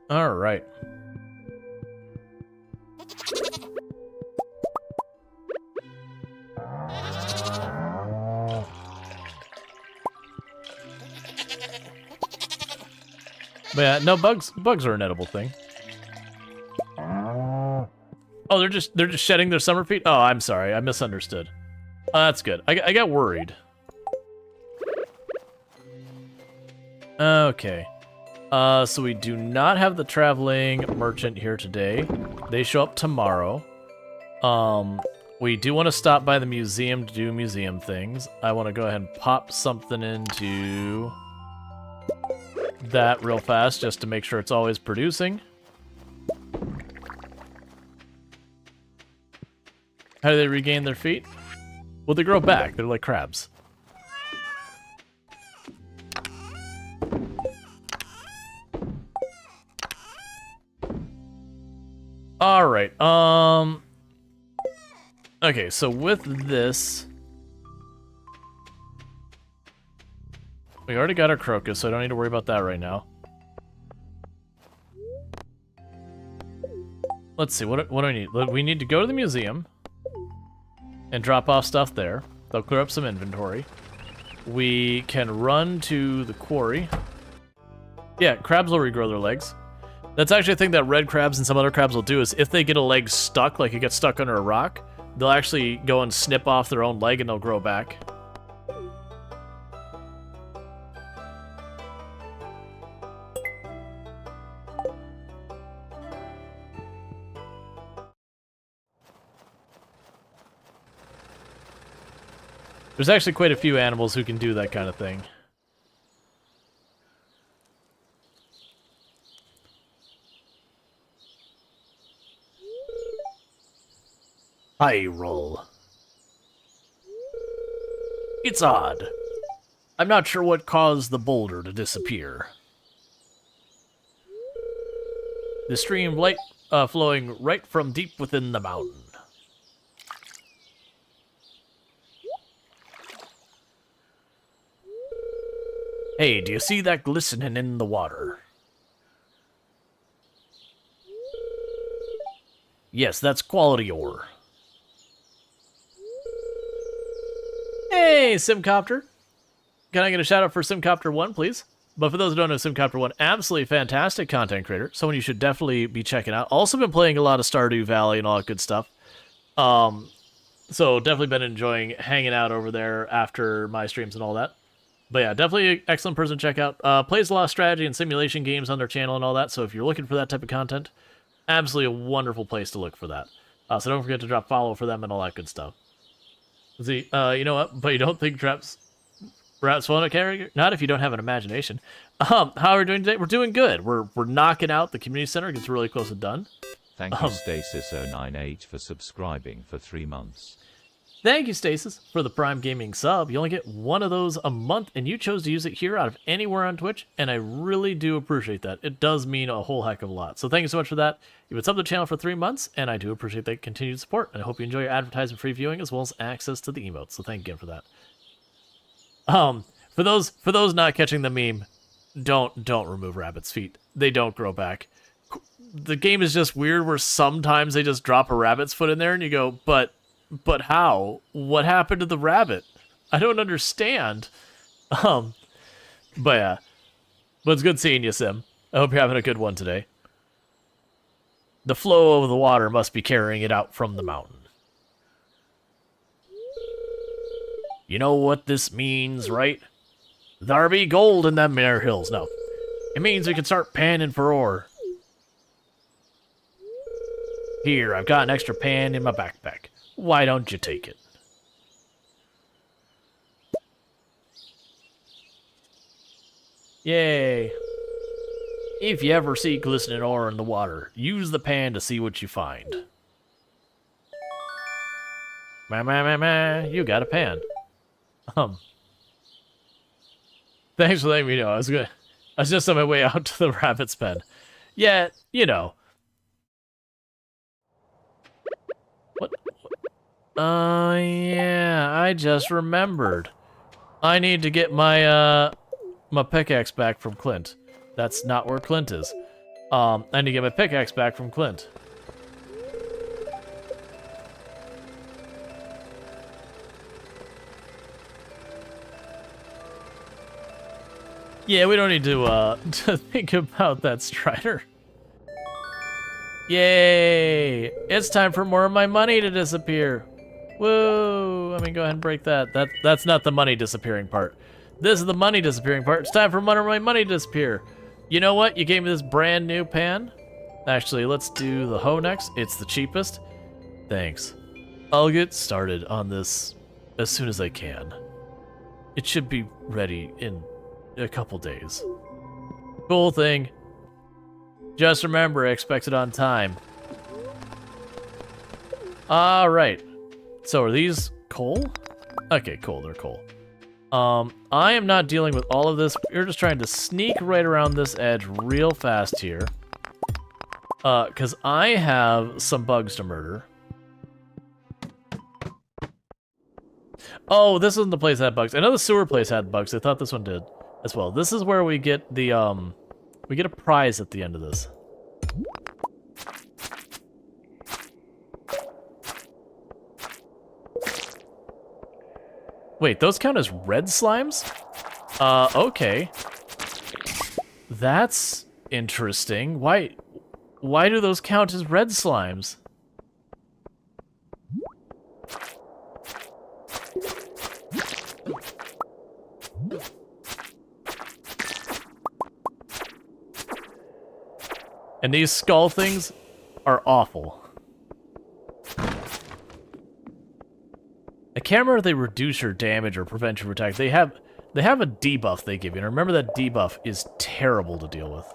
All right. But yeah, no, bugs are an edible thing. Oh, they're just shedding their summer feet? Oh, I'm sorry, I misunderstood. That's good. I got worried. Okay. So we do not have the traveling merchant here today. They show up tomorrow. We do want to stop by the museum to do museum things. I want to go ahead and pop something into that real fast just to make sure it's always producing. How do they regain their feet? Well, they grow back. They're like crabs. All right. Okay, so with this, we already got our crocus, so I don't need to worry about that right now. Let's see, what do I need? We need to go to the museum and drop off stuff there. They'll clear up some inventory. We can run to the quarry. Yeah, crabs will regrow their legs. That's actually a thing that red crabs and some other crabs will do, is if they get a leg stuck, like it gets stuck under a rock, they'll actually go and snip off their own leg and they'll grow back. There's actually quite a few animals who can do that kind of thing. Hi, Rual. It's odd. I'm not sure what caused the boulder to disappear. The stream light flowing right from deep within the mountain. Hey, do you see that glistening in the water? Yes, that's quality ore. Hey, Simcopter. Can I get a shout out for Simcopter1, please? But for those who don't know, Simcopter1, absolutely fantastic content creator. Someone you should definitely be checking out. Also been playing a lot of Stardew Valley and all that good stuff. So definitely been enjoying hanging out over there after my streams and all that. But yeah, definitely an excellent person to check out. Plays a lot of strategy and simulation games on their channel and all that, so if you're looking for that type of content, absolutely a wonderful place to look for that. So don't forget to drop follow for them and all that good stuff. See, you know what? But you don't think traps... Perhaps one character? Not if you don't have an imagination. How are we doing today? We're doing good. We're knocking out the community center. It gets really close to done. Thank you, Stasis098, for subscribing for 3 months. Thank you, Stasis, for the Prime Gaming sub. You only get one of those a month, and you chose to use it here out of anywhere on Twitch, and I really do appreciate that. It does mean a whole heck of a lot. So thank you so much for that. You've been subbed to the channel for 3 months, and I do appreciate that continued support, and I hope you enjoy your advertisement-free viewing as well as access to the emotes. So thank you again for that. For those not catching the meme, don't remove rabbit's feet. They don't grow back. The game is just weird where sometimes they just drop a rabbit's foot in there and you go, but how? What happened to the rabbit? I don't understand. But yeah. But it's good seeing you, Sim. I hope you're having a good one today. The flow of the water must be carrying it out from the mountain. You know what this means, right? There be gold in them there hills. No. It means we can start panning for ore. Here, I've got an extra pan in my backpack. Why don't you take it? Yay. If you ever see glistening ore in the water, use the pan to see what you find. You got a pan. Thanks for letting me know. I was just on my way out to the rabbit's pen. Yeah, you know. What? Yeah, I just remembered. I need to get my my pickaxe back from Clint. That's not where Clint is. I need to get my pickaxe back from Clint. Yeah, we don't need to to think about that, Strider. Yay! It's time for more of my money to disappear. Whoa! Let me go ahead and break that. That's not the money disappearing part. This is the money disappearing part. It's time for my money to disappear. You know what? You gave me this brand new pan. Actually, let's do the hoe next. It's the cheapest. Thanks. I'll get started on this as soon as I can. It should be ready in a couple days. Cool thing. Just remember, I expect it on time. Alright. So are these coal? Okay, cool, they're coal. I am not dealing with all of this. We're just trying to sneak right around this edge real fast here. Because I have some bugs to murder. Oh, this isn't the place that had bugs. I know the sewer place had bugs. I thought this one did as well. This is where we get the, we get a prize at the end of this. Wait, those count as red slimes? Okay. That's interesting. Why do those count as red slimes? And these skull things are awful. I can't remember if they reduce your damage or prevent your attack. They have a debuff they give you, and remember that debuff is terrible to deal with.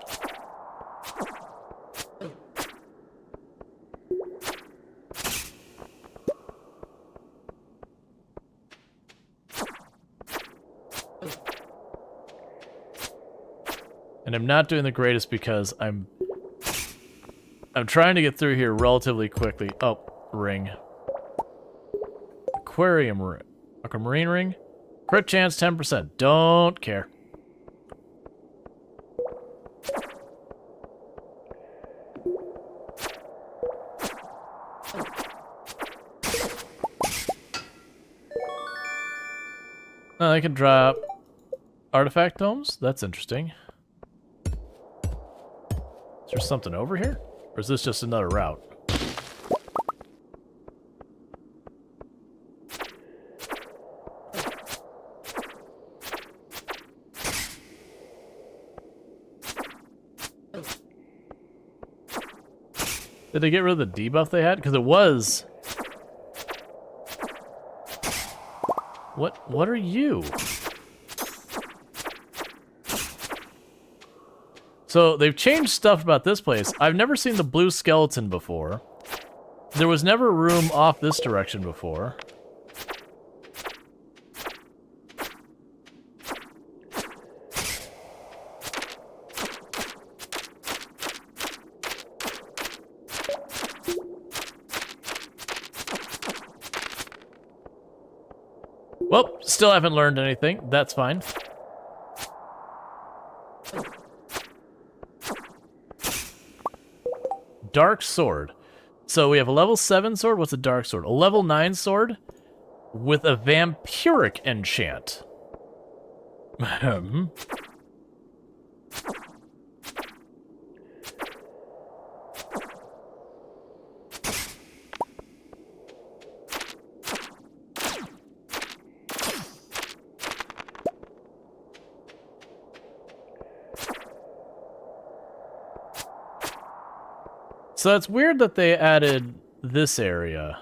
And I'm not doing the greatest because I'm trying to get through here relatively quickly. Oh, ring. Aquarium ring. Aquamarine ring. Crit chance 10%. Don't care. Oh, I can drop artifact domes? That's interesting. Is there something over here? Or is this just another route? Did they get rid of the debuff they had? Because it was... What are you? So they've changed stuff about this place. I've never seen the blue skeleton before. There was never room off this direction before. Well, still haven't learned anything. That's fine. Dark sword. So we have a level 7 sword. What's a dark sword? A level 9 sword with a vampiric enchant. So it's weird that they added this area.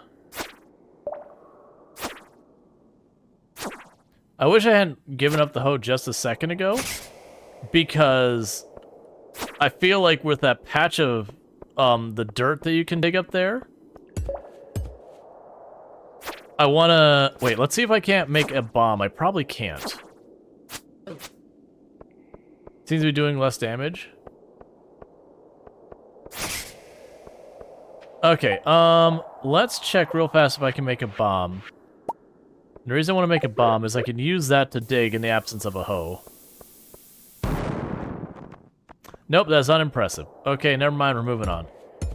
I wish I hadn't given up the hoe just a second ago, because I feel like with that patch of the dirt that you can dig up there, I wanna... Wait, let's see if I can't make a bomb. I probably can't. Seems to be doing less damage. Okay, let's check real fast if I can make a bomb. The reason I want to make a bomb is I can use that to dig in the absence of a hoe. Nope, that's unimpressive. Okay, never mind, we're moving on.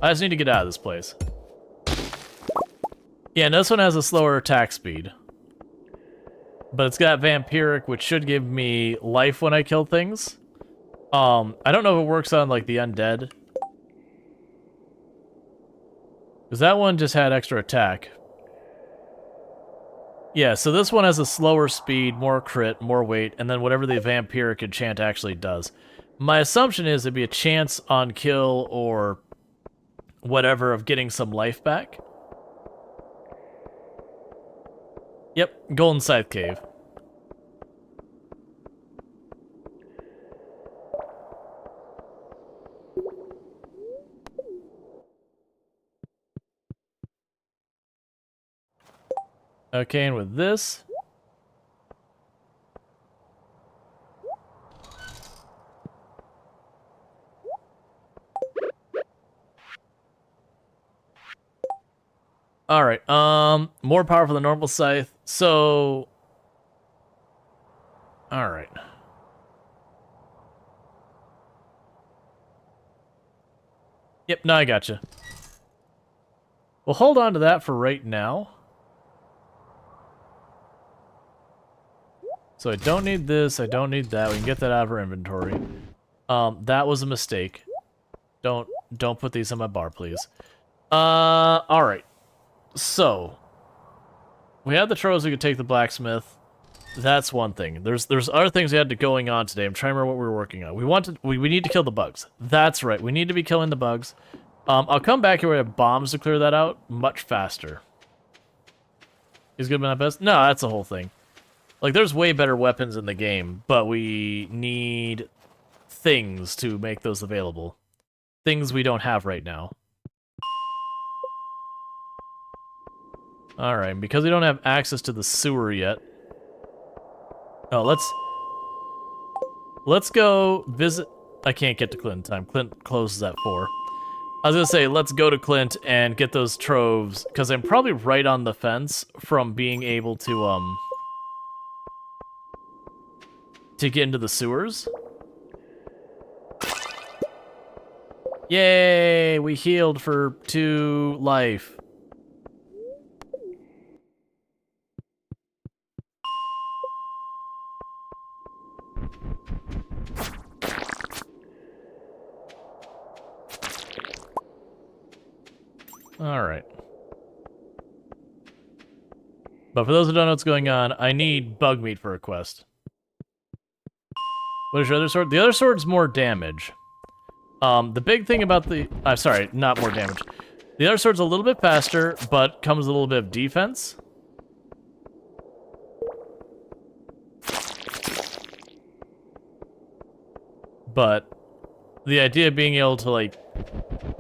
I just need to get out of this place. Yeah, and this one has a slower attack speed. But it's got vampiric, which should give me life when I kill things. I don't know if it works on, like, the undead. Because that one just had extra attack. Yeah, so this one has a slower speed, more crit, more weight, and then whatever the vampiric enchant actually does. My assumption is it'd be a chance on kill or whatever of getting some life back. Yep, Golden Scythe Cave. Okay, and with this... Alright, more powerful than normal scythe, so... Alright. Yep, no, I gotcha. We'll hold on to that for right now. So I don't need this, I don't need that, we can get that out of our inventory. That was a mistake. Don't put these on my bar, please. Alright. So, we had the trolls who could take the blacksmith. That's one thing. There's other things we had going on today. I'm trying to remember what we were working on. We need to kill the bugs. That's right, we need to be killing the bugs. I'll come back here with bombs to clear that out much faster. Is good my best? No, that's the whole thing. Like, there's way better weapons in the game, but we need things to make those available. Things we don't have right now. Alright, because we don't have access to the sewer yet. Oh, let's go visit... I can't get to Clint in time. Clint closes at 4. I was gonna say, let's go to Clint and get those troves, because I'm probably right on the fence from being able to get into the sewers. Yay! We healed for 2 life. Alright. But for those who don't know what's going on, I need bug meat for a quest. What is your other sword? The other sword's more damage. The big thing about the... sorry, not more damage. The other sword's a little bit faster, but comes with a little bit of defense. But the idea of being able to, like,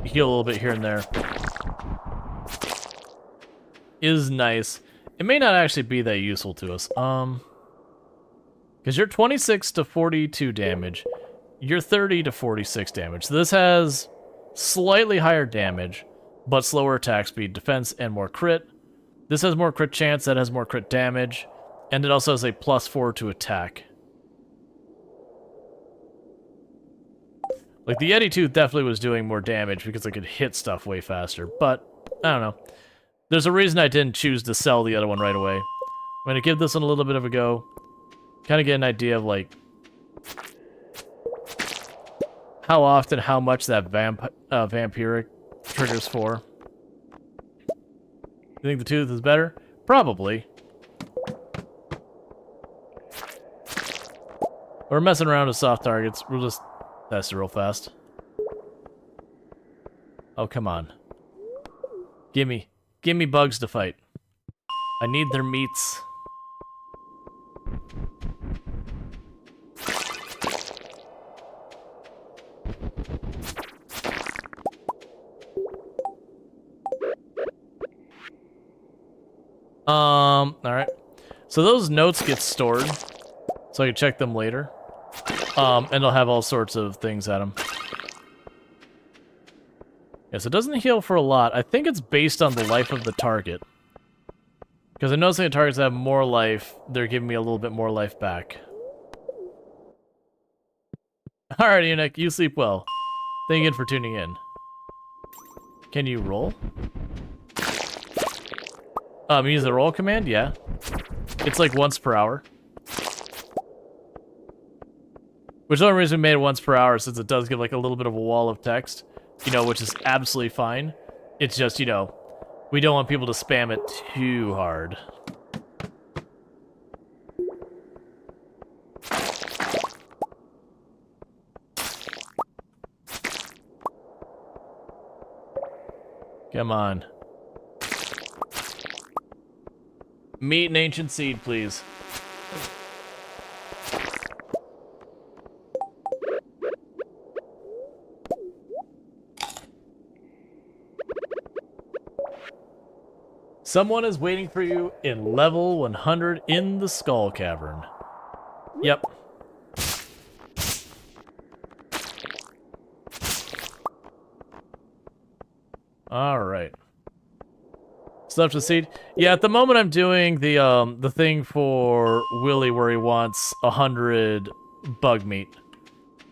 heal a little bit here and there is nice. It may not actually be that useful to us. Because you're 26 to 42 damage. You're 30 to 46 damage. So this has slightly higher damage, but slower attack speed, defense, and more crit. This has more crit chance, that has more crit damage, and it also has a +4 to attack. Like, the Yeti Tooth definitely was doing more damage because I could hit stuff way faster, but I don't know. There's a reason I didn't choose to sell the other one right away. I'm going to give this one a little bit of a go. Kind of get an idea of, like, how often, how much that vampiric triggers for. You think the tooth is better? Probably. We're messing around with soft targets. We'll just test it real fast. Oh, come on. Gimme bugs to fight. I need their meats. Alright. So those notes get stored, so I can check them later. And they'll have all sorts of things at them. Yes, it doesn't heal for a lot. I think it's based on the life of the target. Because I'm noticing the targets that have more life, they're giving me a little bit more life back. Alright, Eunuch, you sleep well. Thank you for tuning in. Can you roll? Use the roll command? Yeah. It's like once per hour. Which is the only reason we made it once per hour, since it does give like a little bit of a wall of text. You know, which is absolutely fine. It's just, you know, we don't want people to spam it too hard. Come on. Meat and ancient seed, please. Someone is waiting for you in level 100 in the Skull Cavern. Yep. Alright. Stuff to seed. Yeah, at the moment I'm doing the thing for Willy where he wants 100 bug meat.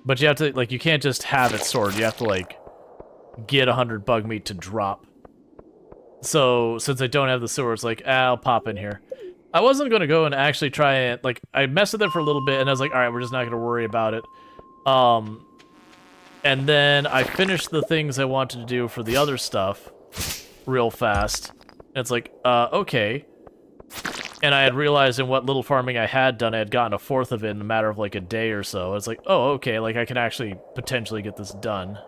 But you have to, like, you can't just have it stored. You have to, like, get 100 bug meat to drop. So, since I don't have the sewer, it's like, I'll pop in here. I wasn't going to go and actually try and, like, I messed with it for a little bit, and I was like, alright, we're just not going to worry about it. And then I finished the things I wanted to do for the other stuff real fast. And it's like, okay. And I had realized in what little farming I had done, I had gotten a fourth of it in a matter of, like, a day or so. It's like, oh, okay, like, I can actually potentially get this done.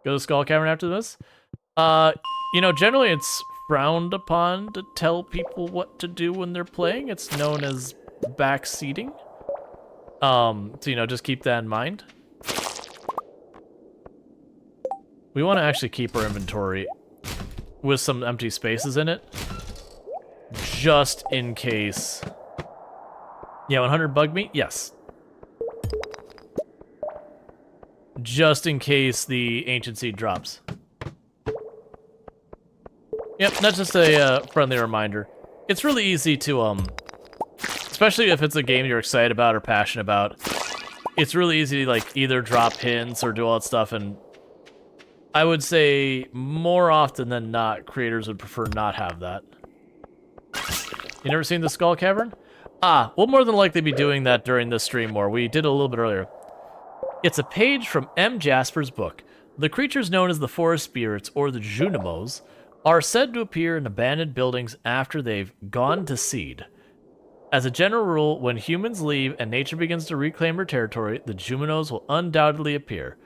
Go to Skull Cavern after this? You know, generally it's frowned upon to tell people what to do when they're playing. It's known as backseating. So, you know, just keep that in mind. We want to actually keep our inventory with some empty spaces in it. Just in case. Yeah, 100 bug meat? Yes. Just in case the ancient seed drops. Yep, that's just a friendly reminder. It's really easy to, especially if it's a game you're excited about or passionate about, it's really easy to, like, either drop hints or do all that stuff, and I would say more often than not, creators would prefer not have that. You never seen the Skull Cavern? Ah, we'll more than likely be doing that during this stream more. We did it a little bit earlier. It's a page from M. Jasper's book. The creatures known as the forest spirits, or the Junimos, are said to appear in abandoned buildings after they've gone to seed. As a general rule, when humans leave and nature begins to reclaim her territory, the Junimos will undoubtedly appear.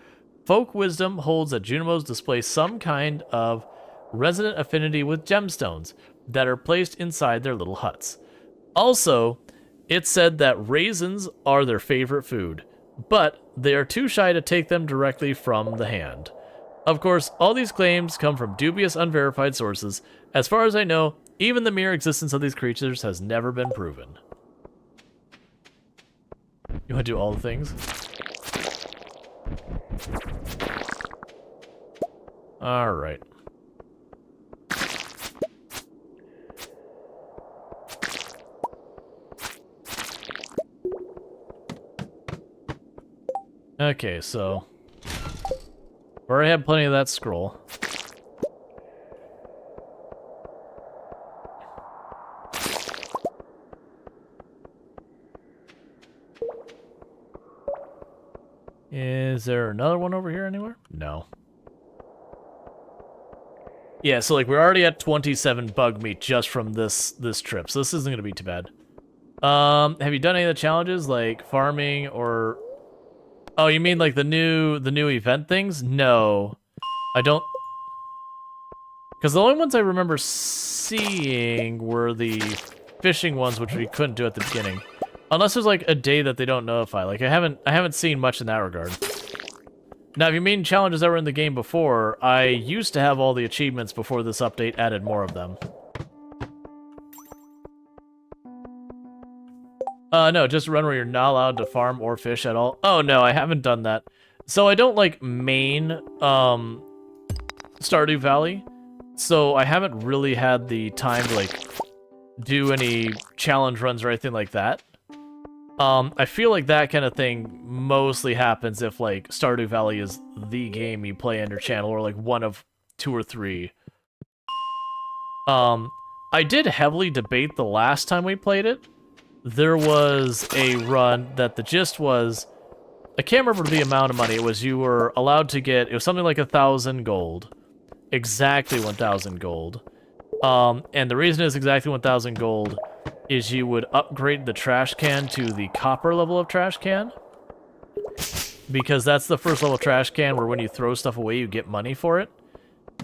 Folk wisdom holds that Junimos display some kind of resident affinity with gemstones that are placed inside their little huts. Also, it's said that raisins are their favorite food. but they are too shy to take them directly from the hand. Of course, all these claims come from dubious, unverified sources. As far as I know, even the mere existence of these creatures has never been proven. You want to do all the things? Alright. Okay, so... we already had plenty of that scroll. Is there another one over here anywhere? No. Yeah, so like we're already at 27 bug meat just from this trip, so this isn't gonna be too bad. Have you done any of the challenges like farming or? Oh, you mean like the new event things? No, I don't. Because the only ones I remember seeing were the fishing ones, which we couldn't do at the beginning. Unless there's like a day that they don't notify. Like I haven't seen much in that regard. Now, if you mean challenges that were in the game before, I used to have all the achievements before this update added more of them. No, just a run where you're not allowed to farm or fish at all. Oh no, I haven't done that. So I don't like main Stardew Valley. So I haven't really had the time to like do any challenge runs or anything like that. I feel like that kind of thing mostly happens if, like, Stardew Valley is the game you play on your channel, or, like, one of 2 or 3. I did heavily debate the last time we played it. There was a run that the gist was, I can't remember the amount of money, it was you were allowed to get, it was something like 1,000 gold. Exactly 1,000 gold. And the reason it's exactly 1,000 gold is you would upgrade the trash can to the copper level of trash can. Because that's the first level trash can where when you throw stuff away, you get money for it.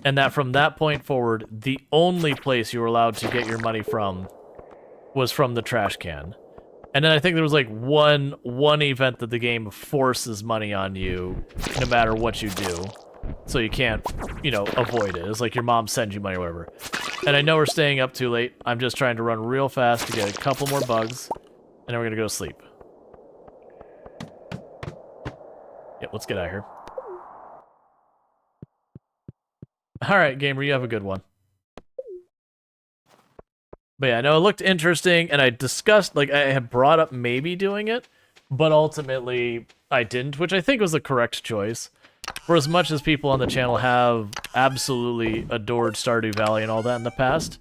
And that from that point forward, the only place you were allowed to get your money from was from the trash can. And then I think there was like one event that the game forces money on you, no matter what you do. So you can't, you know, avoid it. It's like your mom sends you money or whatever. And I know we're staying up too late. I'm just trying to run real fast to get a couple more bugs. And then we're gonna go to sleep. Yep, let's get out of here. Alright, gamer, you have a good one. But yeah, no, it looked interesting, and I discussed, like, I had brought up maybe doing it, but ultimately I didn't, which I think was the correct choice. For as much as people on the channel have absolutely adored Stardew Valley and all that in the past,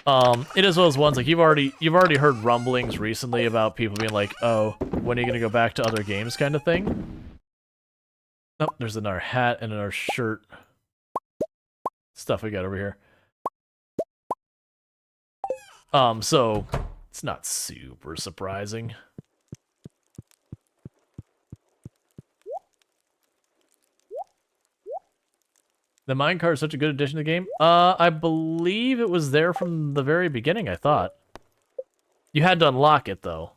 it is one of those ones, like, you've already heard rumblings recently about people being like, oh, when are you gonna go back to other games kind of thing? Oh, there's another hat and another shirt. Stuff we got over here. So, it's not super surprising. The minecart is such a good addition to the game. I believe it was there from the very beginning, I thought. You had to unlock it, though.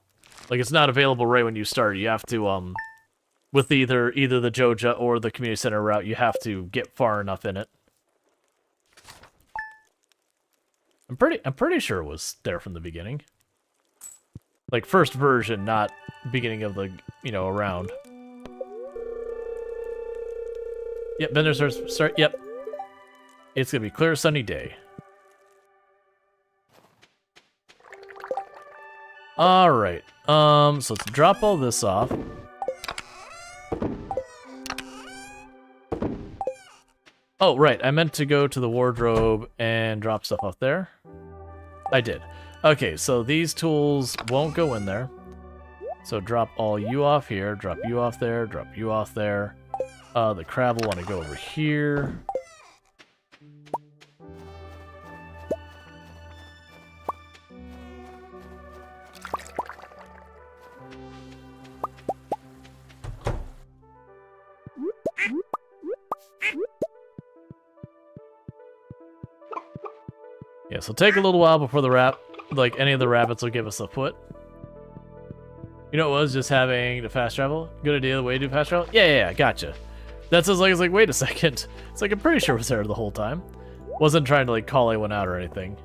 Like, it's not available right when you start. You have to, with either the Joja or the community center route, you have to get far enough in it. I'm pretty sure it was there from the beginning. Like, first version, not beginning of the, you know, around. Yep, been there, start, yep. It's gonna be a clear, sunny day. Alright, so let's drop all this off. Oh, right, I meant to go to the wardrobe and drop stuff off there. I did. Okay, so these tools won't go in there. So drop all you off here, drop you off there, drop you off there. The crab will want to go over here. Yeah, so take a little while before the any of the rabbits will give us a foot. You know what it was? Just having the fast travel? Good idea, the way to do fast travel? Yeah, gotcha. That sounds like it's like, wait a second. It's like, I'm pretty sure it was there the whole time. Wasn't trying to like call anyone out or anything.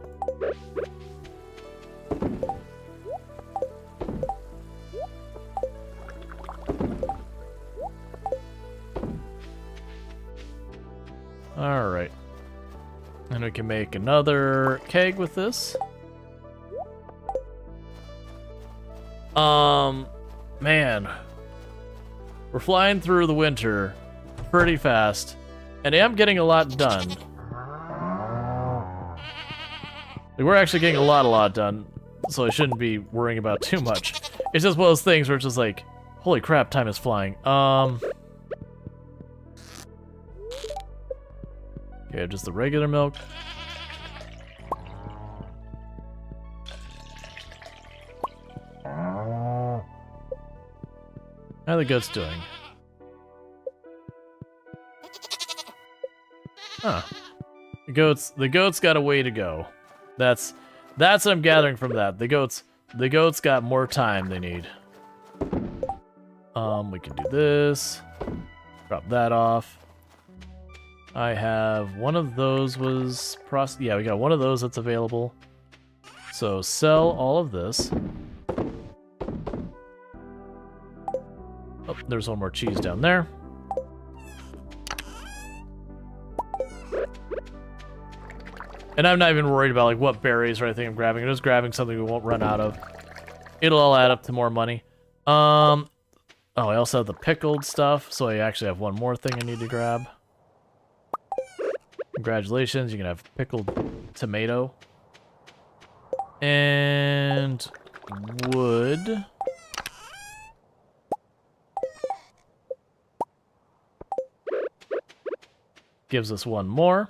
Alright. And we can make another keg with this. Man. We're flying through the winter pretty fast. And I am getting a lot done. Like, we're actually getting a lot done. So I shouldn't be worrying about too much. It's just one of those things where it's just like, holy crap, time is flying. Okay, just the regular milk. How are the goats doing? Huh. The goats got a way to go. That's what I'm gathering from that. The goats got more time they need. We can do this. Drop that off. I have one of those was yeah, we got one of those that's available. So sell all of this. Oh, there's one more cheese down there. And I'm not even worried about like what berries or anything I'm grabbing. I'm just grabbing something we won't run out of. It'll all add up to more money. Oh, I also have the pickled stuff, so I actually have one more thing I need to grab. Congratulations, you can have pickled tomato. And wood. Gives us one more.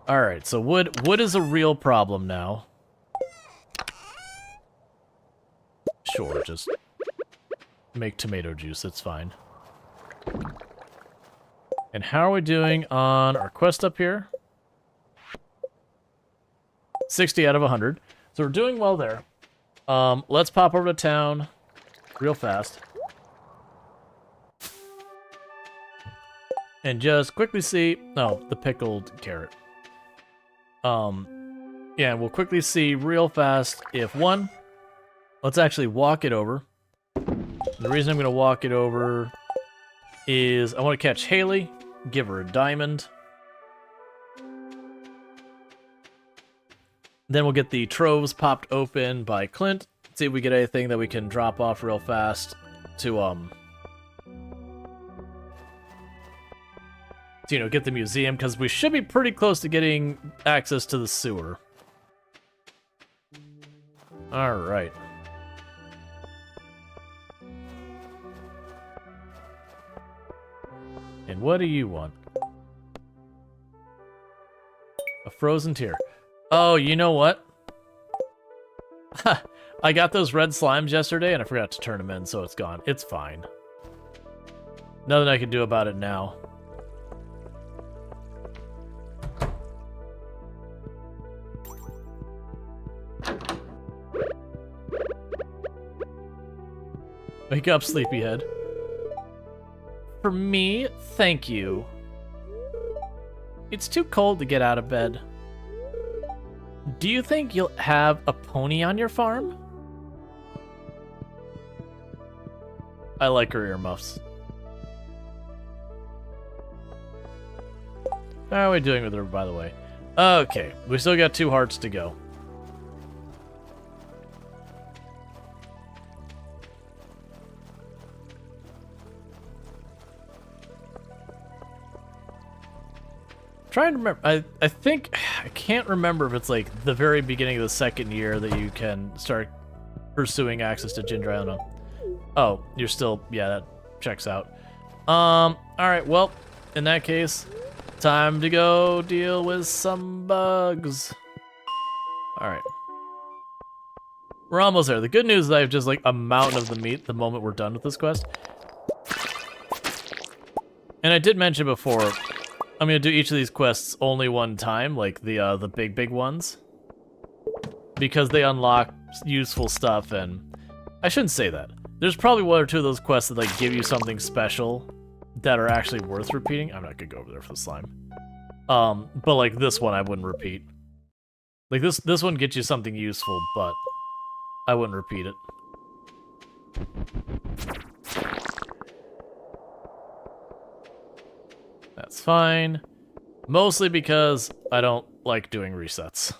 Alright, so wood is a real problem now. Sure, just make tomato juice, it's fine. And how are we doing on our quest up here? 60 out of 100. So we're doing well there. Let's pop over to town real fast. And just quickly see... Oh, the pickled carrot. Yeah, we'll quickly see real fast if one... Let's actually walk it over. The reason I'm going to walk it over is I want to catch Haley, give her a diamond. Then we'll get the troves popped open by Clint. See if we get anything that we can drop off real fast to, you know, get the museum, because we should be pretty close to getting access to the sewer. Alright. And what do you want? A frozen tear. Oh, you know what? I got those red slimes yesterday and I forgot to turn them in, so it's gone. It's fine. Nothing I can do about it now. Wake up, sleepyhead. For me, thank you. It's too cold to get out of bed. Do you think you'll have a pony on your farm? I like her earmuffs. How are we doing with her, by the way? Okay, we still got 2 hearts to go. Trying to remember, I think, I can't remember if it's like the very beginning of the 2nd year that you can start pursuing access to Ginger. I don't know. Oh, you're still, yeah, that checks out. Alright, well, in that case, time to go deal with some bugs. Alright. We're almost there. The good news is I have just like a mountain of the meat the moment we're done with this quest. And I did mention before, I'm gonna do each of these quests only one time, like the big ones. because they unlock useful stuff, and I shouldn't say that. There's probably one or two of those quests that like give you something special that are actually worth repeating. I'm not gonna go over there for the slime. But like this one, I wouldn't repeat. Like this one gets you something useful, but I wouldn't repeat it. That's fine. Mostly because I don't like doing resets.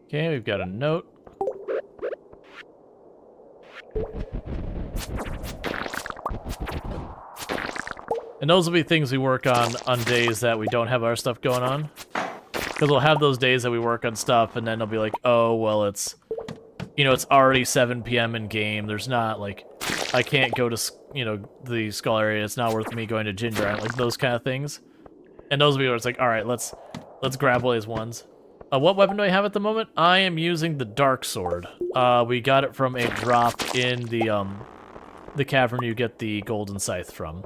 Okay, we've got a note. And those will be things we work on days that we don't have our stuff going on. Because we'll have those days that we work on stuff, and then they'll be like, oh, well, it's, you know, it's already 7 p.m. in game. There's not, like, I can't go to, you know, the skull area. It's not worth me going to Ginger Island, like those kind of things. And those will be where it's like, all right, let's grab all these ones. What weapon do I have at the moment? I am using the Dark Sword. We got it from a drop in the cavern you get the golden scythe from.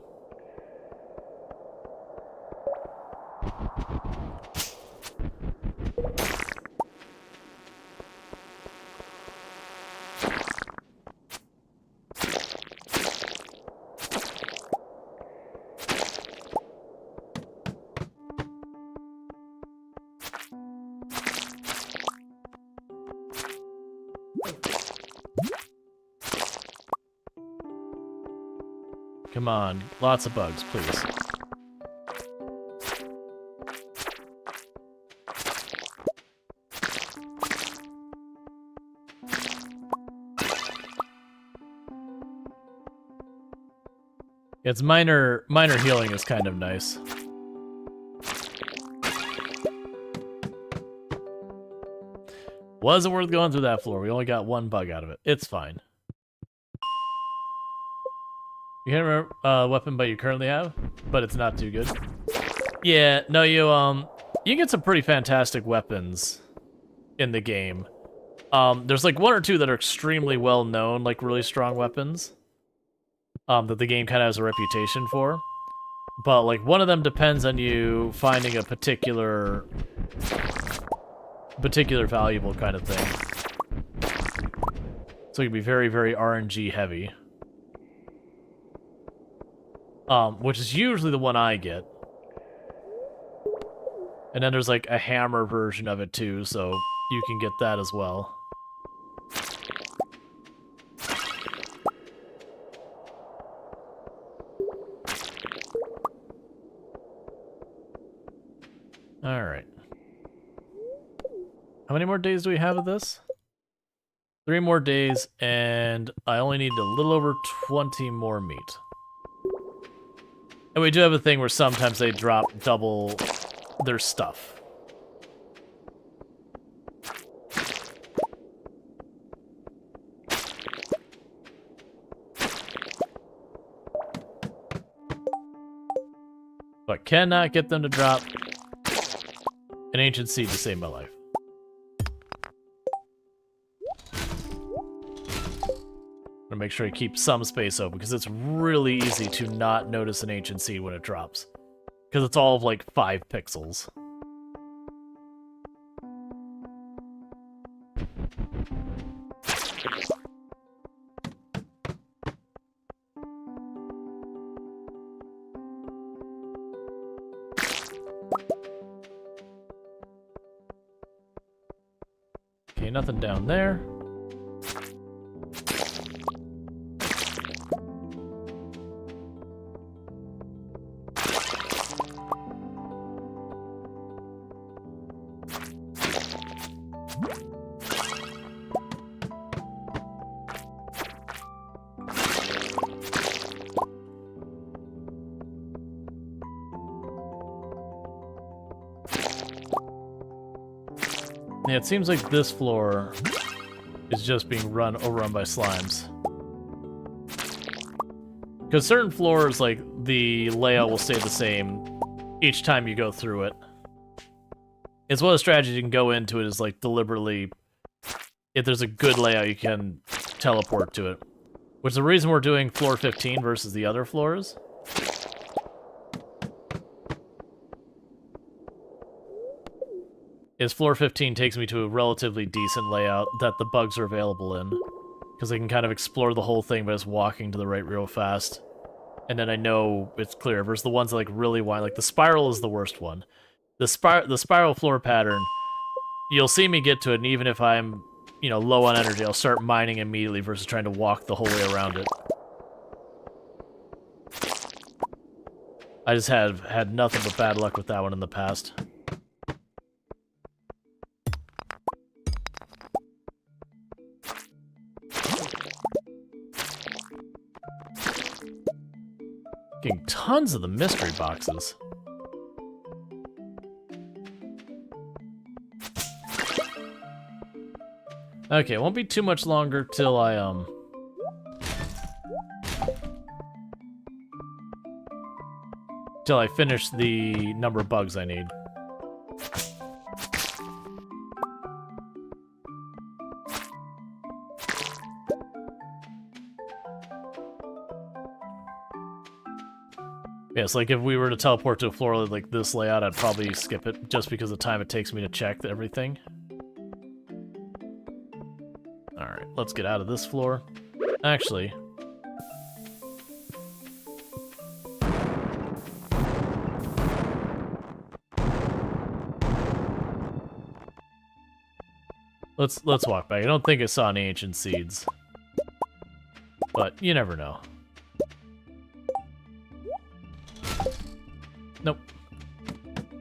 Come on, lots of bugs, please. Its minor healing is kind of nice. Wasn't worth going through that floor. We only got one bug out of it. It's fine. You can't remember weapon but you currently have, but it's not too good. Yeah, no, you get some pretty fantastic weapons in the game. There's like one or two that are extremely well known, like really strong weapons. That the game kind of has a reputation for. But like one of them depends on you finding a particular valuable kind of thing. So it can be very, very RNG heavy. Which is usually the one I get. And then there's like a hammer version of it too, so you can get that as well. Alright. How many more days do we have of this? 3 more days, and I only need a little over 20 more meat. And we do have a thing where sometimes they drop double their stuff. But cannot get them to drop an ancient seed to save my life. I'm gonna make sure I keep some space open, because it's really easy to not notice an ancient seed when it drops. Because it's all of like 5 pixels. Okay, nothing down there. Yeah, it seems like this floor is just being overrun by slimes. Because certain floors, like, the layout will stay the same each time you go through it. It's one of the strategies you can go into it is, like, deliberately if there's a good layout, you can teleport to it. Which is the reason we're doing floor 15 versus the other floors. Is floor 15 takes me to a relatively decent layout that the bugs are available in. Because I can kind of explore the whole thing by just walking to the right real fast. And then I know it's clear. Versus the ones that like really want, like the spiral is the worst one. The spiral floor pattern, you'll see me get to it, and even if I'm, you know, low on energy, I'll start mining immediately versus trying to walk the whole way around it. I just have had nothing but bad luck with that one in the past. Getting tons of the mystery boxes. Okay, it won't be too much longer till I, till I finish the number of bugs I need. Yeah, it's like if we were to teleport to a floor like this layout, I'd probably skip it just because of the time it takes me to check everything. Alright, let's get out of this floor. Actually... Let's walk back. I don't think I saw any ancient seeds. But you never know. Nope.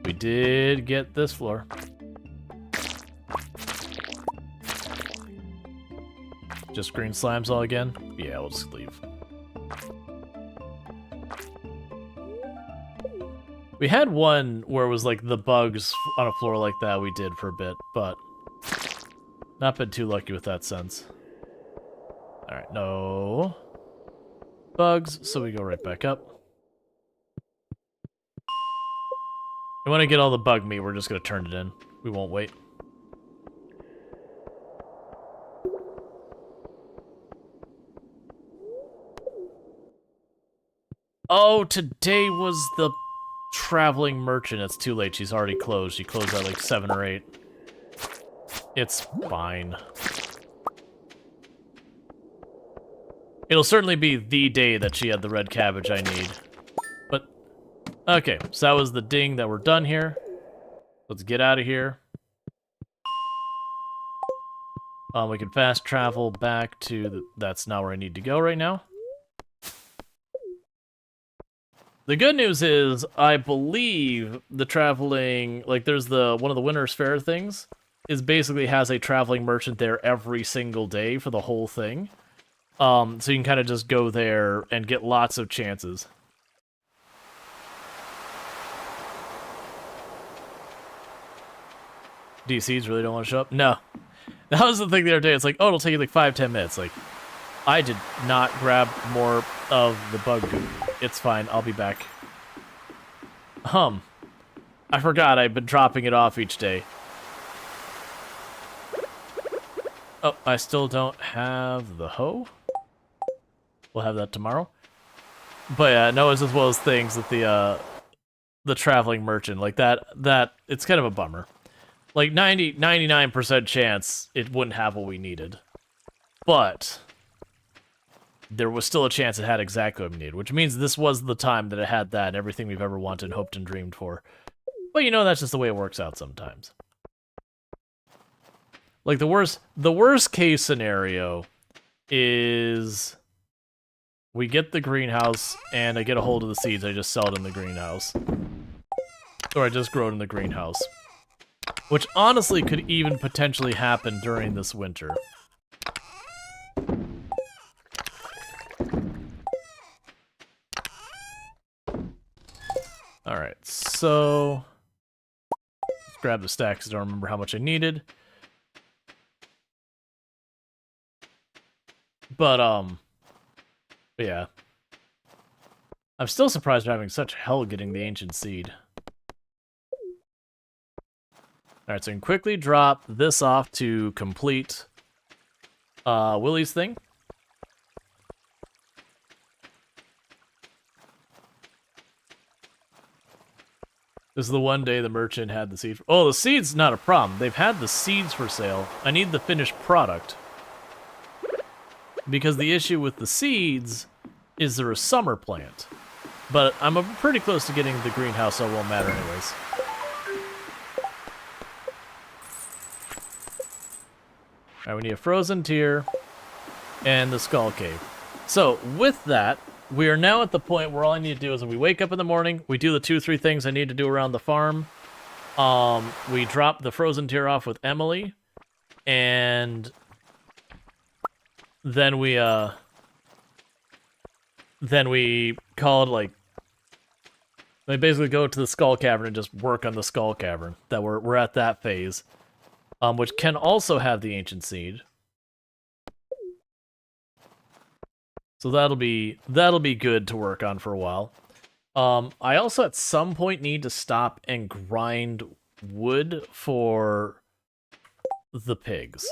We did get this floor. Just green slimes all again? Yeah, we'll just leave. We had one where it was like the bugs on a floor like that we did for a bit, but not been too lucky with that since. Alright, no bugs, so we go right back up. And when I get all the bug meat, we're just gonna turn it in. We won't wait. Oh, today was the traveling merchant. It's too late. She's already closed. She closed at like 7 or 8. It's fine. It'll certainly be the day that she had the red cabbage I need. But, okay. So that was the ding that we're done here. Let's get out of here. We can fast travel back to... That's not where I need to go right now. The good news is, I believe the traveling, like there's one of the Winter's Fair things, is basically has a traveling merchant there every single day for the whole thing. So you can kind of just go there and get lots of chances. DCs really don't want to show up? No. That was the thing the other day. It's like, oh, it'll take you like 5-10 minutes. Like, I did not grab more of the bug goop. It's fine, I'll be back. I forgot I've been dropping it off each day. Oh, I still don't have the hoe. We'll have that tomorrow. But yeah, no, it's as well as things with the traveling merchant. Like that, it's kind of a bummer. Like 99% chance it wouldn't have what we needed. But there was still a chance it had exactly what we needed, which means this was the time that it had that and everything we've ever wanted, hoped, and dreamed for. But you know, that's just the way it works out sometimes. Like the worst case scenario is we get the greenhouse and I get a hold of the seeds, I just sell it in the greenhouse. Or I just grow it in the greenhouse. Which honestly could even potentially happen during this winter. Alright, so... let's grab the stack because I don't remember how much I needed. But, yeah. I'm still surprised we're having such hell getting the ancient seed. Alright, so I can quickly drop this off to complete Willie's thing. This is the one day the merchant had the seed. Oh, the seed's not a problem. They've had the seeds for sale. I need the finished product. Because the issue with the seeds is they're a summer plant. But I'm pretty close to getting the greenhouse, so it won't matter anyways. Alright, we need a frozen tier and the skull cave. So, with that, we are now at the point where all I need to do is when we wake up in the morning, we do the 2-3 things I need to do around the farm. We drop the frozen tier off with Emily, and then we call it like, we basically go to the skull cavern and just work on the skull cavern. That we're at that phase, which can also have the ancient seed. So that'll be good to work on for a while. I also at some point need to stop and grind wood for the pigs.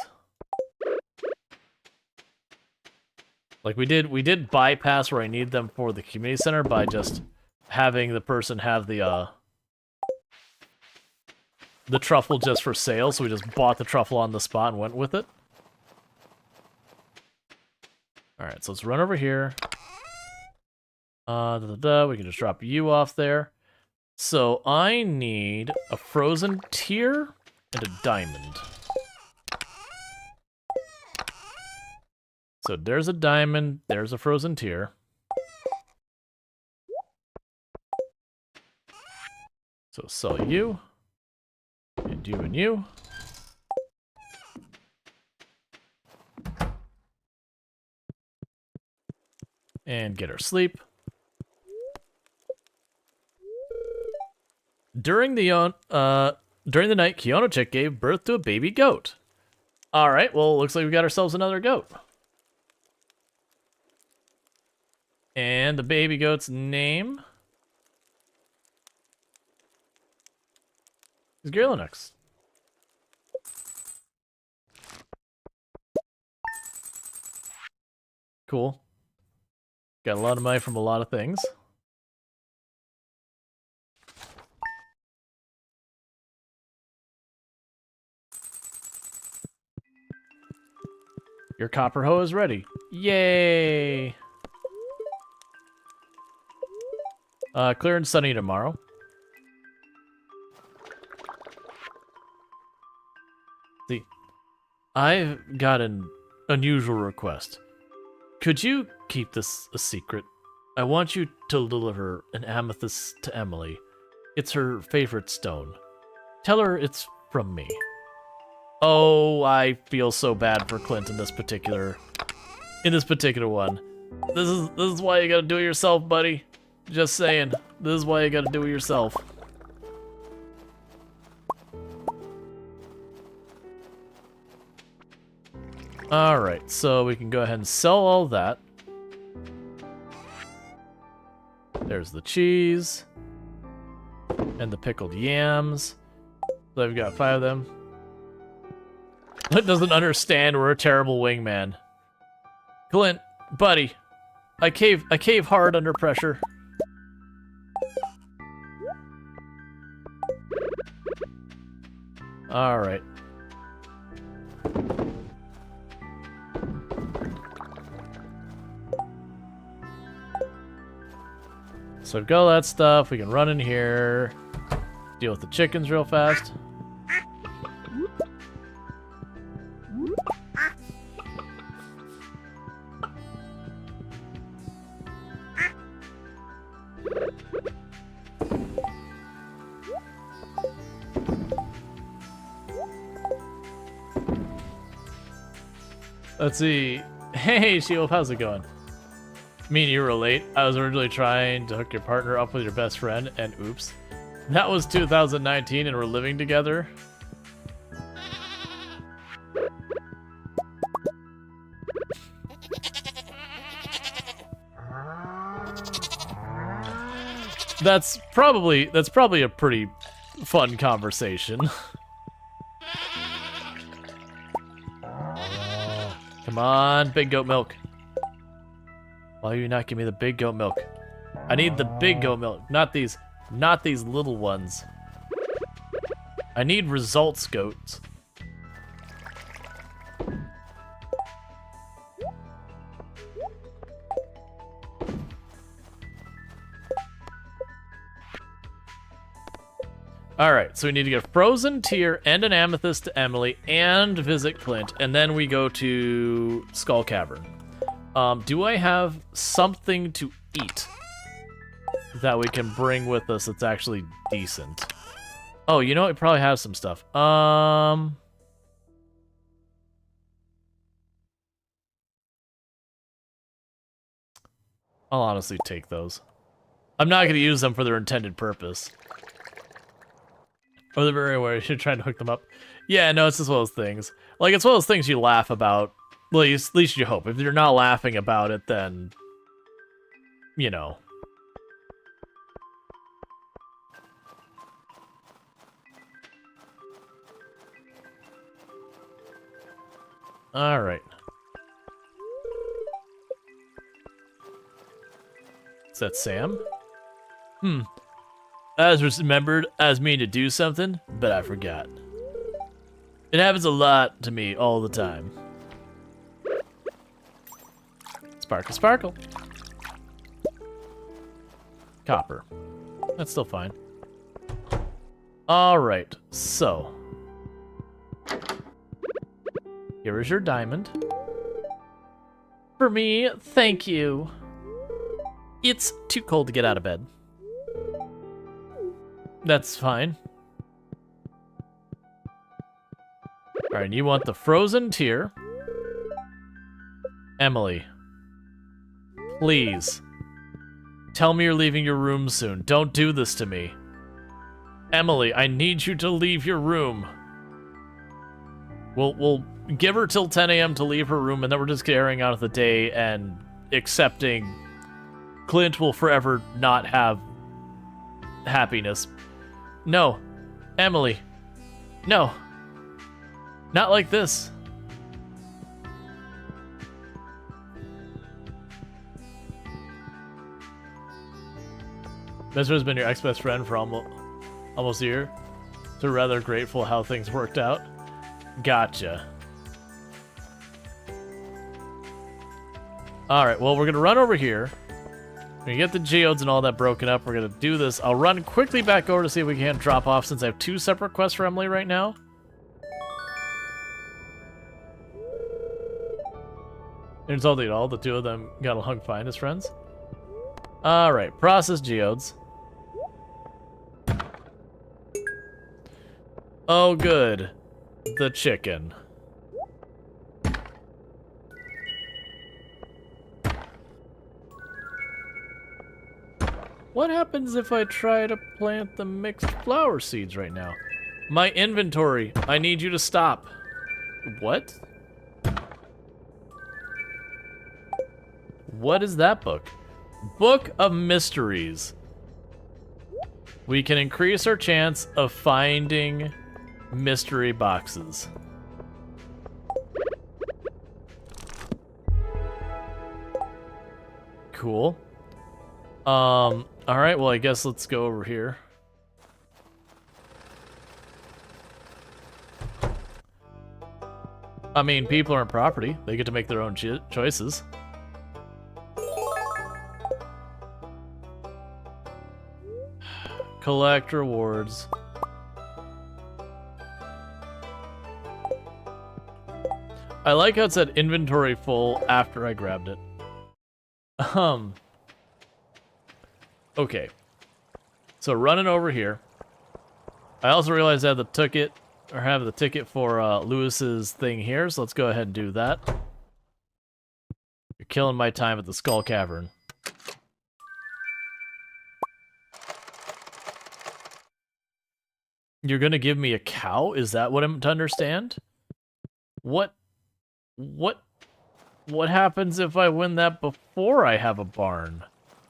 Like we did bypass where I need them for the community center by just having the person have the truffle just for sale, so we just bought the truffle on the spot and went with it. Alright, so let's run over here. We can just drop you off there. So I need a frozen tier and a diamond. So there's a diamond, there's a frozen tier. So sell you, and you and you. And get our sleep. During the night, Keanu Chick gave birth to a baby goat. Alright, well, looks like we got ourselves another goat. And the baby goat's name is Linux. Cool. Got a lot of money from a lot of things. Your copper hoe is ready. Yay! Clear and sunny tomorrow. See, I've got an unusual request. Could you keep this a secret? I want you to deliver an amethyst to Emily. It's her favorite stone. Tell her it's from me. Oh, I feel so bad for Clint in this particular one. This is why you gotta do it yourself, buddy. Just saying. This is why you gotta do it yourself. Alright, so we can go ahead and sell all that. There's the cheese. And the pickled yams. So I've got 5 of them. Clint doesn't understand we're a terrible wingman. Clint, buddy, I cave hard under pressure. Alright. So I've got all that stuff. We can run in here, deal with the chickens real fast. Let's see. Hey, Shield, how's it going? Me and you were late. I was originally trying to hook your partner up with your best friend, and oops. That was 2019 and we're living together. That's probably a pretty fun conversation. Come Come on, big goat milk. Why are you not giving me the big goat milk? I need the big goat milk, not these little ones. I need results goats. Alright, so we need to get a frozen tear and an amethyst to Emily and visit Clint, and then we go to Skull Cavern. Do I have something to eat that we can bring with us that's actually decent? Oh, you know what? We probably have some stuff. I'll honestly take those. I'm not going to use them for their intended purpose. Or the very way I should try to hook them up. Yeah, no, it's just one of those things. Like, it's one of those things you laugh about. Well, at least you hope. If you're not laughing about it, then, you know. Alright. Is that Sam? I was remembered as me to do something, but I forgot. It happens a lot to me all the time. Sparkle, sparkle. Copper. That's still fine. Alright, so. Here is your diamond. For me, thank you. It's too cold to get out of bed. That's fine. Alright, and you want the frozen tear. Emily. Please. Tell me you're leaving your room soon. Don't do this to me. Emily, I need you to leave your room. We'll give her till 10 a.m. to leave her room, and then we're just carrying out of the day and accepting Clint will forever not have happiness. No. Emily. No. Not like this. Mesmer has been your ex-best friend for almost a year. So rather grateful how things worked out. Gotcha. Alright, well, we're going to run over here. We're going to get the geodes and all that broken up. We're going to do this. I'll run quickly back over to see if we can't drop off since I have 2 separate quests for Emily right now. There's all the 2 of them got along fine as friends. Alright, process geodes. Oh, good. The chicken. What happens if I try to plant the mixed flower seeds right now? My inventory. I need you to stop. What? What is that book? Book of Mysteries. We can increase our chance of finding mystery boxes. Cool. Alright, well, I guess let's go over here. I mean, people aren't property. They get to make their own choices. Collect rewards. I like how it said inventory full after I grabbed it. Okay. So running over here. I also realized I have the ticket for Lewis's thing here, so let's go ahead and do that. You're killing my time at the Skull Cavern. You're gonna give me a cow? Is that what I'm to understand? What happens if I win that before I have a barn?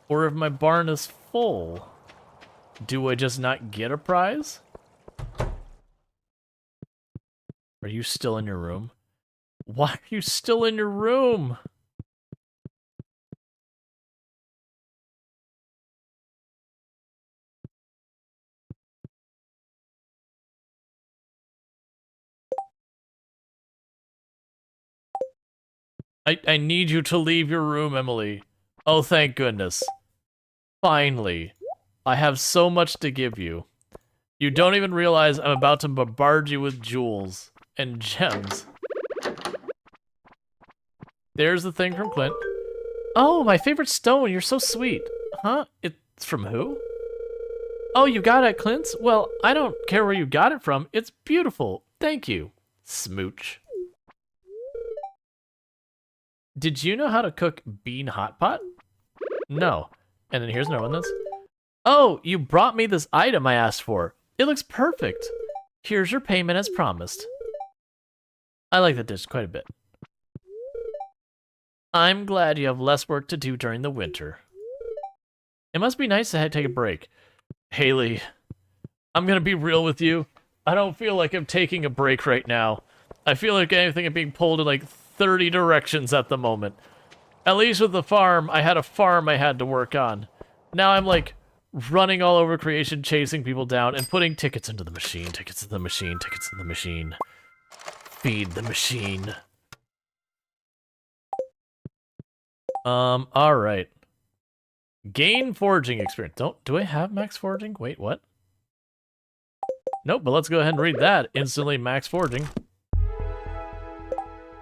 Or if my barn is full? Do I just not get a prize? Are you still in your room? Why are you still in your room? I need you to leave your room, Emily. Oh, thank goodness. Finally. I have so much to give you. You don't even realize I'm about to bombard you with jewels and gems. There's the thing from Clint. Oh, my favorite stone. You're so sweet. Huh? It's from who? Oh, you got it at Clint's? Well, I don't care where you got it from. It's beautiful. Thank you. Smooch. Did you know how to cook bean hot pot? No. And then here's another one that's... Oh, you brought me this item I asked for. It looks perfect. Here's your payment as promised. I like that dish quite a bit. I'm glad you have less work to do during the winter. It must be nice to take a break. Haley, I'm gonna be real with you. I don't feel like I'm taking a break right now. I feel like anything I'm being pulled in like 30 directions at the moment. At least with the farm, I had a farm I had to work on. Now I'm like running all over creation, chasing people down, and putting tickets into the machine, tickets in the machine, tickets in the machine. Feed the machine. Alright. Gain foraging experience. Do I have max foraging? Wait, what? Nope, but let's go ahead and read that. Instantly max foraging.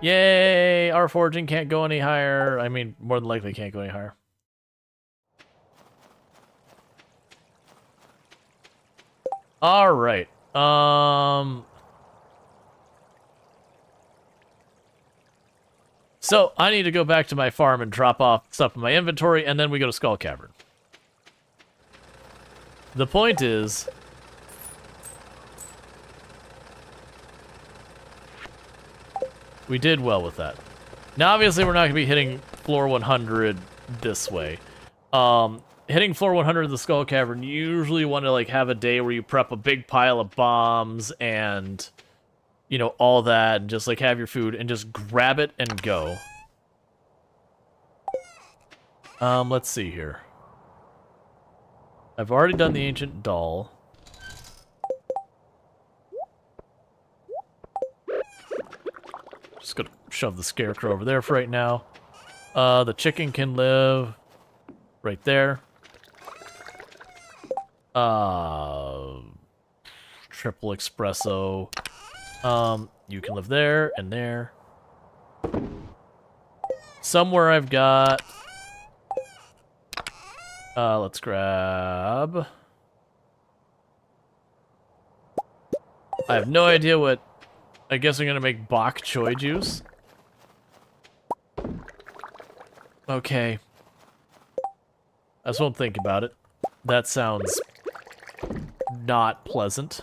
Yay! Our foraging can't go any higher. I mean, more than likely can't go any higher. Alright. So, I need to go back to my farm and drop off stuff in my inventory, and then we go to Skull Cavern. The point is... we did well with that. Now, obviously, we're not going to be hitting floor 100 this way. Hitting floor 100 of the Skull Cavern, you usually want to, like, have a day where you prep a big pile of bombs and... you know, all that, and just, like, have your food, and just grab it and go. Let's see here. I've already done the Ancient Doll. Just gonna shove the Scarecrow over there for right now. The chicken can live right there. Triple espresso. You can live there and there. Somewhere I've got... let's grab... I have no idea what... I guess I'm gonna make bok choy juice. Okay. I just won't think about it. That sounds... not pleasant.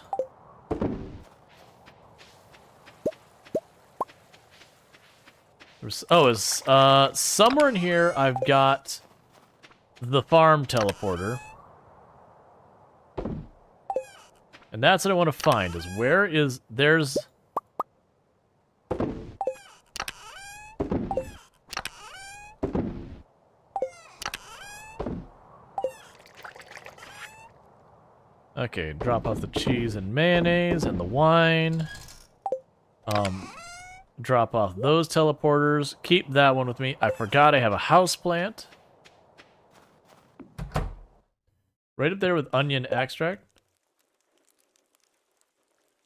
Somewhere in here I've got the farm teleporter. And that's what I want to find, is where is... there's... okay, drop off the cheese and mayonnaise and the wine. Drop off those teleporters. Keep that one with me. I forgot I have a houseplant. Right up there with onion extract.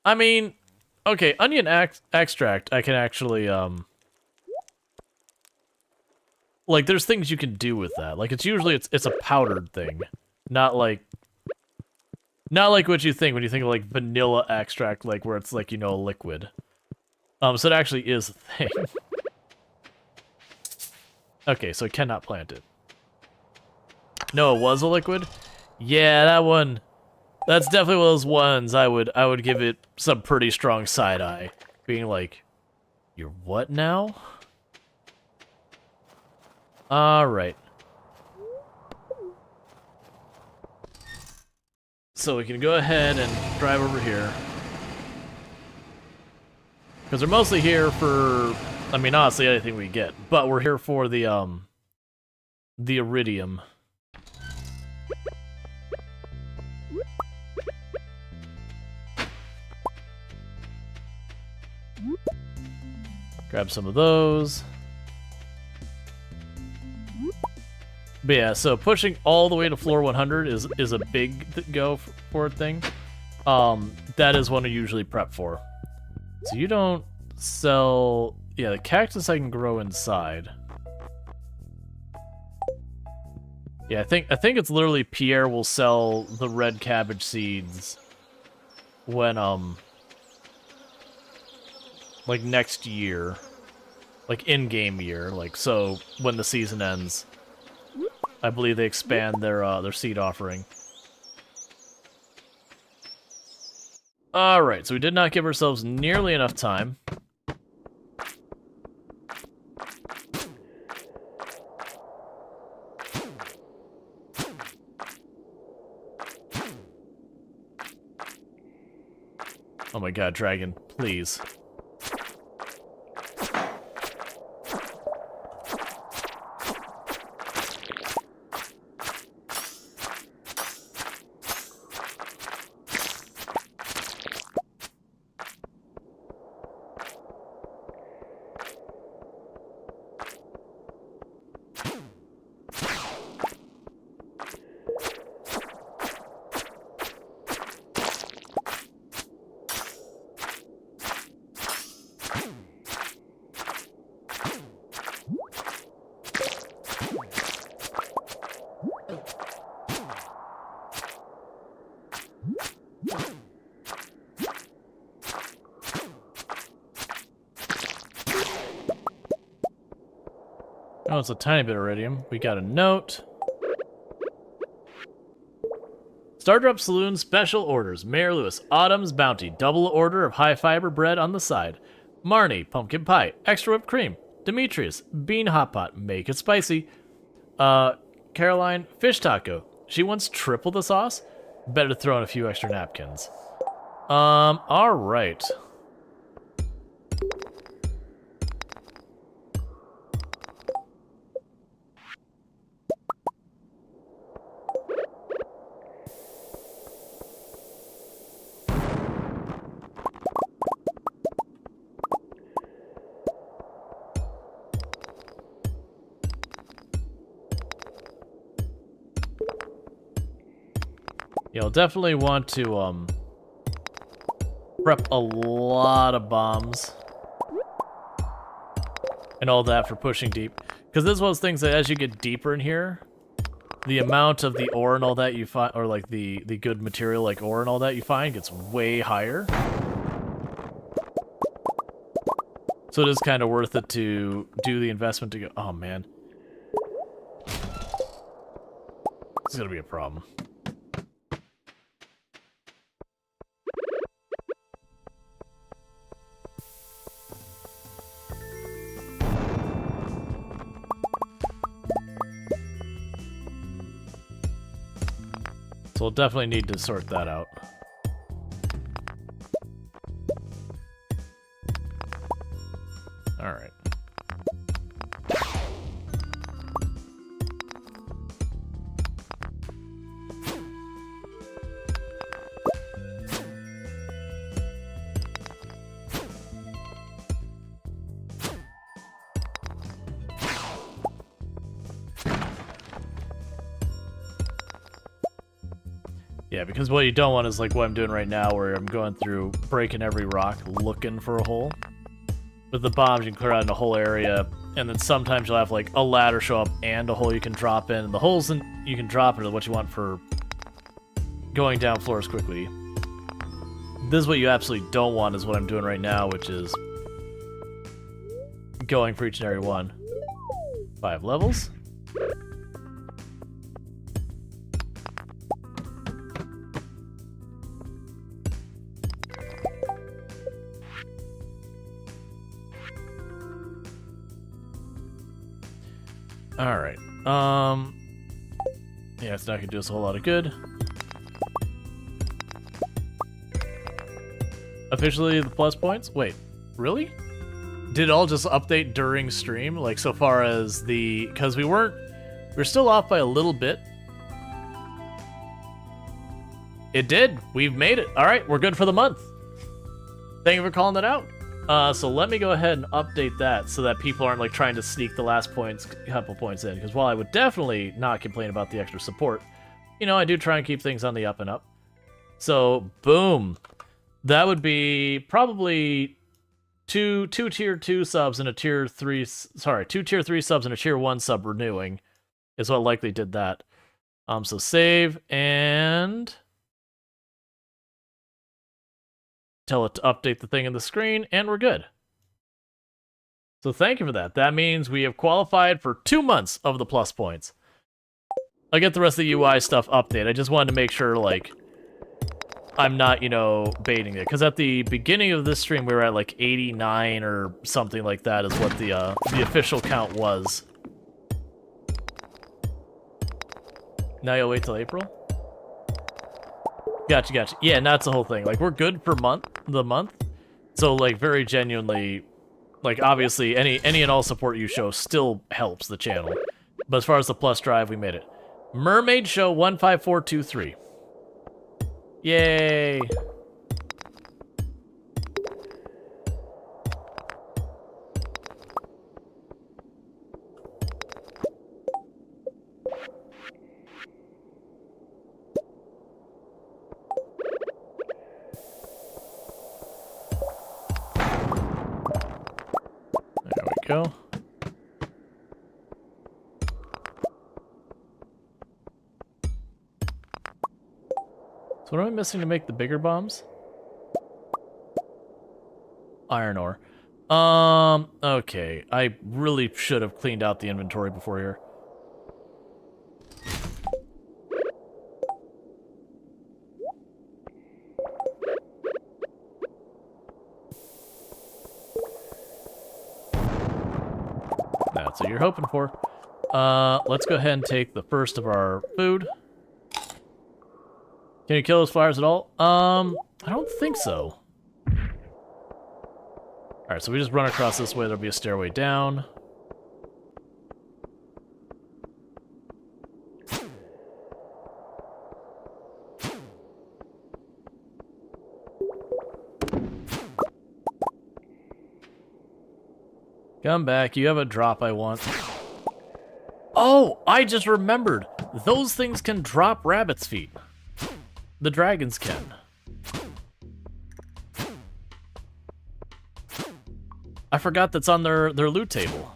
I mean, okay, onion extract, I can actually, like, there's things you can do with that. Like, it's usually, it's a powdered thing. Not like what you think when you think of, like, vanilla extract, like, where it's, like, you know, a liquid. So it actually is a thing. Okay, so I cannot plant it. No, it was a liquid? Yeah, that one... that's definitely one of those ones I would give it some pretty strong side-eye. Being like, you're what now? Alright. So we can go ahead and drive over here. Because they're mostly here for I mean, honestly, anything we get. But we're here for the iridium. Grab some of those. But yeah, so pushing all the way to floor 100 is a big go for a thing. That is one I usually prep for. So you don't sell... Yeah, the cactus I can grow inside. Yeah, I think it's literally Pierre will sell the red cabbage seeds when like next year, like in-game year, like so when the season ends, I believe they expand their seed offering. All right, so we did not give ourselves nearly enough time. Oh my god, dragon, please. Oh, it's a tiny bit of iridium. We got a note. Stardrop Saloon special orders. Mayor Lewis, Autumn's Bounty. Double order of high fiber bread on the side. Marnie, pumpkin pie. Extra whipped cream. Demetrius, bean hot pot. Make it spicy. Caroline, fish taco. She wants triple the sauce. Better to throw in a few extra napkins. Alright. You'll definitely want to prep a lot of bombs and all that for pushing deep. Because this is one of those things that as you get deeper in here, the amount of the ore and all that you find, or like the good material like ore and all that you find gets way higher. So it is kind of worth it to do the investment to go, oh man. This is going to be a problem. So we'll definitely need to sort that out. All right. Yeah, because what you don't want is like what I'm doing right now, where I'm going through, breaking every rock, looking for a hole. With the bombs, you can clear out a whole area, and then sometimes you'll have like a ladder show up and a hole you can drop in. And the holes you can drop into what you want for going down floors quickly. This is what you absolutely don't want, is what I'm doing right now, which is going for each and every one. 5 levels. Alright, yeah, it's not gonna do us a whole lot of good. Officially the plus points? Wait, really? Did it all just update during stream? Like, so far as the... Because we were still off by a little bit. It did. We've made it. All right, we're good for the month. Thank you for calling that out. So let me go ahead and update that so that people aren't like trying to sneak the last couple points in. Because while I would definitely not complain about the extra support, you know, I do try and keep things on the up and up. So, boom. That would be probably two tier 2 subs and a tier 3, sorry, 2 tier 3 subs and a tier 1 sub renewing is what likely did that. So save and tell it to update the thing in the screen and we're good. So thank you for that. That means we have qualified for 2 months of the plus points. I'll get the rest of the UI stuff updated. I just wanted to make sure, like, I'm not, you know, baiting it. Because at the beginning of this stream, we were at, like, 89 or something like that is what the official count was. Now you'll wait till April? Gotcha. Yeah, and that's the whole thing. Like, we're good for the month. So, like, very genuinely, like, obviously, any and all support you show still helps the channel. But as far as the plus drive, we made it. Mermaid Show 15423. Yay! There we go. So what am I missing to make the bigger bombs? Iron ore. Okay. I really should have cleaned out the inventory before here. That's what you're hoping for. Let's go ahead and take the first of our food. Can you kill those flyers at all? I don't think so. Alright, so we just run across this way, there'll be a stairway down. Come back, you have a drop I want. Oh, I just remembered! Those things can drop rabbit's feet. The dragons can. I forgot that's on their loot table.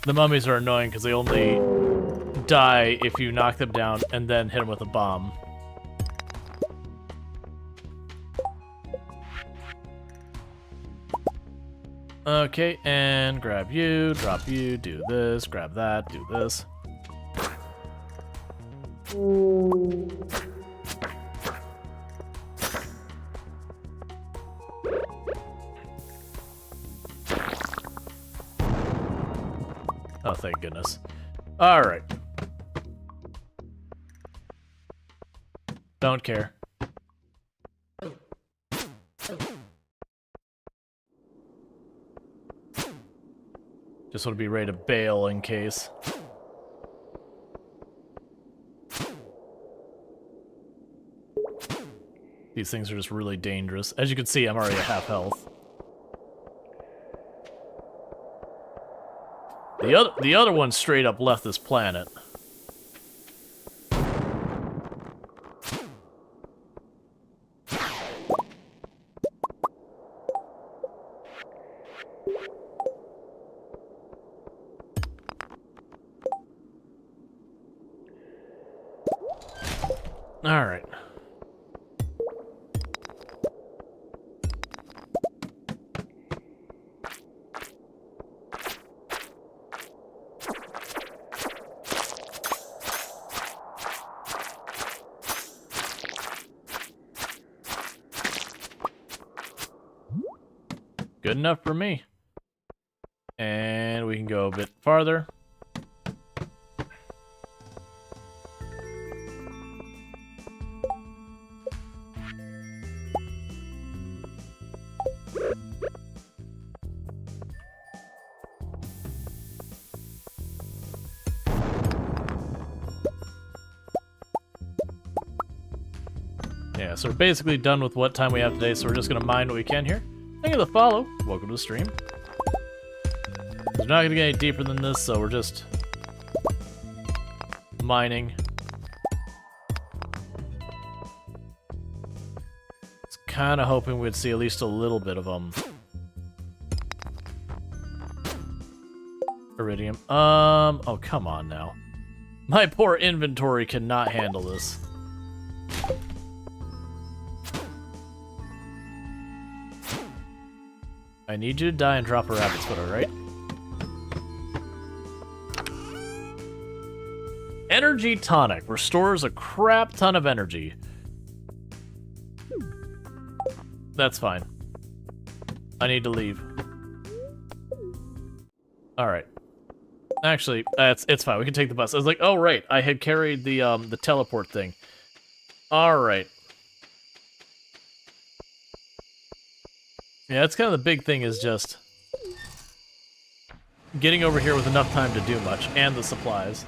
The mummies are annoying because they only die if you knock them down and then hit them with a bomb. Okay, and grab you, drop you, do this, grab that, do this. Oh, thank goodness. Alright. Don't care. Just want to be ready to bail in case. These things are just really dangerous. As you can see, I'm already at half health. The other one straight up left this planet. All right. Good enough for me. And we can go a bit farther. Yeah, so we're basically done with what time we have today, so we're just gonna mine what we can here. Thank you for the follow. Welcome to the stream. We're not gonna get any deeper than this, so we're just mining. It's kind of hoping we'd see at least a little bit of iridium. Oh come on now. My poor inventory cannot handle this. I need you to die and drop a rabbit's foot, alright? Energy tonic restores a crap ton of energy. That's fine. I need to leave. Alright. Actually, it's fine. We can take the bus. I was like, oh right, I had carried the teleport thing. Alright. Yeah, that's kind of the big thing, is just getting over here with enough time to do much, and the supplies.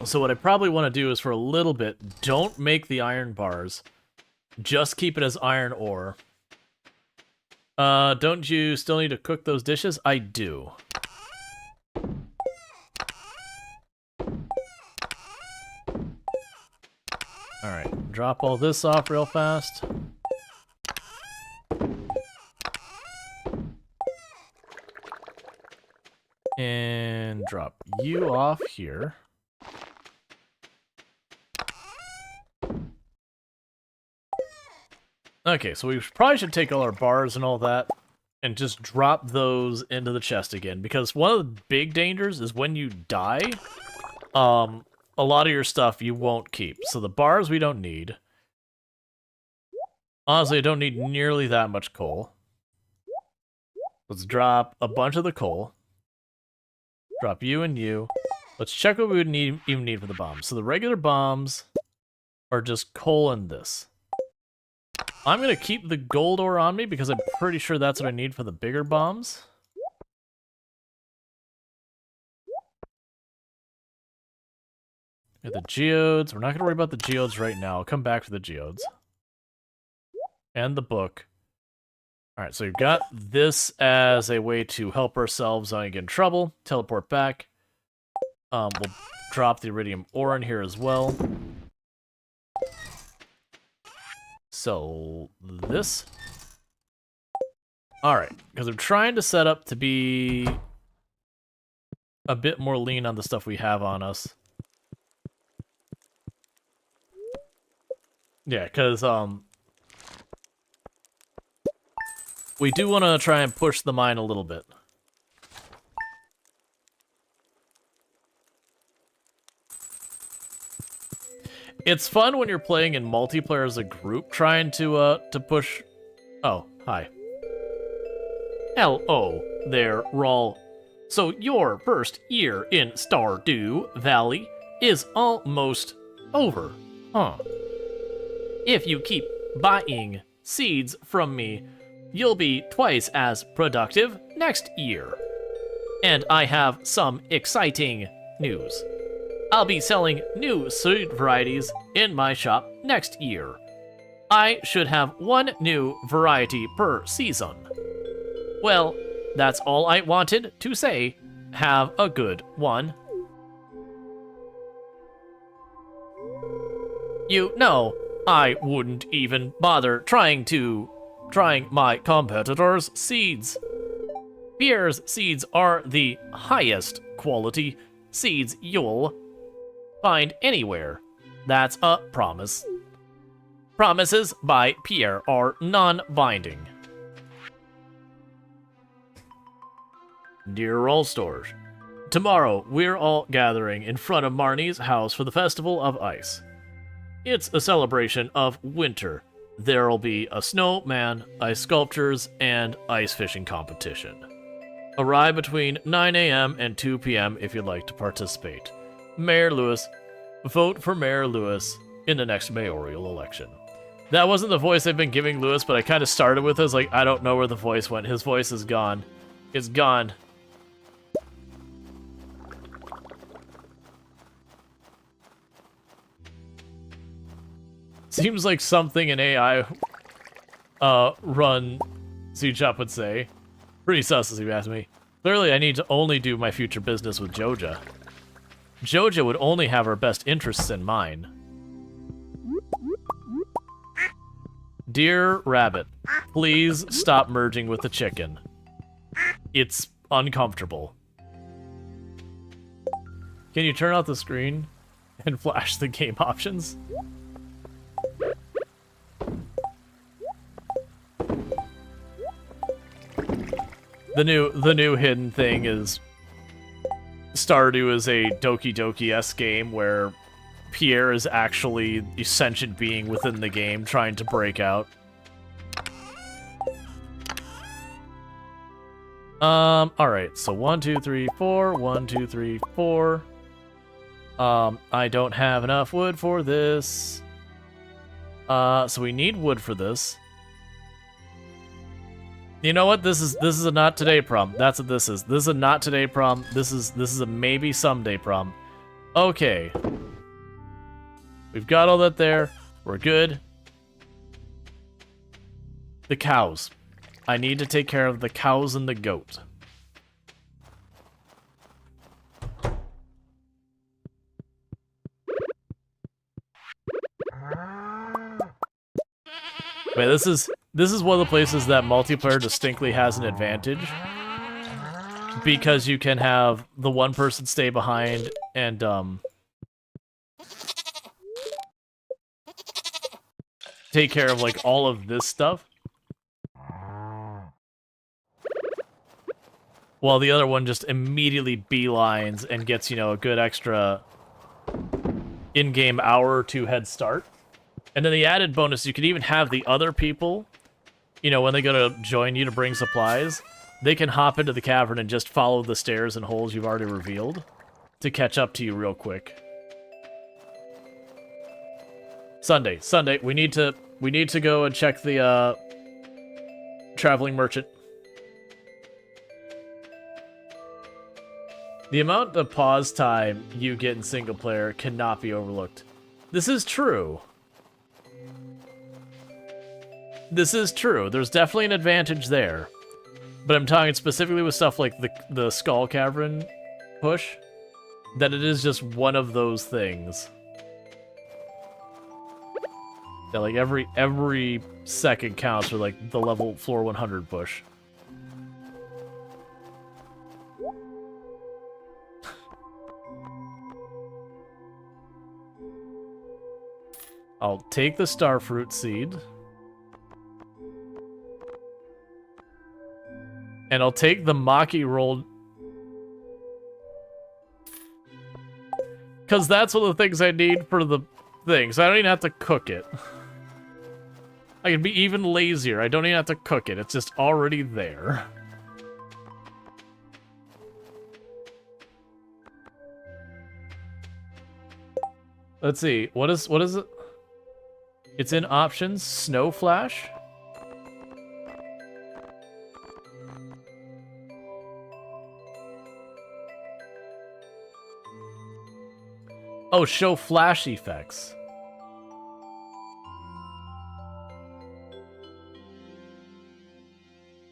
So what I probably want to do is, for a little bit, don't make the iron bars. Just keep it as iron ore. Don't you still need to cook those dishes? I do. Alright, drop all this off real fast. And drop you off here. Okay, so we probably should take all our bars and all that and just drop those into the chest again, because one of the big dangers is when you die, a lot of your stuff you won't keep. So the bars we don't need. Honestly, I don't need nearly that much coal. Let's drop a bunch of the coal. Drop you and you. Let's check what we would even need for the bombs. So the regular bombs are just coal and this. I'm going to keep the gold ore on me because I'm pretty sure that's what I need for the bigger bombs. Got the geodes. We're not going to worry about the geodes right now. I'll come back for the geodes. And the book. Alright, so we've got this as a way to help ourselves when I get in trouble. Teleport back. We'll drop the iridium ore in here as well. So, this. Alright, because I'm trying to set up to be a bit more lean on the stuff we have on us. Yeah, because, we do want to try and push the mine a little bit. It's fun when you're playing in multiplayer as a group, trying to push... Oh, hi. Hello there, Rual. So your first year in Stardew Valley is almost over, huh? If you keep buying seeds from me, you'll be twice as productive next year. And I have some exciting news. I'll be selling new seed varieties in my shop next year. I should have one new variety per season. Well, that's all I wanted to say. Have a good one. You know, I wouldn't even bother trying my competitors' seeds. Pierre's seeds are the highest quality seeds you'll find anywhere. That's a promise. Promises by Pierre are non-binding. Dear Rual Storge, tomorrow we're all gathering in front of Marnie's house for the Festival of Ice. It's a celebration of winter. There'll be a snowman, ice sculptures, and ice fishing competition. Arrive between 9 a.m. and 2 p.m. if you'd like to participate. Mayor Lewis, vote for Mayor Lewis in the next mayoral election. That wasn't the voice I've been giving Lewis, but I kind of started with this, like, I don't know where the voice went. His voice is gone. It's gone. Seems like something an AI run C-Chop would say. Pretty sus, if you ask me. Clearly, I need to only do my future business with Joja. Joja would only have her best interests in mind. Dear Rabbit, please stop merging with the chicken. It's uncomfortable. Can you turn off the screen and flash the game options? The new hidden thing is Stardew is a Doki Doki-esque game where Pierre is actually a sentient being within the game trying to break out. Alright, so 1, 2, 3, 4, 1, 2, 3, 4. I don't have enough wood for this. So we need wood for this. You know what? This is a not today problem. That's what this is. This is a not today problem. This is a maybe someday problem. Okay. We've got all that there. We're good. The cows. I need to take care of the cows and the goat. Wait, this is one of the places that multiplayer distinctly has an advantage. Because you can have the one person stay behind and, take care of, like, all of this stuff. While the other one just immediately beelines and gets, you know, a good extra in-game hour or two head start. And then the added bonus, you could even have the other people, you know, when they go to join you to bring supplies, they can hop into the cavern and just follow the stairs and holes you've already revealed to catch up to you real quick. Sunday, we need to go and check the traveling merchant. The amount of pause time you get in single player cannot be overlooked. This is true. This is true. There's definitely an advantage there. But I'm talking specifically with stuff like the Skull Cavern push, that it is just one of those things. Yeah, like every second counts for like the level floor 100 push. I'll take the starfruit seed. And I'll take the Maki roll. Because that's one of the things I need for the thing. So I don't even have to cook it. I can be even lazier. I don't even have to cook it. It's just already there. Let's see. What is it? It's in options. Snow Flash. Oh, show flash effects.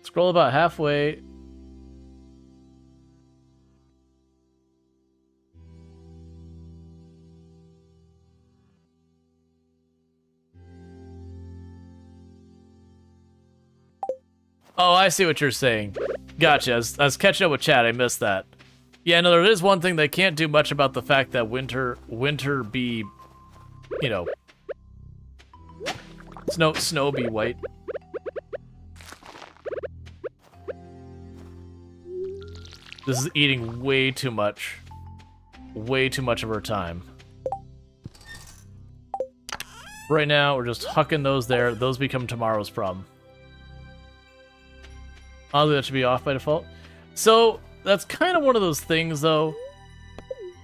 Scroll about halfway. Oh, I see what you're saying. Gotcha. I was catching up with chat. I missed that. Yeah, no, there is one thing they can't do much about the fact that winter be, you know, snow be white. This is eating way too much of our time. Right now, we're just hucking those there. Those become tomorrow's problem. Honestly, that should be off by default. So, that's kind of one of those things, though.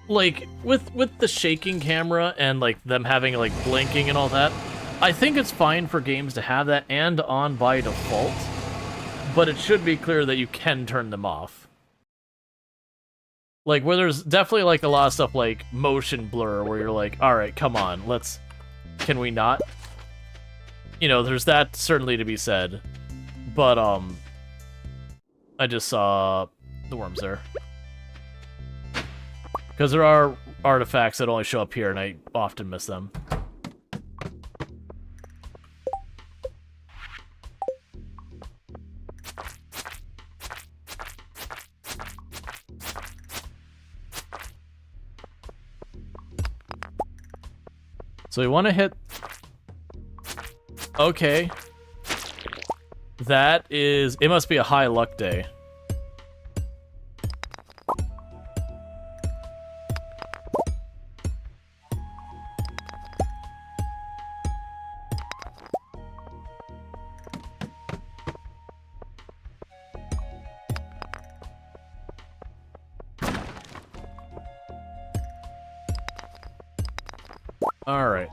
Like, with the shaking camera and, like, them having, like, blinking and all that, I think it's fine for games to have that and on by default. But it should be clear that you can turn them off. Like, where there's definitely, like, a lot of stuff like motion blur, where you're like, alright, come on, can we not? You know, there's that certainly to be said. But, I just saw the worms there. Because there are artifacts that only show up here, and I often miss them. So we want to hit... Okay. That is... It must be a high luck day. Alright.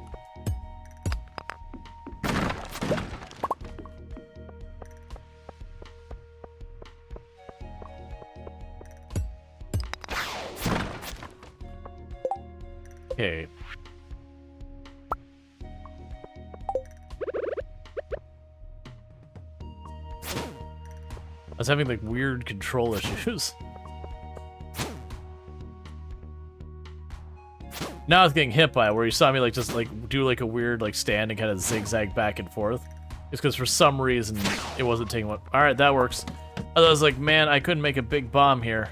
Okay. I was having, like, weird control issues. Now I was getting hit by it, where you saw me, like, just, like, do, like, a weird, like, stand and kind of zigzag back and forth. It's because for some reason it wasn't taking one. Alright, that works. I was like, man, I couldn't make a big bomb here.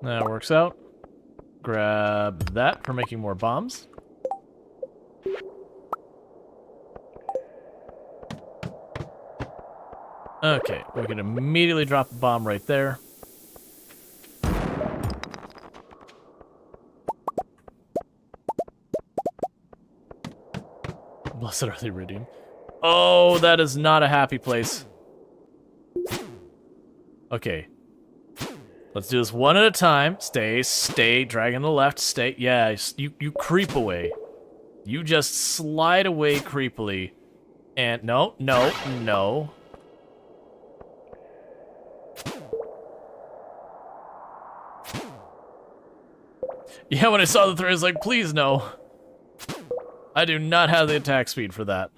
That works out. Grab that for making more bombs. Okay, we can immediately drop a bomb right there. Blessed are the redeemed. Oh, that is not a happy place. Okay. Let's do this one at a time. Stay, drag on the left, stay. Yeah, you creep away. You just slide away creepily. And no. Yeah, when I saw the thread, I was like, please no. I do not have the attack speed for that.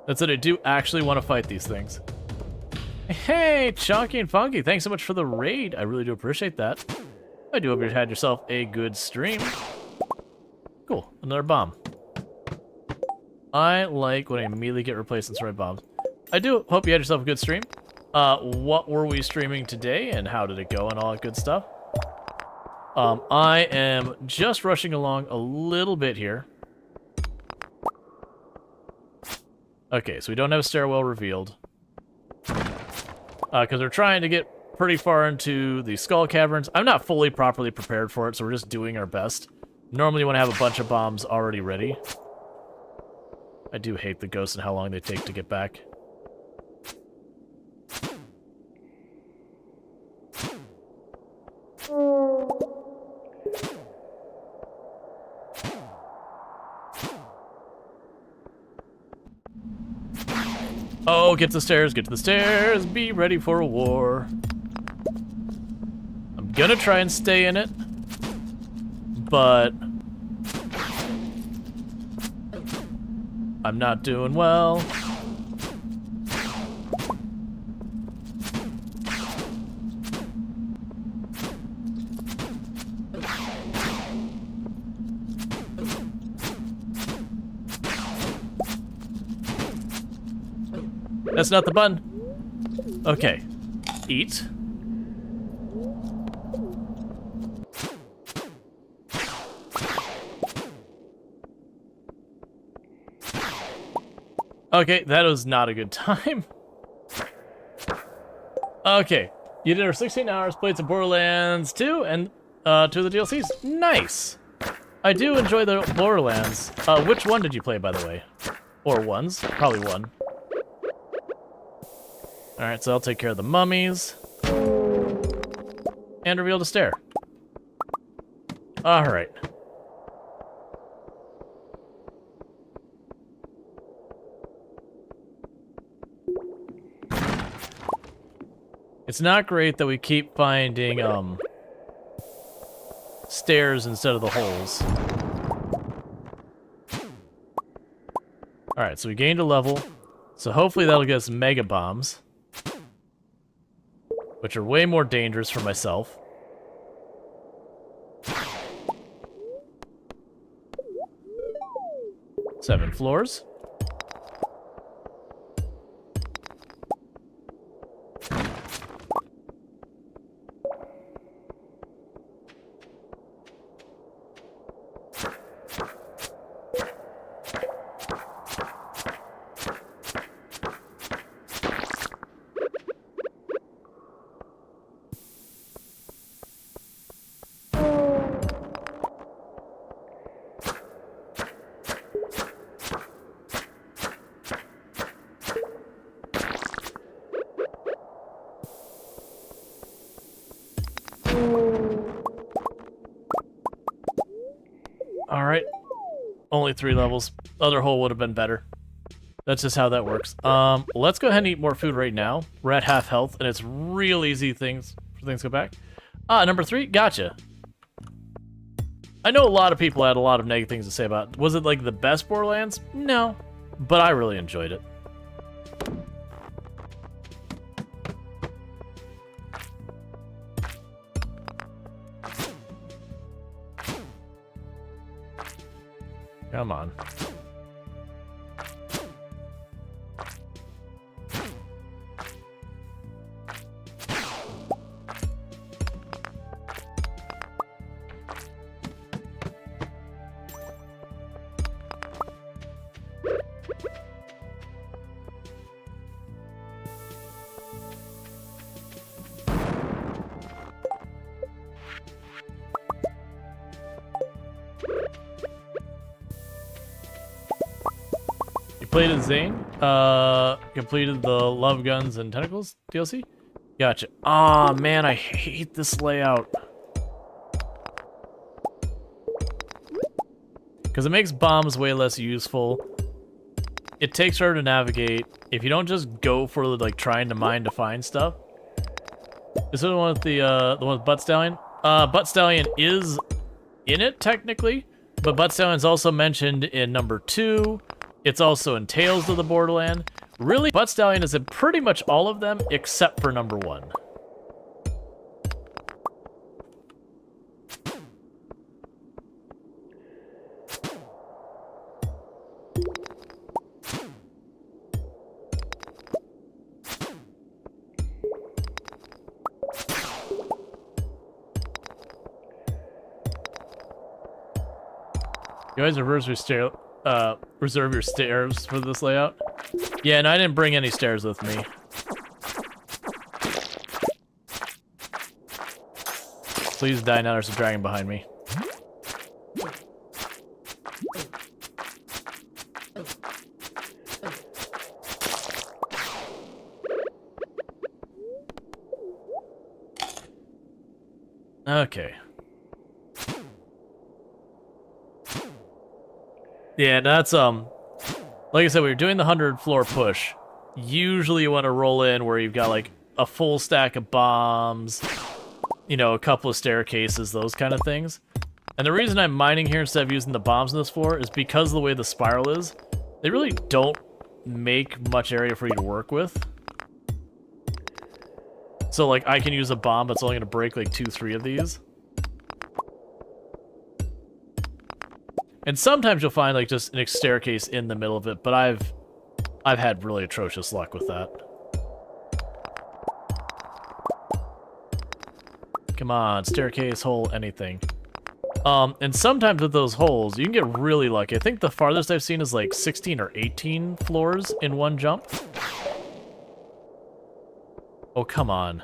That's it, I do actually want to fight these things. Hey, Chunky and Funky, thanks so much for the raid. I really do appreciate that. I do hope you had yourself a good stream. Cool, another bomb. I like when I immediately get replaced in story bombs. I do hope you had yourself a good stream. What were we streaming today, and how did it go, and all that good stuff? I am just rushing along a little bit here. Okay, so we don't have a stairwell revealed. Because we're trying to get pretty far into the skull caverns. I'm not fully properly prepared for it, so we're just doing our best. Normally you want to have a bunch of bombs already ready. I do hate the ghosts and how long they take to get back. Oh, get to the stairs, get to the stairs. Be ready for a war. I'm gonna try and stay in it, but I'm not doing well. That's not the button. Okay. Eat. Okay, that was not a good time. Okay. You did our 16 hours, played some Borderlands 2 and 2 of the DLCs. Nice. I do enjoy the Borderlands. Which one did you play, by the way? Or ones? Probably one. Alright, so I'll take care of the mummies. And reveal the stair. Alright. It's not great that we keep finding, stairs instead of the holes. Alright, so we gained a level. So hopefully that'll get us mega bombs, which are way more dangerous for myself. Seven floors. Alright. Only 3 levels. Other hole would have been better. That's just how that works. Let's go ahead and eat more food right now. We're at half health, and it's real easy for things to go back. Number 3, gotcha. I know a lot of people had a lot of negative things to say about it. Was it like the best Borderlands? No. But I really enjoyed it. Come on. Played as Zane. Completed the Love Guns and Tentacles DLC. Gotcha. Aw, man, I hate this layout. Because it makes bombs way less useful. It takes harder to navigate. If you don't just go for like trying to mine to find stuff. This is the one with the one with Butt Stallion. Butt Stallion is in it technically, but Butt Stallion's also mentioned in number 2. It's also in Tales of the Borderland. Really, Butt Stallion is in pretty much all of them except for number 1. You guys reserve your stairs for this layout? Yeah, and I didn't bring any stairs with me. Please die now, there's a dragon behind me. Okay. Yeah, that's, like I said, we were doing the 100 floor push. usually you want to roll in where you've got like a full stack of bombs, you know, a couple of staircases, those kind of things. And the reason I'm mining here instead of using the bombs on this floor is because of the way the spiral is. They really don't make much area for you to work with. So, like, I can use a bomb that's only going to break, like, 2-3 of these. And sometimes you'll find, like, just a staircase in the middle of it, but I've had really atrocious luck with that. Come on, staircase, hole, anything. And sometimes with those holes, you can get really lucky. I think the farthest I've seen is, like, 16 or 18 floors in one jump. Oh, come on.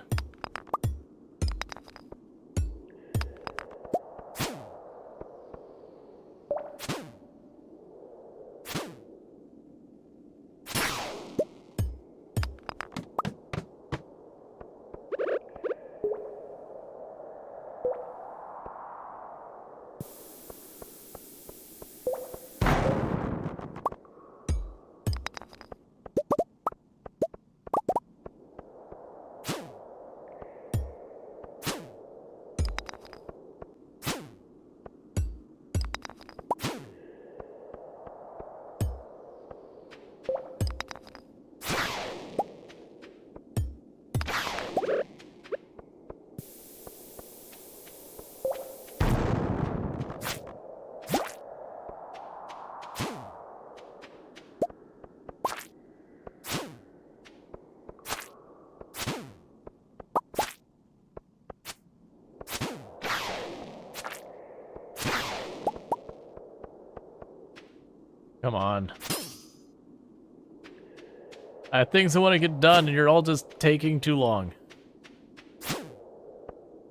Come on. I have things I want to get done, and you're all just taking too long.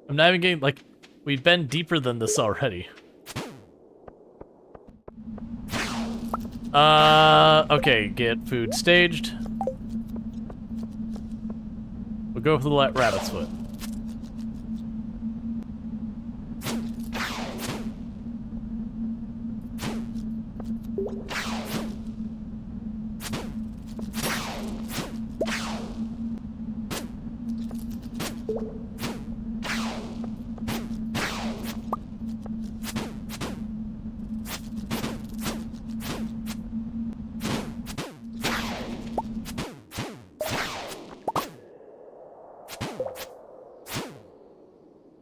I'm not even getting, like, we've been deeper than this already. Okay, get food staged. We'll go for the rabbit's foot.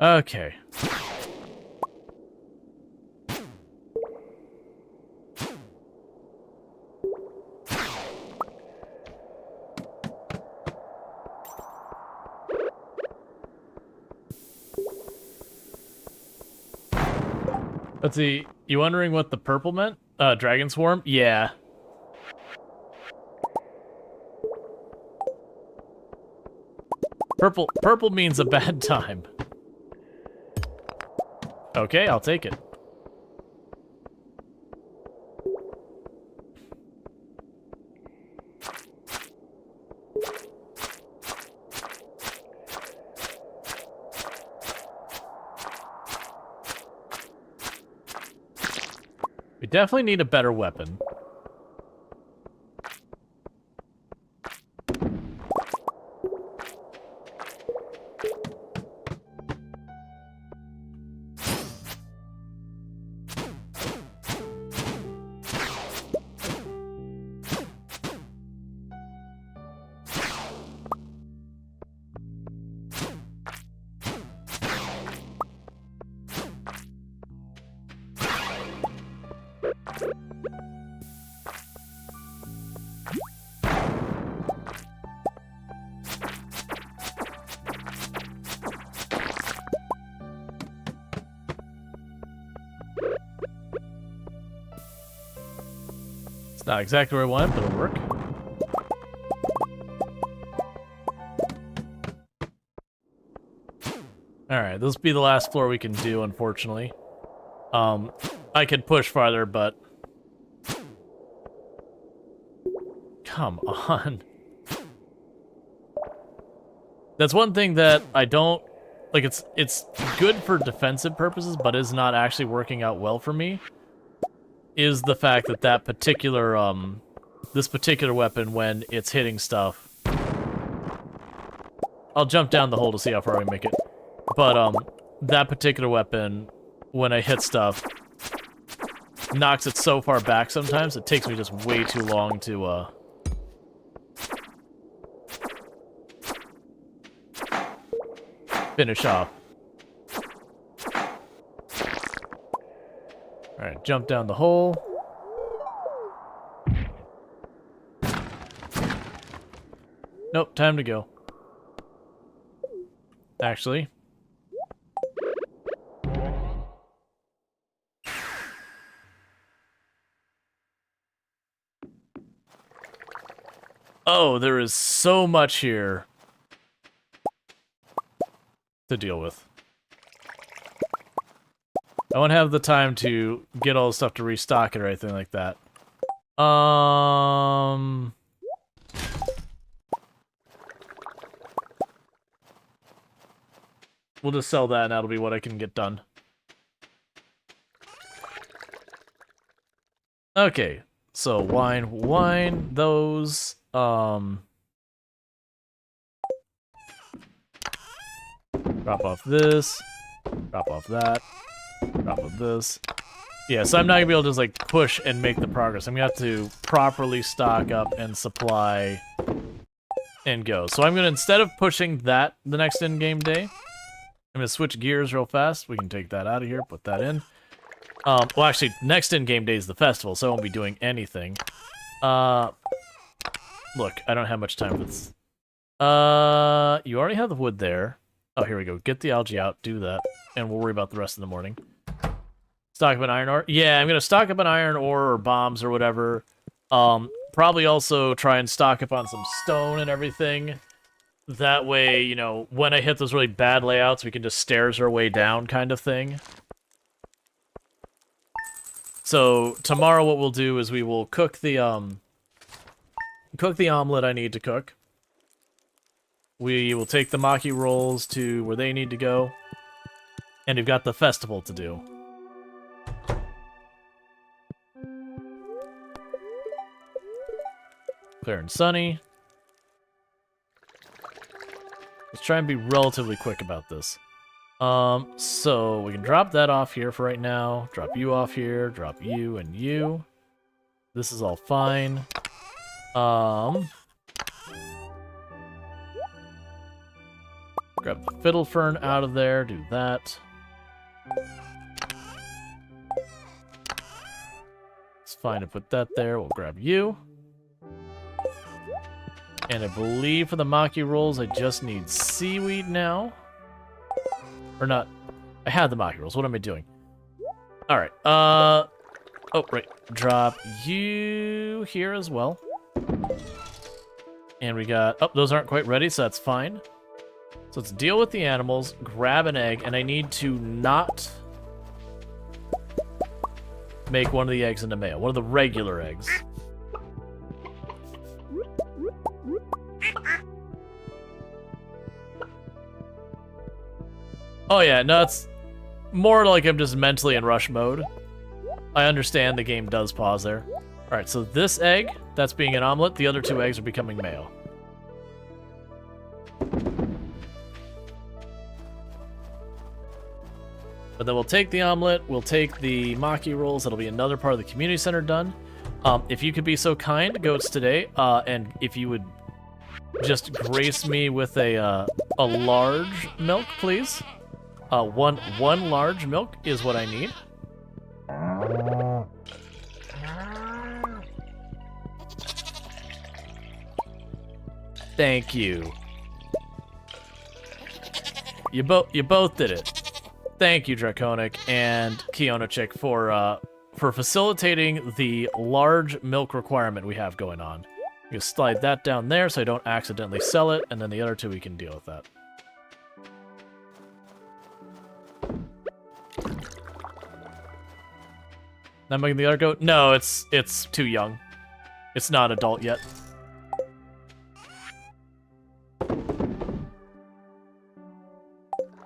Okay. Let's see. You wondering what the purple meant? Dragon Swarm? Yeah. Purple means a bad time. Okay, I'll take it. We definitely need a better weapon. Not exactly where I want it, but it'll work. Alright, this will be the last floor we can do, unfortunately. I could push farther, but... Come on. That's one thing that I don't... Like, it's good for defensive purposes, but is not actually working out well for me. Is the fact that that particular this particular weapon when it's hitting stuff. I'll jump down the hole to see how far we make it. But, that particular weapon, when I hit stuff, knocks it so far back sometimes, it takes me just way too long to, finish off. Alright, jump down the hole. Nope, time to go. Actually. Oh, there is so much here to deal with. I won't have the time to get all the stuff to restock it or anything like that. We'll just sell that and that'll be what I can get done. Okay, so wine, those, drop off this, drop off that, drop off this. Yeah, so I'm not gonna be able to just like push and make the progress. I'm gonna have to properly stock up and supply and go. So I'm gonna, instead of pushing that the next in-game day, I'm gonna switch gears real fast. We can take that out of here, put that in. Well, actually, next in-game day is the festival, so I won't be doing anything. Look, I don't have much time for this. You already have the wood there. Oh, here we go. Get the algae out, do that, and we'll worry about the rest in the morning. Stock up an iron ore? Yeah, I'm gonna stock up an iron ore or bombs or whatever. Probably also try and stock up on some stone and everything. That way, you know, when I hit those really bad layouts, we can just stairs our way down kind of thing. So, tomorrow what we'll do is we will cook the omelet I need to cook. We will take the maki rolls to where they need to go. And we've got the festival to do. Clear and sunny. Let's try and be relatively quick about this. So we can drop that off here for right now. Drop you off here. Drop you and you. This is all fine. Grab the fiddle fern out of there. Do that. It's fine to put that there. We'll grab you. And I believe for the maki rolls, I just need seaweed now. Or not. I had the maki rolls. What am I doing? Alright. Oh, right. Drop you here as well. And we got... Oh, those aren't quite ready, so that's fine. So let's deal with the animals, grab an egg, and I need to not make one of the eggs into male. One of the regular eggs. Oh yeah, no, it's more like I'm just mentally in rush mode. I understand the game does pause there. Alright, so this egg, that's being an omelet. The other two eggs are becoming male. But then we'll take the omelet, we'll take the maki rolls, that'll be another part of the community center done. If you could be so kind, goats today, and if you would just grace me with a large milk, please. One large milk is what I need. Thank you. You both did it. Thank you, Draconic and Kiona Chick, for facilitating the large milk requirement we have going on. You slide that down there so I don't accidentally sell it, and then the other two we can deal with that. Not making the other goat? No, it's too young. It's not adult yet.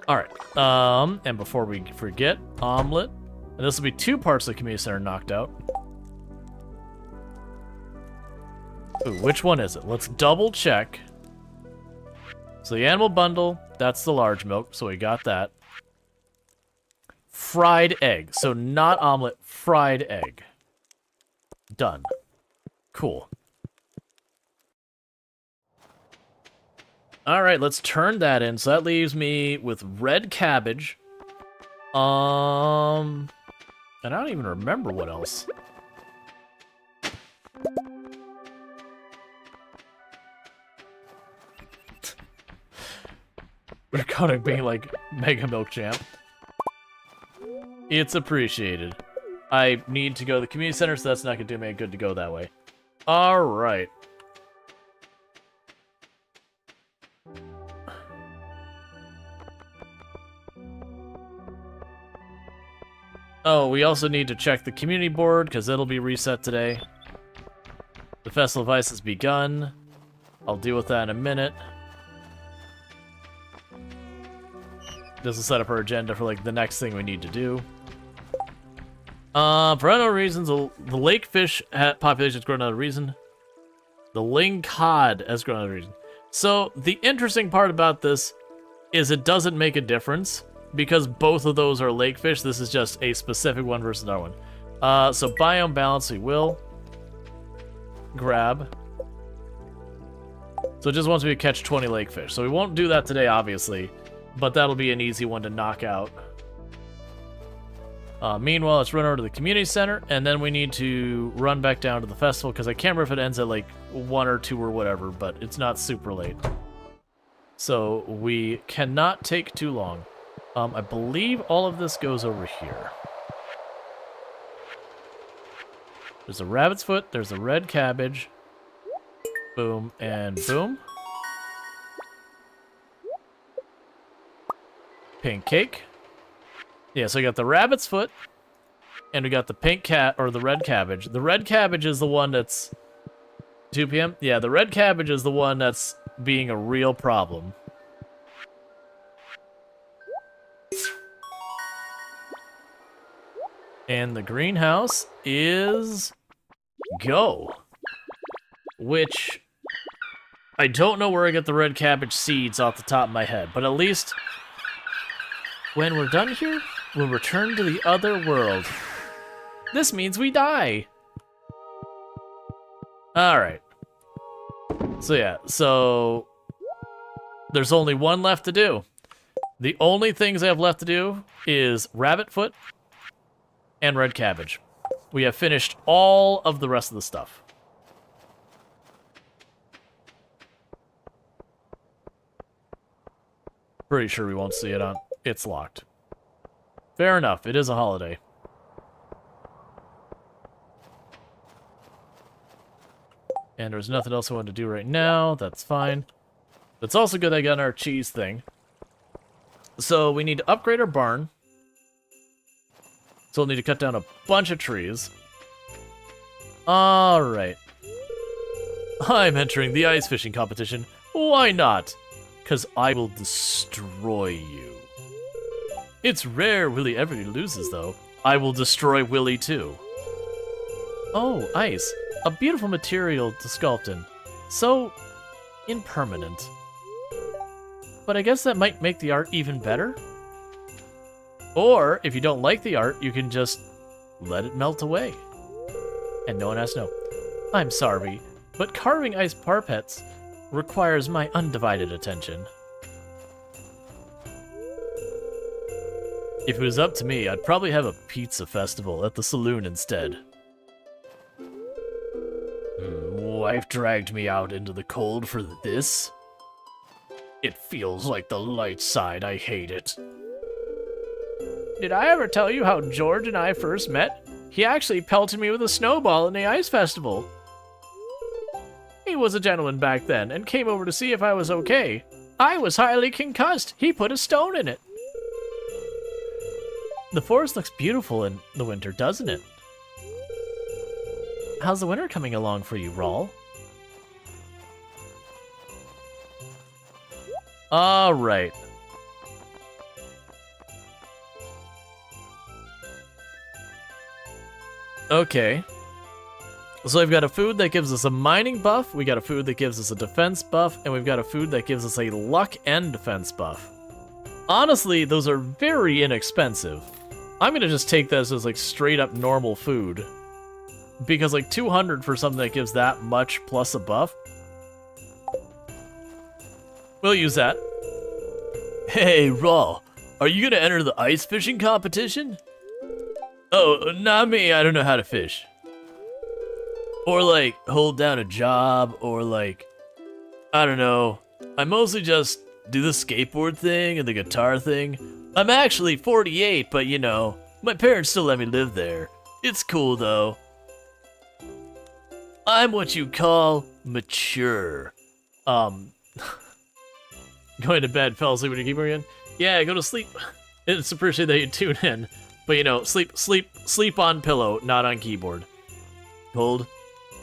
Alright, and before we forget, omelet. And this will be two parts of the community center knocked out. Ooh, which one is it? Let's double check. So the animal bundle, that's the large milk, so we got that. Fried egg. So not omelet, fried egg. Done. Cool. Alright, let's turn that in. So that leaves me with red cabbage. And I don't even remember what else. We're gonna be like Mega Milk Champ. It's appreciated. I need to go to the community center, so that's not gonna do me good to go that way. Alright. Oh, we also need to check the community board, because it'll be reset today. The Festival of Ice has begun. I'll deal with that in a minute. This will set up our agenda for, like, the next thing we need to do. For unknown reasons, the lake fish population has grown another reason. The ling cod has grown another reason. So, the interesting part about this is it doesn't make a difference, because both of those are lake fish. This is just a specific one versus another one. So, biome balance, we will grab. So, it just wants me to catch 20 lake fish. So, we won't do that today, obviously. But that'll be an easy one to knock out. Meanwhile, let's run over to the community center, and then we need to run back down to the festival, because I can't remember if it ends at like 1 or 2 or whatever, but it's not super late. So we cannot take too long. I believe all of this goes over here. There's a rabbit's foot, there's a red cabbage. Boom, and boom. Pink cake. Yeah, so we got the rabbit's foot, and we got the pink cat, or the red cabbage. The red cabbage is the one that's 2 p.m.? Yeah, the red cabbage is the one that's being a real problem. And the greenhouse is go. Which, I don't know where I get the red cabbage seeds off the top of my head, but at least when we're done here, we'll return to the other world. This means we die. Alright. So yeah, so there's only one left to do. The only things I have left to do is rabbit foot and red cabbage. We have finished all of the rest of the stuff. Pretty sure we won't see it on... It's locked. Fair enough, it is a holiday. And there's nothing else I want to do right now, that's fine. It's also good I got our cheese thing. So we need to upgrade our barn. So we'll need to cut down a bunch of trees. Alright. I'm entering the ice fishing competition. Why not? Because I will destroy you. It's rare Willy ever loses, though. I will destroy Willy, too. Oh, ice. A beautiful material to sculpt in. So impermanent. But I guess that might make the art even better? Or, if you don't like the art, you can just let it melt away. And no one has to know. I'm sorry, but carving ice parpettes requires my undivided attention. If it was up to me, I'd probably have a pizza festival at the saloon instead. Wife dragged me out into the cold for this? It feels like the light side. I hate it. Did I ever tell you how George and I first met? He actually pelted me with a snowball in the ice festival. He was a gentleman back then and came over to see if I was okay. I was highly concussed. He put a stone in it. The forest looks beautiful in the winter, doesn't it? How's the winter coming along for you, Rual? Alright. Okay. So we've got a food that gives us a mining buff, we got a food that gives us a defense buff, and we've got a food that gives us a luck and defense buff. Honestly, those are very inexpensive. I'm gonna just take this as like straight up normal food. Because like 200 for something that gives that much plus a buff. We'll use that. Hey, Rual, are you gonna enter the ice fishing competition? Oh, not me, I don't know how to fish. Or like, hold down a job, or like, I don't know. I mostly just do the skateboard thing and the guitar thing. I'm actually 48, but you know, my parents still let me live there. It's cool though. I'm what you call mature. Going to bed, fell asleep when you keep again? Yeah, go to sleep. It's appreciated that you tune in. But you know, sleep on pillow, not on keyboard. Cold?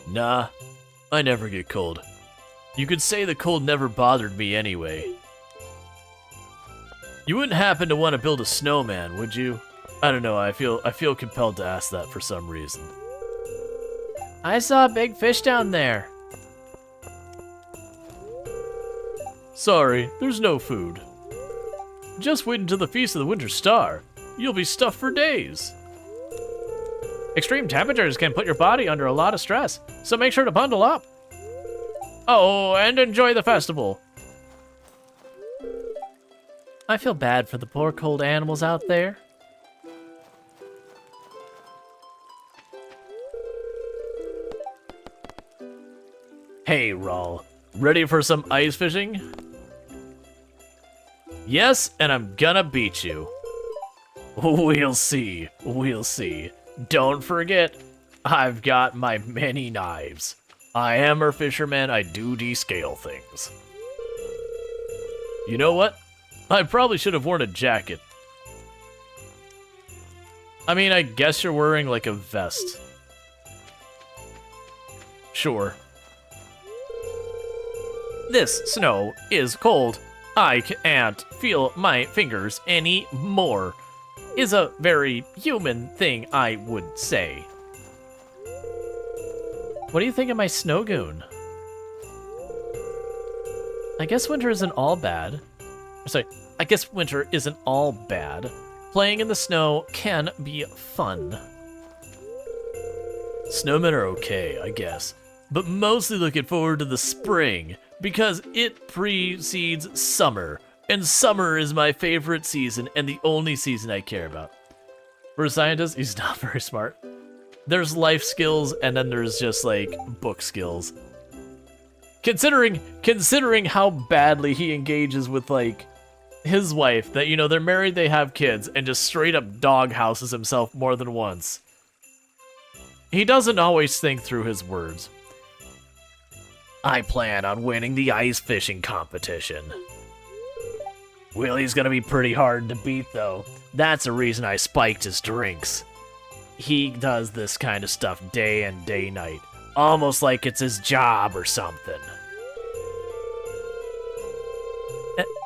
Nah, I never get cold. You could say the cold never bothered me anyway. You wouldn't happen to want to build a snowman, would you? I don't know, I feel compelled to ask that for some reason. I saw a big fish down there. Sorry, there's no food. Just wait until the Feast of the Winter Star. You'll be stuffed for days. Extreme temperatures can put your body under a lot of stress, so make sure to bundle up. Oh, and enjoy the festival. I feel bad for the poor cold animals out there. Hey, Rual, ready for some ice fishing? Yes, and I'm gonna beat you. We'll see, we'll see. Don't forget, I've got my many knives. I am a fisherman, I do descale things. You know what? I probably should have worn a jacket. I mean, I guess you're wearing like a vest. Sure. This snow is cold. I can't feel my fingers anymore. Is a very human thing, I would say. What do you think of my snow goon? I guess winter isn't all bad. Sorry, I guess winter isn't all bad. Playing in the snow can be fun. Snowmen are okay, I guess, but mostly looking forward to the spring because it precedes summer, and summer is my favorite season and the only season I care about. For a scientist, he's not very smart. There's life skills and then there's just like book skills. Considering how badly he engages with like his wife, that you know they're married, they have kids, and just straight up dog houses himself more than once. He doesn't always think through his words. I plan on winning the ice fishing competition. Willie's gonna be pretty hard to beat though. That's the reason I spiked his drinks. He does this kind of stuff day and day night, almost like it's his job or something.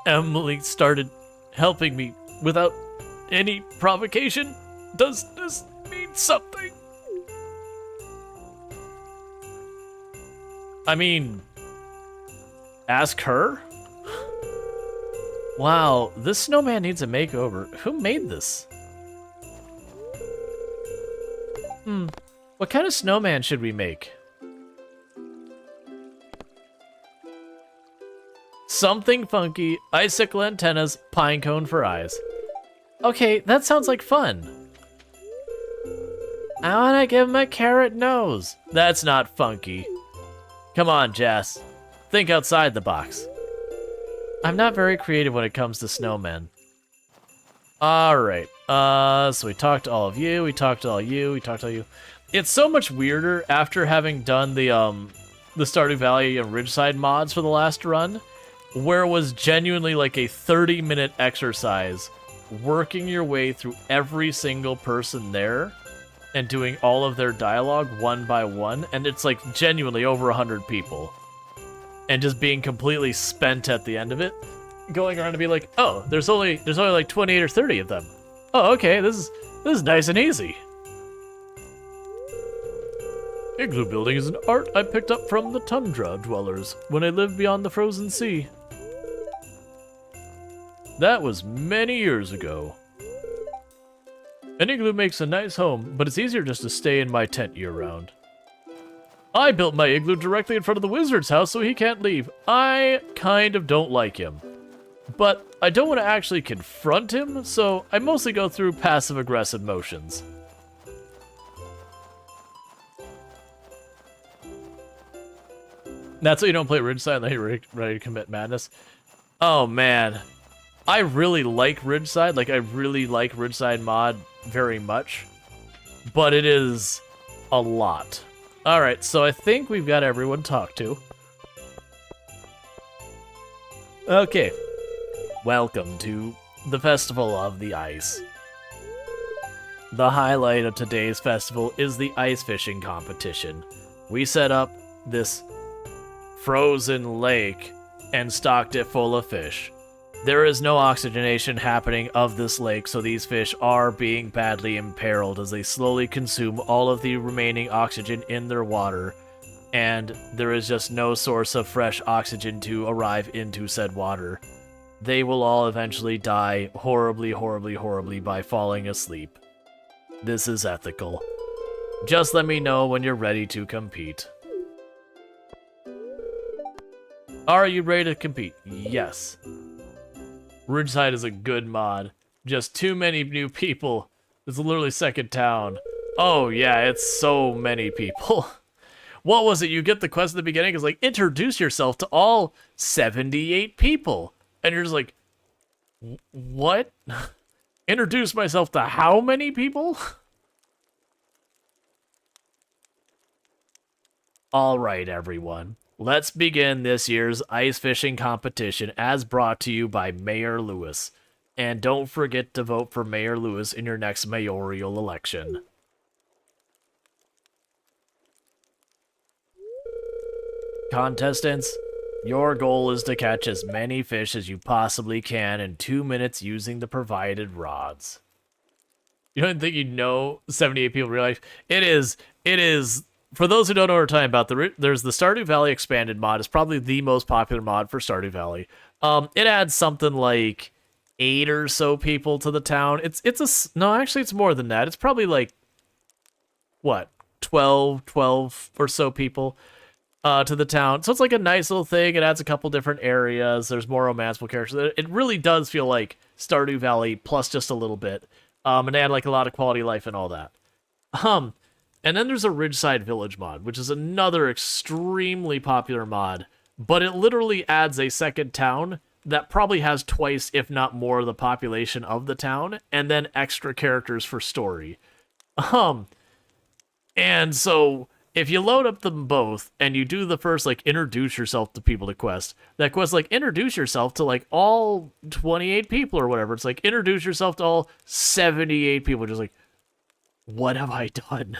Emily started helping me without any provocation. Does this mean something? I mean, ask her? Wow, this snowman needs a makeover. Who made this? What kind of snowman should we make? Something funky, icicle antennas, pine cone for eyes. Okay, that sounds like fun. I wanna give him a carrot nose. That's not funky. Come on, Jess. Think outside the box. I'm not very creative when it comes to snowmen. Alright, so we talked to all of you, we talked to all you, we talked to all you. It's so much weirder after having done the Stardew Valley and Ridgeside mods for the last run, where it was genuinely like a 30-minute exercise, working your way through every single person there, and doing all of their dialogue one by one, and it's like genuinely over 100 people. And just being completely spent at the end of it, going around to be like, oh, there's only like 28 or 30 of them. Oh, okay, this is nice and easy. Igloo building is an art I picked up from the tundra dwellers when I lived beyond the frozen sea. That was many years ago. An igloo makes a nice home, but it's easier just to stay in my tent year-round. I built my igloo directly in front of the wizard's house so he can't leave. I kind of don't like him. But I don't want to actually confront him, so I mostly go through passive-aggressive motions. That's why you don't play Ridgeside unless you're ready to commit madness. Oh, man. I really like Ridgeside. Like, I really like Ridgeside mod very much. But it is a lot. Alright, so I think we've got everyone talked to. Okay. Welcome to the Festival of the Ice. The highlight of today's festival is the ice fishing competition. We set up this frozen lake and stocked it full of fish. There is no oxygenation happening of this lake, so these fish are being badly imperiled as they slowly consume all of the remaining oxygen in their water, and there is just no source of fresh oxygen to arrive into said water. They will all eventually die horribly, horribly, horribly by falling asleep. This is ethical. Just let me know when you're ready to compete. Are you ready to compete? Yes. Ridgeside is a good mod. Just too many new people. It's literally second town. Oh yeah, it's so many people. What was it? You get the quest at the beginning? It's like, introduce yourself to all 78 people. And you're just like, what? Introduce myself to how many people? Alright, everyone. Let's begin this year's ice fishing competition as brought to you by Mayor Lewis. And don't forget to vote for Mayor Lewis in your next mayoral election. Contestants, your goal is to catch as many fish as you possibly can in 2 minutes using the provided rods. You don't think you know 78 people in real life? It is, for those who don't know what we're talking about, there's the Stardew Valley expanded mod. It's probably the most popular mod for Stardew Valley. It adds something like 8 or so people to the town. No, actually it's more than that. It's probably like, what, 12 or so people to the town. So it's like a nice little thing. It adds a couple different areas. There's more romanceable characters. It really does feel like Stardew Valley plus just a little bit. And add like a lot of quality of life and all that. And then there's a Ridgeside Village mod, which is another extremely popular mod, but it literally adds a second town that probably has twice, if not more, of the population of the town, and then extra characters for story. And so, if you load up them both, and you do the first, like, introduce yourself to people to quest, that quest, like, introduce yourself to, like, all 28 people or whatever. It's like, introduce yourself to all 78 people, just like, what have I done?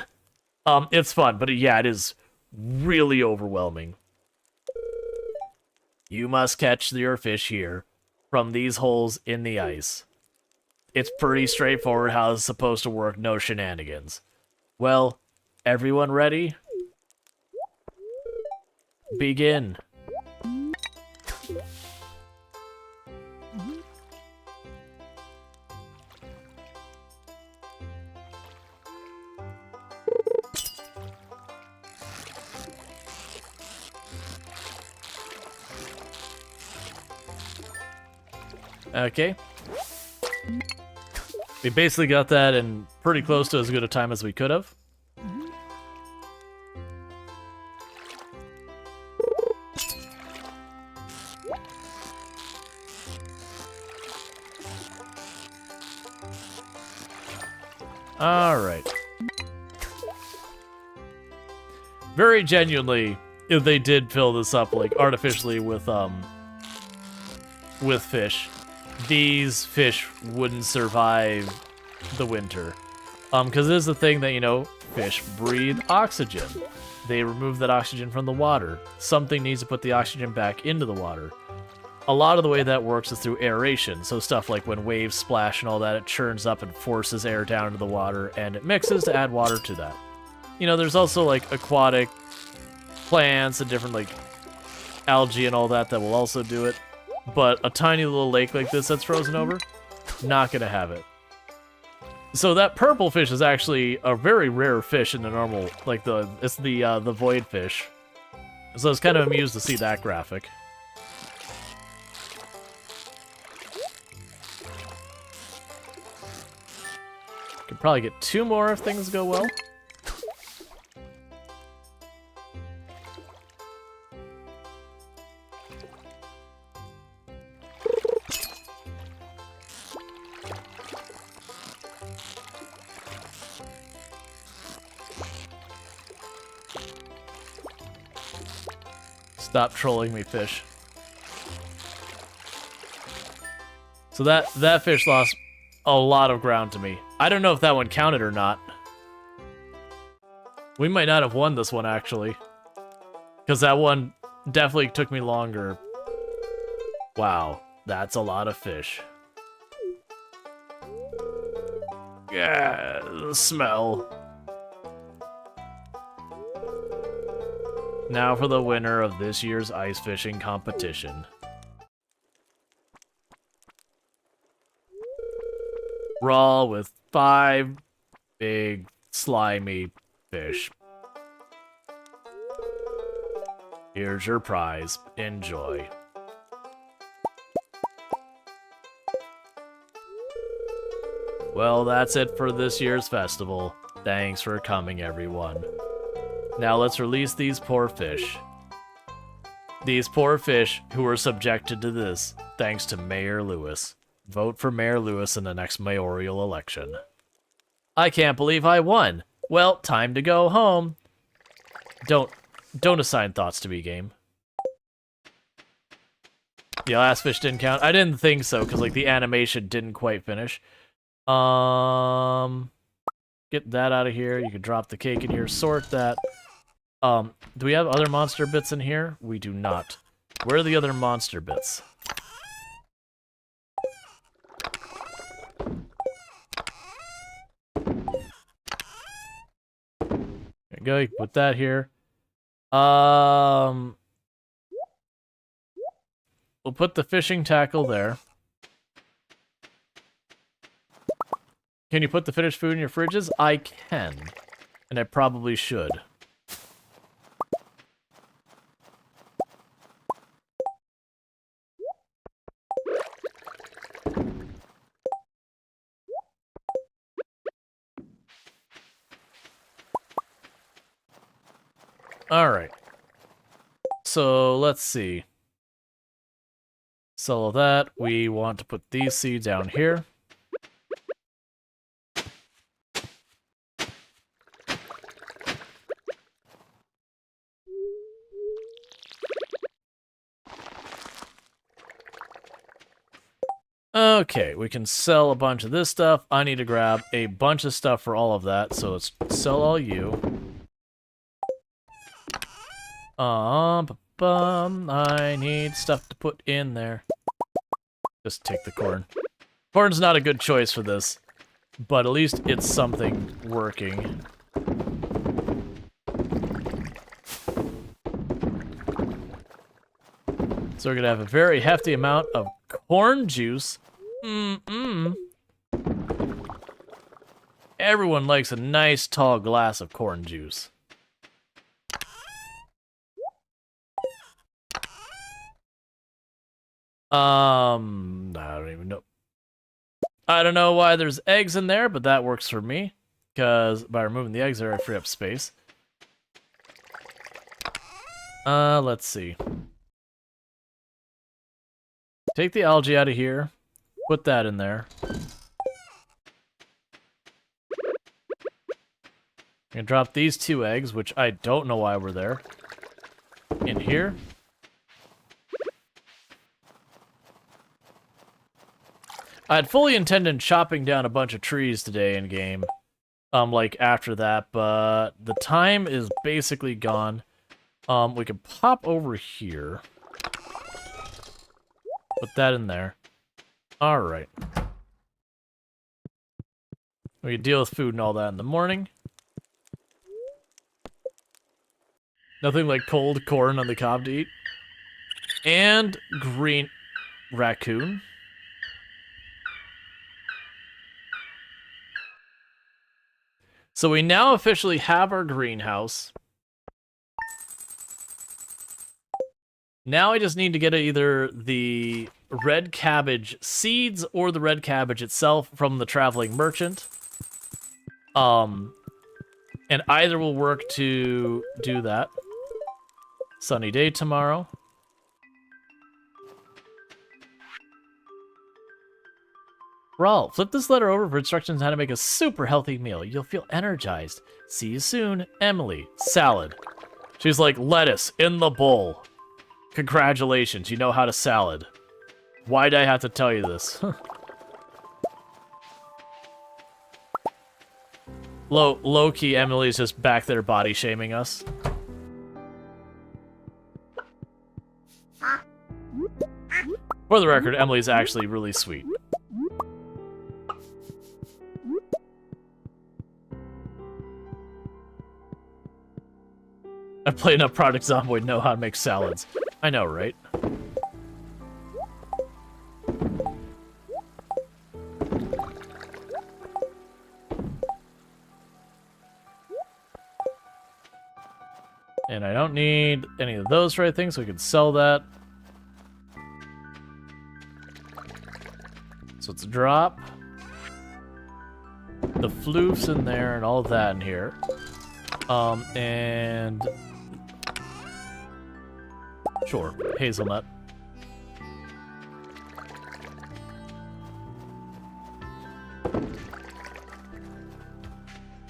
It's fun, but yeah, it is really overwhelming. You must catch your fish here, from these holes in the ice. It's pretty straightforward how it's supposed to work, no shenanigans. Well, everyone ready? Begin. Okay. We basically got that in pretty close to as good a time as we could have. Alright. Very genuinely, if they did fill this up, like, artificially with fish, these fish wouldn't survive the winter. Because it is the thing that, you know, fish breathe oxygen. They remove that oxygen from the water. Something needs to put the oxygen back into the water. A lot of the way that works is through aeration. So stuff like when waves splash and all that, it churns up and forces air down into the water, and it mixes to add water to that. You know, there's also like aquatic plants and different like algae and all that will also do it. But a tiny little lake like this that's frozen over, not gonna have it. So that purple fish is actually a very rare fish in the normal, like it's the void fish. So I was kind of amused to see that graphic. Could probably get 2 more if things go well. Stop trolling me, fish. So that fish lost a lot of ground to me. I don't know if that one counted or not. We might not have won this one, actually. Because that one definitely took me longer. Wow, that's a lot of fish. Yeah, the smell. Now for the winner of this year's ice fishing competition. Rual with 5 big, slimy fish. Here's your prize. Enjoy. Well, that's it for this year's festival. Thanks for coming, everyone. Now let's release these poor fish. These poor fish who were subjected to this, thanks to Mayor Lewis. Vote for Mayor Lewis in the next mayoral election. I can't believe I won. Well, time to go home. Don't assign thoughts to me, game. The last fish didn't count. I didn't think so, because like the animation didn't quite finish. Get that out of here. You can drop the cake in here. Sort that. Do we have other monster bits in here? We do not. Where are the other monster bits? There you go, you can put that here. We'll put the fishing tackle there. Can you put the finished food in your fridges? I can. And I probably should. Alright. So, let's see. Sell that. We want to put these seeds down here. Okay, we can sell a bunch of this stuff. I need to grab a bunch of stuff for all of that, so let's sell all you. I need stuff to put in there. Just take the corn. Corn's not a good choice for this, but at least it's something working. So we're gonna have a very hefty amount of corn juice. Everyone likes a nice tall glass of corn juice. I don't even know. I don't know why there's eggs in there, but that works for me. Because by removing the eggs there, I free up space. Let's see. Take the algae out of here. Put that in there. I'm gonna drop these 2 eggs, which I don't know why were there, in here. I'd fully intended chopping down a bunch of trees today in game, like after that, but the time is basically gone. We can pop over here. Put that in there. Alright. We can deal with food and all that in the morning. Nothing like cold corn on the cob to eat. And green raccoon. So we now officially have our greenhouse. Now I just need to get either the red cabbage seeds or the red cabbage itself from the traveling merchant. And either will work to do that. Sunny day tomorrow. Rual, flip this letter over for instructions on how to make a super healthy meal. You'll feel energized. See you soon, Emily. Salad. She's like, lettuce in the bowl. Congratulations, you know how to salad. Why'd I have to tell you this? Low-key, Emily's just back there body shaming us. For the record, Emily's actually really sweet. I've played enough Project Zomboid to know how to make salads. I know, right? And I don't need any of those right things, so we can sell that. So it's a drop. The floof's in there and all that in here. And... Sure, hazelnut.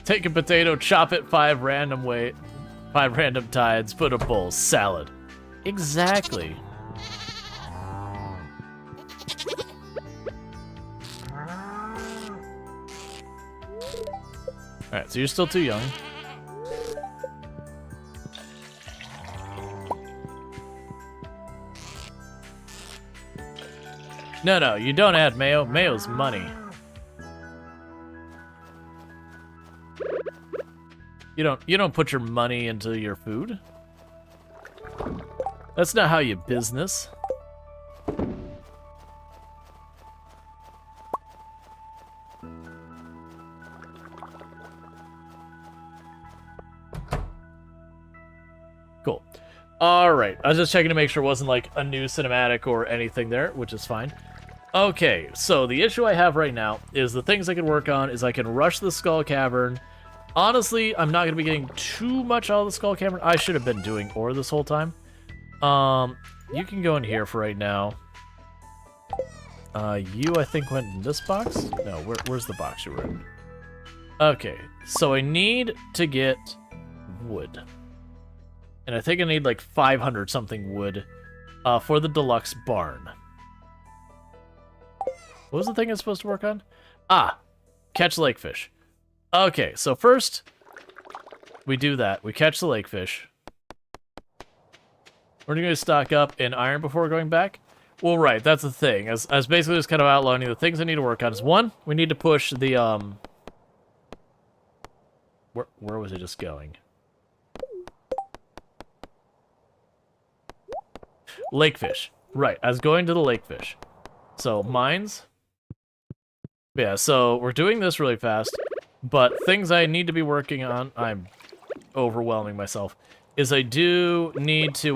Take a potato, chop it 5 random tides, put a bowl, salad. Exactly. Alright, so you're still too young. No, you don't add mayo. Mayo's money. You don't put your money into your food. That's not how you business. Cool. Alright, I was just checking to make sure it wasn't like a new cinematic or anything there, which is fine. Okay, so the issue I have right now is the things I can work on is I can rush the Skull Cavern. Honestly, I'm not going to be getting too much out of the Skull Cavern. I should have been doing ore this whole time. You can go in here for right now. You, I think, went in this box? No, where's the box you were in? Okay, so I need to get wood. And I think I need like 500 something wood for the deluxe barn. What was the thing I was supposed to work on? Ah, catch lakefish. Okay, so first we do that. We catch the lakefish. We're going to stock up in iron before going back. Well, right, that's the thing. As basically just kind of outlining the things I need to work on is one, we need to push the where was it just going? Lakefish. Right, I was going to the lakefish. So, mines. Yeah, so we're doing this really fast, but things I need to be working on, I'm overwhelming myself, is I do need to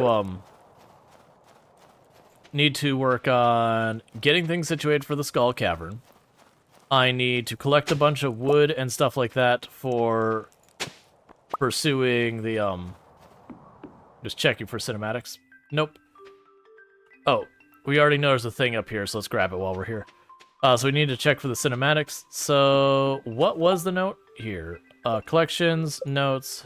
work on getting things situated for the Skull Cavern. I need to collect a bunch of wood and stuff like that for pursuing the, just checking for cinematics. Nope. Oh, we already know there's a thing up here, so let's grab it while we're here. So we need to check for the cinematics. So, what was the note here? Collections, notes.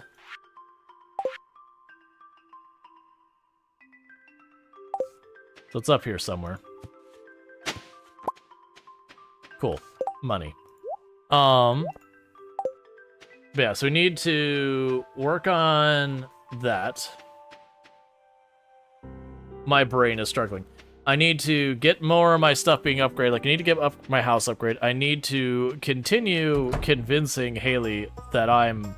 So it's up here somewhere. Cool. Money. Yeah, so we need to work on that. My brain is struggling. I need to get more of my stuff being upgraded. Like, I need to get up my house upgrade. I need to continue convincing Haley that I'm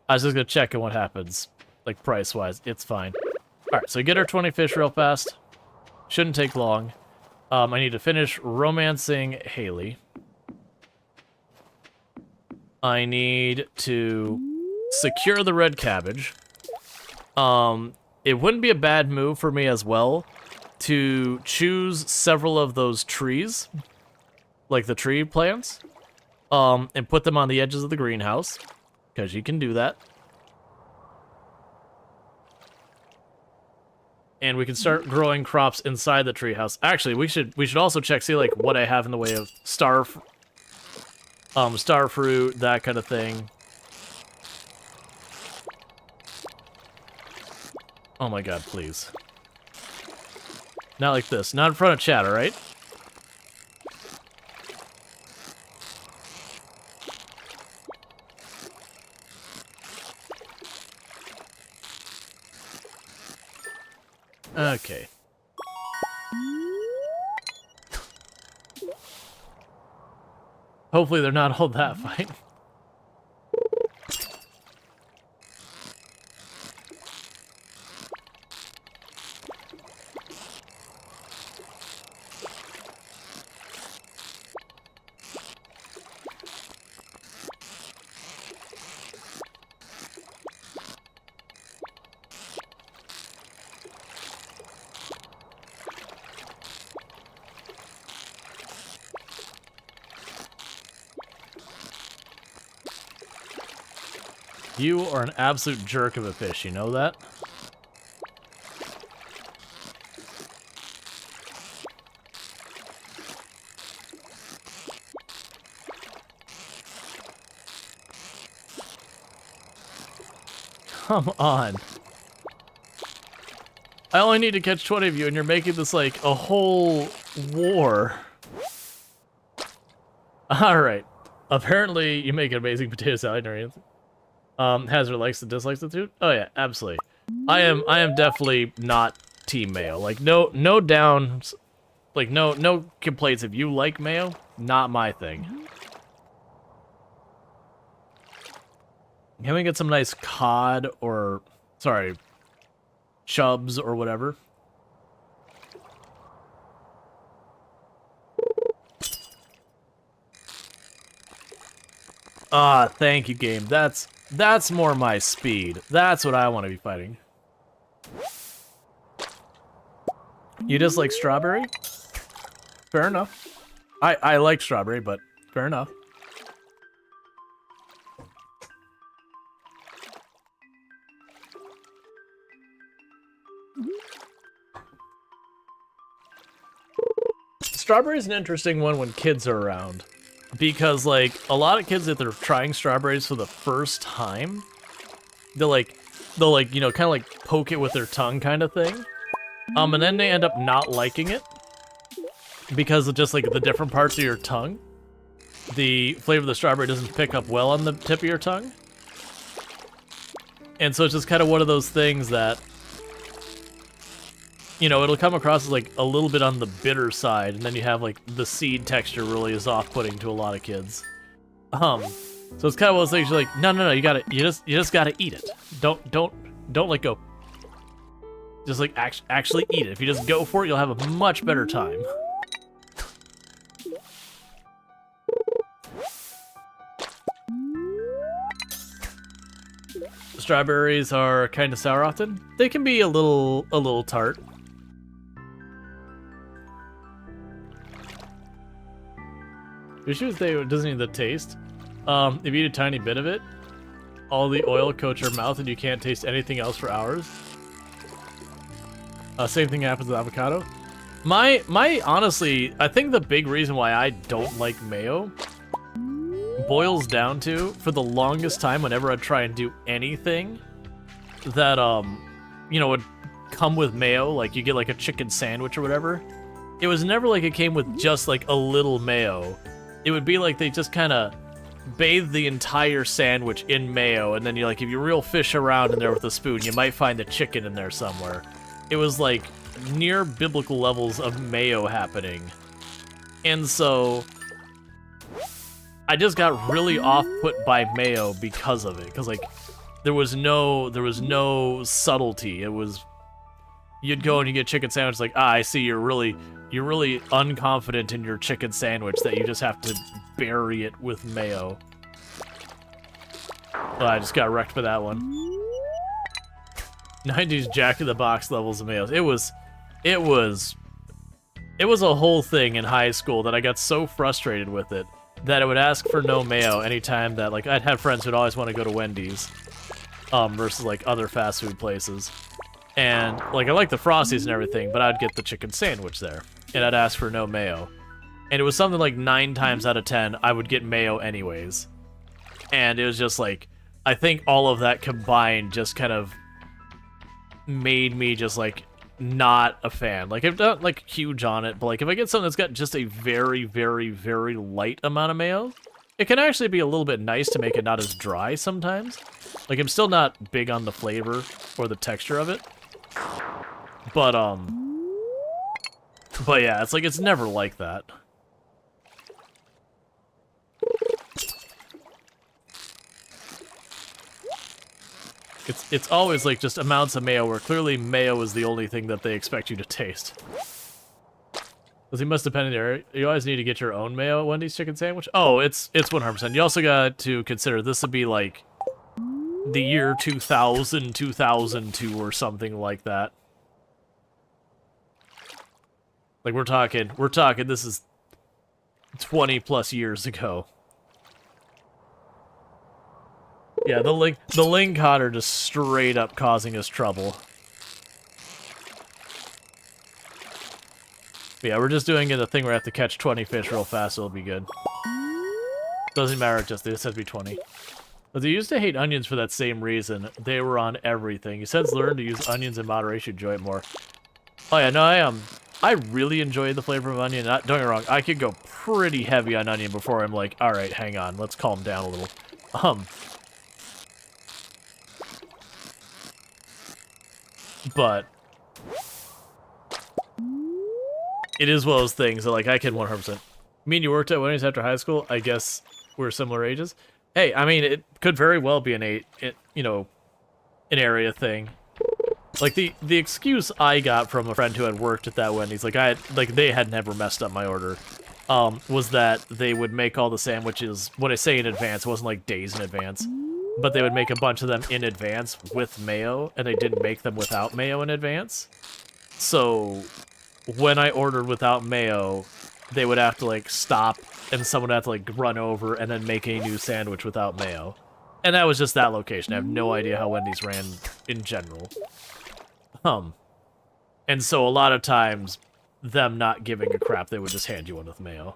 I was just gonna check what happens, like price-wise. It's fine. All right, so get our 20 fish real fast. Shouldn't take long. I need to finish romancing Haley. I need to secure the red cabbage. It wouldn't be a bad move for me as well to choose several of those trees, like the tree plants, and put them on the edges of the greenhouse, because you can do that. And we can start growing crops inside the treehouse. Actually, we should also check, see like what I have in the way of star fruit, that kind of thing. Oh my god, please. Not like this. Not in front of chat, alright? Okay. Hopefully they're not all that fine. You are an absolute jerk of a fish, you know that? Come on. I only need to catch 20 of you, and you're making this like a whole war. Alright. Apparently, you make an amazing potato salad, or anything. Hazard likes and dislikes the food? Oh yeah, absolutely. I am definitely not team mayo. Like no downs, like no complaints if you like mayo, not my thing. Can we get some nice cod or sorry, chubs or whatever? Ah, thank you, game. That's more my speed. That's what I want to be fighting. You dislike strawberry? Fair enough. I like strawberry, but fair enough. Strawberry is an interesting one when kids are around. Because, like, a lot of kids, if they're trying strawberries for the first time, they'll, you know, kind of, like, poke it with their tongue kind of thing. And then they end up not liking it. Because of just, like, the different parts of your tongue. The flavor of the strawberry doesn't pick up well on the tip of your tongue. And so it's just kind of one of those things that, you know, it'll come across as like a little bit on the bitter side, and then you have like the seed texture really is off-putting to a lot of kids. So it's kind of one of those things you're like, no, you just gotta eat it. Don't let go. Just like actually eat it. If you just go for it, you'll have a much better time. Strawberries are kind of sour often. They can be a little tart. The issue is it doesn't need the taste. If you eat a tiny bit of it, all the oil coats your mouth and you can't taste anything else for hours. Same thing happens with avocado. Honestly, I think the big reason why I don't like mayo boils down to, for the longest time, whenever I try and do anything that, you know, would come with mayo, like you get like a chicken sandwich or whatever, it was never like it came with just like a little mayo. It would be like they just kind of bathe the entire sandwich in mayo, and then you like, if you reel fish around in there with a spoon, you might find the chicken in there somewhere. It was like near biblical levels of mayo happening. And so I just got really off-put by mayo because of it. Because like There was no subtlety. It was, you'd go and you get chicken sandwich, like, I see you're really unconfident in your chicken sandwich that you just have to bury it with mayo. Oh, I just got wrecked by that one. 90s Jack in the Box levels of mayo. It was a whole thing in high school that I got so frustrated with it that I would ask for no mayo anytime that, like, I'd have friends who'd always want to go to Wendy's, versus, like, other fast food places. And, like, I like the Frosties and everything, but I'd get the chicken sandwich there, and I'd ask for no mayo. And it was something like 9 times out of 10, I would get mayo anyways. And it was just, like, I think all of that combined just kind of made me just, like, not a fan. Like, I'm not, like, huge on it, but, like, if I get something that's got just a very, very, very light amount of mayo, it can actually be a little bit nice to make it not as dry sometimes. Like, I'm still not big on the flavor or the texture of it. But yeah, it's like, it's never like that. It's always, like, just amounts of mayo, where clearly mayo is the only thing that they expect you to taste. Because you must depend on the area. You always need to get your own mayo at Wendy's chicken sandwich? Oh, it's 100%. You also got to consider this would be, like, the year 2000, 2002 or something like that. Like, we're talking, this is 20 plus years ago. Yeah, the ling cod are just straight up causing us trouble. But yeah, we're just doing it a thing where I have to catch 20 fish real fast, so it'll be good. Doesn't matter, just this has to be 20. But they used to hate onions for that same reason. They were on everything. He since learned to use onions in moderation, enjoy it more. Oh yeah, no, I really enjoy the flavor of onion. Don't get me wrong, I could go pretty heavy on onion before I'm like, alright, hang on, let's calm down a little. But it is one of those things that, like, I can 100%. You mean you worked at Wendy's after high school? I guess we're similar ages. Hey, I mean, it could very well be an area thing. Like, the excuse I got from a friend who had worked at that Wendy's, like, they had never messed up my order, was that they would make all the sandwiches, when I say in advance, it wasn't like days in advance, but they would make a bunch of them in advance with mayo, and they didn't make them without mayo in advance. So, when I ordered without mayo, they would have to, like, stop, and someone would have to, like, run over and then make a new sandwich without mayo. And that was just that location. I have no idea how Wendy's ran in general. And so a lot of times, them not giving a crap, they would just hand you one with mayo.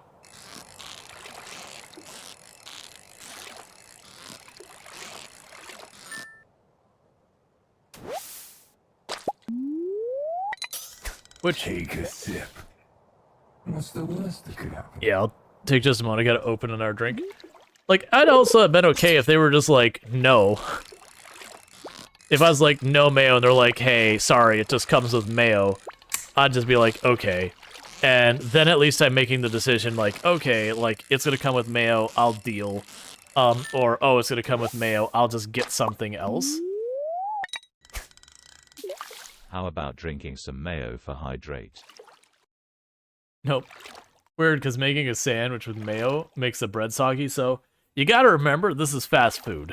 Which... Take a sip. What's the worst that could happen? Yeah, I'll take just a moment. I gotta open another drink. Like, I'd also have been okay if they were just like, no. If I was like, no mayo, and they're like, hey, sorry, it just comes with mayo, I'd just be like, okay. And then at least I'm making the decision, like, okay, like, it's gonna come with mayo, I'll deal. Or, oh, it's gonna come with mayo, I'll just get something else. How about drinking some mayo for hydrate? Nope. Weird, because making a sandwich with mayo makes the bread soggy, so you gotta remember, this is fast food.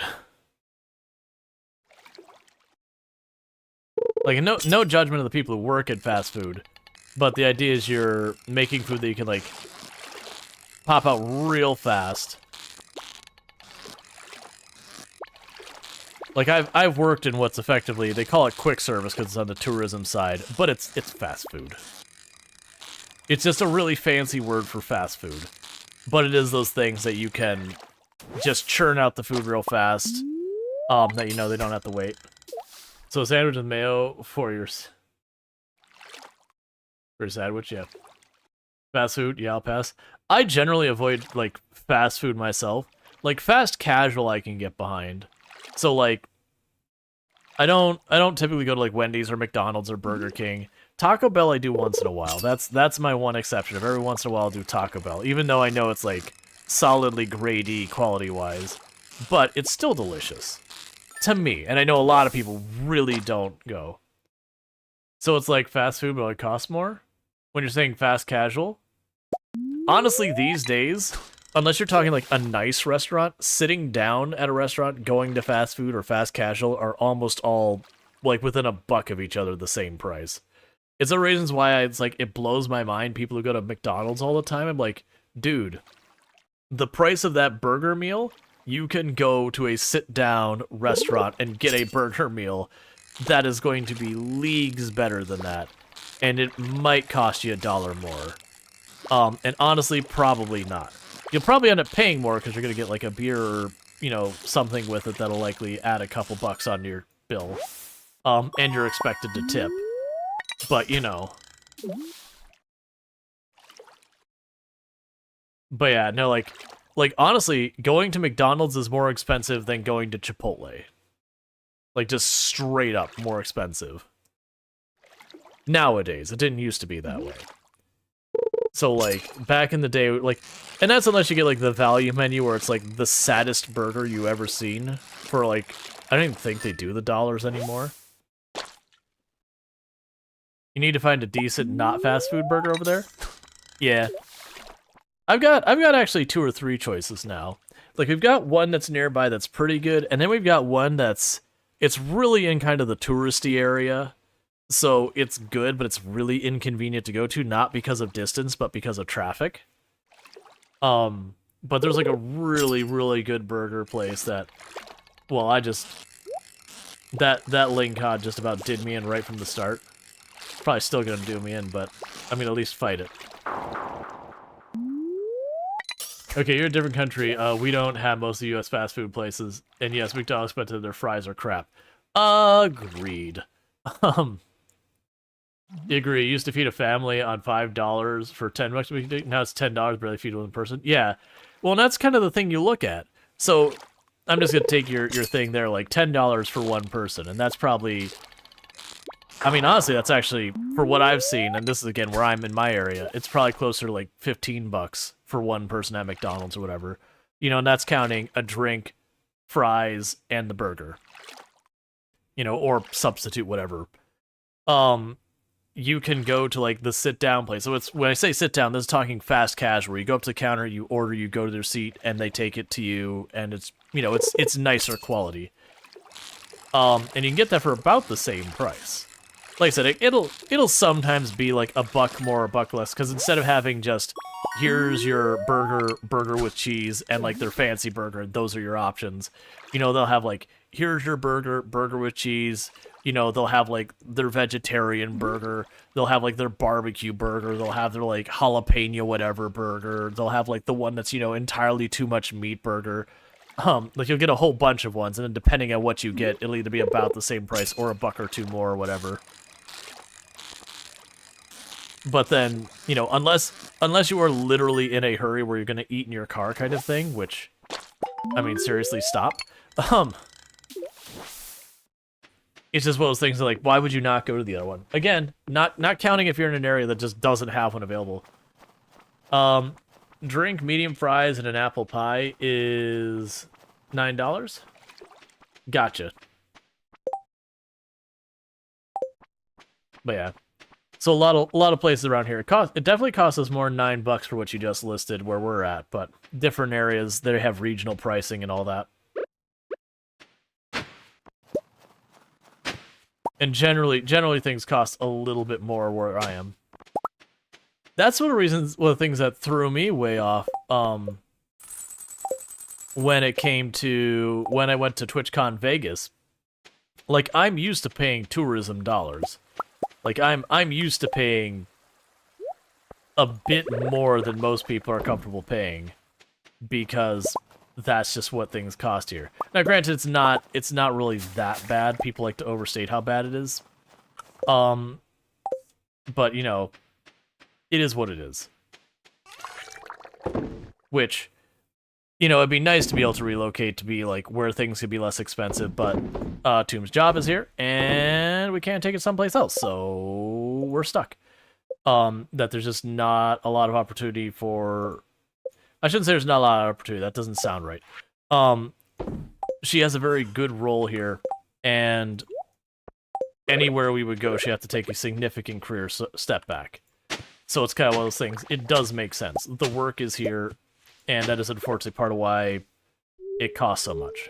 Like, no judgment of the people who work at fast food, but the idea is you're making food that you can, like, pop out real fast. Like, I've worked in what's effectively, they call it quick service because it's on the tourism side, but it's fast food. It's just a really fancy word for fast food. But it is those things that you can just churn out the food real fast, that you know they don't have to wait. So a sandwich with mayo for your sandwich, yeah. Fast food, yeah, I'll pass. I generally avoid, like, fast food myself. Like, fast casual I can get behind. So, like, I don't typically go to, like, Wendy's or McDonald's or Burger King. Taco Bell I do once in a while. That's my one exception. If every once in a while I'll do Taco Bell, even though I know it's, like, solidly grade E quality-wise. But it's still delicious. to me, and I know a lot of people really don't go. So it's like fast food, but it costs more? When you're saying fast casual? Honestly, these days, unless you're talking like a nice restaurant, sitting down at a restaurant, going to fast food or fast casual are almost all like within $1 of each other the same price. It's the reasons why it's like it blows my mind people who go to McDonald's all the time. I'm like, dude, the price of that burger meal, you can go to a sit-down restaurant and get a burger meal that is going to be leagues better than that. And it might cost you $1 more. And honestly, probably not. You'll probably end up paying more because you're going to get like a beer or, you know, something with it that'll likely add a couple bucks onto your bill. And you're expected to tip. But, you know. But yeah, no, like honestly, going to McDonald's is more expensive than going to Chipotle. Like, just straight up more expensive. Nowadays, it didn't used to be that way. So, like, back in the day, like, and that's unless you get, like, the value menu where it's, like, the saddest burger you ever seen for, like, I don't even think they do the dollars anymore. You need to find a decent, not fast food burger over there? Yeah. I've got actually 2 or 3 choices now. Like, we've got one that's nearby that's pretty good, and then we've got one it's really in kind of the touristy area. So it's good, but it's really inconvenient to go to, not because of distance, but because of traffic. But there's like a really, really good burger place that, well, that link cod just about did me in right from the start. Probably still gonna do me in, but I'm gonna at least fight it. Okay, you're a different country. We don't have most of the U.S. fast food places, and yes, McDonald's expected their fries are crap. Agreed. You agree. You used to feed a family on $5 for $10 a week. Now it's $10 barely feed one person. Yeah. Well, and that's kind of the thing you look at. So I'm just gonna take your thing there, like $10 for one person, and that's probably. I mean, honestly, that's actually for what I've seen, and this is again where I'm in my area. It's probably closer to like $15 for one person at McDonald's or whatever. You know, and that's counting a drink, fries, and the burger. You know, or substitute whatever. You can go to like the sit down place. So it's when I say sit down, this is talking fast casual. You go up to the counter, you order, you go to their seat, and they take it to you, and it's, you know, it's nicer quality. And you can get that for about the same price. Like I said, it'll sometimes be like $1 more, $1 less, because instead of having just here's your burger with cheese and like their fancy burger, those are your options. You know, they'll have like here's your burger with cheese. You know, they'll have, like, their vegetarian burger. They'll have, like, their barbecue burger. They'll have their, like, jalapeno whatever burger. They'll have, like, the one that's, you know, entirely too much meat burger. Like, you'll get a whole bunch of ones, and then depending on what you get, it'll either be about the same price or $1 or $2 more or whatever. But then, you know, unless you are literally in a hurry where you're gonna eat in your car kind of thing, which, I mean, seriously, stop. It's just one of those things that, like, why would you not go to the other one? Again, not counting if you're in an area that just doesn't have one available. Drink, medium fries, and an apple pie is $9. Gotcha. But yeah, so a lot of places around here. It definitely costs us more than $9 for what you just listed where we're at, but different areas they have regional pricing and all that. And generally things cost a little bit more where I am. That's one of the things that threw me way off, when it came to, when I went to TwitchCon Vegas. Like, I'm used to paying tourism dollars. Like, I'm used to paying a bit more than most people are comfortable paying. Because that's just what things cost here. Now, granted, it's not really that bad. People like to overstate how bad it is. But, you know, it is what it is. Which, you know, it'd be nice to be able to relocate to be, like, where things could be less expensive, but Tomb's job is here, and we can't take it someplace else, so we're stuck. That there's just not a lot of opportunity for... I shouldn't say there's not a lot of opportunity. That doesn't sound right. she has a very good role here, and anywhere we would go, she'd have to take a significant career step back. So it's kind of one of those things. It does make sense. The work is here, and that is unfortunately part of why it costs so much.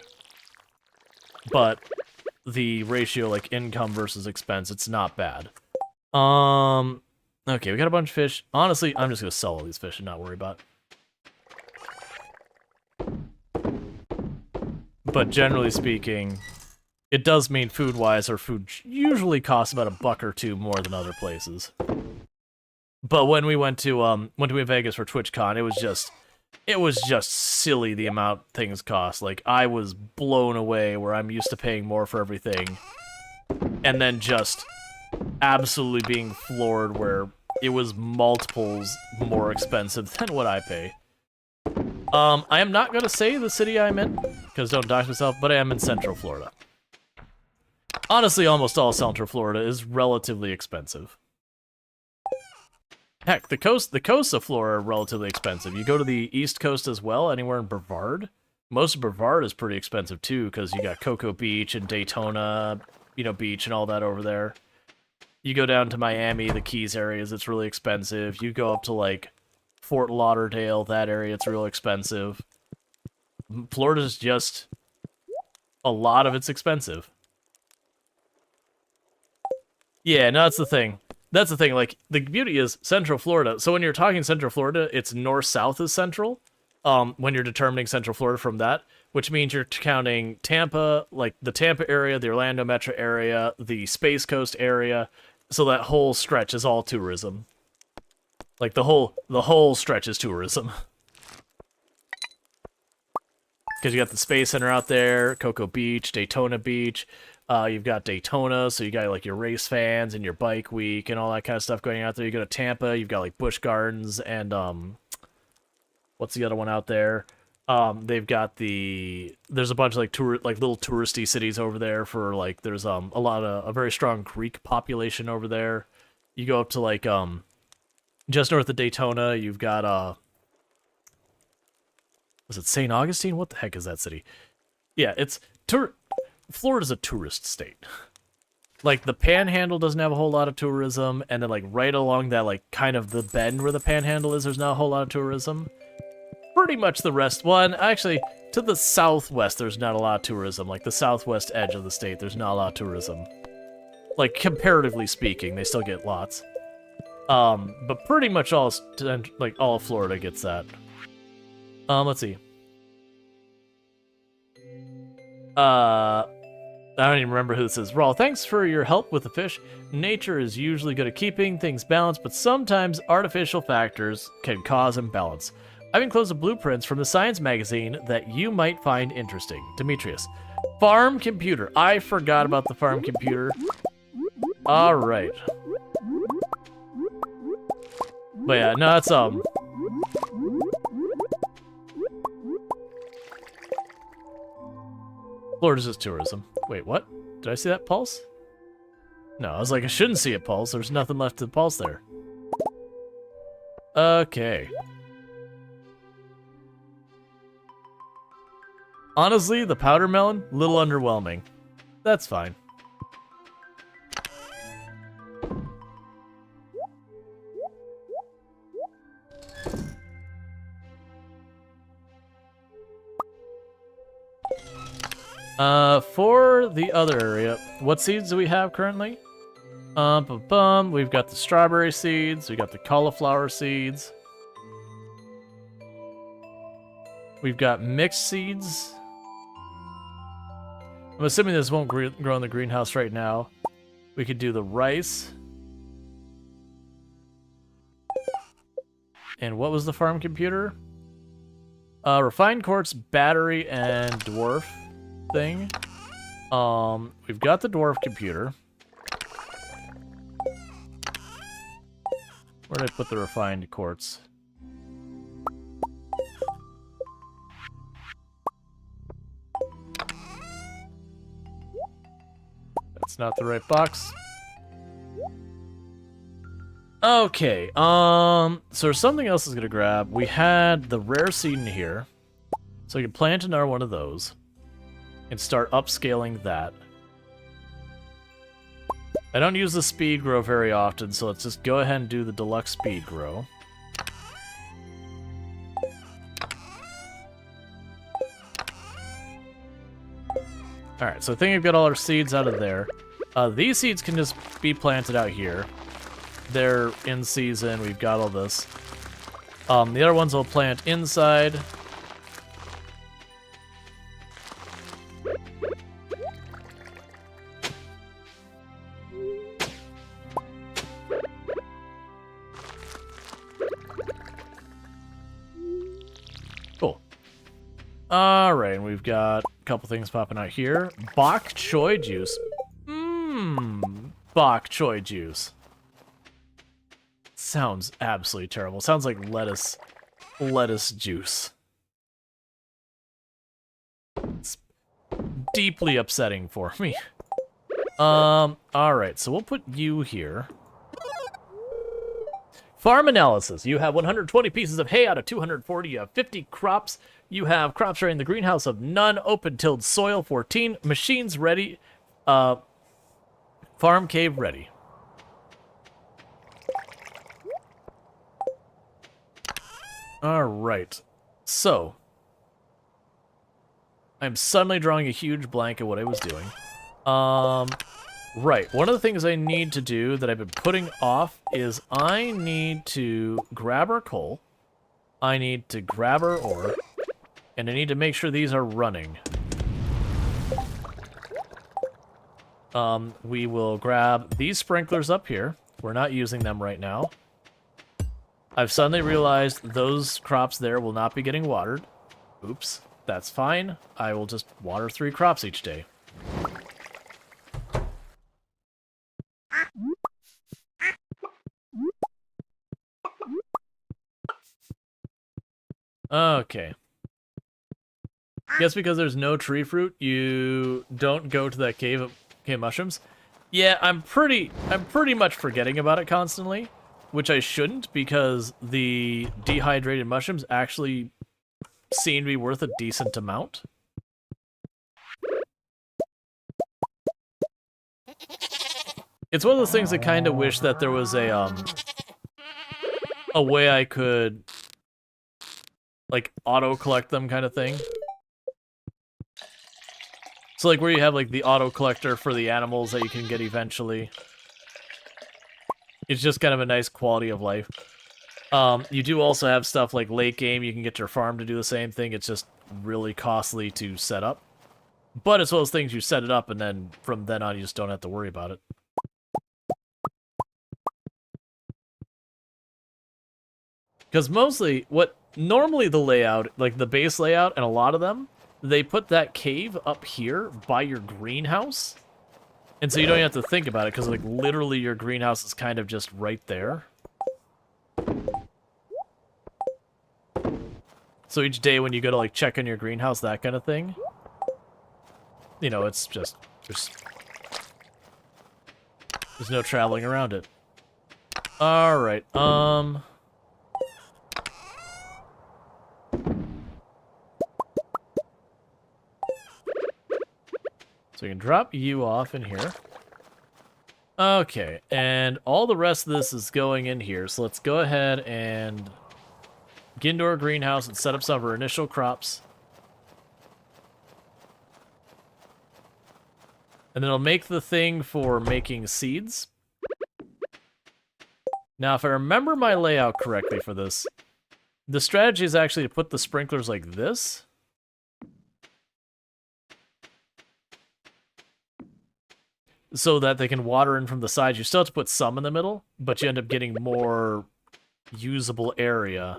But the ratio, like income versus expense, it's not bad. Okay, we got a bunch of fish. Honestly, I'm just gonna sell all these fish and not worry about it. But generally speaking, it does mean food-wise, our food usually costs about $1 or $2 more than other places. But when we went to Vegas for TwitchCon, it was just silly the amount things cost. Like, I was blown away where I'm used to paying more for everything, and then just absolutely being floored where it was multiples more expensive than what I pay. I am not gonna say the city I'm in, because don't dox myself, but I am in Central Florida. Honestly, almost all Central Florida is relatively expensive. Heck, the coasts of Florida are relatively expensive. You go to the East Coast as well, anywhere in Brevard. Most of Brevard is pretty expensive too, because you got Cocoa Beach and Daytona, beach and all that over there. You go down to Miami, the Keys areas, it's really expensive. You go up to, like, Fort Lauderdale, that area, it's real expensive. Florida's just... a lot of it's expensive. Yeah, no, that's the thing. That's the thing, like, the beauty is Central Florida. So when you're talking Central Florida, it's north-south is central. When you're determining Central Florida from that, which means you're counting Tampa, like the Tampa area, the Orlando metro area, the Space Coast area. So that whole stretch is all tourism. Like the whole stretch is tourism. Because you got the Space Center out there, Cocoa Beach, Daytona Beach. You've got Daytona, so you got like your race fans and your bike week and all that kind of stuff going out there. You go to Tampa, you've got like Busch Gardens and what's the other one out there? They've got there's a bunch of like little touristy cities over there for like there's a very strong Greek population over there. You go up to like just north of Daytona, you've got was it St. Augustine? What the heck is that city? Yeah, it's Florida's a tourist state. Like, the Panhandle doesn't have a whole lot of tourism, and then, like, right along that, like, kind of the bend where the Panhandle is, there's not a whole lot of tourism. Pretty much the rest, actually, to the southwest, there's not a lot of tourism. Like, the southwest edge of the state, there's not a lot of tourism. Like, comparatively speaking, they still get lots. But pretty much all of Florida gets that. Let's see. I don't even remember who this is. Rual, thanks for your help with the fish. Nature is usually good at keeping things balanced, but sometimes artificial factors can cause imbalance. I've enclosed the blueprints from the science magazine that you might find interesting. Demetrius. Farm computer. I forgot about the farm computer. Alright. But yeah, no, that's, Florida's just tourism. Wait, what? Did I see that pulse? No, I was like, I shouldn't see it pulse. There's nothing left to pulse there. Okay. Honestly, the powder melon, little underwhelming. That's fine. For the other area, what seeds do we have currently? We've got the strawberry seeds, we got the cauliflower seeds. We've got mixed seeds. I'm assuming this won't grow in the greenhouse right now. We could do the rice. And what was the farm computer? Refined quartz, battery, and dwarf thing. We've got the dwarf computer. Where did I put the refined quartz? That's not the right box. Okay, so there's something else is gonna grab. We had the rare seed in here. So we can plant another one of those. and start upscaling that. I don't use the speed grow very often, so let's just go ahead and do the deluxe speed grow. Alright, so I think I've got all our seeds out of there. These seeds can just be planted out here. They're in season, we've got all this. The other ones will plant inside. Cool. Alright, and we've got a couple things popping out here. Bok choy juice. Bok choy juice. Sounds absolutely terrible. Sounds like lettuce juice. It's deeply upsetting for me. Alright, so we'll put you here. Farm analysis. You have 120 pieces of hay out of 240. You have 50 crops. You have crops ready in the greenhouse of none. Open tilled soil 14. Machines ready. Farm cave ready. Alright. So. I'm suddenly drawing a huge blank at what I was doing. Right. One of the things I need to do that I've been putting off is I need to grab our coal. I need to grab our ore. And I need to make sure these are running. We will grab these sprinklers up here. We're not using them right now. I've suddenly realized those crops there will not be getting watered. Oops. That's fine. I will just water 3 crops each day. Okay. Guess because there's no tree fruit, you don't go to that cave of mushrooms. Yeah, I'm pretty much forgetting about it constantly, which I shouldn't, because the dehydrated mushrooms actually seem to be worth a decent amount. It's one of those things I kind of wish that there was a way I could like auto collect them kind of thing. So like where you have like the auto collector for the animals that you can get eventually. It's just kind of a nice quality of life. You do also have stuff like late game, you can get your farm to do the same thing. It's just really costly to set up. But it's one of those things you set it up and then from then on you just don't have to worry about it. Because mostly, what normally the layout, like the base layout and a lot of them, they put that cave up here by your greenhouse. And so you don't have to think about it, because like literally your greenhouse is kind of just right there. So each day when you go to like check on your greenhouse, that kind of thing, you know, it's just, there's no traveling around it. Alright, so we can drop you off in here. Okay, and all the rest of this is going in here, so let's go ahead and get into our greenhouse and set up some of our initial crops. And then I'll make the thing for making seeds. Now, if I remember my layout correctly for this, the strategy is actually to put the sprinklers like this. So that they can water in from the sides. You still have to put some in the middle, but you end up getting more usable area.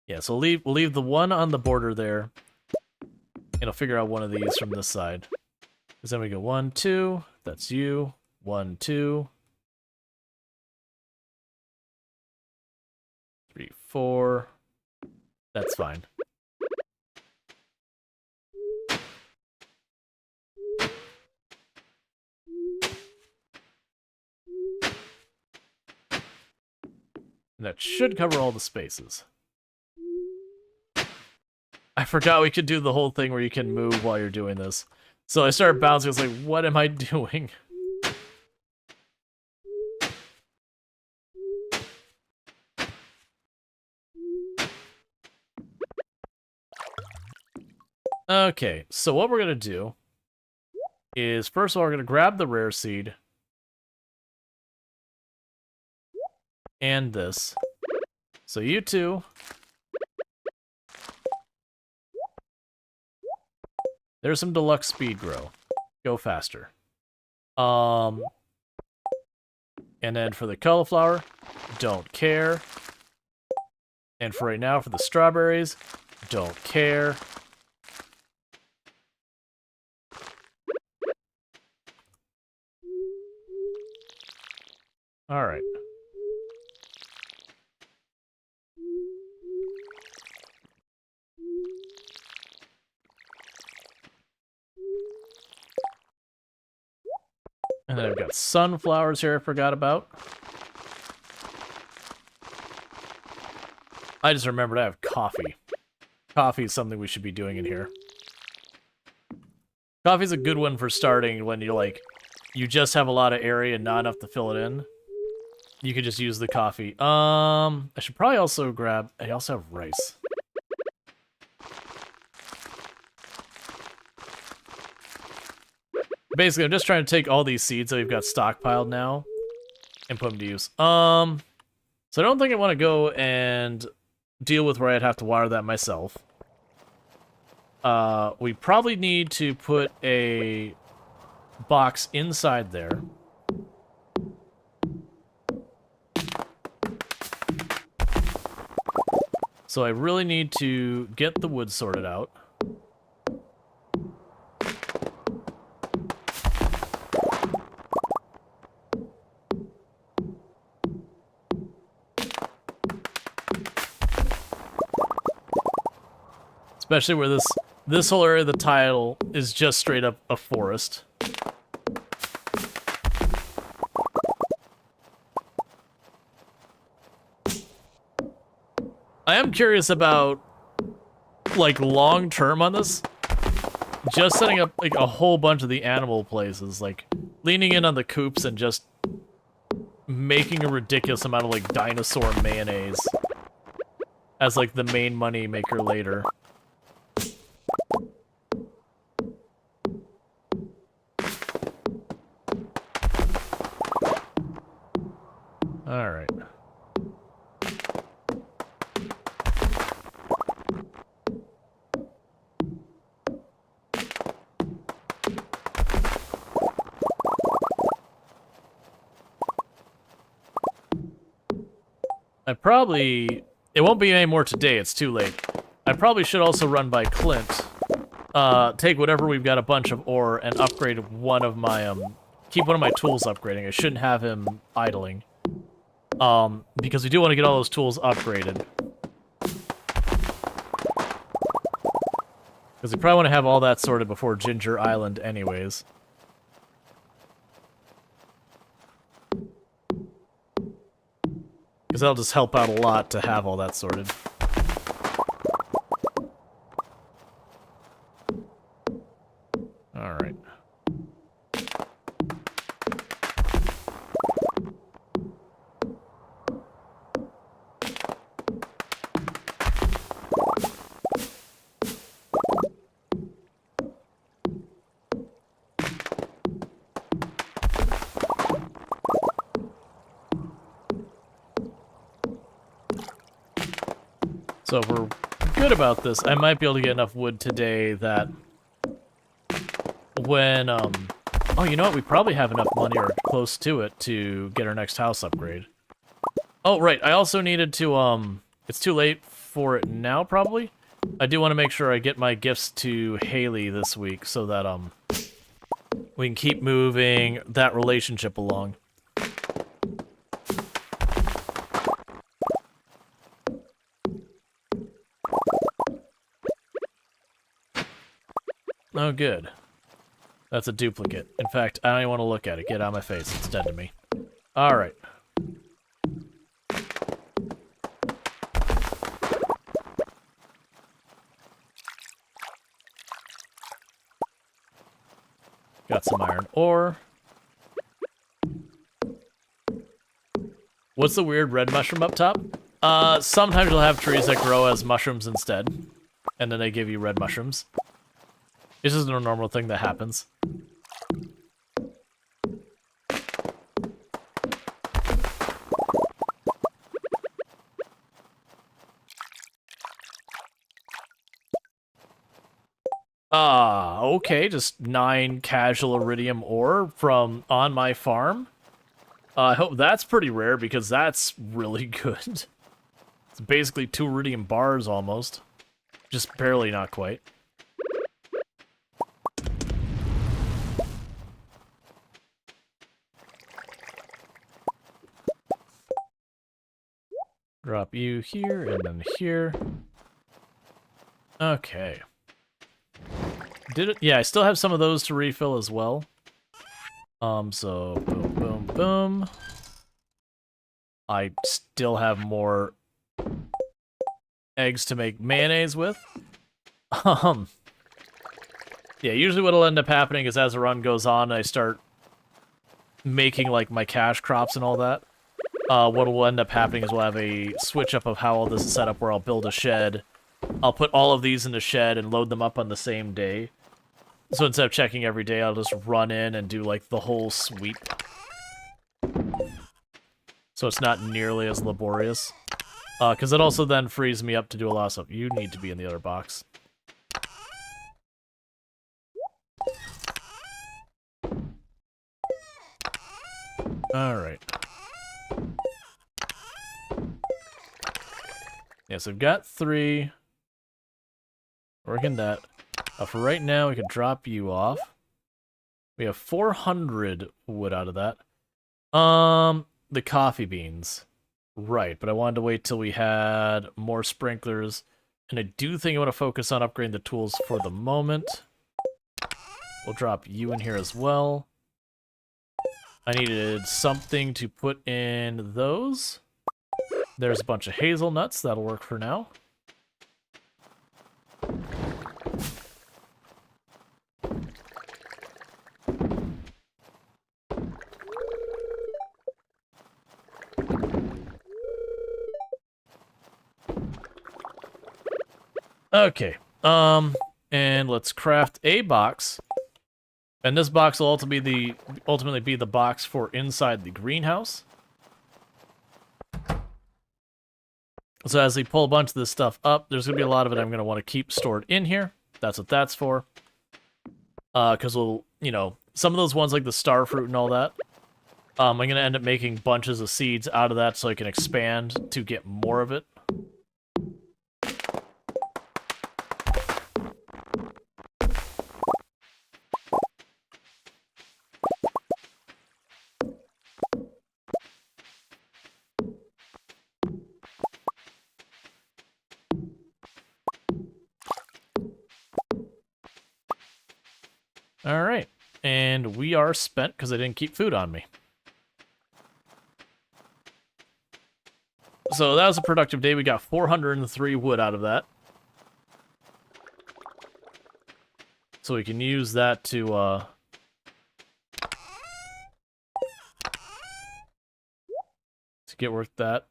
Yeah, so we'll leave the one on the border there. And I'll figure out one of these from this side. Because then we go 1, 2, that's you. 1, 2. 3, 4. That's fine. And that should cover all the spaces. I forgot we could do the whole thing where you can move while you're doing this. So I started bouncing, I was like, what am I doing? Okay, so what we're gonna do is, first of all, we're gonna grab the rare seed. And this. So you two. There's some deluxe speed grow. Go faster. And then for the cauliflower, don't care. And for right now, for the strawberries, don't care. All right. And then I've got sunflowers here I forgot about. I just remembered I have coffee. Coffee is something we should be doing in here. Coffee's a good one for starting when you're like, you just have a lot of area and not enough to fill it in. You could just use the coffee. I should probably also grab, I also have rice. Basically, I'm just trying to take all these seeds that we've got stockpiled now and put them to use. So I don't think I want to go and deal with where I'd have to water that myself. We probably need to put a box inside there. So I really need to get the wood sorted out. Especially where this whole area of the tile is just straight up a forest. I am curious about, like, long term on this. Just setting up, like, a whole bunch of the animal places, like, leaning in on the coops and just making a ridiculous amount of, like, dinosaur mayonnaise as, like, the main money maker later. Alright. It won't be any more today, it's too late. I probably should also run by Clint. Take whatever we've got a bunch of ore and upgrade one of my, keep one of my tools upgrading. I shouldn't have him idling. Because we do want to get all those tools upgraded. Because we probably want to have all that sorted before Ginger Island anyways. Because that'll just help out a lot to have all that sorted. Alright. So if we're good about this, I might be able to get enough wood today that when, oh, you know what? We probably have enough money or close to it to get our next house upgrade. Oh, right. I also needed to, it's too late for it now, probably. I do want to make sure I get my gifts to Haley this week so that, we can keep moving that relationship along. Oh, good. That's a duplicate. In fact, I don't even want to look at it. Get out of my face. It's dead to me. Alright. Got some iron ore. What's the weird red mushroom up top? Sometimes you'll have trees that grow as mushrooms instead, and then they give you red mushrooms. This isn't a normal thing that happens. Okay, just 9 casual iridium ore from on my farm. I hope that's pretty rare because that's really good. It's basically 2 iridium bars almost. Just barely, not quite. Drop you here and then here. Okay. Did it? Yeah, I still have some of those to refill as well. So boom, boom, boom. I still have more eggs to make mayonnaise with. Yeah, usually what'll end up happening is as the run goes on, I start making like my cash crops and all that. What will end up happening is we'll have a switch up of how all this is set up where I'll build a shed. I'll put all of these in the shed and load them up on the same day. So instead of checking every day, I'll just run in and do, like, the whole sweep. So it's not nearly as laborious. Because it also then frees me up to do a lot of stuff. You need to be in the other box. Alright. Yeah, so I've got 3. Working that. For right now, we can drop you off. We have 400 wood out of that. The coffee beans. Right, but I wanted to wait till we had more sprinklers. And I do think I want to focus on upgrading the tools for the moment. We'll drop you in here as well. I needed something to put in those. There's a bunch of hazelnuts. That'll work for now. Okay, and let's craft a box. And this box will ultimately be the box for inside the greenhouse. So as we pull a bunch of this stuff up, there's going to be a lot of it I'm going to want to keep stored in here. That's what that's for. Because we'll, you know, some of those ones like the star fruit and all that, I'm going to end up making bunches of seeds out of that so I can expand to get more of it. Alright, and we are spent because I didn't keep food on me. So that was a productive day. We got 403 wood out of that. So we can use that to get work that.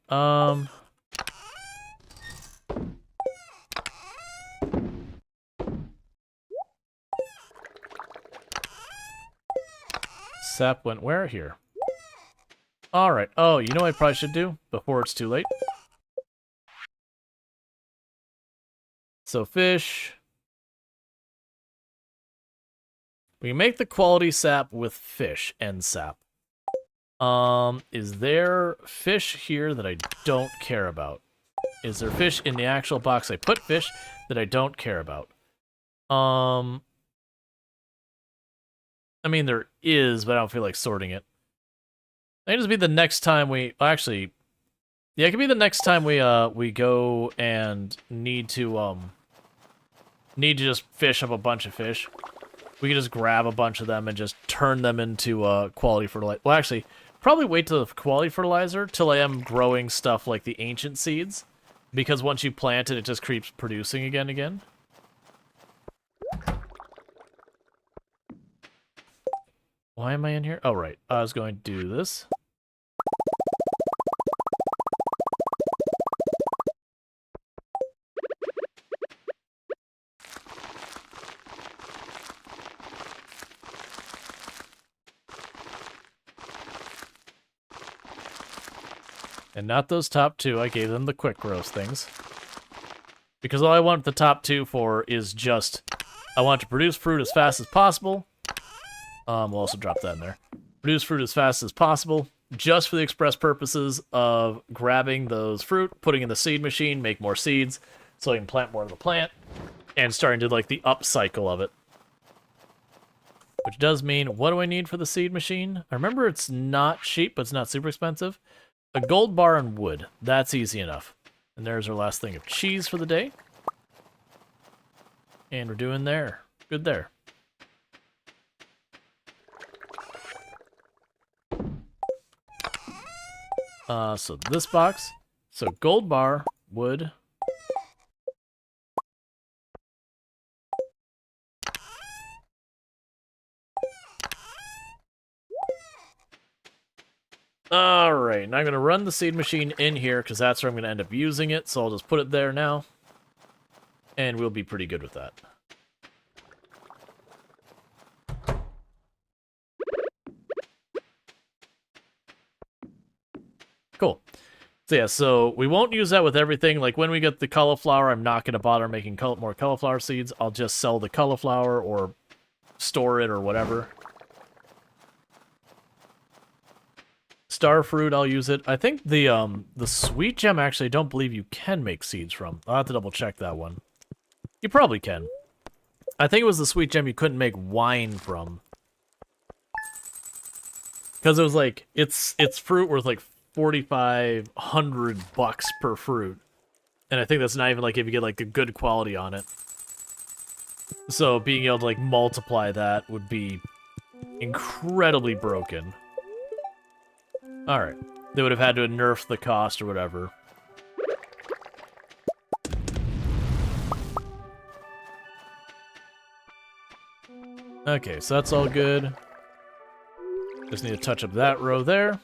Sap went where here? Alright. Oh, you know what I probably should do before it's too late? So fish. We can make the quality sap with fish and sap. Is there fish here that I don't care about? Is there fish in the actual box I put fish that I don't care about? I mean, there is, but I don't feel like sorting it. It can just be the next time we... Actually, yeah, it could be the next time we go and need to just fish up a bunch of fish. We can just grab a bunch of them and just turn them into quality fertilizer. Well, actually, probably wait till the quality fertilizer till I am growing stuff like the ancient seeds. Because once you plant it, it just keeps producing again and again. Why am I in here? Oh, right. I was going to do this. And not those top two. I gave them the quick roast things. Because all I want the top two for is just... I want to produce fruit as fast as possible. We'll also drop that in there. Produce fruit as fast as possible, just for the express purposes of grabbing those fruit, putting in the seed machine, make more seeds, so I can plant more of the plant, and starting to like the up cycle of it. Which does mean, what do I need for the seed machine? I remember it's not cheap, but it's not super expensive. A gold bar and wood. That's easy enough. And there's our last thing of cheese for the day. And we're doing there. Good there. So this box. So gold bar, wood. Alright, now I'm going to run the seed machine in here because that's where I'm going to end up using it. So I'll just put it there now. And we'll be pretty good with that. Cool. So yeah, so we won't use that with everything. Like when we get the cauliflower, I'm not going to bother making more cauliflower seeds. I'll just sell the cauliflower or store it or whatever. Starfruit, I'll use it. I think the sweet gem, actually, I don't believe you can make seeds from. I'll have to double check that one. You probably can. I think it was the sweet gem you couldn't make wine from. Because it was like, it's fruit worth like $4,500 per fruit. And I think that's not even like if you get like a good quality on it. So being able to like multiply that would be incredibly broken. Alright. They would have had to nerf the cost or whatever. Okay, so that's all good. Just need to touch up that row there.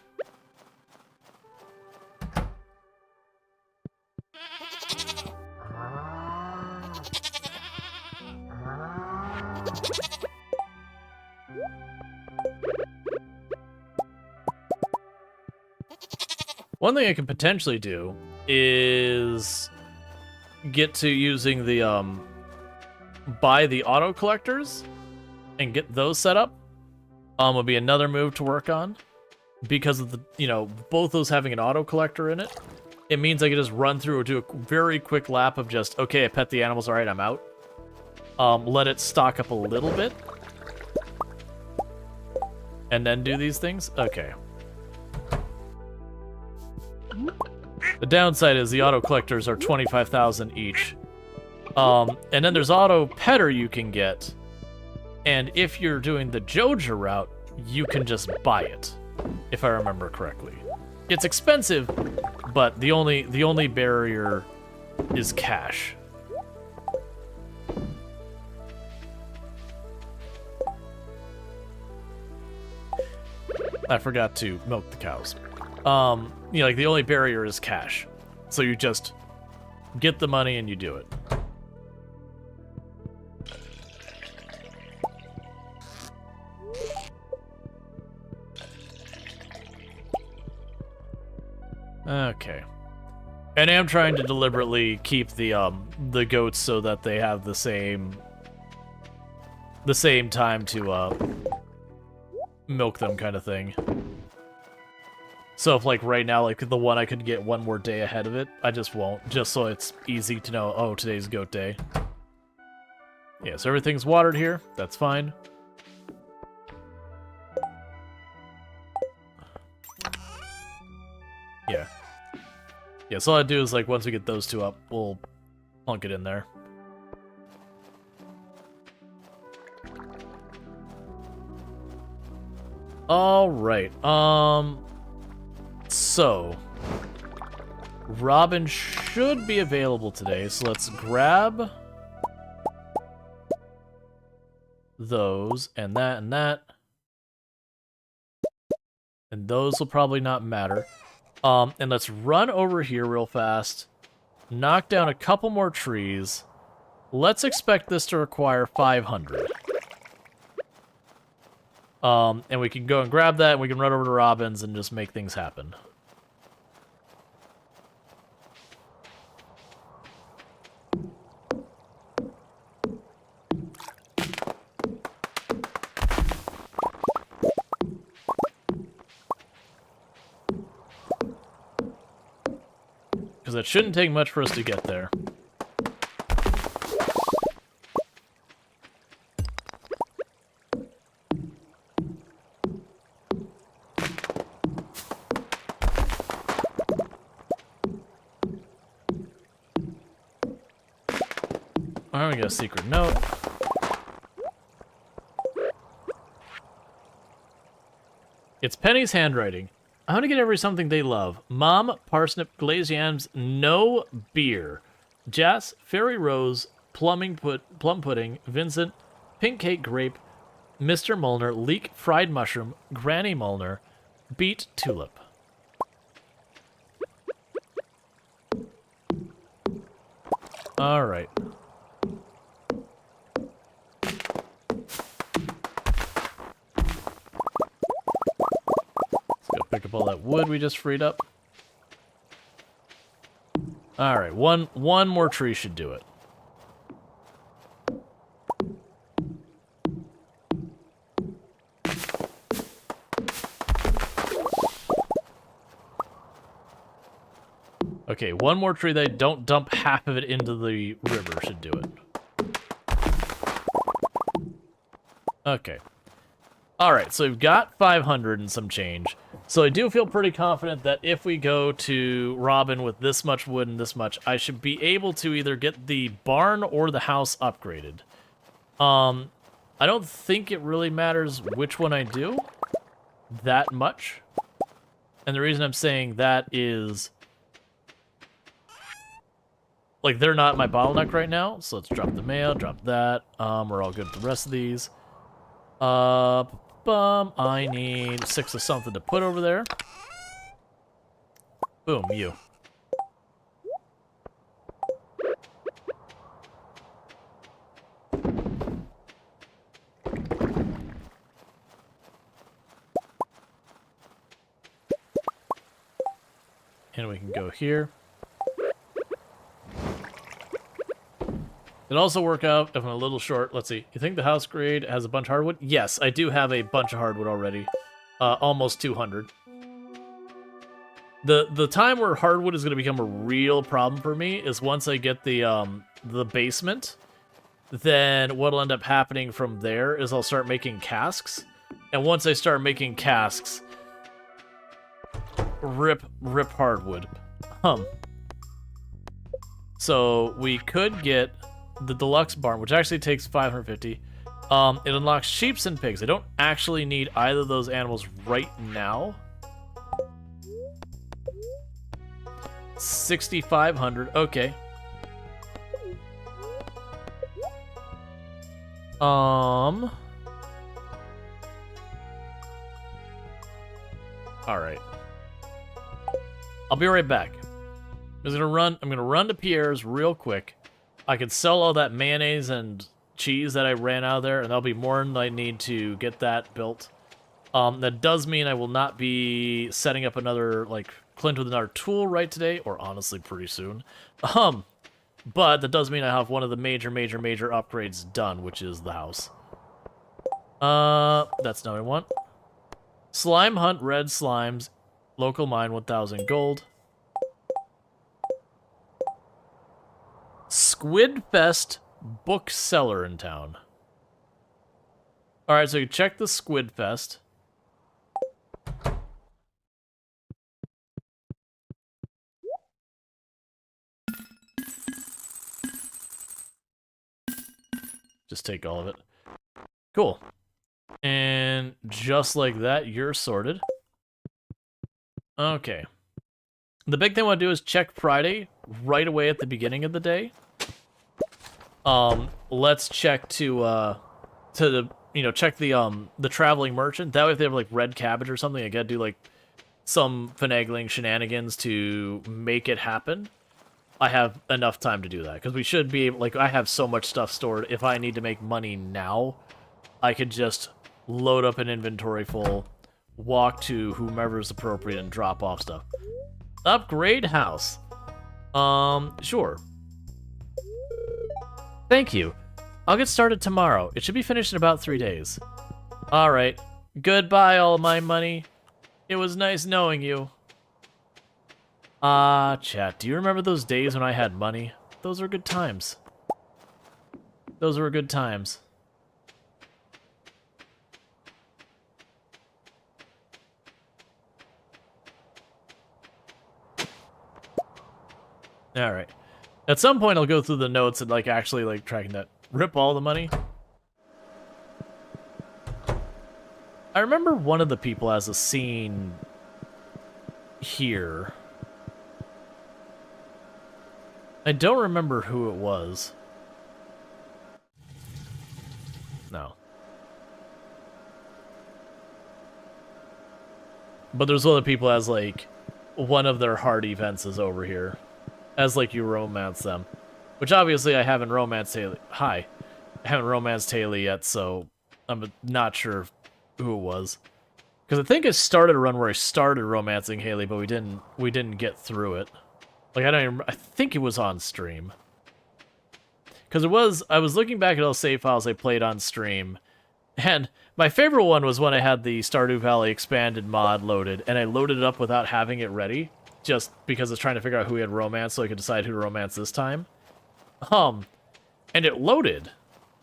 One thing I could potentially do is get to using the, buy the auto collectors and get those set up. Would be another move to work on. Because of the, you know, both those having an auto collector in it. It means I can just run through or do a very quick lap of just, okay, I pet the animals, alright, I'm out. Let it stock up a little bit. And then do these things? Okay. The downside is the auto collectors are 25,000 each. And then there's auto petter you can get. And if you're doing the Joja route, you can just buy it, if I remember correctly. It's expensive, but the only barrier is cash. I forgot to milk the cows. You know, like the only barrier is cash. So you just get the money and you do it. Okay. And I'm trying to deliberately keep the goats so that they have the same time to milk them kind of thing. So if like right now, like the one I could get one more day ahead of it, I just won't, just so it's easy to know, oh, today's goat day. Yeah, so everything's watered here. That's fine. Yeah. Yeah, so all I do is, like, once we get those two up, we'll plunk it in there. Alright, so... Robin should be available today, so let's grab... those, and that, and that. And those will probably not matter. And let's run over here real fast. Knock down a couple more trees. Let's expect this to require 500. And we can go and grab that, and we can run over to Robin's and just make things happen. Because it shouldn't take much for us to get there. Alright, we got a secret note. It's Penny's handwriting. I want to get every something they love. Mom, parsnip, glazed yams, no beer. Jas, fairy rose, plum pudding, Vincent, pink cake grape, Mr. Molnar, leek fried mushroom, Granny Molnar, beet tulip. Alright. Pick up all that wood we just freed up. Alright, one more tree should do it. Okay, one more tree that don't dump half of it into the river should do it. Okay. Alright, so we've got 500 and some change. So I do feel pretty confident that if we go to Robin with this much wood and this much, I should be able to either get the barn or the house upgraded. I don't think it really matters which one I do that much. And the reason I'm saying that is, like, they're not my bottleneck right now. So let's drop the mail, drop that. We're all good with the rest of these. I need 6 of something to put over there. Boom, you. And we can go here. It'd also work out if I'm a little short. Let's see. You think the house grade has a bunch of hardwood? Yes, I do have a bunch of hardwood already. Almost 200. The time where hardwood is going to become a real problem for me is once I get the basement. Then what'll end up happening from there is I'll start making casks. And once I start making casks, rip hardwood. So we could get the deluxe barn, which actually takes 550. It unlocks sheeps and pigs. I don't actually need either of those animals right now. 6,500. Okay. All right. I'll be right back. I'm gonna run to Pierre's real quick. I could sell all that mayonnaise and cheese that I ran out of there, and that'll be more than I need to get that built. That does mean I will not be setting up another, like, Clint with another tool right today, or honestly pretty soon. But that does mean I have one of the major upgrades done, which is the house. That's not what I want. Slime hunt red slimes. Local mine 1,000 gold. Squid Fest bookseller in town. Alright, so you check the Squid Fest. Just take all of it. Cool. And just like that, you're sorted. Okay. The big thing I want to do is check Friday right away at the beginning of the day. Let's check to you know, check the traveling merchant. That way, if they have like red cabbage or something, I gotta do like some finagling shenanigans to make it happen. I have enough time to do that because we should be able, like, I have so much stuff stored. If I need to make money now, I could just load up an inventory full, walk to whomever's appropriate, and drop off stuff. Upgrade house. Sure. Thank you. I'll get started tomorrow. It should be finished in about 3 days. Alright. Goodbye, all my money. It was nice knowing you. Chat, do you remember those days when I had money? Those were good times. Those were good times. Alright. At some point I'll go through the notes and like actually like tracking that. Rip all the money. I remember one of the people has a scene here. I don't remember who it was. No. But there's other people as like one of their hard events is over here. As like you romance them. Which obviously I haven't romanced Haley. Hi. I haven't romanced Haley yet, so I'm not sure who it was. Because I think I started a run where I started romancing Haley, but we didn't get through it. Like I think it was on stream. Because I was looking back at all save files I played on stream, and my favorite one was when I had the Stardew Valley expanded mod loaded, and I loaded it up without having it ready, just because I was trying to figure out who we had romance so I could decide who to romance this time. And it loaded.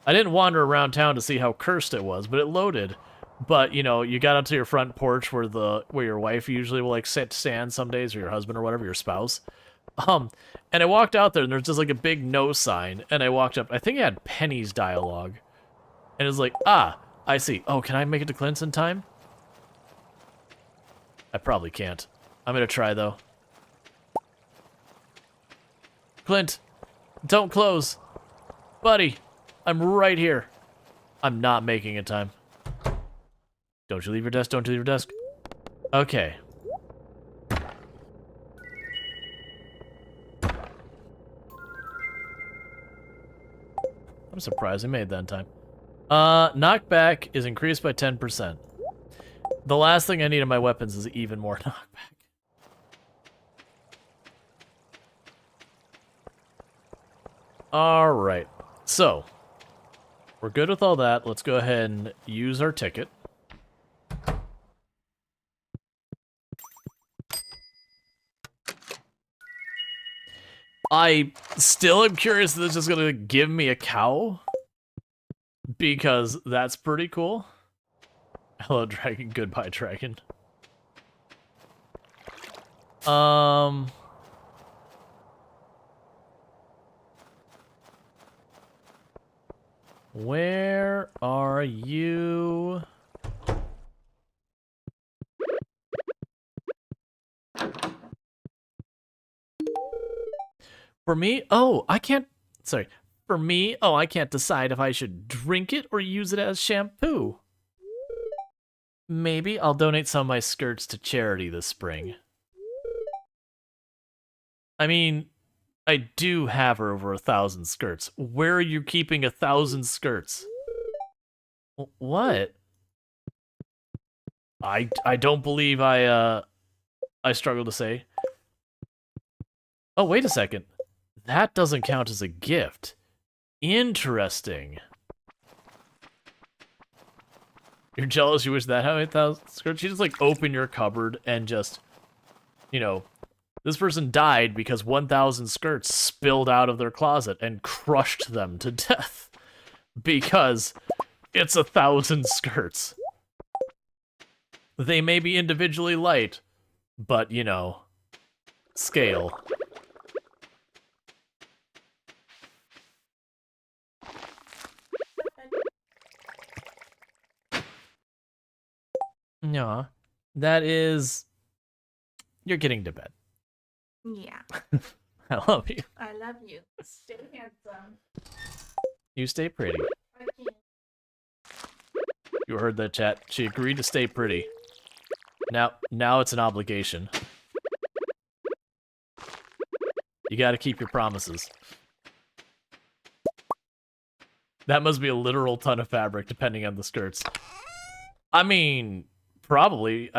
I didn't wander around town to see how cursed it was, but it loaded. But, you know, you got up to your front porch where your wife usually will, like, stand some days, or your husband or whatever, your spouse. And I walked out there, and there's just, like, a big no sign, and I walked up. I think it had Penny's dialogue. And it was like, ah, I see. Oh, can I make it to Clint's in time? I probably can't. I'm gonna try, though. Clint, don't close. Buddy, I'm right here. I'm not making it time. Don't you leave your desk, don't you leave your desk. Okay. I'm surprised I made that in time. Knockback is increased by 10%. The last thing I need in my weapons is even more knockback. Alright, so we're good with all that. Let's go ahead and use our ticket. I still am curious if this is going to give me a cow, because that's pretty cool. Hello, dragon. Goodbye, dragon. Where are you? For me? Oh, I can't... Sorry. For me? Oh, I can't decide if I should drink it or use it as shampoo. Maybe I'll donate some of my skirts to charity this spring. I mean, I do have over 1,000 skirts. Where are you keeping 1,000 skirts? What? I don't believe I struggle to say. Oh, wait a second. That doesn't count as a gift. Interesting. You're jealous you wish that had 1,000 skirts? You just, like, open your cupboard and just, you know, this person died because 1,000 skirts spilled out of their closet and crushed them to death. Because it's 1,000 skirts. They may be individually light, but, you know, scale. Yeah, that is... You're getting to bed. Yeah. I love you. I love you. Stay handsome. You stay pretty. Okay. You heard that, chat. She agreed to stay pretty. Now it's an obligation. You gotta keep your promises. That must be a literal ton of fabric, depending on the skirts. I mean, probably.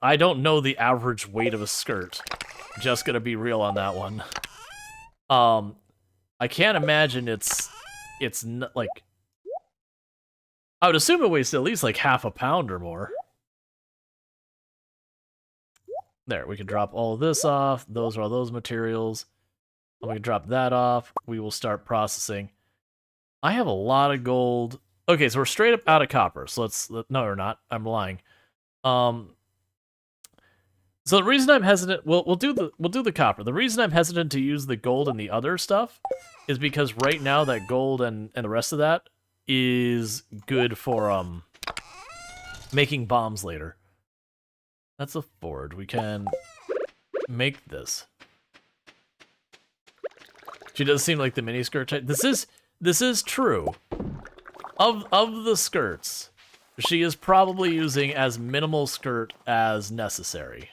I don't know the average weight of a skirt. Just gonna be real on that one. I can't imagine it's not, like... I would assume it weighs at least like half a pound or more. There, we can drop all of this off. Those are all those materials. And we can drop that off. We will start processing. I have a lot of gold. Okay, so we're straight up out of copper. So no, we're not. I'm lying. So the reason I'm hesitant, we'll do the copper. The reason I'm hesitant to use the gold and the other stuff is because right now that gold and the rest of that is good for making bombs later. That's a forge. We can make this. She does seem like the mini skirt type. This is true. Of the skirts, she is probably using as minimal skirt as necessary.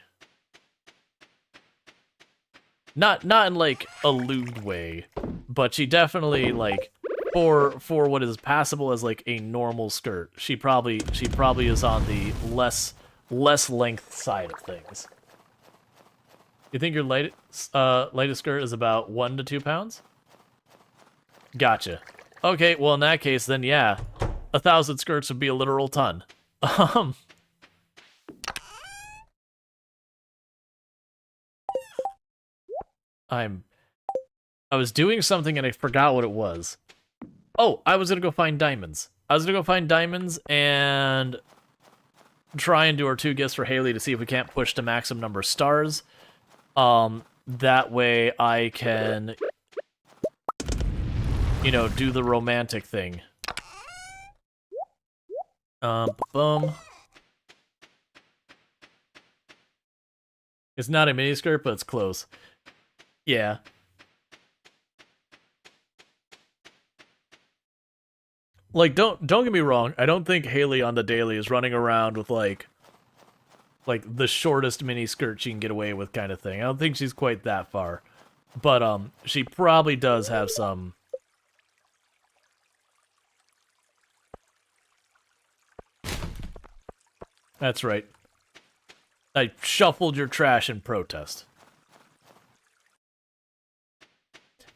Not in like a lewd way, but she definitely like for what is passable as like a normal skirt. She probably is on the less length side of things. You think your latest skirt is about 1 to 2 pounds? Gotcha. Okay, well in that case, then yeah, 1,000 skirts would be a literal ton. I was doing something and I forgot what it was. Oh, I was gonna go find diamonds. I was gonna go find diamonds and try and do our 2 gifts for Haley to see if we can't push to maximum number of stars. That way I can, you know, do the romantic thing. Boom. It's not a miniskirt, but it's close. Yeah. Like, don't get me wrong. I don't think Haley on the daily is running around with like the shortest mini skirt she can get away with kind of thing. I don't think she's quite that far. But she probably does have some. That's right. I shuffled your trash in protest.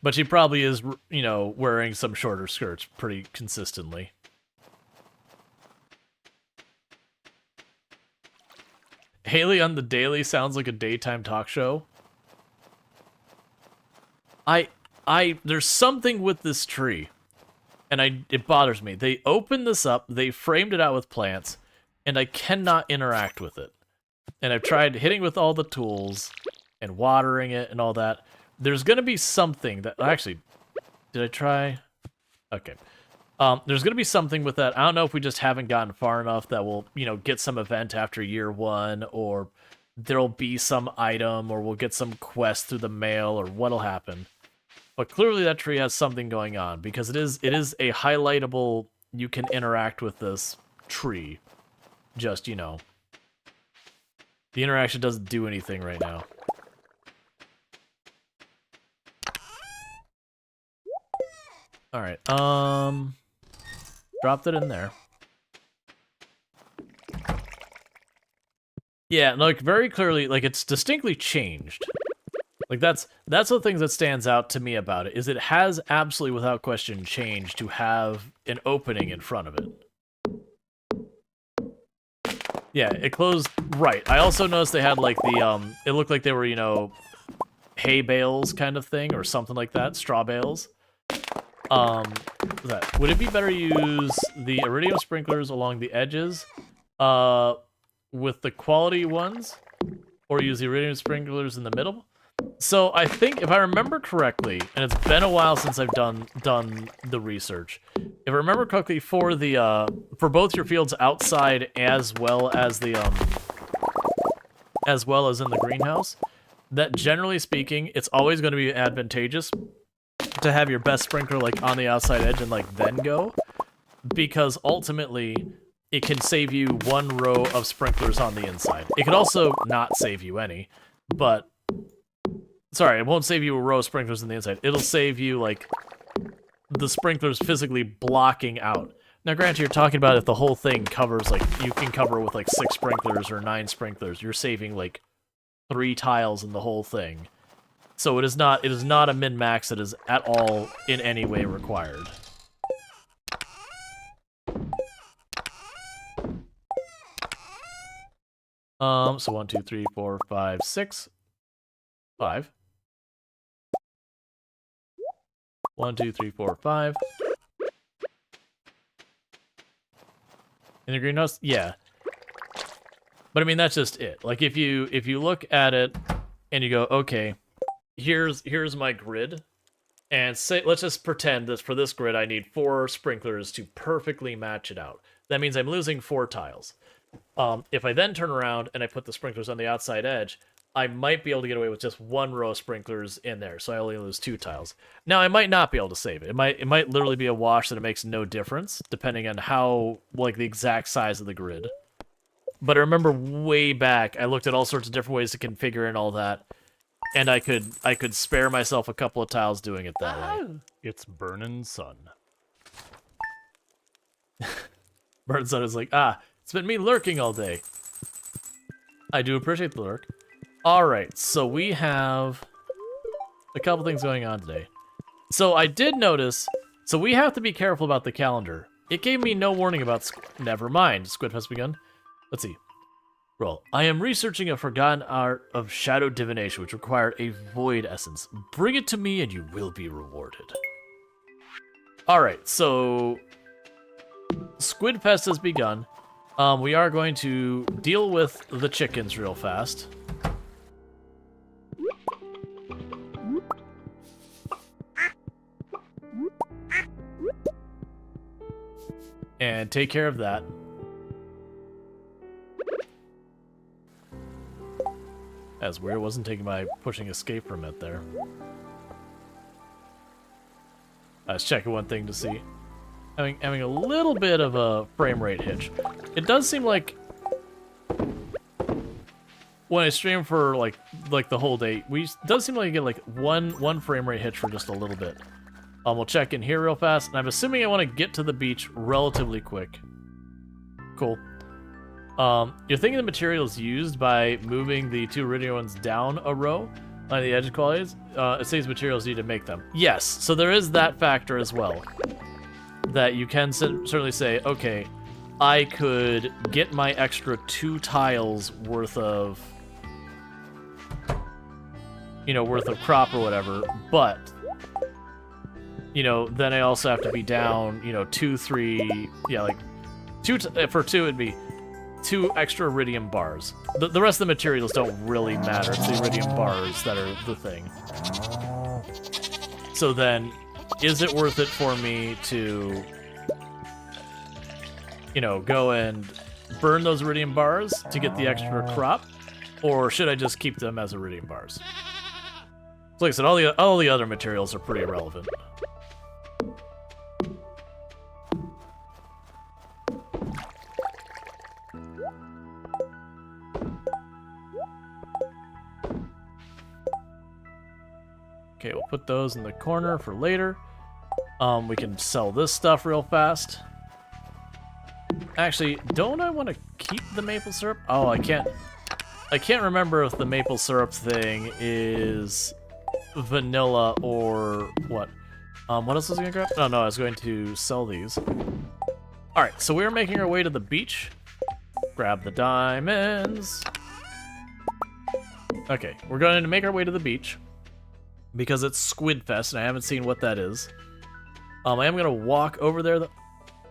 But she probably is, you know, wearing some shorter skirts pretty consistently. Haley on the daily sounds like a daytime talk show. There's something with this tree, and it bothers me. They opened this up, they framed it out with plants, and I cannot interact with it. And I've tried hitting with all the tools and watering it and all that. There's gonna be something that actually, did I try? Okay. There's gonna be something with that. I don't know if we just haven't gotten far enough that we'll, you know, get some event after year 1, or there'll be some item, or we'll get some quest through the mail, or what'll happen. But clearly that tree has something going on, because it is a highlightable, you can interact with this tree. Just, you know. The interaction doesn't do anything right now. Alright, dropped it in there. Yeah, like, very clearly, like, it's distinctly changed. Like, that's the thing that stands out to me about it, is it has absolutely, without question, changed to have an opening in front of it. Yeah, it closed, right. I also noticed they had, like, the, it looked like they were, you know, hay bales kind of thing, or something like that, straw bales. Would it be better to use the iridium sprinklers along the edges with the quality ones, or use the iridium sprinklers in the middle? So I think, if I remember correctly, and it's been a while since I've done the research, if I remember correctly, for for both your fields outside as well as in the greenhouse, that generally speaking, it's always going to be advantageous to have your best sprinkler like on the outside edge and like then go, because ultimately it can save you 1 row of sprinklers on the inside. It could also not save you any, but... Sorry, it won't save you a row of sprinklers on the inside. It'll save you, like, the sprinklers physically blocking out. Now, granted, you're talking about if the whole thing covers, like, you can cover with, like, 6 sprinklers or 9 sprinklers. You're saving, like, 3 tiles in the whole thing. So it is not a min-max that is at all in any way required. So 1, 2, 3, 4, 5, 6. 5. 1, 2, 3, 4, 5. In the greenhouse? Yeah. But I mean, that's just it. Like, if you look at it and you go, okay, here's my grid, and say, let's just pretend that for this grid I need 4 sprinklers to perfectly match it out. That means I'm losing 4 tiles. If I then turn around and I put the sprinklers on the outside edge, I might be able to get away with just 1 row of sprinklers in there, so I only lose 2 tiles. Now, I might not be able to save it. It might literally be a wash that it makes no difference, depending on how, like, the exact size of the grid. But I remember way back, I looked at all sorts of different ways to configure and all that, and I could spare myself a couple of tiles doing it that way. It's burnin' sun. Burning Sun is like, it's been me lurking all day. I do appreciate the lurk. Alright, so we have a couple things going on today. So I did notice, so we have to be careful about the calendar. It gave me no warning about never mind, Squid has begun. Let's see. Roll. I am researching a forgotten art of shadow divination which required a void essence. Bring it to me and you will be rewarded. Alright, so Squidfest has begun. We are going to deal with the chickens real fast. And take care of that. That's weird, wasn't taking my pushing escape permit there. I was checking one thing to see. Having a little bit of a frame rate hitch. It does seem like when I stream for like the whole day, does seem like I get like one frame rate hitch for just a little bit. We'll check in here real fast, and I'm assuming I want to get to the beach relatively quick. Cool. You're thinking the materials used by moving the 2 iridium ones down a row on the edge qualities? It says materials need to make them. Yes, so there is that factor as well. That you can certainly say, okay, I could get my extra 2 tiles worth of, worth of crop or whatever, but, then I also have to be down, 2, 3, yeah, like, for 2 it'd be 2 extra iridium bars. The rest of the materials don't really matter. It's the iridium bars that are the thing. So then, is it worth it for me to, go and burn those iridium bars to get the extra crop? Or should I just keep them as iridium bars? So like I said, all the other materials are pretty irrelevant. Okay, we'll put those in the corner for later. We can sell this stuff real fast. Actually, don't I want to keep the maple syrup? Oh, I can't remember if the maple syrup thing is vanilla or what. What else was I gonna grab? Oh no, I was going to sell these. Alright, so we're making our way to the beach. Grab the diamonds. Okay, we're going to make our way to the beach. Because it's Squidfest, and I haven't seen what that is. I am going to walk over there.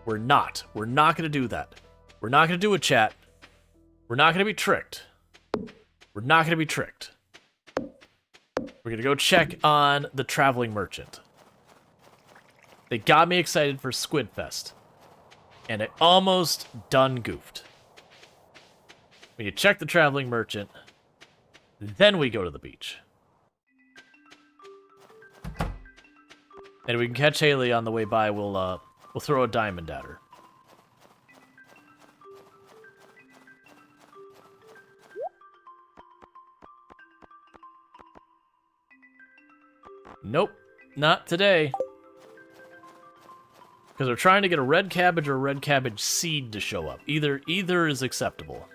We're not going to do that. We're not going to do a chat. We're not going to be tricked. We're not going to be tricked. We're going to go check on the traveling merchant. They got me excited for Squidfest. And I almost done goofed. When you check the traveling merchant, then we go to the beach. And we can catch Haley on the way by. We'll throw a diamond at her. Nope, not today. Because we're trying to get a red cabbage or a red cabbage seed to show up. Either is acceptable.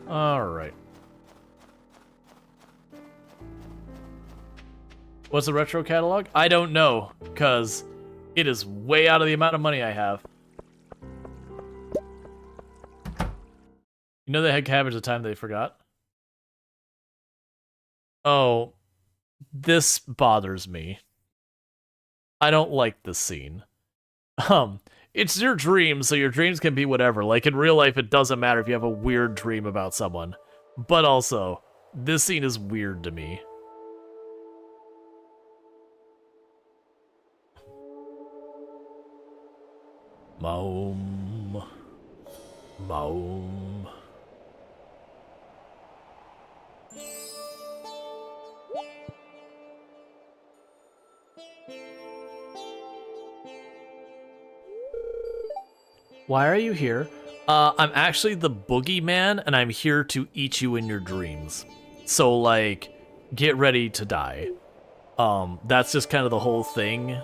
All right. What's the retro catalog? I don't know, because it is way out of the amount of money I have. You know they had cabbage the time they forgot? Oh, this bothers me. I don't like this scene. It's your dream, so your dreams can be whatever. Like, in real life, it doesn't matter if you have a weird dream about someone. But also, this scene is weird to me. Maum. Maum. Why are you here? I'm actually the boogeyman, and I'm here to eat you in your dreams. So, like, get ready to die. That's just kind of the whole thing.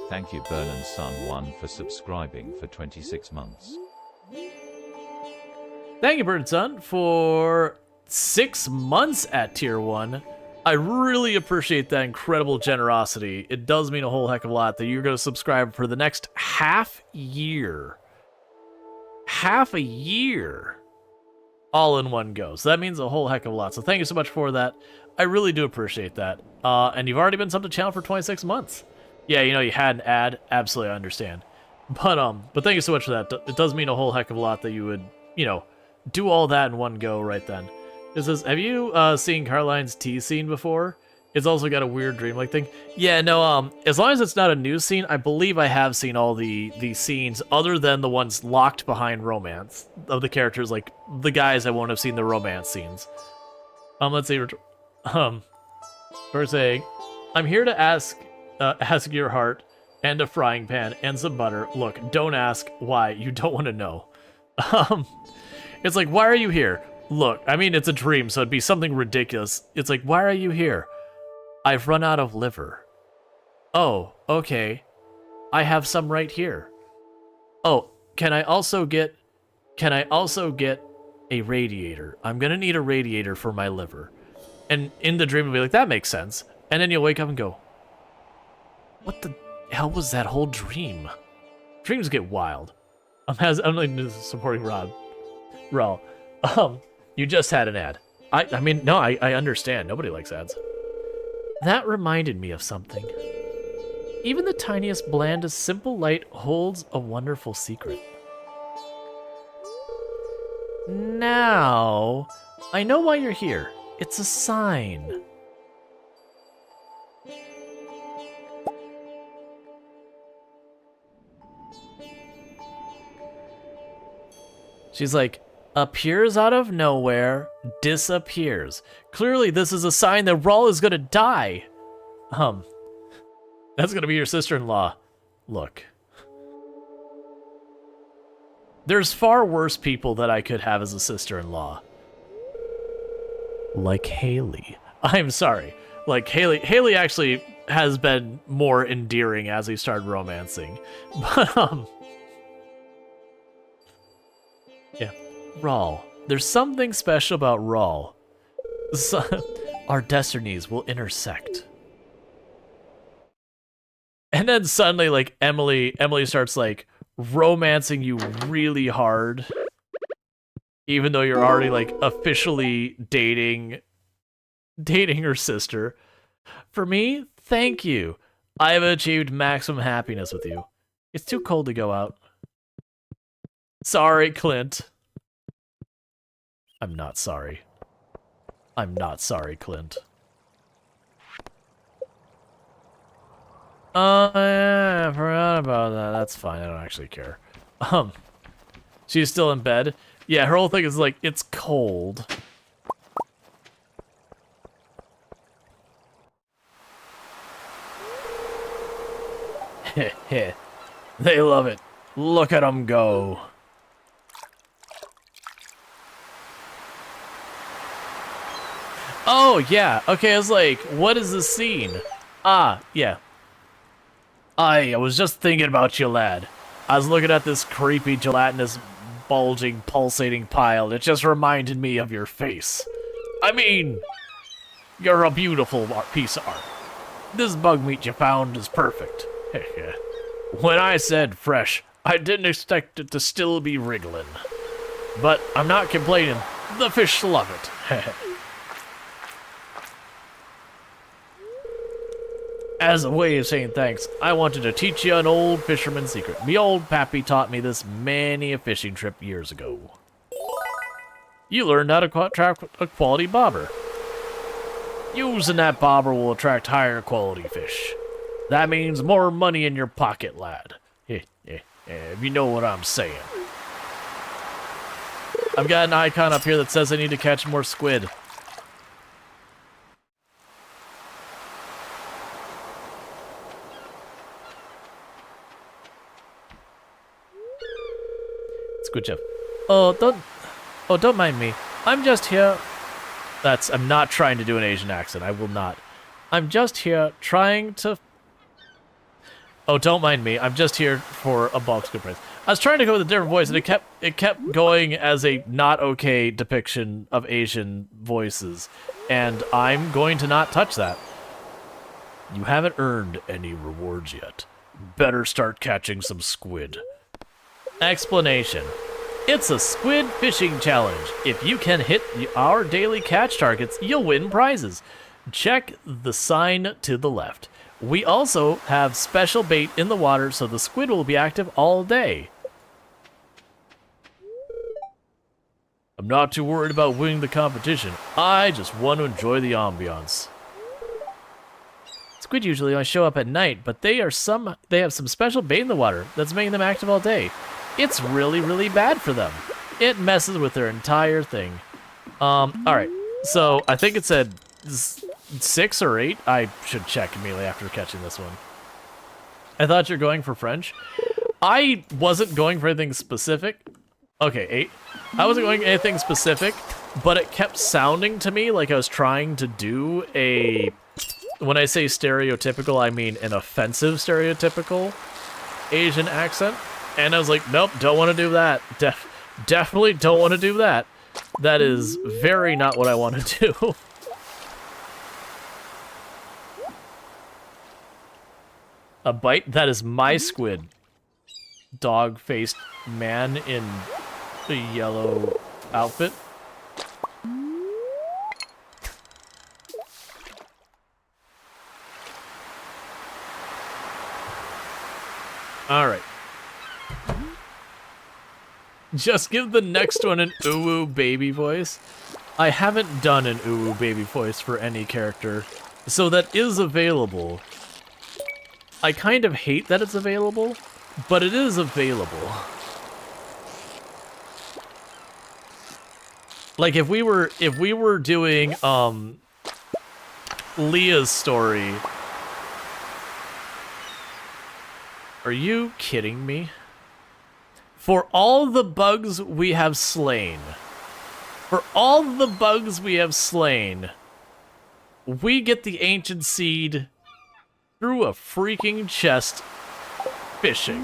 Thank you Burn Sun 1 for subscribing for 26 months. Thank you, Bird Sun, for 6 months at Tier 1. I really appreciate that incredible generosity. It does mean a whole heck of a lot that you're going to subscribe for the next half year. Half a year. All in one go. So that means a whole heck of a lot. So thank you so much for that. I really do appreciate that. And you've already been subbed to the channel for 26 months. Yeah, you know, you had an ad. Absolutely, I understand. But thank you so much for that. It does mean a whole heck of a lot that you would, you know, do all that in one go right then. It says, have you seen Carline's tea scene before? It's also got a weird dreamlike thing. Yeah, no, as long as it's not a new scene, I believe I have seen all the scenes other than the ones locked behind romance of the characters, like the guys I won't have seen the romance scenes. Let's see. We're saying, I'm here to ask your heart and a frying pan and some butter. Look, don't ask why. You don't want to know. It's like, why are you here? Look, I mean, it's a dream, so it'd be something ridiculous. It's like, why are you here? I've run out of liver. Oh, okay. I have some right here. Oh, can I also get a radiator? I'm gonna need a radiator for my liver. And in the dream, you'll be like, that makes sense. And then you'll wake up and go, what the hell was that whole dream? Dreams get wild. I'm like supporting Rual. You just had an ad. I mean, no, I understand. Nobody likes ads. That reminded me of something. Even the tiniest, blandest, simple light holds a wonderful secret. Now, I know why you're here. It's a sign. She's like, appears out of nowhere, disappears. Clearly, this is a sign that Rual is gonna die. That's gonna be your sister-in-law. Look. There's far worse people that I could have as a sister-in-law. Like Haley. I'm sorry. Like, Haley actually has been more endearing as we started romancing. But, yeah. Rual. There's something special about Rual. Our destinies will intersect. And then suddenly, like, Emily starts, like, romancing you really hard. Even though you're already, like, officially dating her sister. For me, thank you. I have achieved maximum happiness with you. It's too cold to go out. Sorry, Clint. I'm not sorry. I'm not sorry, Clint. Yeah, I forgot about that. That's fine. I don't actually care. She's still in bed. Yeah, her whole thing is like, it's cold. They love it. Look at them go. Oh, yeah. Okay, I was like, what is this scene? Ah, yeah. I was just thinking about you, lad. I was looking at this creepy, gelatinous, bulging, pulsating pile. It just reminded me of your face. I mean, you're a beautiful piece of art. This bug meat you found is perfect. When I said fresh, I didn't expect it to still be wriggling. But I'm not complaining. The fish love it. As a way of saying thanks, I wanted to teach you an old fisherman's secret. Me old pappy taught me this many a fishing trip years ago. You learned how to attract a quality bobber. Using that bobber will attract higher quality fish. That means more money in your pocket, lad. If you know what I'm saying. I've got an icon up here that says I need to catch more squid. Squid Jeff. Don't mind me. I'm just here. I'm not trying to do an Asian accent. I will not. I'm just here trying to... Oh, don't mind me. I'm just here for a bulk squid price. I was trying to go with a different voice, and it kept going as a not okay depiction of Asian voices, and I'm going to not touch that. You haven't earned any rewards yet. Better start catching some squid. Explanation. It's a squid fishing challenge. If you can hit our daily catch targets, you'll win prizes. Check the sign to the left. We also have special bait in the water, so the squid will be active all day. I'm not too worried about winning the competition. I just want to enjoy the ambiance. Squid usually only show up at night, but they have some special bait in the water that's making them active all day. It's really, really bad for them. It messes with their entire thing. Alright. So, I think it said 6 or 8. I should check immediately after catching this one. I thought you were going for French. I wasn't going for anything specific. Okay, 8. I wasn't going anything specific, but it kept sounding to me like I was trying to do a... When I say stereotypical, I mean an offensive stereotypical Asian accent. And I was like, nope, don't want to do that. Definitely don't want to do that. That is very not what I want to do. A bite? That is my squid. Dog-faced man in the yellow outfit. All right. Just give the next one an ooh baby voice. I haven't done an ooh baby voice for any character, so that is available. I kind of hate that it's available, but it is available. Like if we were doing Leah's story. Are you kidding me? For all the bugs we have slain, we get the ancient seed through a freaking chest fishing,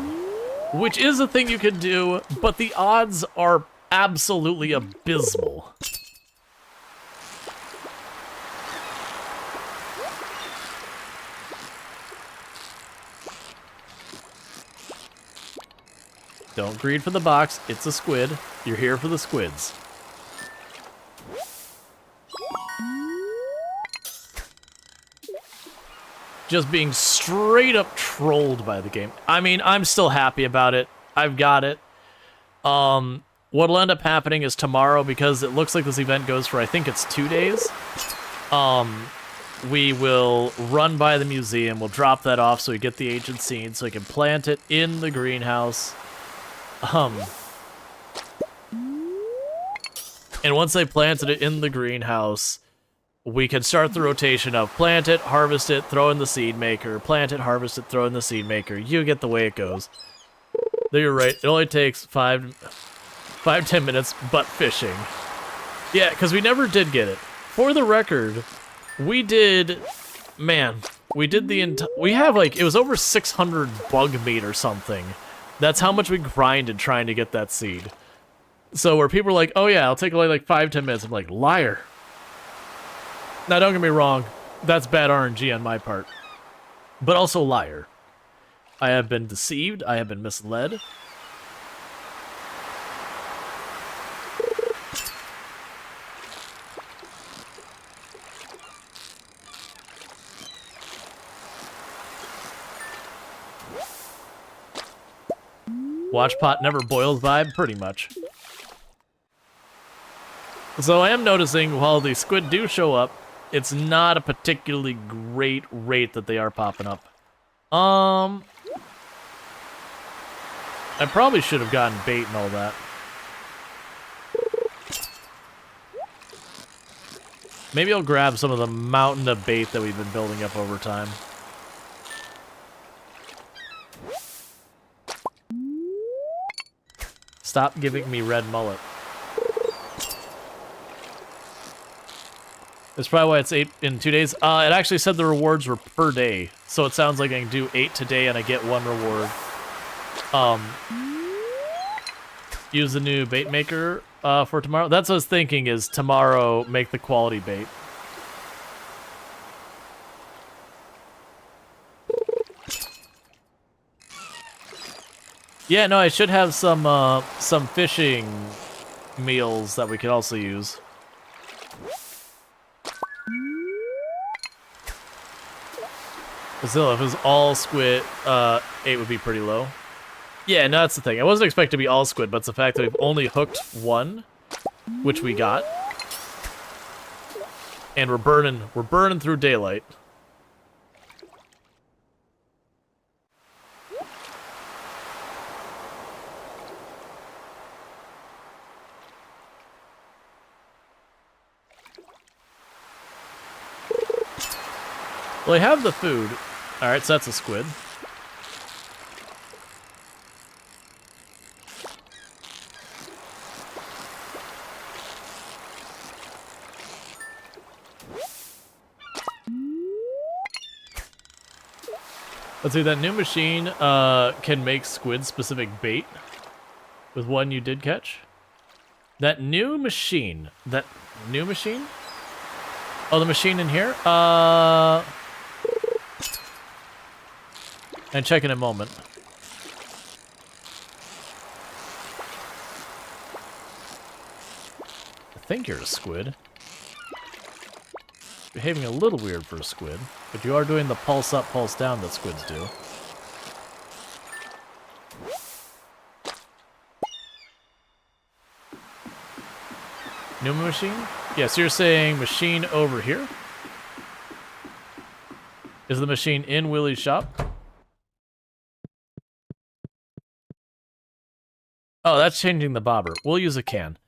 which is a thing you can do, but the odds are absolutely abysmal. Don't greed for the box. It's a squid. You're here for the squids. Just being straight up trolled by the game. I mean, I'm still happy about it. I've got it. What'll end up happening is tomorrow, because it looks like this event goes for, I think it's 2 days. We will run by the museum. We'll drop that off so we get the ancient seed, so we can plant it in the greenhouse. And once I planted it in the greenhouse, we can start the rotation of plant it, harvest it, throw in the seed maker, plant it, harvest it, throw in the seed maker. You get the way it goes. There, you're right. It only takes 10 minutes, but fishing. Yeah, because we never did get it. For the record, we did... Man, we did the we have, like, it was over 600 bug meat or something. That's how much we grinded trying to get that seed. So where people are like, oh yeah, I'll take only like 5-10 minutes. I'm like, liar. Now, don't get me wrong. That's bad RNG on my part. But also liar. I have been deceived. I have been misled. Watch pot never boils vibe, pretty much. So I am noticing while the squid do show up, it's not a particularly great rate that they are popping up. I probably should have gotten bait and all that. Maybe I'll grab some of the mountain of bait that we've been building up over time. Stop giving me red mullet. That's probably why it's 8 in 2 days. It actually said the rewards were per day. So it sounds like I can do 8 today and I get 1 reward. Use the new bait maker for tomorrow. That's what I was thinking, is tomorrow make the quality bait. Yeah, no, I should have some fishing meals that we could also use. Still, if it was all squid, 8 would be pretty low. Yeah, no, that's the thing. I wasn't expecting to be all squid, but it's the fact that we've only hooked 1, which we got. And we're burning through daylight. Well, I have the food. Alright, so that's a squid. Let's see, that new machine can make squid-specific bait with one you did catch. That new machine. That new machine? Oh, the machine in here? And check in a moment. I think you're a squid. Behaving a little weird for a squid, but you are doing the pulse up, pulse down that squids do. New machine? Yeah, so you're saying machine over here? Is the machine in Willie's shop? Oh, that's changing the bobber. We'll use a can.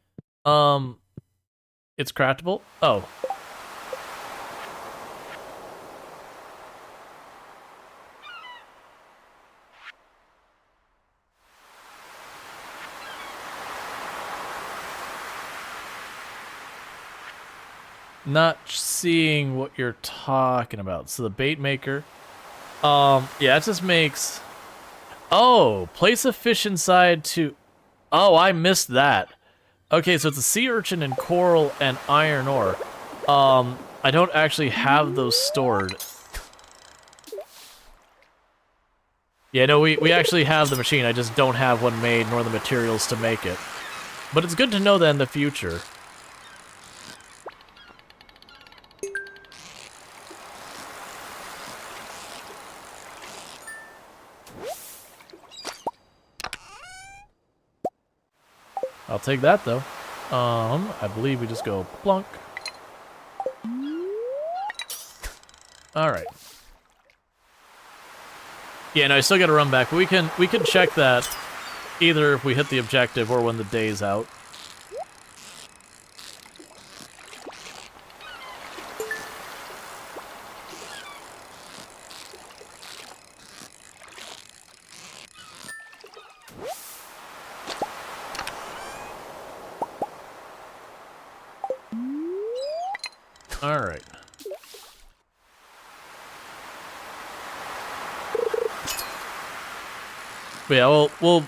It's craftable? Oh. Not seeing what you're talking about. So the bait maker. Yeah, it just makes... Oh, place a fish inside to... Oh, I missed that. Okay, so it's a sea urchin and coral and iron ore. I don't actually have those stored. Yeah, no, we actually have the machine. I just don't have one made, nor the materials to make it. But it's good to know that in the future. I'll take that, though. I believe we just go plunk. Alright. Yeah, no, I still gotta run back. We can check that either if we hit the objective or when the day's out. But yeah, we'll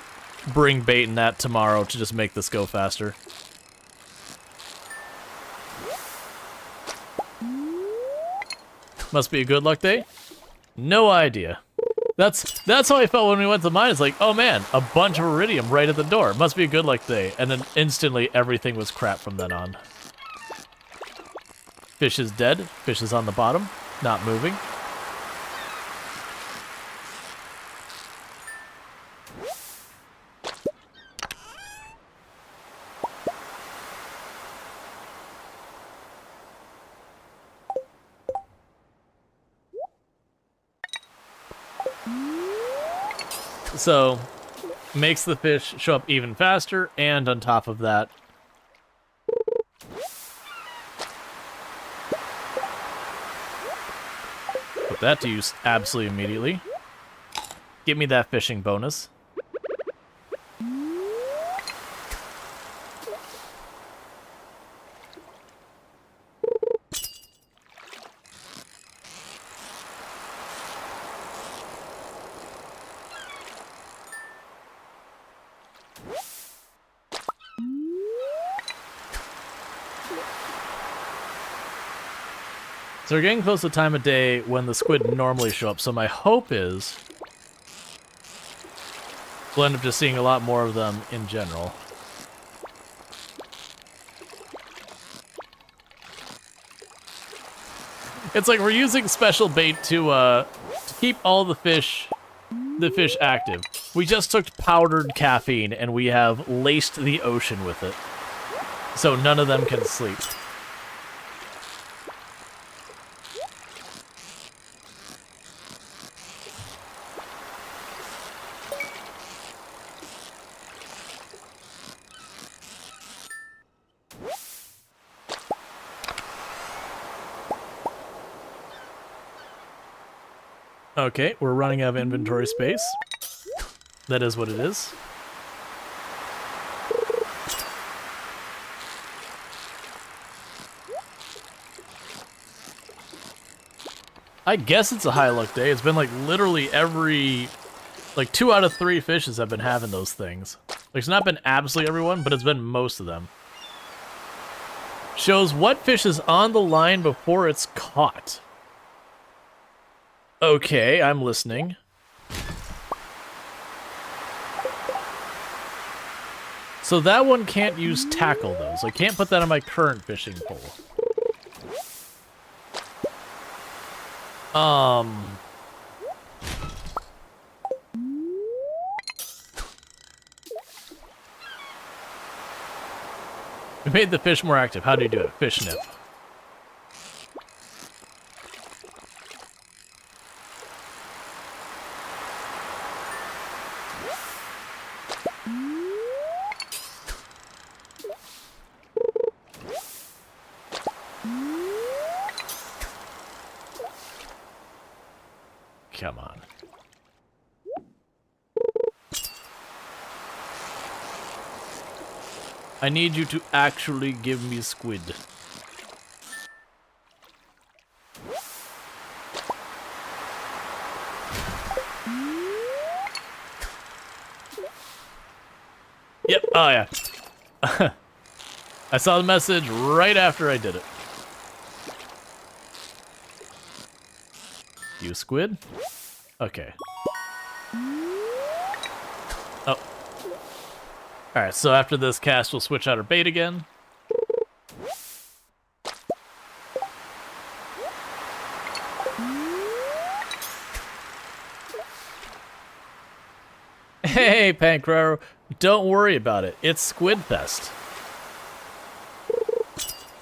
bring bait in that tomorrow to just make this go faster. Must be a good luck day? No idea. That's how I felt when we went to mine. It's like, oh man, a bunch of iridium right at the door. Must be a good luck day. And then instantly everything was crap from then on. Fish is dead. Fish is on the bottom, not moving. So, makes the fish show up even faster, and on top of that, put that to use absolutely immediately. Give me that fishing bonus. So we're getting close to the time of day when the squid normally show up, so my hope is we'll end up just seeing a lot more of them in general. It's like we're using special bait to keep all the fish active. We just took powdered caffeine and we have laced the ocean with it, so none of them can sleep. Okay, we're running out of inventory space. That is what it is. I guess it's a high luck day. It's been like literally like 2 out of 3 fishes have been having those things. Like, it's not been absolutely everyone, but it's been most of them. Shows what fish is on the line before it's caught. Okay, I'm listening. So that one can't use tackle, though, so I can't put that on my current fishing pole. We made the fish more active. How do you do it? Fish nip. Come on. I need you to actually give me squid. Yep, oh yeah. I saw the message right after I did it. You squid? Okay. Oh. Alright, so after this cast, we'll switch out our bait again. Hey, Pancraro, don't worry about it. It's Squid Fest.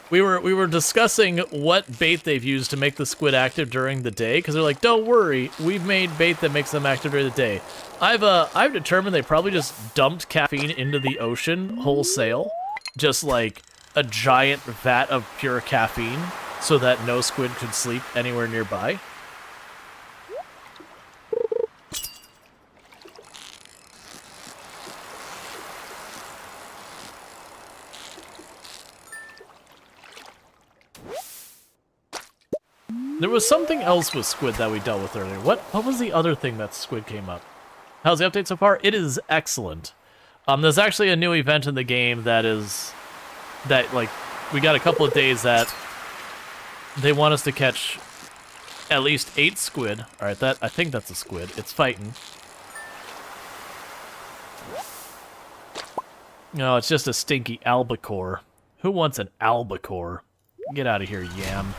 We were discussing what bait they've used to make the squid active during the day, because they're like, don't worry, we've made bait that makes them active during the day. I've determined they probably just dumped caffeine into the ocean wholesale, just like a giant vat of pure caffeine, so that no squid could sleep anywhere nearby. There was something else with squid that we dealt with earlier. What was the other thing that squid came up? How's the update so far? It is excellent. There's actually a new event in the game that like, we got a couple of days that they want us to catch at least 8 squid. All right, I think that's a squid. It's fighting. No, it's just a stinky albacore. Who wants an albacore? Get out of here, yam.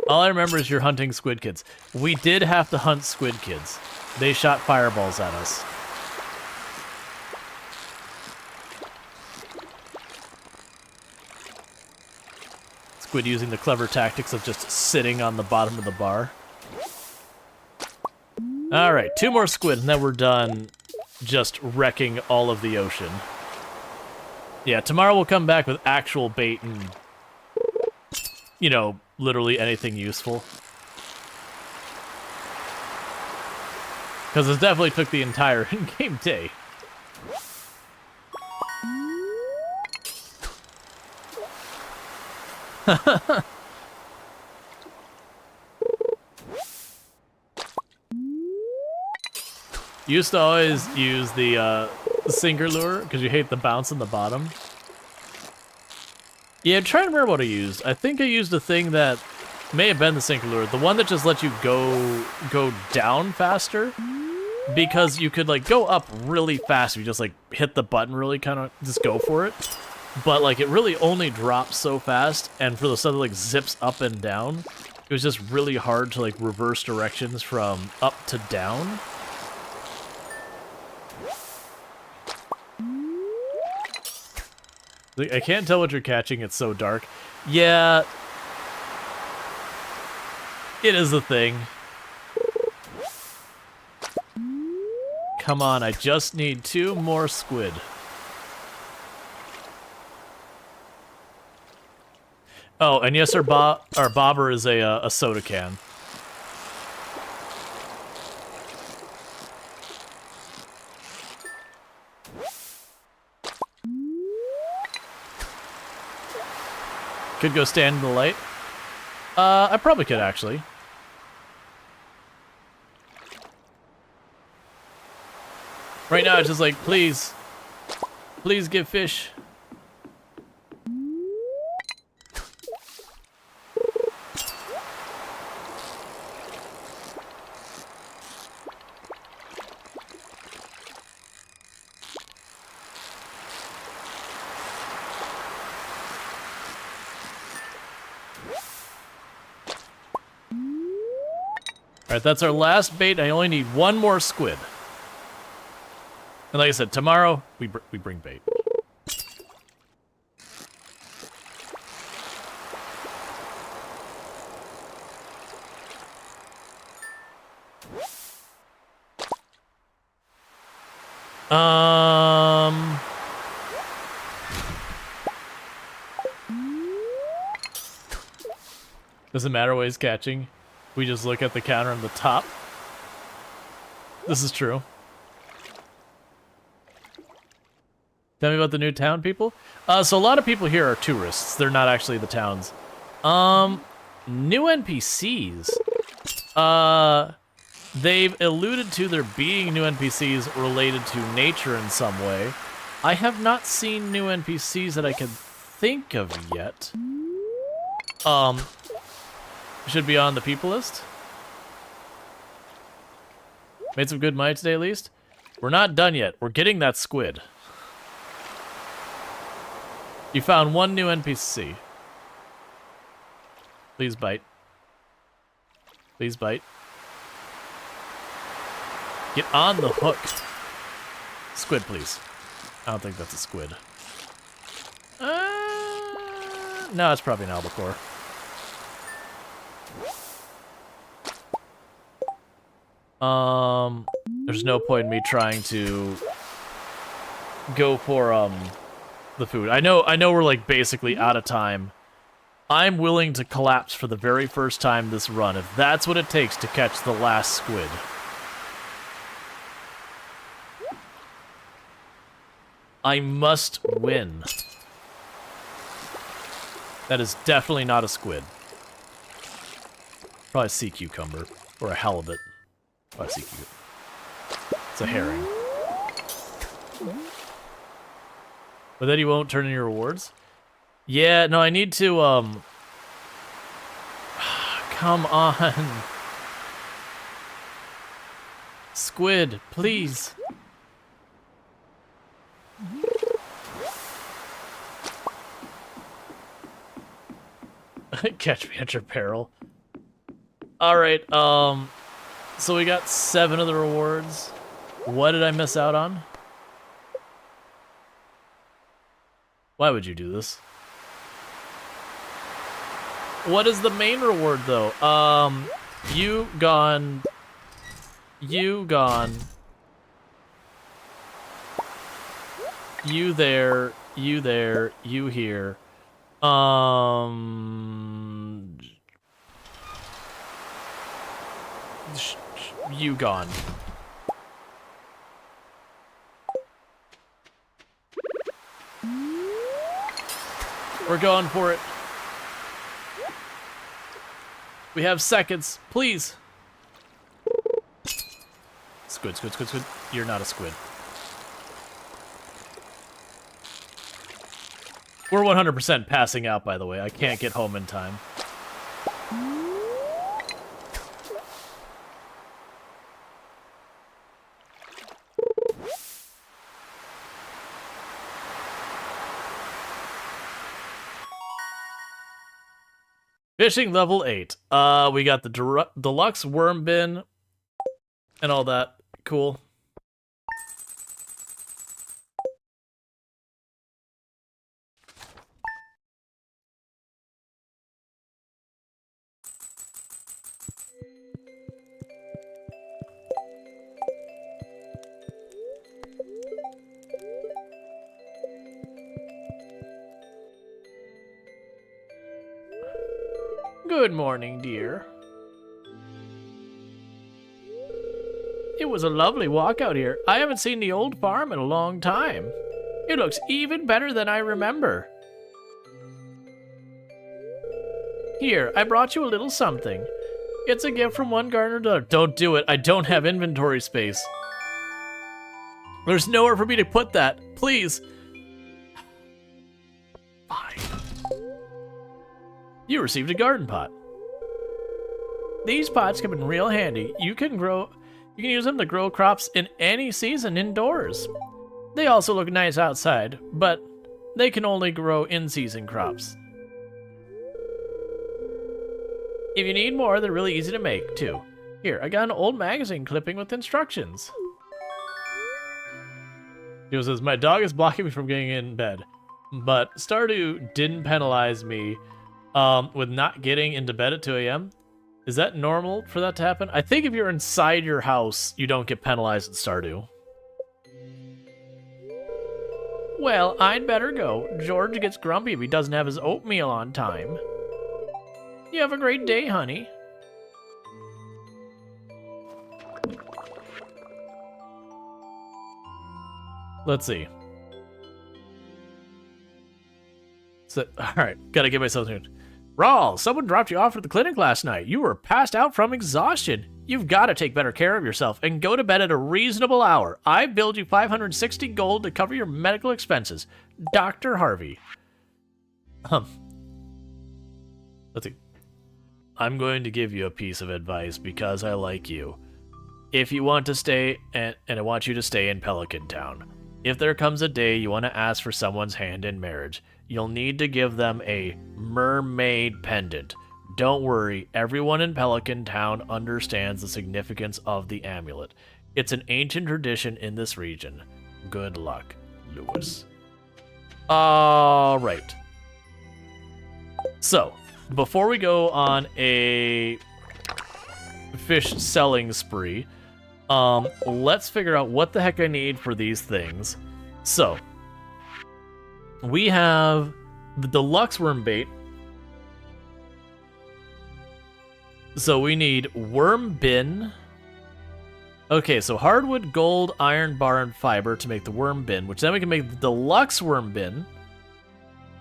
All I remember is you're hunting squid kids. We did have to hunt squid kids. They shot fireballs at us. Squid using the clever tactics of just sitting on the bottom of the bar. Alright, 2 more squid and then we're done just wrecking all of the ocean. Yeah, tomorrow we'll come back with actual bait and, you know, literally anything useful. Because it definitely took the entire in-game day. You used to always use the sinker lure because you hate the bounce in the bottom. Yeah, I'm trying to remember what I used. I think I used a thing that may have been the sinker lure, the one that just lets you go down faster, because you could like go up really fast if you just like hit the button really, kind of just go for it. But like it really only drops so fast, and for the stuff that like zips up and down, it was just really hard to like reverse directions from up to down. I can't tell what you're catching, it's so dark. Yeah. It is a thing. Come on, I just need 2 more squid. Oh, and yes, our bobber is a soda can. Could go stand in the light. I probably could, actually. Right now, it's just like, please. Please give fish. Alright, that's our last bait. I only need 1 more squid. And like I said, tomorrow, we bring bait. Doesn't matter what he's catching. We just look at the counter on the top. This is true. Tell me about the new town people. So a lot of people here are tourists. They're not actually the towns. New NPCs. They've alluded to there being new NPCs related to nature in some way. I have not seen new NPCs that I can think of yet. Should be on the people list. Made some good money today, at least. We're not done yet. We're getting that squid. You found 1 new NPC. Please bite. Please bite. Get on the hook. Squid, please. I don't think that's a squid. No, it's probably an albacore. There's no point in me trying to go for, the food. I know we're, like, basically out of time. I'm willing to collapse for the very first time this run, if that's what it takes to catch the last squid. I must win. That is definitely not a squid. Probably a sea cucumber. Or a halibut. Probably sea cucumber. It's a herring. But then you won't turn in your rewards? Yeah, no, I need to, come on. Squid, please. Catch me at your peril. Alright, so we got 7 of the rewards. What did I miss out on? Why would you do this? What is the main reward, though? You gone. You gone. You there. You there. You here. You gone. We're going for it. We have seconds, please. Squid, squid, squid, squid. You're not a squid. We're 100% passing out, by the way. I can't get home in time. Fishing level 8. We got the deluxe worm bin and all that. Cool. Good morning, dear. It was a lovely walk out here. I haven't seen the old farm in a long time. It looks even better than I remember. Here, I brought you a little something. It's a gift from one gardener to another. Don't do it. I don't have inventory space. There's nowhere for me to put that. Please. Fine. You received a garden pot. These pots come in real handy. You can use them to grow crops in any season indoors. They also look nice outside, but they can only grow in-season crops. If you need more, they're really easy to make, too. Here, I got an old magazine clipping with instructions. He says, my dog is blocking me from getting in bed, but Stardew didn't penalize me with not getting into bed at 2 a.m. Is that normal for that to happen? I think if you're inside your house, you don't get penalized in Stardew. Well, I'd better go. George gets grumpy if he doesn't have his oatmeal on time. You have a great day, honey. Let's see. So, alright, gotta get myself tuned. Rual, someone dropped you off at the clinic last night. You were passed out from exhaustion. You've got to take better care of yourself and go to bed at a reasonable hour. I billed you 560 gold to cover your medical expenses. Dr. Harvey. Let's see. I'm going to give you a piece of advice because I like you. If you want to stay, and I want you to stay in Pelican Town. If there comes a day you want to ask for someone's hand in marriage, you'll need to give them a mermaid pendant. Don't worry, everyone in Pelican Town understands the significance of the amulet. It's an ancient tradition in this region. Good luck, Lewis. Alright. So, before we go on a fish selling spree, let's figure out what the heck I need for these things. So, we have the deluxe worm bait. So we need worm bin. Okay, so hardwood, gold, iron bar, and fiber to make the worm bin, which then we can make the deluxe worm bin.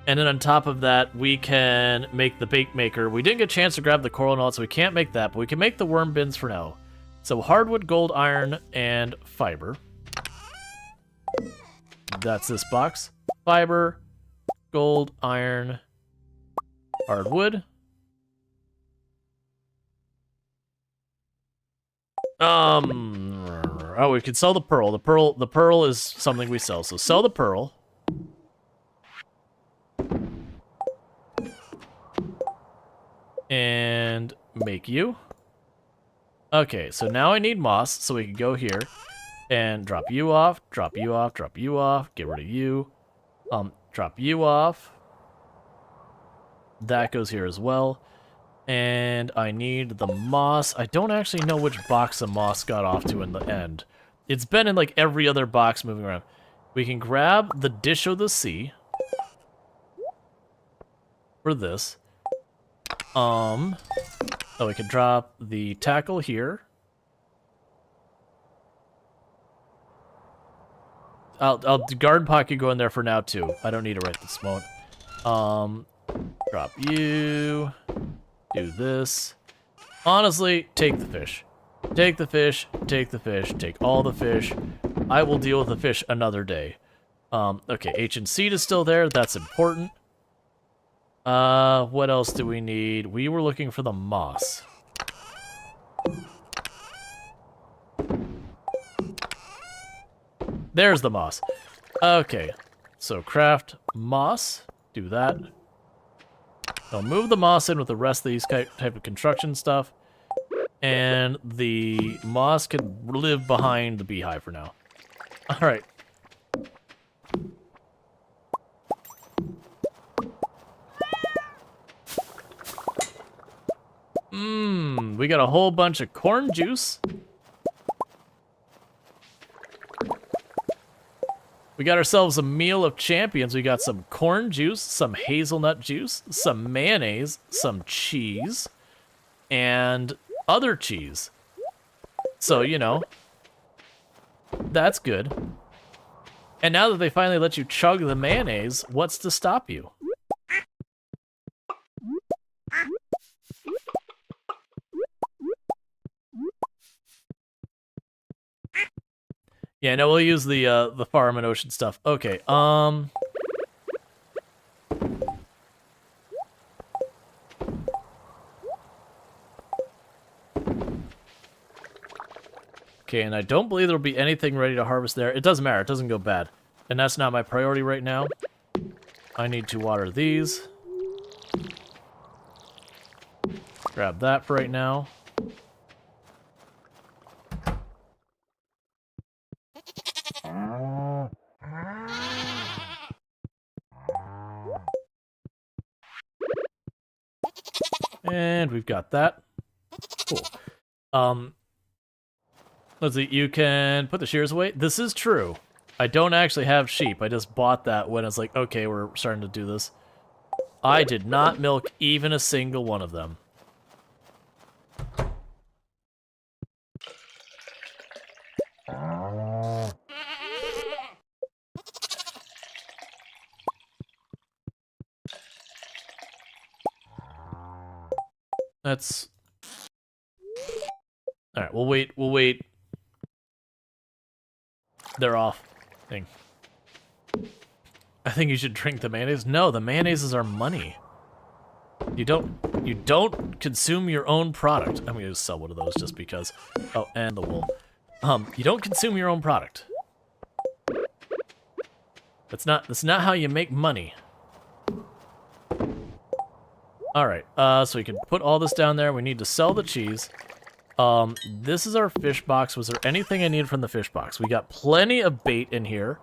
And then on top of that, we can make the bait maker. We didn't get a chance to grab the coral and all, so we can't make that, but we can make the worm bins for now. So hardwood, gold, iron, and fiber. That's this box. Fiber, gold, iron, hardwood. Oh, we could sell the pearl. The pearl is something we sell. So sell the pearl. And make you. Okay, so now I need moss, so we can go here and drop you off, drop you off, drop you off, get rid of you. Drop you off. That goes here as well. And I need the moss. I don't actually know which box the moss got off to in the end. It's been in like every other box moving around. We can grab the Dish of the Sea for this. Oh, we can drop the tackle here. I'll garden pocket go in there for now too. I don't need it right this moment. Drop you. Do this. Honestly, take the fish. Take the fish, take the fish, take all the fish. I will deal with the fish another day. Okay, H and seed is still there. That's important. What else do we need? We were looking for the moss. There's the moss. Okay, so craft moss. Do that. I'll move the moss in with the rest of these type of construction stuff. And the moss can live behind the beehive for now. Alright. We got a whole bunch of corn juice. We got ourselves a meal of champions. We got some corn juice, some hazelnut juice, some mayonnaise, some cheese, and other cheese. So, you know, that's good. And now that they finally let you chug the mayonnaise, what's to stop you? Yeah, no, we'll use the farm and ocean stuff. Okay, Okay, and I don't believe there'll be anything ready to harvest there. It doesn't matter, it doesn't go bad. And that's not my priority right now. I need to water these. Grab that for right now. And we've got that. Cool. Let's see, you can put the shears away. This is true. I don't actually have sheep. I just bought that when I was like, okay, we're starting to do this. I did not milk even a single one of them. That's... Alright, we'll wait. They're off. Thing. I think you should drink the mayonnaise. No, the mayonnaise is our money. You don't consume your own product. I'm gonna sell one of those just because. Oh, and the wool. You don't consume your own product. That's not how you make money. Alright, so we can put all this down there. We need to sell the cheese. This is our fish box. Was there anything I needed from the fish box? We got plenty of bait in here.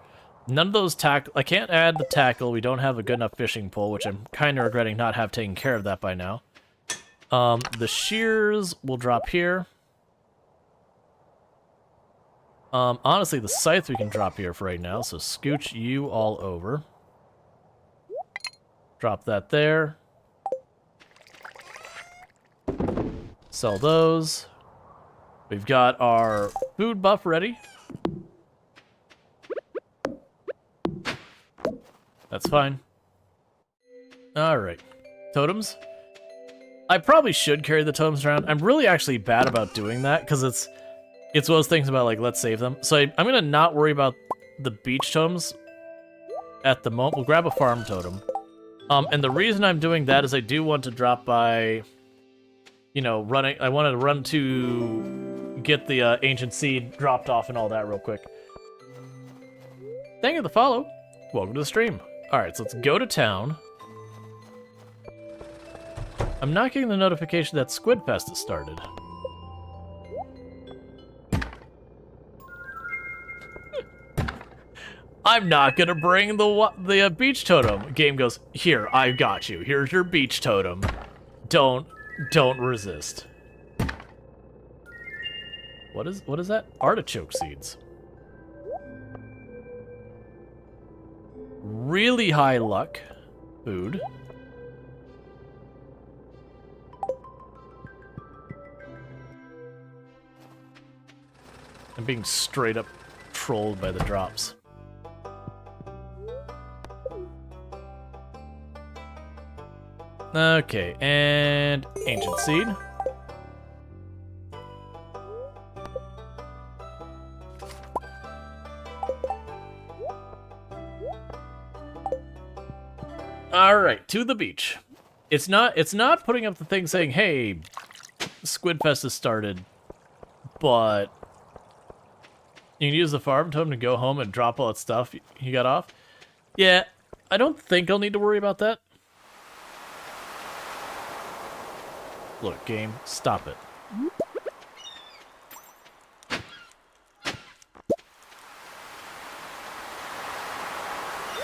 None of those tackle. I can't add the tackle. We don't have a good enough fishing pole, which I'm kind of regretting not have taken care of that by now. The shears will drop here. Honestly, the scythe we can drop here for right now, so scooch you all over. Drop that there. Sell those. We've got our food buff ready. That's fine. Alright. Totems? I probably should carry the totems around. I'm really actually bad about doing that, because it's one of those things about, like, let's save them. So I'm going to not worry about the beach totems at the moment. We'll grab a farm totem. And the reason I'm doing that is I do want to drop by, you know, running. I wanted to run to get the ancient seed dropped off and all that real quick. Thank you for the follow. Welcome to the stream. Alright, so let's go to town. I'm not getting the notification that Squid Fest has started. I'm not gonna bring the beach totem. Game goes, here, I got you. Here's your beach totem. Don't resist. What is that? Artichoke seeds. Really high luck. Food. I'm being straight up trolled by the drops. Okay, and ancient seed. All right, to the beach. It's not putting up the thing saying, "Hey, Squidfest has started," but you can use the farm totem to go home and drop all that stuff you got off. Yeah, I don't think I'll need to worry about that. Look, game, stop it.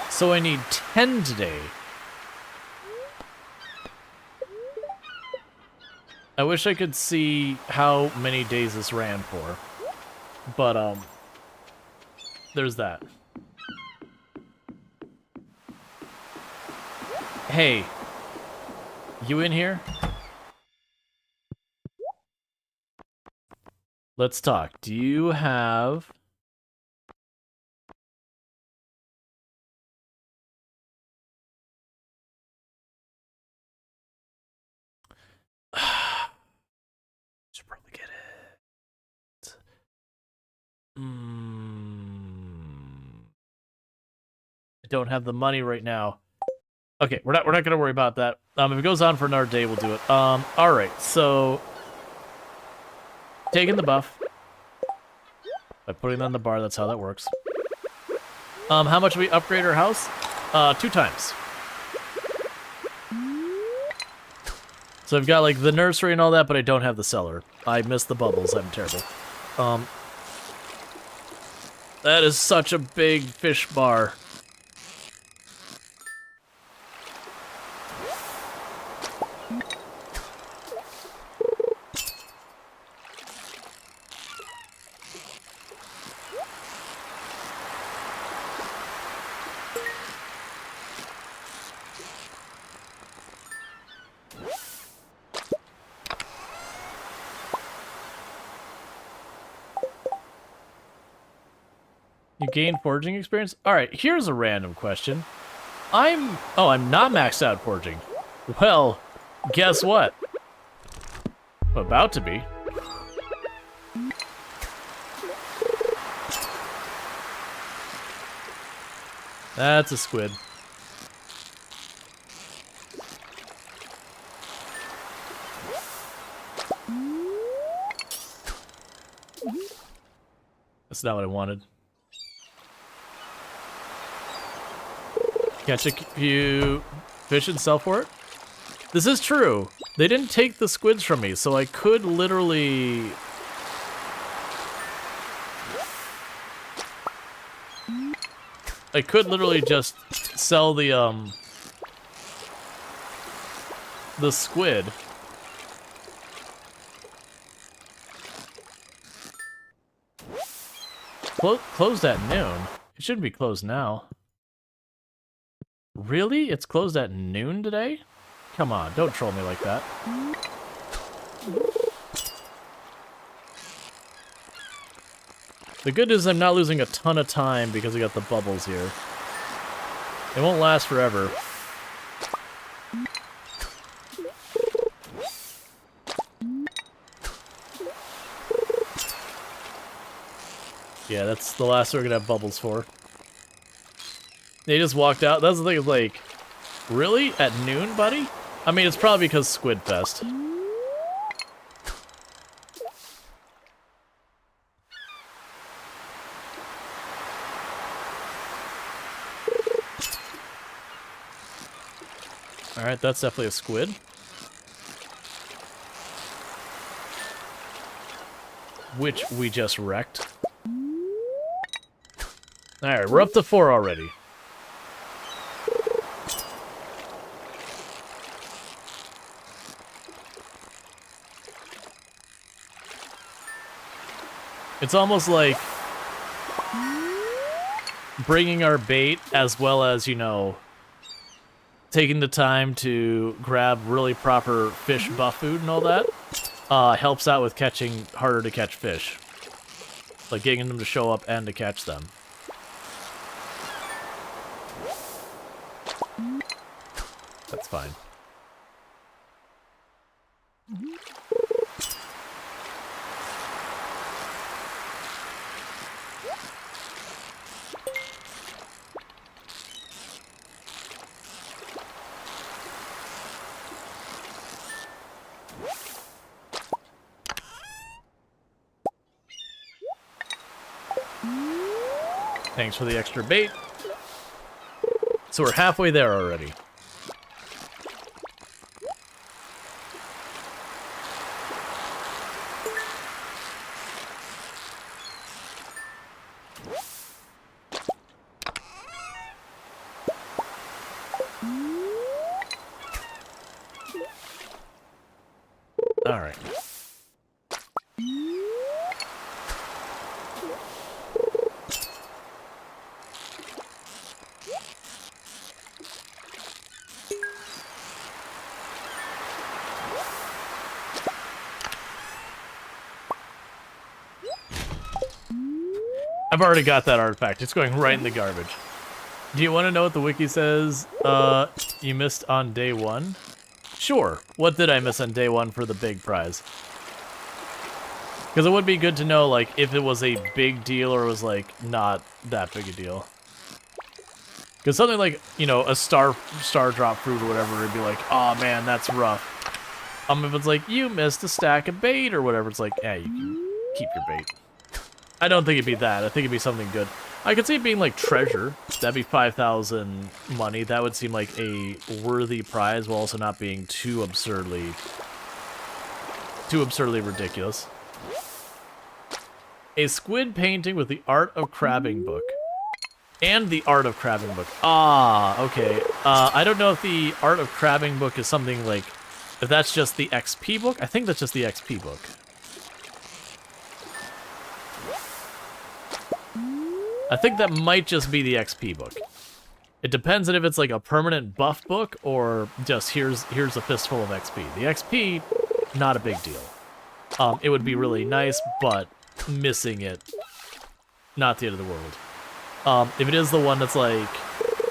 So I need 10 today. I wish I could see how many days this ran for. But, there's that. Hey, you in here? Let's talk. Do you have... Should probably get it. I don't have the money right now. Okay, we're not gonna worry about that. If it goes on for another day, we'll do it. All right, so taking the buff by putting it on the bar. That's how that works. How much do we upgrade our house? 2 times. So I've got like the nursery and all that, but I don't have the cellar. I missed the bubbles. I'm terrible. That is such a big fish bar. You gain foraging experience? Alright, here's a random question. I'm not maxed out foraging. Well, guess what? I'm about to be. That's a squid. That's not what I wanted. Catch a few fish and sell for it? This is true. They didn't take the squids from me, so I could literally... just sell the squid. Closed at noon. It shouldn't be closed now. Really? It's closed at noon today? Come on, don't troll me like that. The good news is I'm not losing a ton of time because we got the bubbles here. It won't last forever. Yeah, that's the last we're gonna have bubbles for. They just walked out. That's the thing, like, really? At noon, buddy? I mean, it's probably because Squid Fest. Alright, that's definitely a squid. Which we just wrecked. Alright, we're up to 4 already. It's almost like bringing our bait as well as, you know, taking the time to grab really proper fish buff food and all that helps out with catching harder to catch fish. Like getting them to show up and to catch them. That's fine. Thanks for the extra bait. So we're halfway there already. All right. I've already got that artifact. It's going right in the garbage. Do you want to know what the wiki says? You missed on day 1? Sure. What did I miss on day 1 for the big prize? Because it would be good to know, like, if it was a big deal or was, like, not that big a deal. Because something like, you know, a star drop fruit or whatever would be like, oh man, that's rough. If it's like, you missed a stack of bait or whatever, it's like, yeah, you can keep your bait. I don't think it'd be that. I think it'd be something good. I could see it being like treasure. That'd be 5,000 money. That would seem like a worthy prize while also not being too absurdly ridiculous. A squid painting with the Art of Crabbing book. And the Art of Crabbing book. Ah, okay. I don't know if the Art of Crabbing book is something like... If that's just the XP book? I think that's just the XP book. I think that might just be the XP book. It depends on if it's like a permanent buff book or just here's a fistful of XP. The XP, not a big deal. It would be really nice, but missing it, not the end of the world. If it is the one that's like,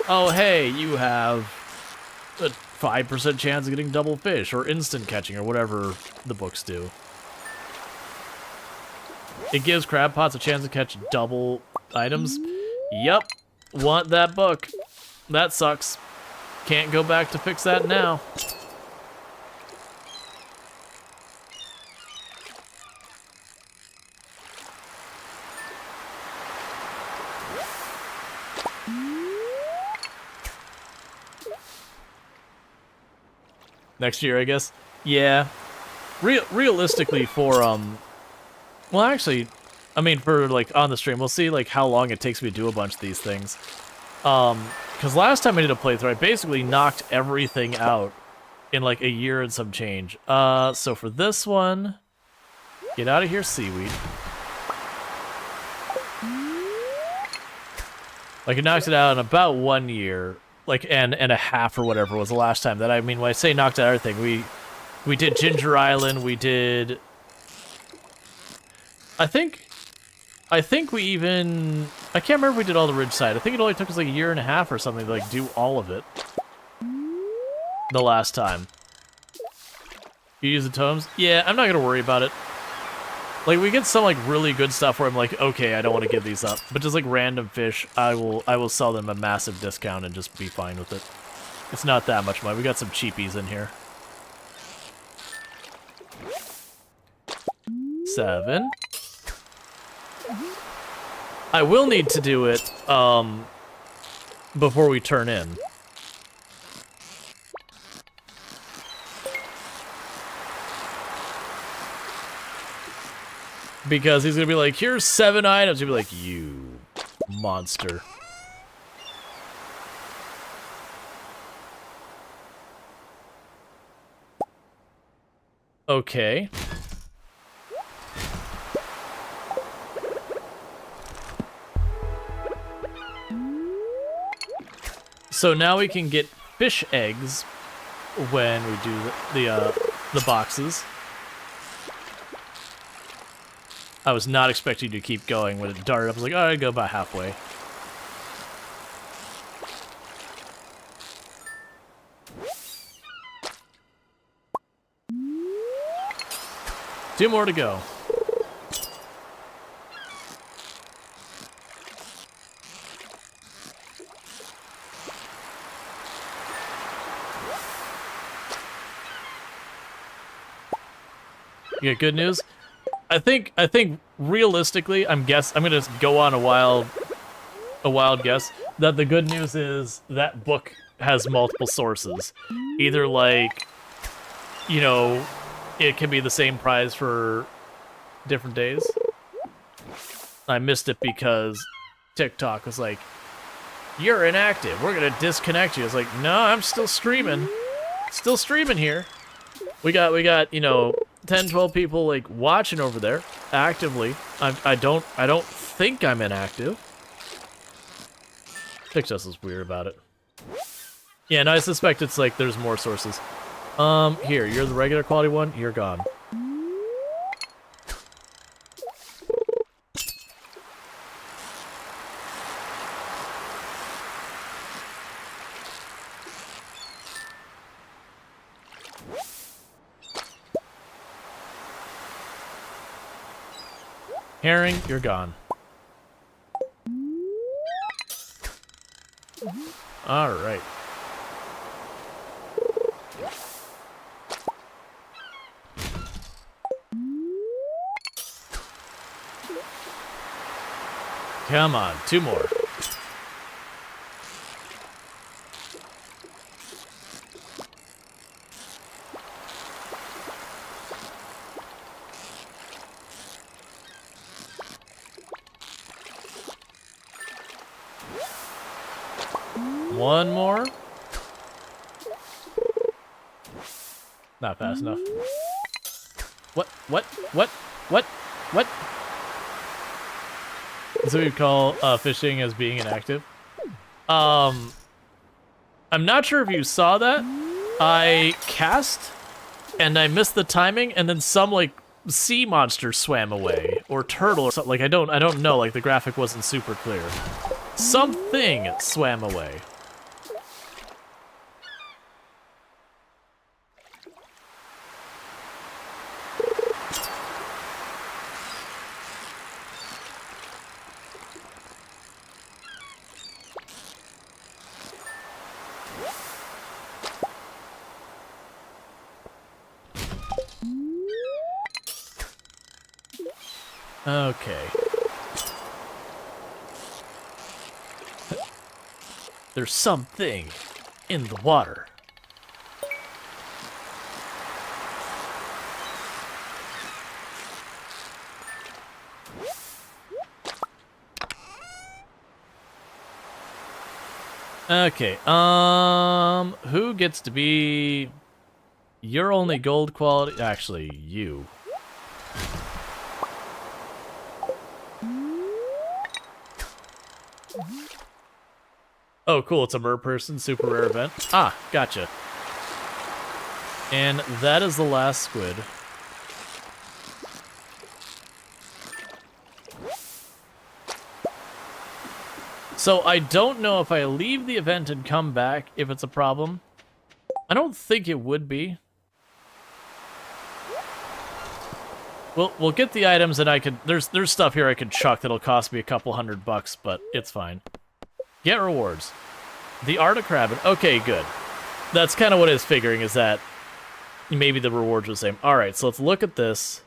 oh hey, you have a 5% chance of getting double fish or instant catching or whatever the books do. It gives crab pots a chance to catch double items. Yep, want that book. That sucks. Can't go back to fix that now. Next year, I guess. Yeah. Realistically for well, actually, I mean, for, like, on the stream, we'll see, like, how long it takes me to do a bunch of these things. Because last time I did a playthrough, I basically knocked everything out in, like, a year and some change. So for this one, get out of here, seaweed. Like, I knocked it out in about 1 year, like, and a half or whatever was the last time. That, I mean, when I say knocked out everything, we did Ginger Island, we did... I think we even... I can't remember if we did all the ridge side. I think it only took us like a year and a half or something to like do all of it. The last time. You use the totems? Yeah, I'm not gonna worry about it. Like, we get some, like, really good stuff where I'm like, okay, I don't want to give these up. But just, like, random fish, I will sell them a massive discount and just be fine with it. It's not that much money. We got some cheapies in here. 7. I will need to do it, before we turn in. Because he's gonna be like, here's 7 items. He'll be like, you monster. Okay. So now we can get fish eggs when we do the boxes. I was not expecting you to keep going when it darted. I was like, oh, I'd go about halfway. Two more to go. You got good news? I think realistically, I'm gonna go on a wild guess that the good news is that book has multiple sources. Either like, you know, it can be the same prize for different days. I missed it because TikTok was like, "You're inactive. We're gonna disconnect you." I was like, "No, I'm still streaming. Still streaming here. We got, you know, 10, 12 people like watching over there actively. I don't think I'm inactive." Pixus is weird about it. Yeah, and I suspect it's like there's more sources. Here, you're the regular quality one. You're gone. Herring, you're gone. All right. Come on, 2 more. One more. Not fast enough. What? That's what we call fishing as being inactive. I'm not sure if you saw that. I cast and I missed the timing, and then some like sea monster swam away or turtle or something. Like I don't know. Like the graphic wasn't super clear. Something swam away. Okay. There's something in the water. Okay, who gets to be your only gold quality? Actually, you. Oh, cool. It's a mer person, super rare event. Ah, gotcha. And that is the last squid. So I don't know if I leave the event and come back if it's a problem. I don't think it would be. We'll get the items, and I could. There's stuff here I could chuck that'll cost me a couple $100, but it's fine. Get rewards. The art of crabbing. Okay, good. That's kind of what I was figuring, is that maybe the rewards are the same. All right, so let's look at this.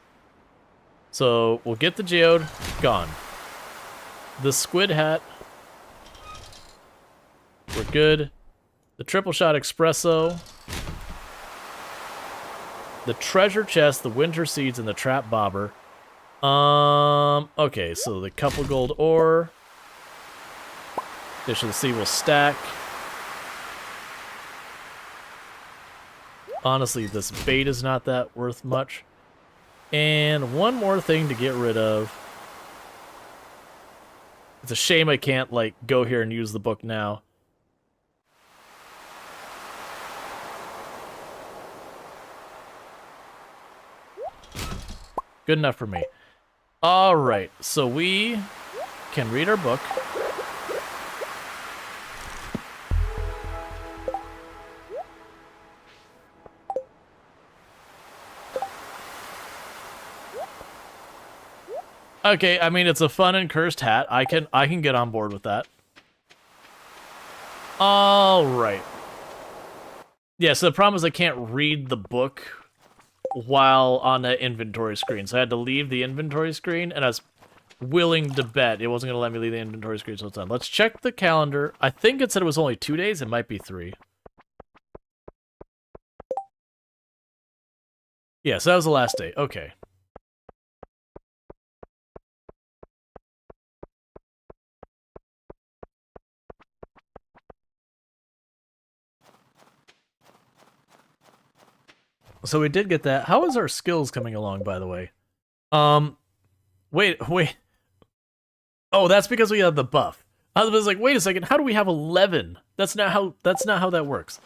So we'll get the geode. Gone. The squid hat. We're good. The triple shot espresso. The treasure chest, the winter seeds, and the trap bobber. Okay, so the couple gold ore. Dish of the sea will stack. Honestly, this bait is not that worth much. And one more thing to get rid of. It's a shame I can't, like, go here and use the book now. Good enough for me. Alright, so we can read our book. Okay, I mean, it's a fun and cursed hat. I can get on board with that. Alright. Yeah, so the problem is I can't read the book while on the inventory screen. So I had to leave the inventory screen, and I was willing to bet it wasn't going to let me leave the inventory screen, so it's done. Let's check the calendar. I think it said it was only 2 days. It might be 3. Yeah, so that was the last day. Okay. So we did get that. How is our skills coming along, by the way? Wait. Oh, that's because we have the buff. I was like, wait a second, how do we have 11? That's not how that works.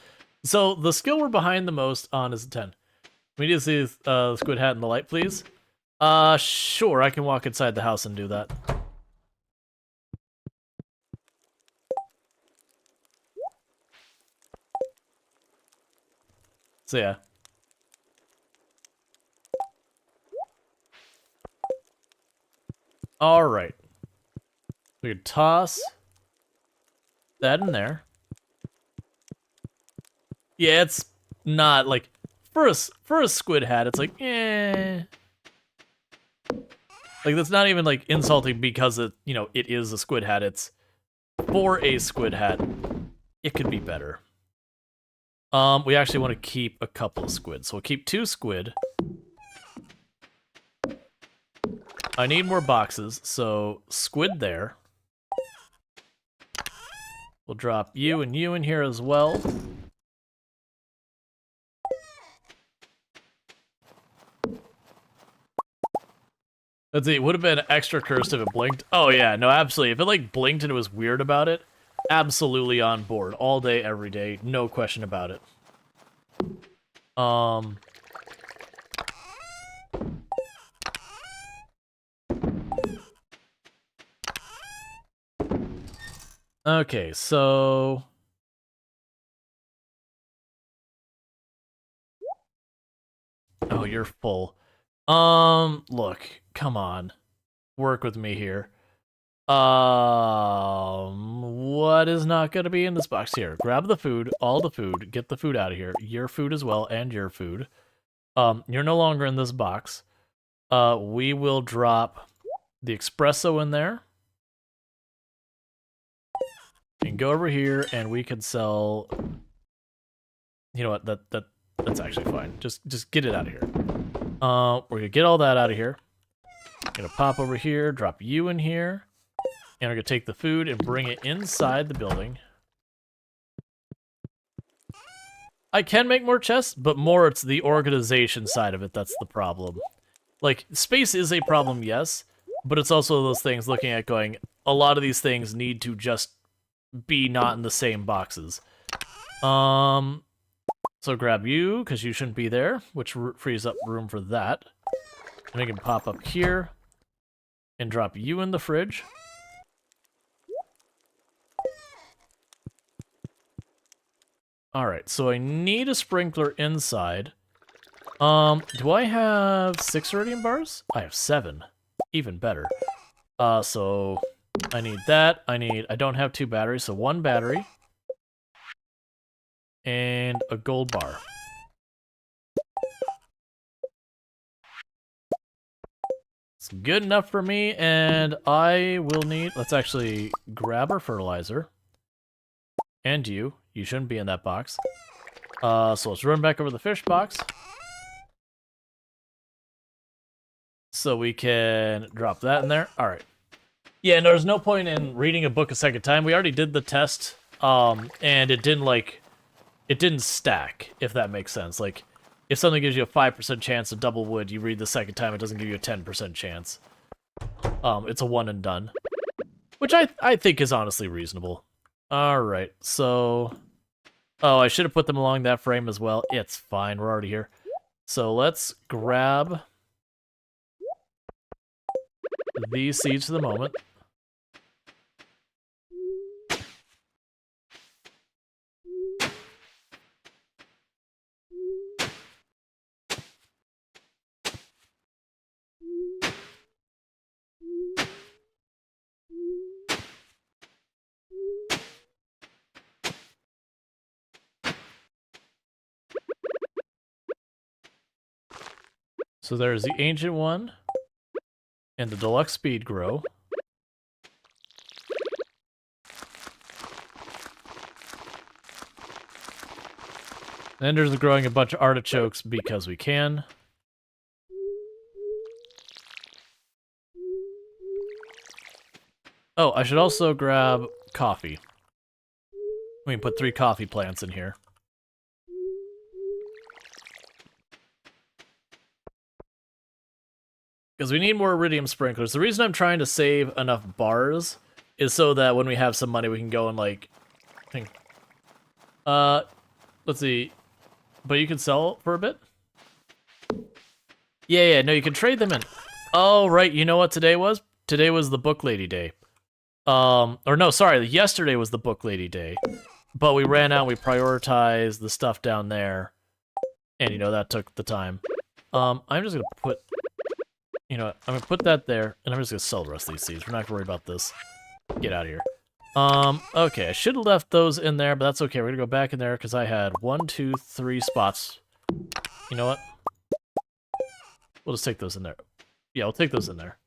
So the skill we're behind the most on is 10. We need to see the squid hat in the light, please. Sure, I can walk inside the house and do that. So yeah. Alright. We could toss that in there. Yeah, it's not, like, for a squid hat, it's like, eh. Like, that's not even, like, insulting because it, you know, it is a squid hat. It's for a squid hat. It could be better. We actually want to keep a couple of squid, so we'll keep 2 squid. I need more boxes, so squid there. We'll drop you and you in here as well. Let's see, it would have been extra cursed if it blinked. Oh yeah, no, absolutely. If it like blinked and it was weird about it, absolutely on board. All day, every day, no question about it. Okay, so... Oh, you're full. Look, come on. Work with me here. What is not gonna be in this box here? Grab the food, all the food, get the food out of here. Your food as well, and your food. You're no longer in this box. We will drop the espresso in there. And go over here, and we can sell... You know what, that's actually fine. Just get it out of here. We're gonna get all that out of here. Gonna pop over here, drop you in here. And we're gonna take the food and bring it inside the building. I can make more chests, but more it's the organization side of it that's the problem. Like, space is a problem, yes, but it's also those things looking at going, a lot of these things need to just be not in the same boxes. So grab you, because you shouldn't be there, which frees up room for that. And we can pop up here and drop you in the fridge. Alright, so I need a sprinkler inside. Do I have 6 iridium bars? I have 7. Even better. So I need that. I don't have 2 batteries, so 1 battery. And a gold bar. It's good enough for me, and I will need... Let's actually grab our fertilizer. And you. You shouldn't be in that box. So let's run back over the fish box. So we can drop that in there. Alright. Yeah, no, there's no point in reading a book a second time. We already did the test, and it didn't, like... It didn't stack, if that makes sense. Like, if something gives you a 5% chance of double wood, you read the second time, it doesn't give you a 10% chance. It's a one and done. Which I think is honestly reasonable. Alright, so... Oh, I should have put them along that frame as well. It's fine, we're already here. So let's grab these seeds for the moment. So there's the ancient one, and the deluxe speed grow. Then there's the growing a bunch of artichokes because we can. Oh, I should also grab coffee. We can put 3 coffee plants in here. Because we need more iridium sprinklers. The reason I'm trying to save enough bars is so that when we have some money, we can go and, like... let's see. But you can sell for a bit? Yeah, no, you can trade them in. Oh, right, you know what today was? Today was the Book Lady Day. Or no, sorry, yesterday was the Book Lady Day. But we ran out, we prioritized the stuff down there. And, you know, that took the time. I'm just gonna put... You know what, I'm gonna put that there, and I'm just gonna sell the rest of these seeds. We're not gonna worry about this. Get out of here. Okay, I should have left those in there, but that's okay. We're gonna go back in there, because I had 1, 2, 3 spots. You know what? We'll just take those in there. Yeah, we'll take those in there.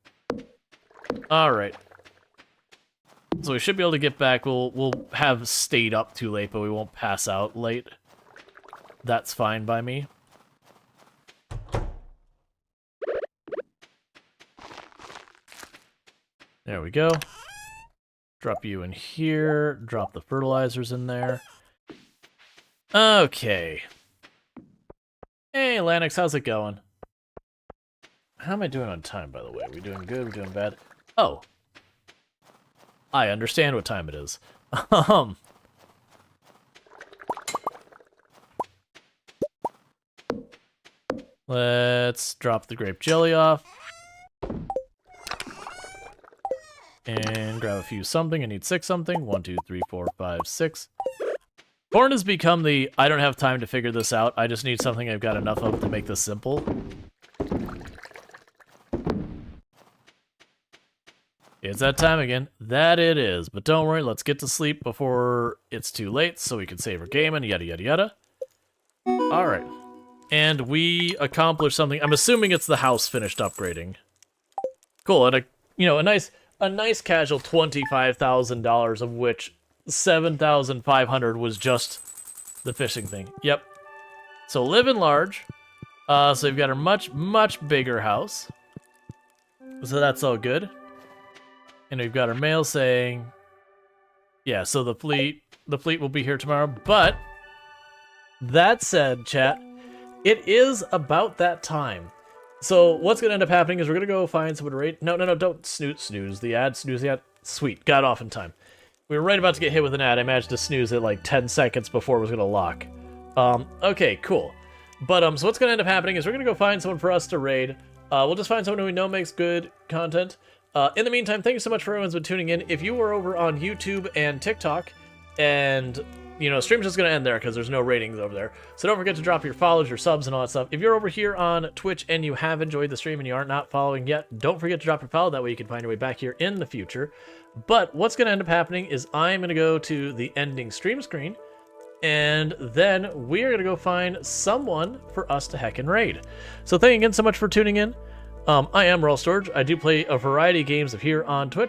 Alright. So we should be able to get back. We'll have stayed up too late, but we won't pass out late. That's fine by me. There we go. Drop you in here. Drop the fertilizers in there. Okay. Hey, Lanix, how's it going? How am I doing on time, by the way? Are we doing good? Are we doing bad? Oh. I understand what time it is. Let's drop the grape jelly off. And grab a few something. I need 6 something. 1, 2, 3, 4, 5, 6. Corn has become the, I don't have time to figure this out. I just need something I've got enough of to make this simple. It's that time again. That it is. But don't worry, let's get to sleep before it's too late so we can save our game and yada yada yada. Alright. And we accomplished something. I'm assuming it's the house finished upgrading. Cool, and a nice casual $25,000, of which $7,500 was just the fishing thing. Yep. So living large. So we've got a much bigger house. So that's all good. And we've got our mail saying, yeah, so the fleet will be here tomorrow. But that said, chat, it is about that time. So what's going to end up happening is we're going to go find someone to raid. No, don't snooze the ad. Snooze the ad. Sweet, got off in time. We were right about to get hit with an ad. I managed to snooze it like 10 seconds before it was going to lock. Okay, cool. But, so what's going to end up happening is we're going to go find someone for us to raid. We'll just find someone who we know makes good content. In the meantime, thank you so much for everyone who's been tuning in. If you were over on YouTube and TikTok and stream's just going to end there because there's no ratings over there. So don't forget to drop your follows, your subs, and all that stuff. If you're over here on Twitch and you have enjoyed the stream and you are not following yet, don't forget to drop your follow. That way you can find your way back here in the future. But what's going to end up happening is I'm going to go to the ending stream screen, and then we're going to go find someone for us to heckin' raid. So thank you again so much for tuning in. I am Rual Storge. I do play a variety of games here on Twitch.